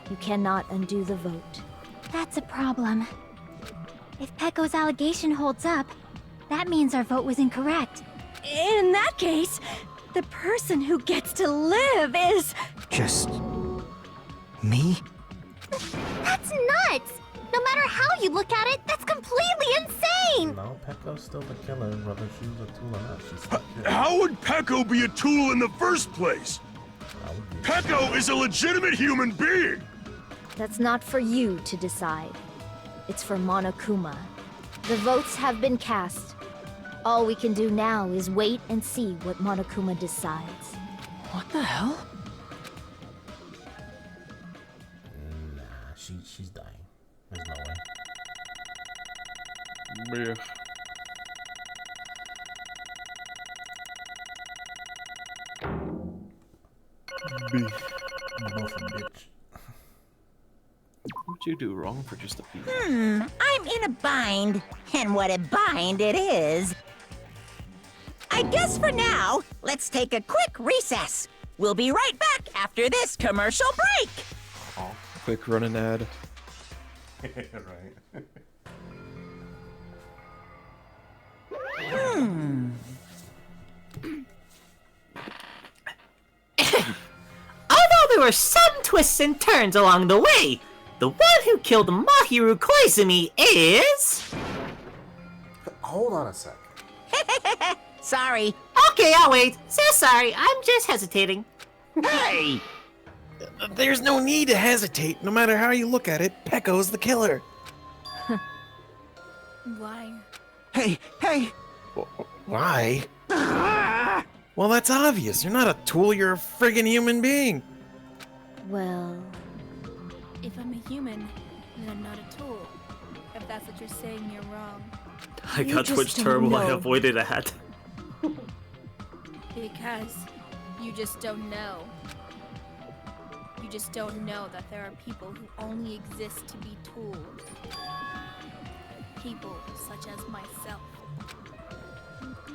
You cannot undo the vote. That's a problem. If Peko's allegation holds up, that means our vote was incorrect. In that case, the person who gets to live is... Just... me? That's nuts! No matter how you look at it, that's completely insane! No, Peko's still the killer, whether she was a tool or not. She's still the How would Peko be a tool in the first place? Peko is a legitimate human being! That's not for you to decide. It's for Monokuma. The votes have been cast. All we can do now is wait and see what Monokuma decides. What the hell? Nah, she's dying. There's no way. Yeah. B. Both a bitch. What'd you do wrong for just a B? I'm in a bind, and what a bind it is. I guess for now, let's take a quick recess. We'll be right back after this commercial break. Quick running ad. Right. Although there were some twists and turns along the way, the one who killed Mahiru Koizumi is... Hold on a sec. Sorry. Okay, I'll wait. So sorry, I'm just hesitating. Hey! There's no need to hesitate. No matter how you look at it, Peko's the killer. Why? Hey! Why? Well, that's obvious. You're not a tool, you're a friggin' human being. Well... If I'm a human, then I'm not a tool. If that's what you're saying, you're wrong. I got Twitch Turbo, I avoided a hat. Because you just don't know. You just don't know that there are people who only exist to be tools. People such as myself.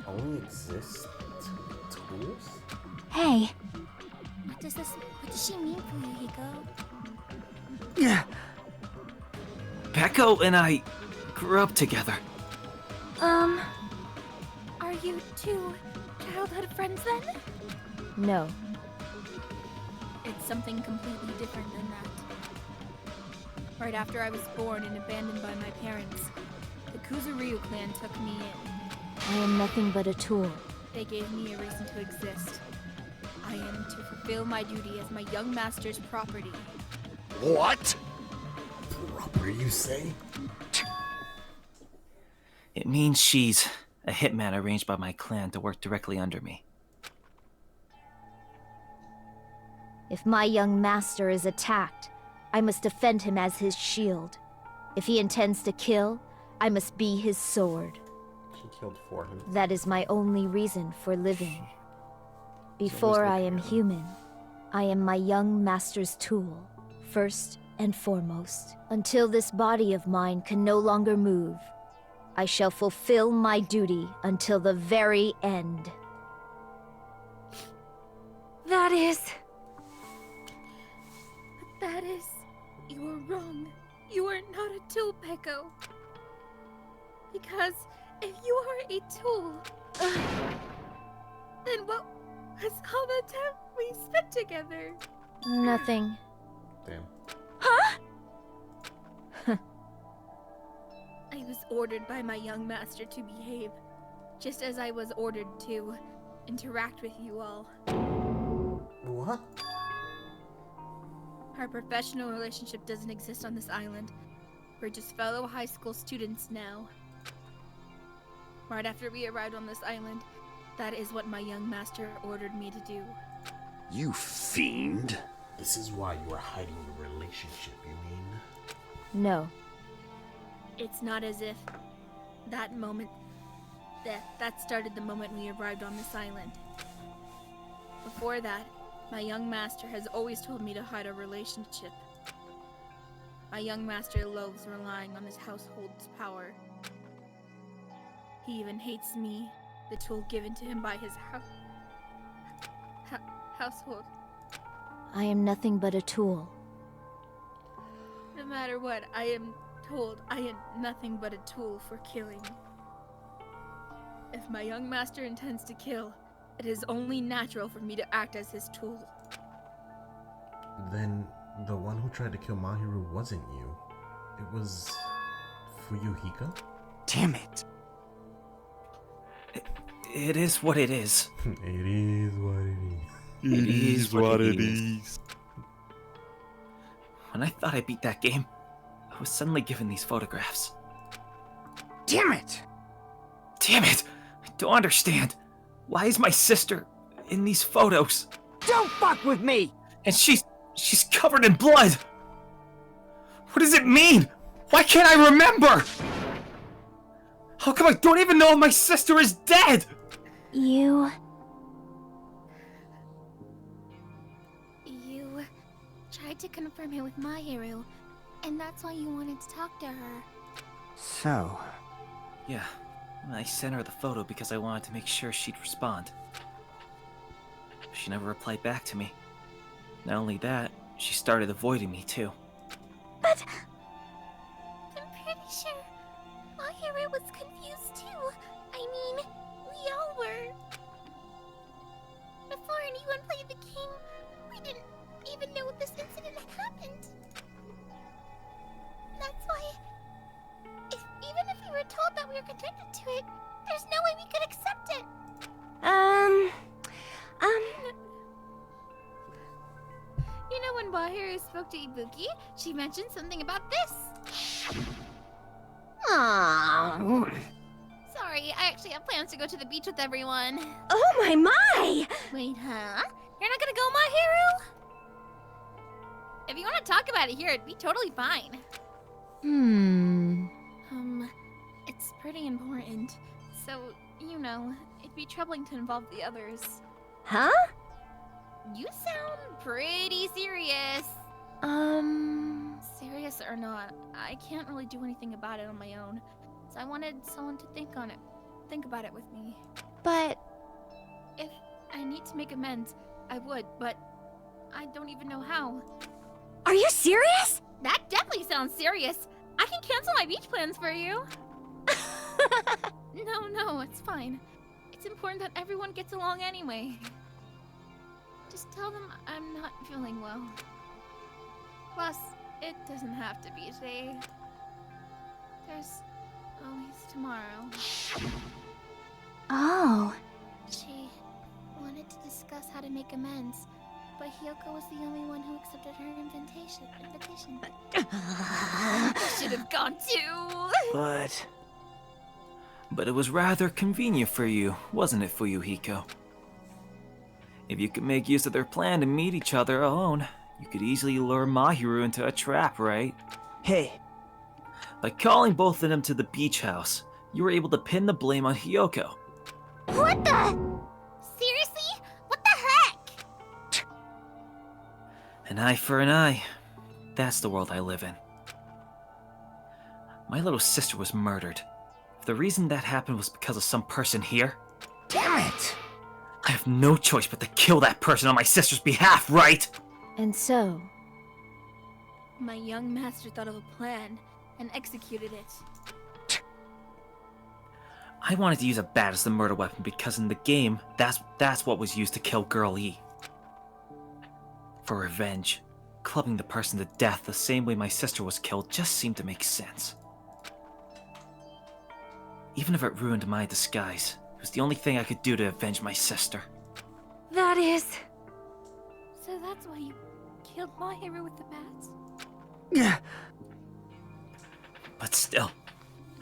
Only exist tools? Hey, what does she mean, Fuyuhiko? Yeah. Peko and I grew up together. Are you two childhood friends then? No. It's something completely different than that. Right after I was born and abandoned by my parents, the Kuzuryu clan took me in. I am nothing but a tool. They gave me a reason to exist. I am to fulfill my duty as my young master's property. What? Property, you say? It means she's a hitman arranged by my clan to work directly under me. If my young master is attacked, I must defend him as his shield. If he intends to kill, I must be his sword. She killed for him. That is my only reason for living. Before I am human, I am my young master's tool, first and foremost. Until this body of mine can no longer move, I shall fulfill my duty until the very end. That is... You are wrong. You are not a tool, Peko. Because if you are a tool, then what was all the time we spent together? Nothing. Damn. Huh? I was ordered by my young master to behave, just as I was ordered to interact with you all. What? Our professional relationship doesn't exist on this island. We're just fellow high school students now. Right after we arrived on this island, that is what my young master ordered me to do. You fiend. This is why you are hiding your relationship, you mean? No. It's not as if that moment... That started the moment we arrived on this island. Before that, my young master has always told me to hide our relationship. My young master loathes relying on his household's power. He even hates me, the tool given to him by his household. I am nothing but a tool. No matter what, I am told I am nothing but a tool for killing. If my young master intends to kill, it is only natural for me to act as his tool. Then the one who tried to kill Mahiru wasn't you. It was Fuyuhiko? Damn it. It is what it is. It is what it is. It is what it is. When I thought I beat that game, I was suddenly given these photographs. Damn it! Damn it! I don't understand. Why is my sister in these photos? Don't fuck with me! And she's covered in blood! What does it mean? Why can't I remember? How come I don't even know if my sister is dead? You tried to confirm it with Mahiru, and that's why you wanted to talk to her. So... Yeah, I sent her the photo because I wanted to make sure she'd respond. She never replied back to me. Not only that, she started avoiding me too. But... I'm pretty sure Mahiru was confused too. I mean, we all were. Before anyone played the game, we didn't even know this incident had happened. That's why, even if we were told that we were connected to it, there's no way we could accept it. You know, when Mahiru spoke to Ibuki, she mentioned something about this. Aww. Sorry, I actually have plans to go to the beach with everyone. Oh my! Wait, huh? You're not gonna go, Mahiru? If you want to talk about it here, it'd be totally fine. It's pretty important. So, you know, it'd be troubling to involve the others. Huh? You sound pretty serious. Serious or not, I can't really do anything about it on my own. So I wanted someone to think about it with me. But... If I need to make amends, I would, but I don't even know how. Are you serious? That definitely sounds serious. I can cancel my beach plans for you. No, it's fine. It's important that everyone gets along anyway. Just tell them I'm not feeling well. Plus, it doesn't have to be today. There's always tomorrow. Oh. She wanted to discuss how to make amends, but Hiyoko was the only one who accepted her invitation. I should have gone too. But it was rather convenient for you, wasn't it, Fuyuhiko? If you could make use of their plan to meet each other alone, you could easily lure Mahiru into a trap, right? Hey. By calling both of them to the beach house, you were able to pin the blame on Hiyoko. What the? Seriously? What the heck? An eye for an eye. That's the world I live in. My little sister was murdered. If the reason that happened was because of some person here... Damn it! I have no choice but to kill that person on my sister's behalf, right? And so... My young master thought of a plan and executed it. I wanted to use a bat as the murder weapon because in the game, that's what was used to kill Girl E. For revenge, clubbing the person to death the same way my sister was killed just seemed to make sense. Even if it ruined my disguise, it was the only thing I could do to avenge my sister. That is... So that's why you killed Mahiru with the bats? Yeah. But still,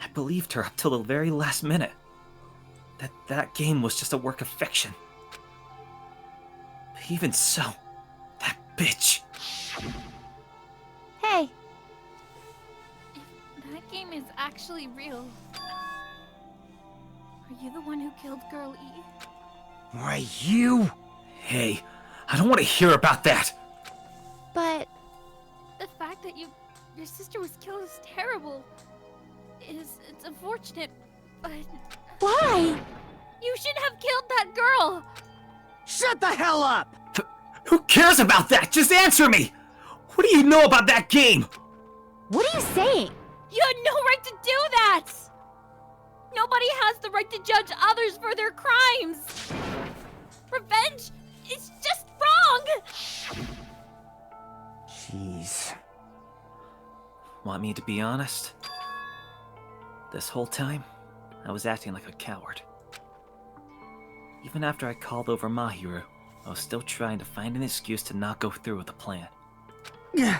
I believed her up till the very last minute. That game was just a work of fiction. But even so, that bitch... Hey. If that game is actually real, are you the one who killed Girl E? Why, you? Hey, I don't want to hear about that! But... The fact that your sister was killed is terrible. It's unfortunate, but... Why? You shouldn't have killed that girl! Shut the hell up! Who cares about that? Just answer me! What do you know about that game? What are you saying? You had no right to do that! Nobody has the right to judge others for their crimes! Revenge is just wrong! Jeez. Want me to be honest? This whole time, I was acting like a coward. Even after I called over Mahiru, I was still trying to find an excuse to not go through with the plan. Yeah.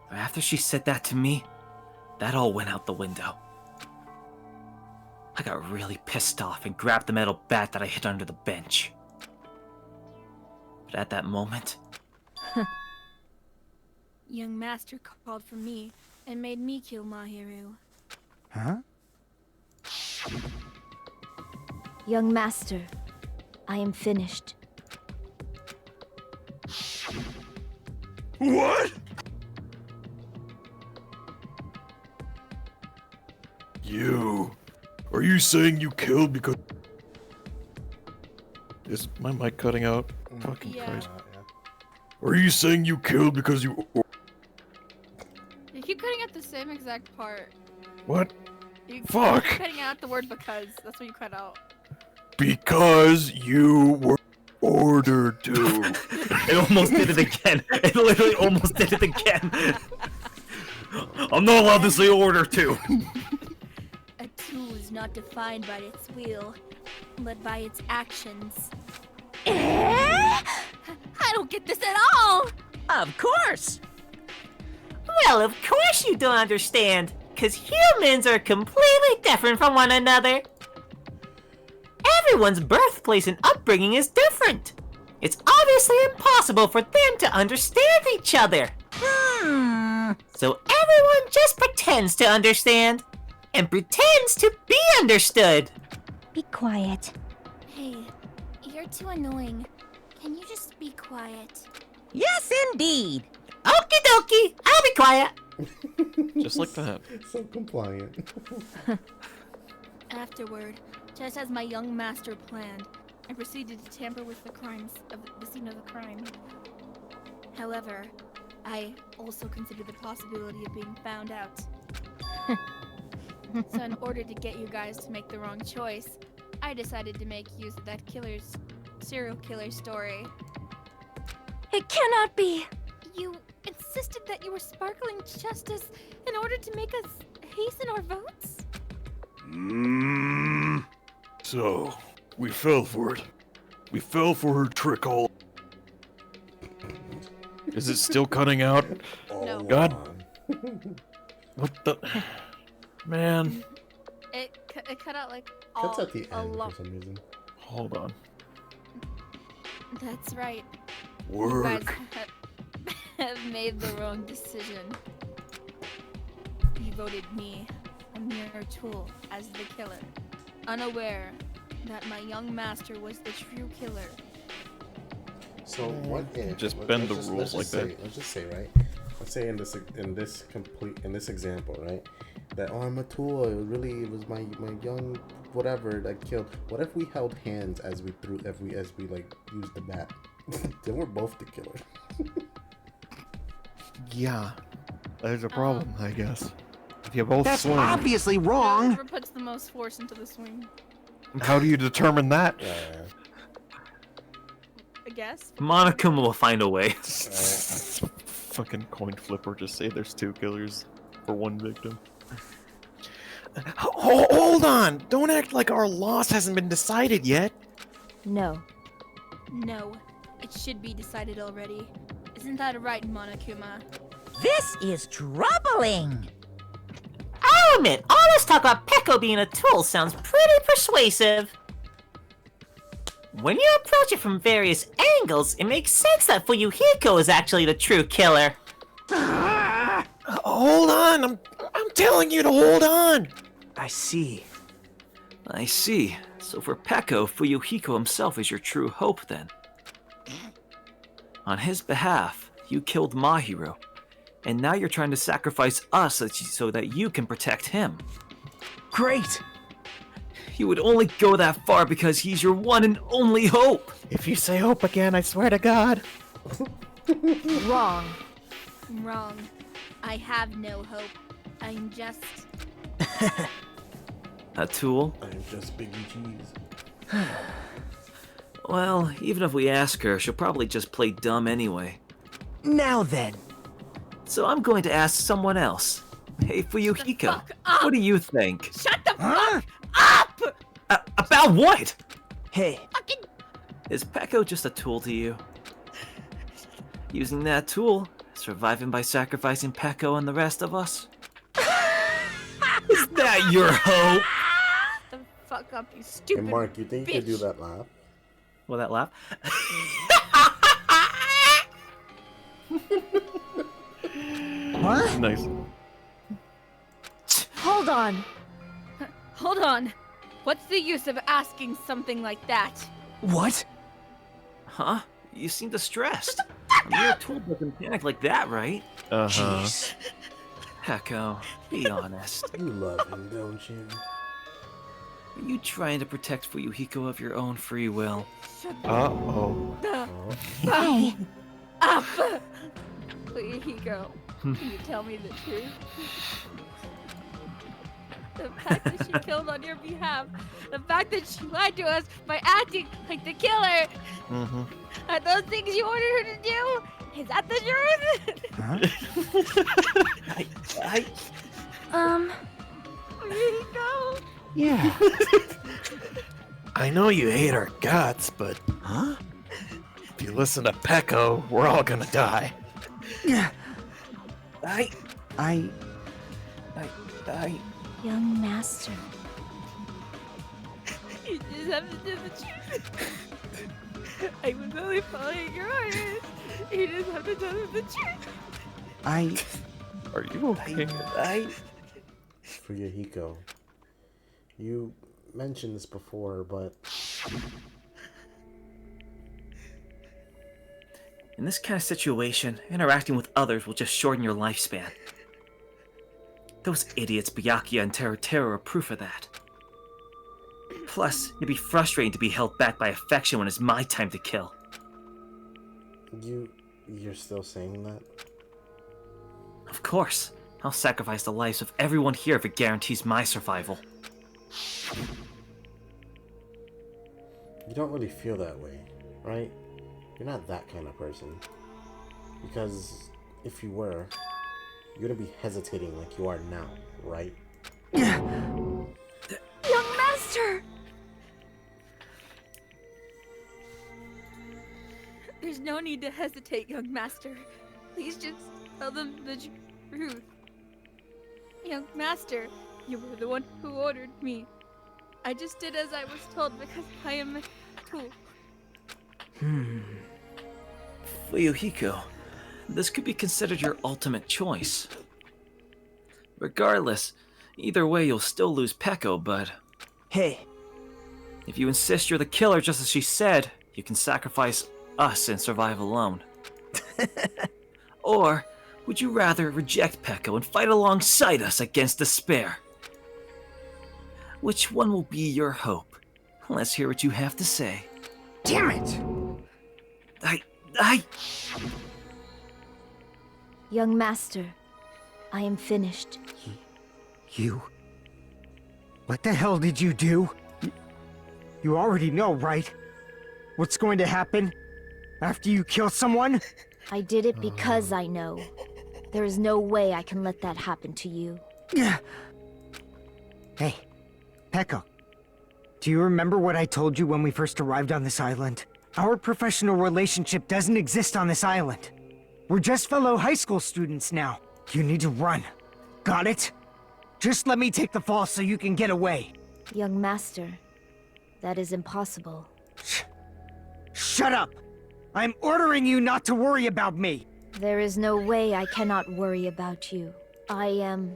But after she said that to me, that all went out the window. I got really pissed off and grabbed the metal bat that I hid under the bench. But at that moment... Young master called for me and made me kill Mahiru. Huh? Young master, I am finished. What? You... Are you saying you killed because... Is my mic cutting out? Fucking Christ. Are you saying you killed because you... You keep cutting out the same exact part. What? You Fuck! keep cutting out the word because. That's what you cut out. Because you were ordered to. It almost did it again. It literally almost did it again. I'm not allowed to say order to. A tool is not defined by its wheel, but by its actions. I don't get this at all! Of course! Well, of course you don't understand, because humans are completely different from one another. Everyone's birthplace and upbringing is different. It's obviously impossible for them to understand each other. So everyone just pretends to understand, and pretends to be understood. Be quiet. Hey, you're too annoying. Can you just be quiet? Yes, indeed. Okie dokie, I'll be quiet. Just like that. So compliant. Afterward, just as my young master planned, I proceeded to tamper with the crimes of the scene of the crime. However, I also considered the possibility of being found out. So in order to get you guys to make the wrong choice, I decided to make use of that serial killer story. It cannot be! You insisted that you were sparkling justice in order to make us hasten our votes? So, we fell for it. We fell for her trick all... Is it still cutting out? No. God... What the... Man... It cut out like Cuts all, at the a end lot. for some reason. Hold on. That's right. Work. You guys have made the wrong decision. You voted me, a mere tool, as the killer, unaware that my young master was the true killer. So what if Just let- bend let's the rules like that. Let's just say, right? Let's say in this example, right? That I'm a tool. It was my young whatever that killed. What if we held hands as we like used the bat? Then we're both the killer. Yeah. There's a problem, I guess. If you both That's swing, obviously wrong. Whoever puts the most force into the swing, how do you determine that? I guess. Monokuma will find a way. Fucking coin flipper, just say there's 2 killers for 1 victim. Hold on! Don't act like our loss hasn't been decided yet. No. No, it should be decided already. Isn't that right, Monokuma? This is troubling. I'll admit, all this talk about Peko being a tool sounds pretty persuasive. When you approach it from various angles, it makes sense that Fuyuhiko is actually the true killer. Hold on! I'm telling you to hold on! I see. I see. So for Peko, Fuyuhiko himself is your true hope then. On his behalf, you killed Mahiru, and now you're trying to sacrifice us so that you can protect him. Great! You would only go that far because he's your one and only hope! If you say hope again, I swear to God. Wrong. Wrong. I have no hope. I'm just... A tool? I'm just Biggie Cheese. Well, even if we ask her, she'll probably just play dumb anyway. Now then. So I'm going to ask someone else. Hey, Fuyuhiko, what do you think? Shut the fuck up! About what? Hey. Is Peko just a tool to you? Using that tool, surviving by sacrificing Peko and the rest of us? Is that your hope? Shut the fuck up, you stupid Hey Mark, you think you could do bitch. that laugh? Will that laugh? What? Nice. Hold on. Hold on. What's the use of asking something like that? What? Huh? You seem distressed. Your tool doesn't panic like that, right? Uh-huh. Jeez. Peko, be honest. You love him, don't you? Are you trying to protect Fuyuhiko of your own free will? Uh-oh. Fuck up! Fuyuhiko, can you tell me the truth? The fact that she killed on your behalf, the fact that she lied to us by acting like the killer, Mm-hmm. are those things you ordered her to do? Is that the truth? Fuyuhiko? Yeah. I know you hate our guts, but... Huh? If you listen to Peko, we're all gonna die. Yeah. I... Young master. You just have to do the truth. I was only following your orders. You just have to tell them the truth. Are you okay? Fuyuhiko, you mentioned this before, but In this kind of situation, interacting with others will just shorten your lifespan. Those idiots Byakuya and TeruTeru are proof of that. Plus, it'd be frustrating to be held back by affection when it's my time to kill. you're still saying that? Of course. I'll sacrifice the lives of everyone here if it guarantees my survival. You don't really feel that way, right? You're not that kind of person. Because if you were, you wouldn't be hesitating like you are now, right? Young master! There's no need to hesitate, young master. Please just tell them the truth. Young master, you were the one who ordered me. I just did as I was told because I am a tool. Fuyuhiko, this could be considered your ultimate choice. Regardless, either way you'll still lose Peko, but... Hey. If you insist you're the killer just as she said, you can sacrifice us and survive alone. Or, would you rather reject Peko and fight alongside us against despair? Which one will be your hope? Let's hear what you have to say. Damn it! Young master, I am finished. You? What the hell did you do? You already know, right? What's going to happen after you kill someone? I did it because I know. There is no way I can let that happen to you. Hey, Peko. Do you remember what I told you when we first arrived on this island? Our professional relationship doesn't exist on this island. We're just fellow high school students now. You need to run. Got it? Just let me take the fall so you can get away. Young master, that is impossible. Shut up! I'm ordering you not to worry about me! There is no way I cannot worry about you. I am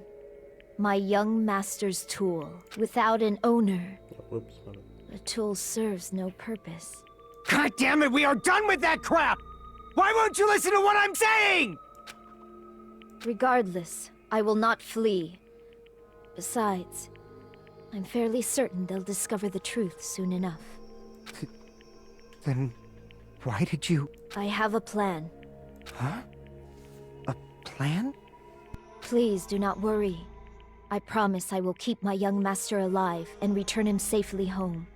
my young master's tool. Without an owner, the tool serves no purpose. God damn it, we are done with that crap! Why won't you listen to what I'm saying? Regardless, I will not flee. Besides, I'm fairly certain they'll discover the truth soon enough. Then why did you... I have a plan. Huh? A plan? Please do not worry. I promise I will keep my young master alive and return him safely home.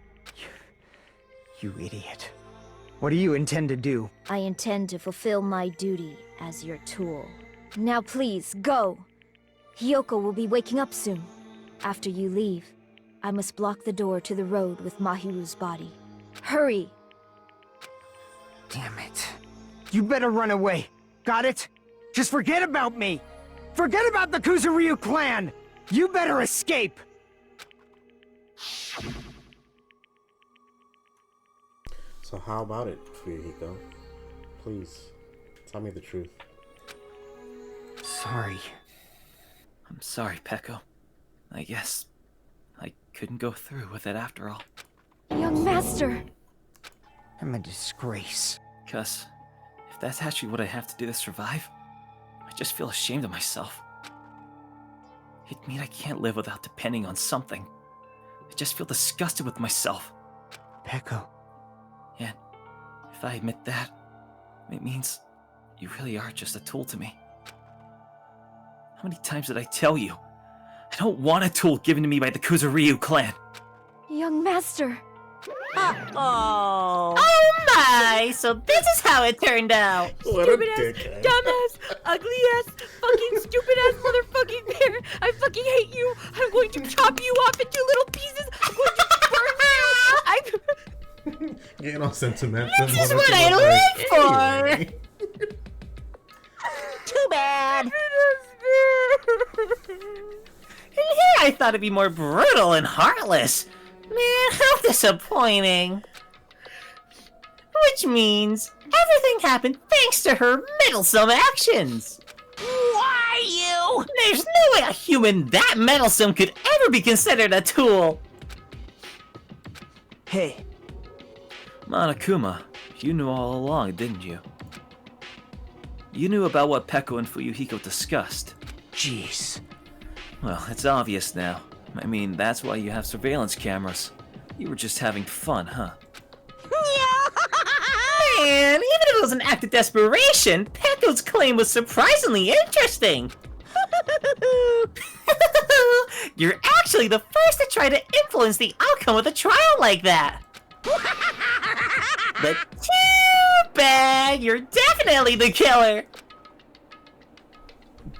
You idiot. What do you intend to do? I intend to fulfill my duty as your tool. Now please, go! Hiyoko will be waking up soon. After you leave, I must block the door to the road with Mahiru's body. Hurry! Damn it. You better run away. Got it? Just forget about me! Forget about the Kuzuryu clan! You better escape! So how about it, Fuyuhiko? Please, tell me the truth. Sorry. I'm sorry, Peko. I guess I couldn't go through with it after all. Young master! I'm a disgrace. Cuz, if that's actually what I have to do to survive, I just feel ashamed of myself. It'd mean I can't live without depending on something. I just feel disgusted with myself. Peko. And if I admit that, it means you really are just a tool to me. How many times did I tell you? I don't want a tool given to me by the Kuzuryu clan. Young master. Uh-oh. Oh my! So this is how it turned out. Stupid ass, dumbass, ugly ass, fucking stupid ass motherfucking bear. I fucking hate you. I'm going to chop you off into little pieces. I'm going to burn you. Getting all sentimental. This is what I live for. Too bad. And here I thought it'd be more brutal and heartless. Man, how disappointing. Which means everything happened thanks to her meddlesome actions. Why you? There's no way a human that meddlesome could ever be considered a tool. Hey. Monokuma, you knew all along, didn't you? You knew about what Peko and Fuyuhiko discussed. Jeez. Well, it's obvious now. I mean, that's why you have surveillance cameras. You were just having fun, huh? Man, even if it was an act of desperation, Peko's claim was surprisingly interesting. You're actually the first to try to influence the outcome of a trial like that. But too bad, you're definitely the killer.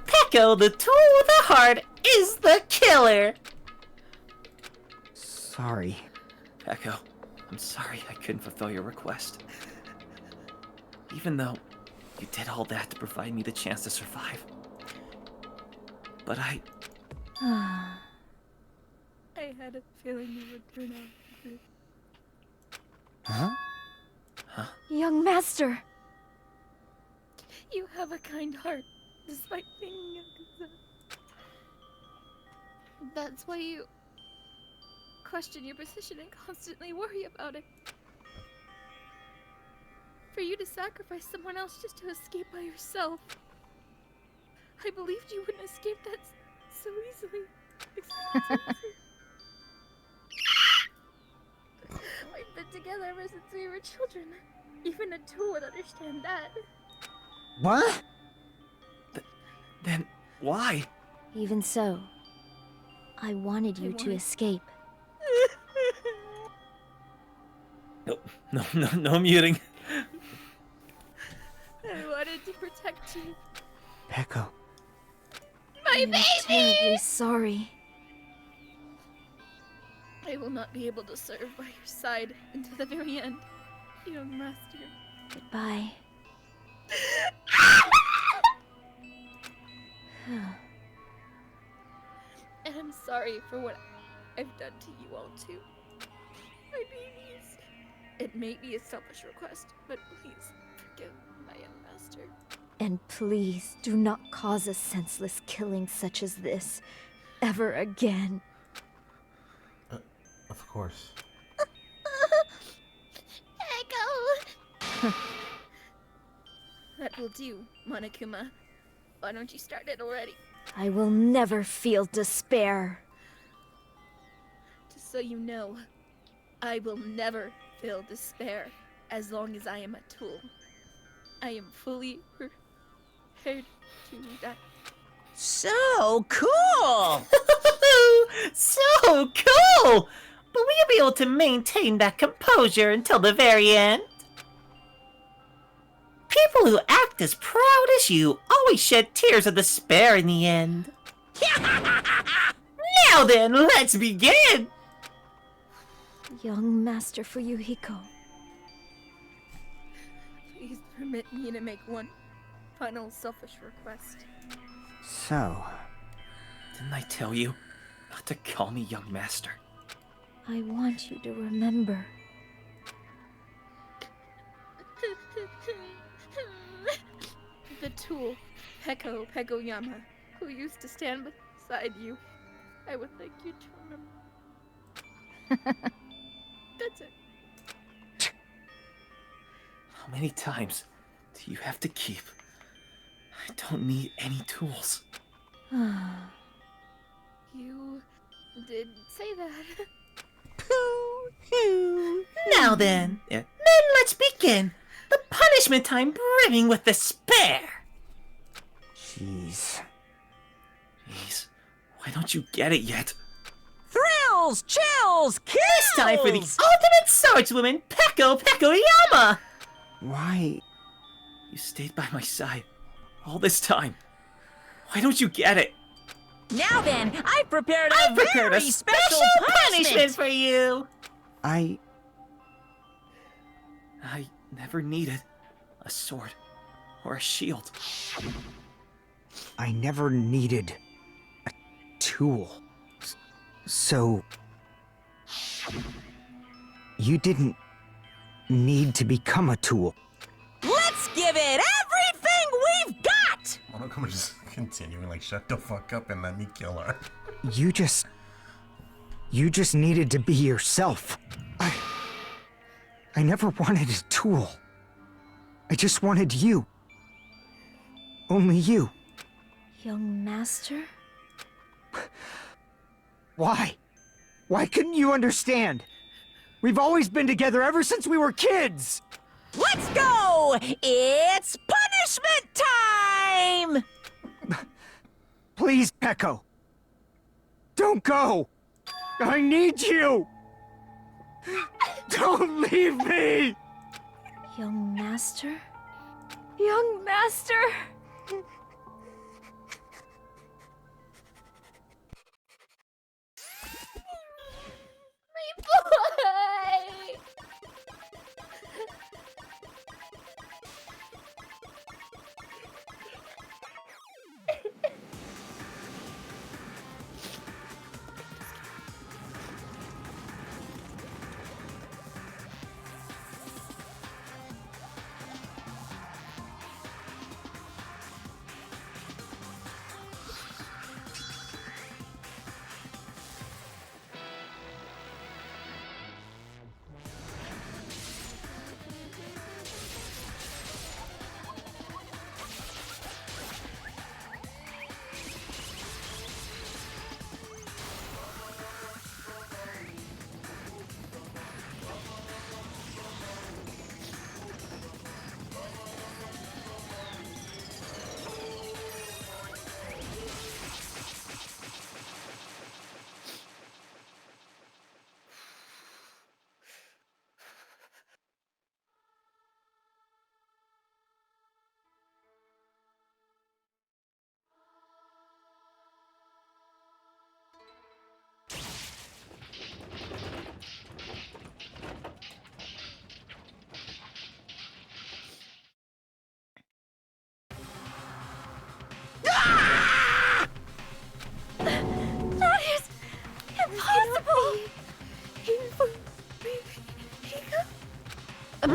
Peko, the tool with a heart, is the killer. Sorry. Peko, I'm sorry I couldn't fulfill your request. Even though you did all that to provide me the chance to survive. But I had a feeling you would turn out. Huh? Young master. You have a kind heart, despite being Yakuza. That's why you question your position and constantly worry about it. For you to sacrifice someone else just to escape by yourself. I believed you wouldn't escape that so easily. We've been together ever since we were children. Even a tool would understand that. What? Then why? Even so, I wanted you to escape. No muting. I wanted to protect you. Peko. My I'm terribly sorry. I will not be able to serve by your side until the very end, young master. Goodbye. And I'm sorry for what I've done to you all too. My babies. It may be a selfish request, but please forgive my young master. And please do not cause a senseless killing such as this ever again. Of course. Echo! That will do, Monokuma. Why don't you start it already? I will never feel despair. Just so you know, I will never feel despair as long as I am a tool. I am fully prepared to die. So cool! So cool! But will you be able to maintain that composure until the very end? People who act as proud as you always shed tears of despair in the end. Now then, let's begin! Young Master Fuyuhiko. Please permit me to make one final selfish request. So... Didn't I tell you not to call me young master? I want you to remember. The tool, Pekoyama, who used to stand beside you. I would like you to remember. That's it. How many times do you have to keep? I don't need any tools. You did say that. Now then, let's begin. The punishment time brimming with despair. Jeez. Why don't you get it yet? Thrills, chills, kills! It's time for the ultimate swordswoman, Pekoyama! Why? You stayed by my side all this time. Why don't you get it? Now then, I've prepared a very special punishment for you. I never needed a sword or a shield. I never needed a tool. So... you didn't need to become a tool. Let's give it everything we've got! Monokuma just continuing like, shut the fuck up and let me kill her. You just needed to be yourself. I never wanted a tool. I just wanted you. Only you. Young Master? Why? Why couldn't you understand? We've always been together ever since we were kids! Let's go! It's punishment time! Please, Peko. Don't go! I need you! Don't leave me! Young Master? Young Master! My boy!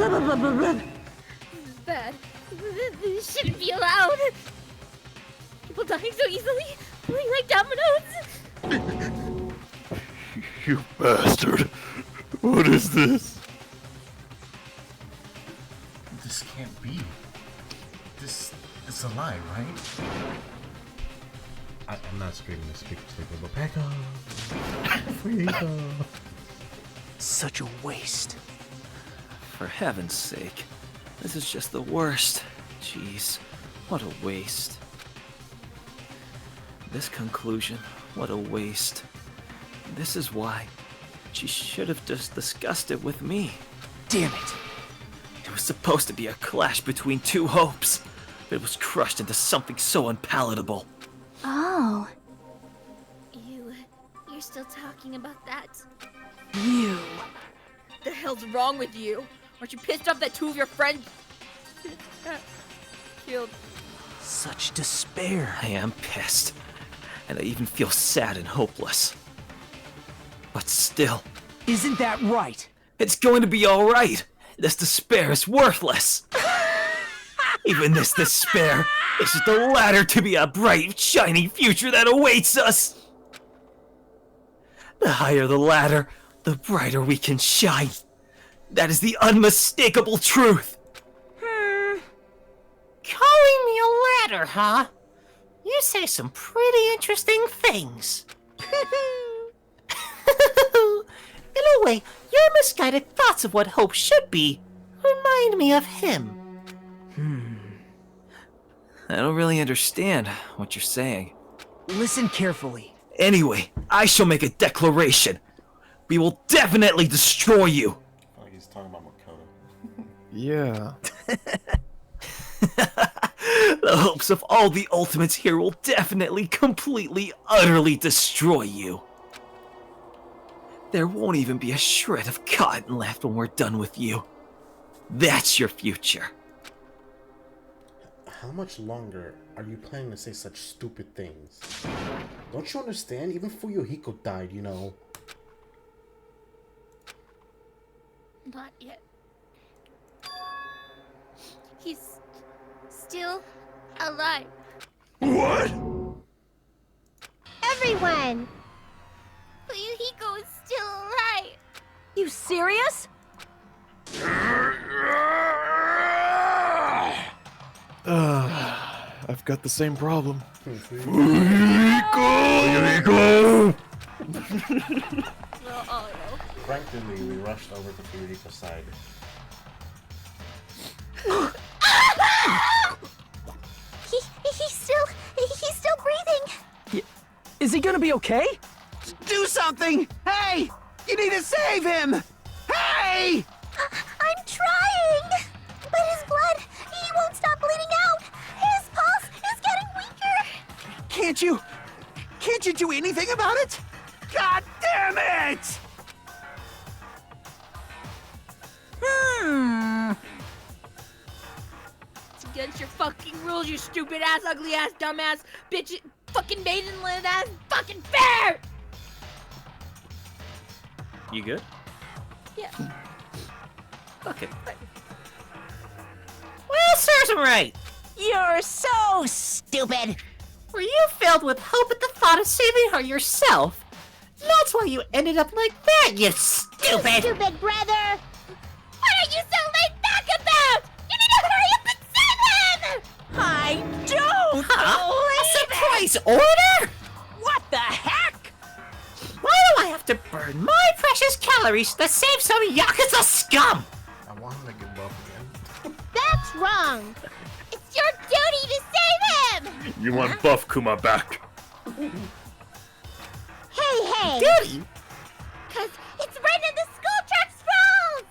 This is bad. This shouldn't be allowed. People dying so easily, playing like dominoes. You bastard. What is this? This can't be. This is a lie, right? I'm not screaming to speak to the Peko. Fuyuhiko. Such a waste. For heaven's sake. This is just the worst. Jeez, what a waste. This conclusion, what a waste. This is why. She should have just discussed it with me. Damn it. It was supposed to be a clash between two hopes, but it was crushed into something so unpalatable. Oh. You're still talking about that? You. What the hell's wrong with you? Aren't you pissed off that two of your friends killed? Such despair. I am pissed, and I even feel sad and hopeless. But still. Isn't that right? It's going to be alright. This despair is worthless. Even this despair is just a ladder to be a bright, shining future that awaits us. The higher the ladder, the brighter we can shine. That is the unmistakable truth. Calling me a ladder, huh? You say some pretty interesting things. In a way, your misguided thoughts of what hope should be remind me of him. I don't really understand what you're saying. Listen carefully. Anyway, I shall make a declaration. We will definitely destroy you. I think he's talking about Makoto. Yeah. The hopes of all the ultimates here will definitely, completely, utterly destroy you. There won't even be a shred of cotton left when we're done with you. That's your future. How much longer are you planning to say such stupid things? Don't you understand? Even Fuyuhiko died, you know. Not yet. He's still alive. What? Everyone! Fuyuhiko is still alive. You serious? I've got the same problem. Fuyuhiko! Frankly, we rushed over to Fuyuhiko's side. He's still breathing. Is he gonna be okay? Do something! Hey! You need to save him! Hey! I'm trying! But his blood, he won't stop bleeding out! His pulse is getting weaker! Can't you do anything about it? God damn it! It's against your fucking rules, you stupid ass, ugly ass, dumbass, bitch, fucking maidenland ass, fucking fair! You good? Yeah. Okay. Well, serves him right. You're so stupid. Were you filled with hope at the thought of saving her yourself? That's why you ended up like that, you stupid! You stupid brother! What are you so laid back about? You need to hurry up and save him! I don't believe a surprise order? What the heck? Why do I have to burn my precious calories to save some Yakuza scum? I want him to get buff again. That's wrong! It's your duty to save him! You want Buff Kuma back? Hey! Duty? Cause it's right in the school track scrolls!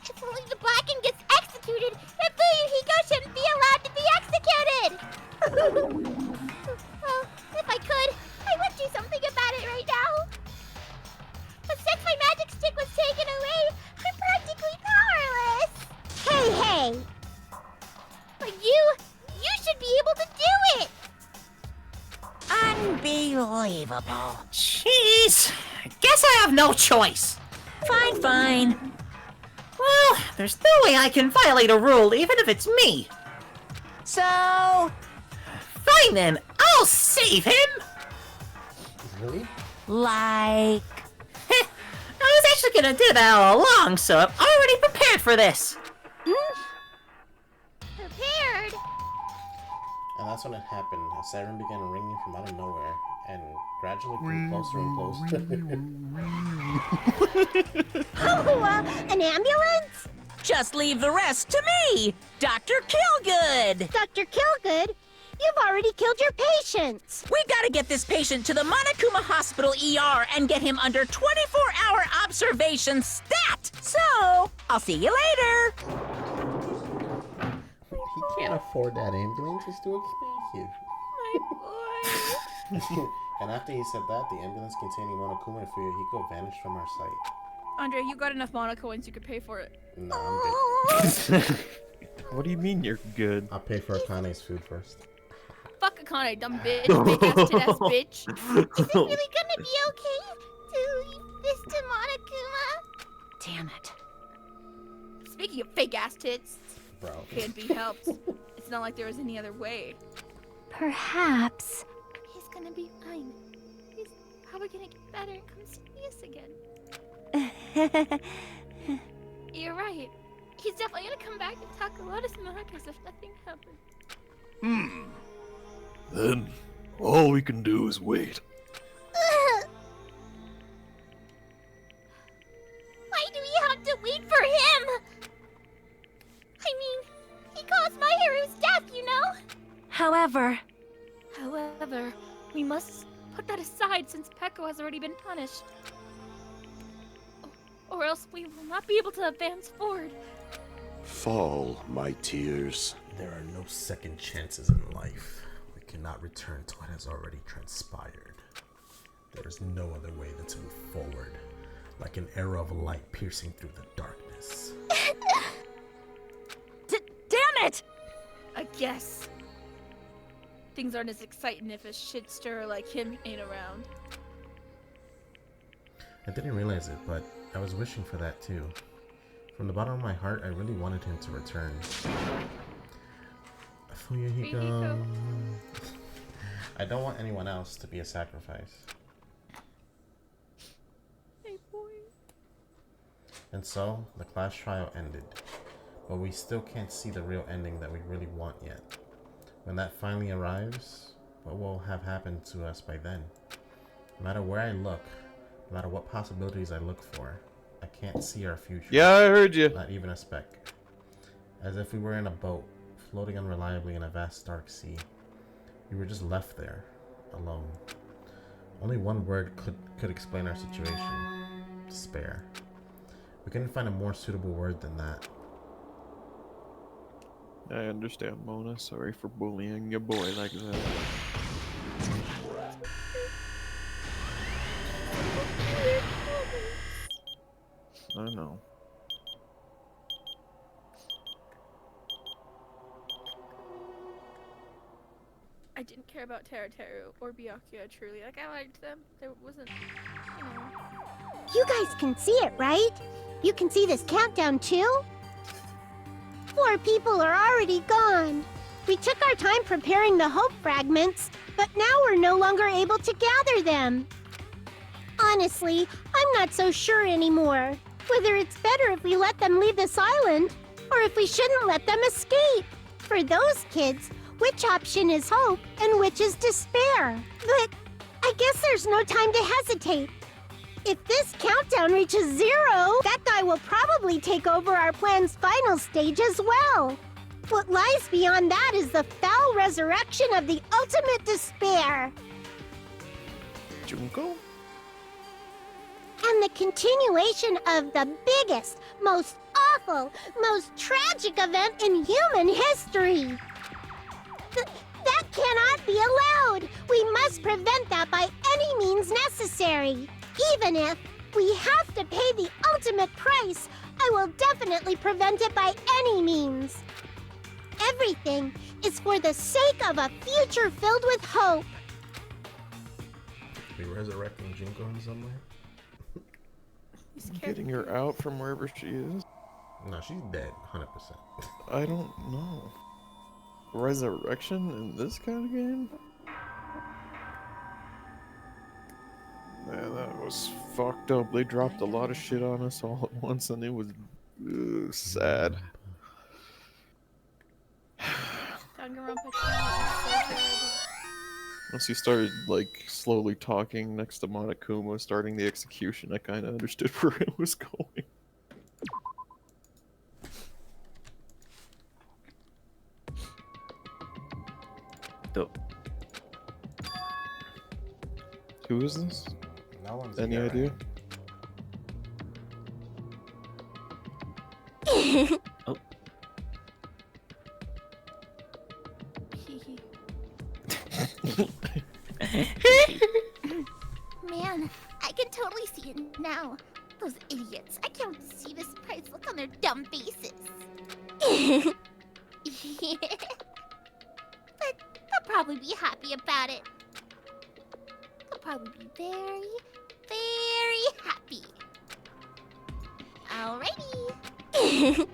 If only the Blacken gets executed, then Fuyuhiko shouldn't be allowed to be executed! Well, if I could, I would do something about it right now. But since my magic stick was taken away, I'm practically powerless! Hey! But you should be able to do it! Unbelievable. Jeez, I guess I have no choice. Fine, fine. Well, there's no way I can violate a rule even if it's me. So... Fine then, I'll save him! Really? Like... I was actually gonna do that all along, so I'm already prepared for this. Prepared? And that's when it happened. A siren began ringing from out of nowhere, and gradually grew closer and closer. Oh, an ambulance? Just leave the rest to me, Dr. Killgood. Dr. Killgood? You've already killed your patients. We gotta get this patient to the Monokuma Hospital ER and get him under 24-hour observation stat. So, I'll see you later. He can't afford that ambulance. It's too expensive. My boy. And after he said that, the ambulance containing Monokuma and Fuyuhiko vanished from our sight. Andre, you got enough Monocoins, you could pay for it. No, I'm good. What do you mean you're good? I'll pay for Akane's food first. Fuck Akane, dumb bitch, big ass tit ass bitch. Is it really gonna be okay to leave this to Monokuma? Damn it. Speaking of fake ass tits, Bro. can't be helped. It's not like there was any other way. Perhaps. He's gonna be fine. He's probably gonna get better and come see us again. You're right. He's definitely gonna come back and talk a lot of smack as if nothing happened. Then, all we can do is wait. Why do we have to wait for him? I mean, he caused Mahiru's death, you know? However, we must put that aside since Peko has already been punished. Or else we will not be able to advance forward. Fall, my tears. There are no second chances in life. We cannot return to what has already transpired. There is no other way than to move forward, like an arrow of light piercing through the darkness. Damn it! I guess. Things aren't as exciting if a shit stirrer like him ain't around. I didn't realize it, but I was wishing for that too. From the bottom of my heart, I really wanted him to return. Fuyuhiko. I don't want anyone else to be a sacrifice. Hey boy. And so, the class trial ended. But we still can't see the real ending that we really want yet. When that finally arrives, what will have happened to us by then? No matter where I look, no matter what possibilities I look for, I can't see our future. Yeah, I heard you. Not even a speck. As if we were in a boat, floating unreliably in a vast dark sea. We were just left there, alone. Only one word could explain our situation. Despair. We couldn't find a more suitable word than that. I understand, Mona. Sorry for bullying your boy like that. I know. I didn't care about TeruTeru or Byakuya truly. Like, I liked them. There wasn't, you know. You guys can see it, right? You can see this countdown too? 4 people are already gone. We took our time preparing the hope fragments, but now we're no longer able to gather them. Honestly, I'm not so sure anymore. Whether it's better if we let them leave this island, or if we shouldn't let them escape. For those kids, which option is hope and which is despair? But I guess there's no time to hesitate. If this countdown reaches 0, that guy will probably take over our plan's final stage as well. What lies beyond that is the foul resurrection of the ultimate despair. Junko? And the continuation of the biggest, most awful, most tragic event in human history. That cannot be allowed. We must prevent that by any means necessary. Even if we have to pay the ultimate price, I will definitely prevent it by any means. Everything is for the sake of a future filled with hope. We resurrecting Jinko in some way? Getting her out from wherever she is? No, she's dead, 100%. I don't know. Resurrection in this kind of game? Man, that was fucked up. They dropped a lot of shit on us all at once, and it was sad. Once he started, like, slowly talking next to Monokuma, starting the execution, I kind of understood where it was going. Dope. Who is this? No one's Any here, idea? Oh. Man, I can totally see it now. Those idiots. I can't wait to see the surprised look on their dumb faces. But they'll probably be happy about it. They'll probably be very, very happy. Alrighty.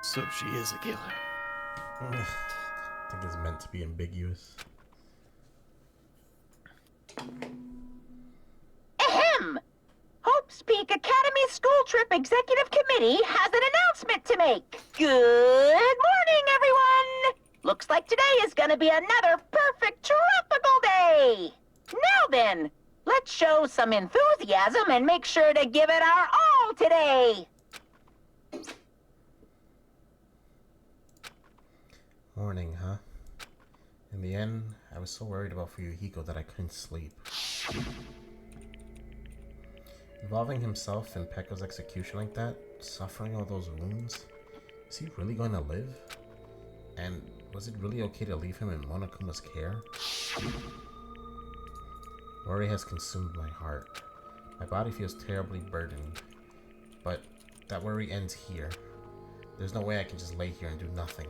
So she is a killer. I think it's meant to be ambiguous. Ahem! Hope's Peak Academy School Trip Executive Committee has an announcement to make. Good morning, everyone! Looks like today is gonna be another perfect tropical day! Now then, let's show some enthusiasm and make sure to give it our all today! Morning, huh? In the end, I was so worried about Fuyuhiko that I couldn't sleep. Involving himself in Peko's execution like that, suffering all those wounds, is he really going to live? And was it really okay to leave him in Monokuma's care? Worry has consumed my heart. My body feels terribly burdened. But that worry ends here. There's no way I can just lay here and do nothing.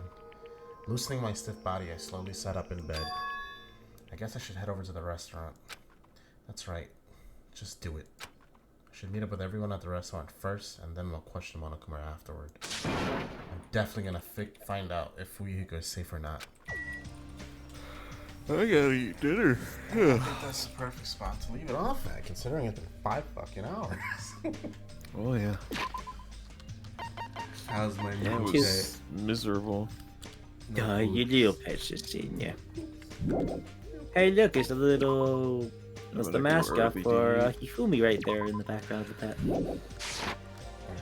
Loosening my stiff body, I slowly sat up in bed. I guess I should head over to the restaurant. That's right. Just do it. I should meet up with everyone at the restaurant first, and then we'll question Monokuma afterward. I'm definitely gonna find out if Fuyuhiko is safe or not. I gotta eat dinner. I think that's the perfect spot to leave it off at, considering it's been 5 fucking hours. Oh yeah. How's my That new was miserable. Oh, you little precious senior. Hey, look, it's a little. That's the mascot for Hifumi right there in the background of that.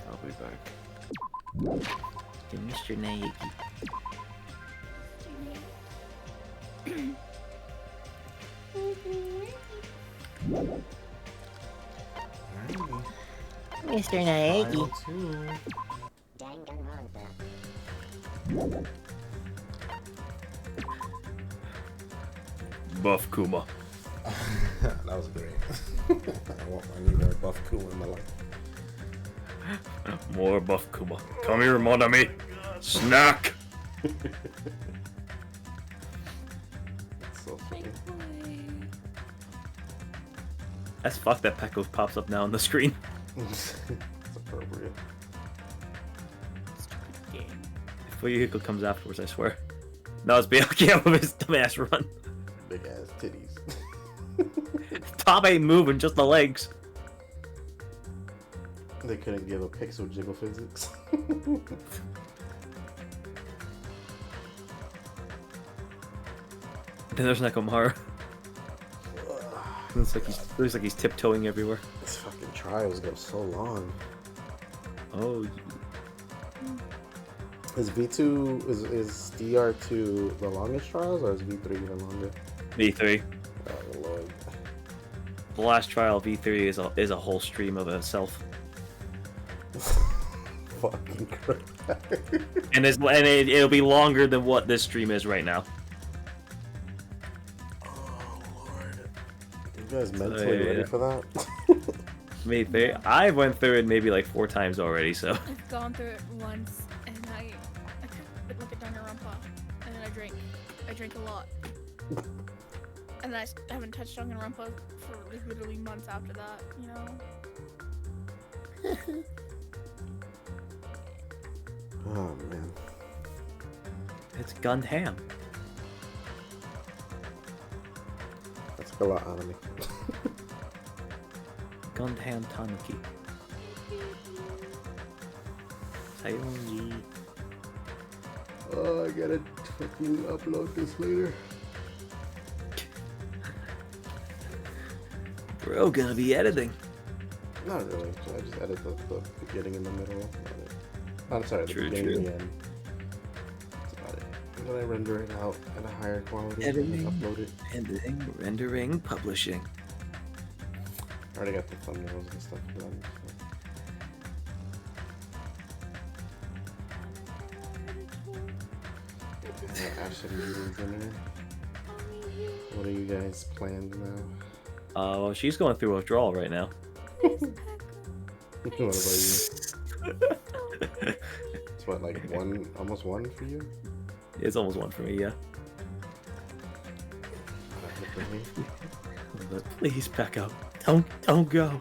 I'll be back. Okay, Mr. Naegi. Mr. Naegi. Buff Kuma. That was great. I need more Buff Kuma in my life. More Buff Kuma. Come here, mon ami. Snack. So funny. That's fucked that Peko pops up now on the screen. It's appropriate. If Fuyuhiko comes afterwards, I swear. No, it's Byakuya with his dumbass run. Big ass titties. Top ain't moving, just the legs. They couldn't give a pixel jiggle physics. Then there's Nekomaru. Looks like he's tiptoeing everywhere. These fucking trials go so long. Oh. Is V2 is DR2 the longest trials, or is V3 even longer? V3. Oh lord. The last trial V3 is a whole stream of itself. Fucking crap. And it'll be longer than what this stream is right now. Oh lord. You guys mentally ready for that? V3. I went through it maybe like 4 times already, so. I've gone through it once, and I couldn't look at Danganronpa. and then I drank a lot. And then I haven't touched Danganronpa for like literally months after that, you know? Oh man. It's Gundham. That's a lot out of me. Gundham Tanuki. Sayonji. Oh, I gotta fucking upload this later. Bro, gonna be editing. Not really. So I just edit the beginning and the middle. I'm sorry, the beginning and the end. That's about it. And then I render it out at a higher quality Editing, and upload it. editing, rendering, publishing. I already got the thumbnails and stuff done. So. I have some viewers in there. What are you guys planned now? Well, she's going through withdrawal right now. What about you? It's what, like one, almost one for you? It's almost one for me, yeah. For me? But please, Peko, don't go.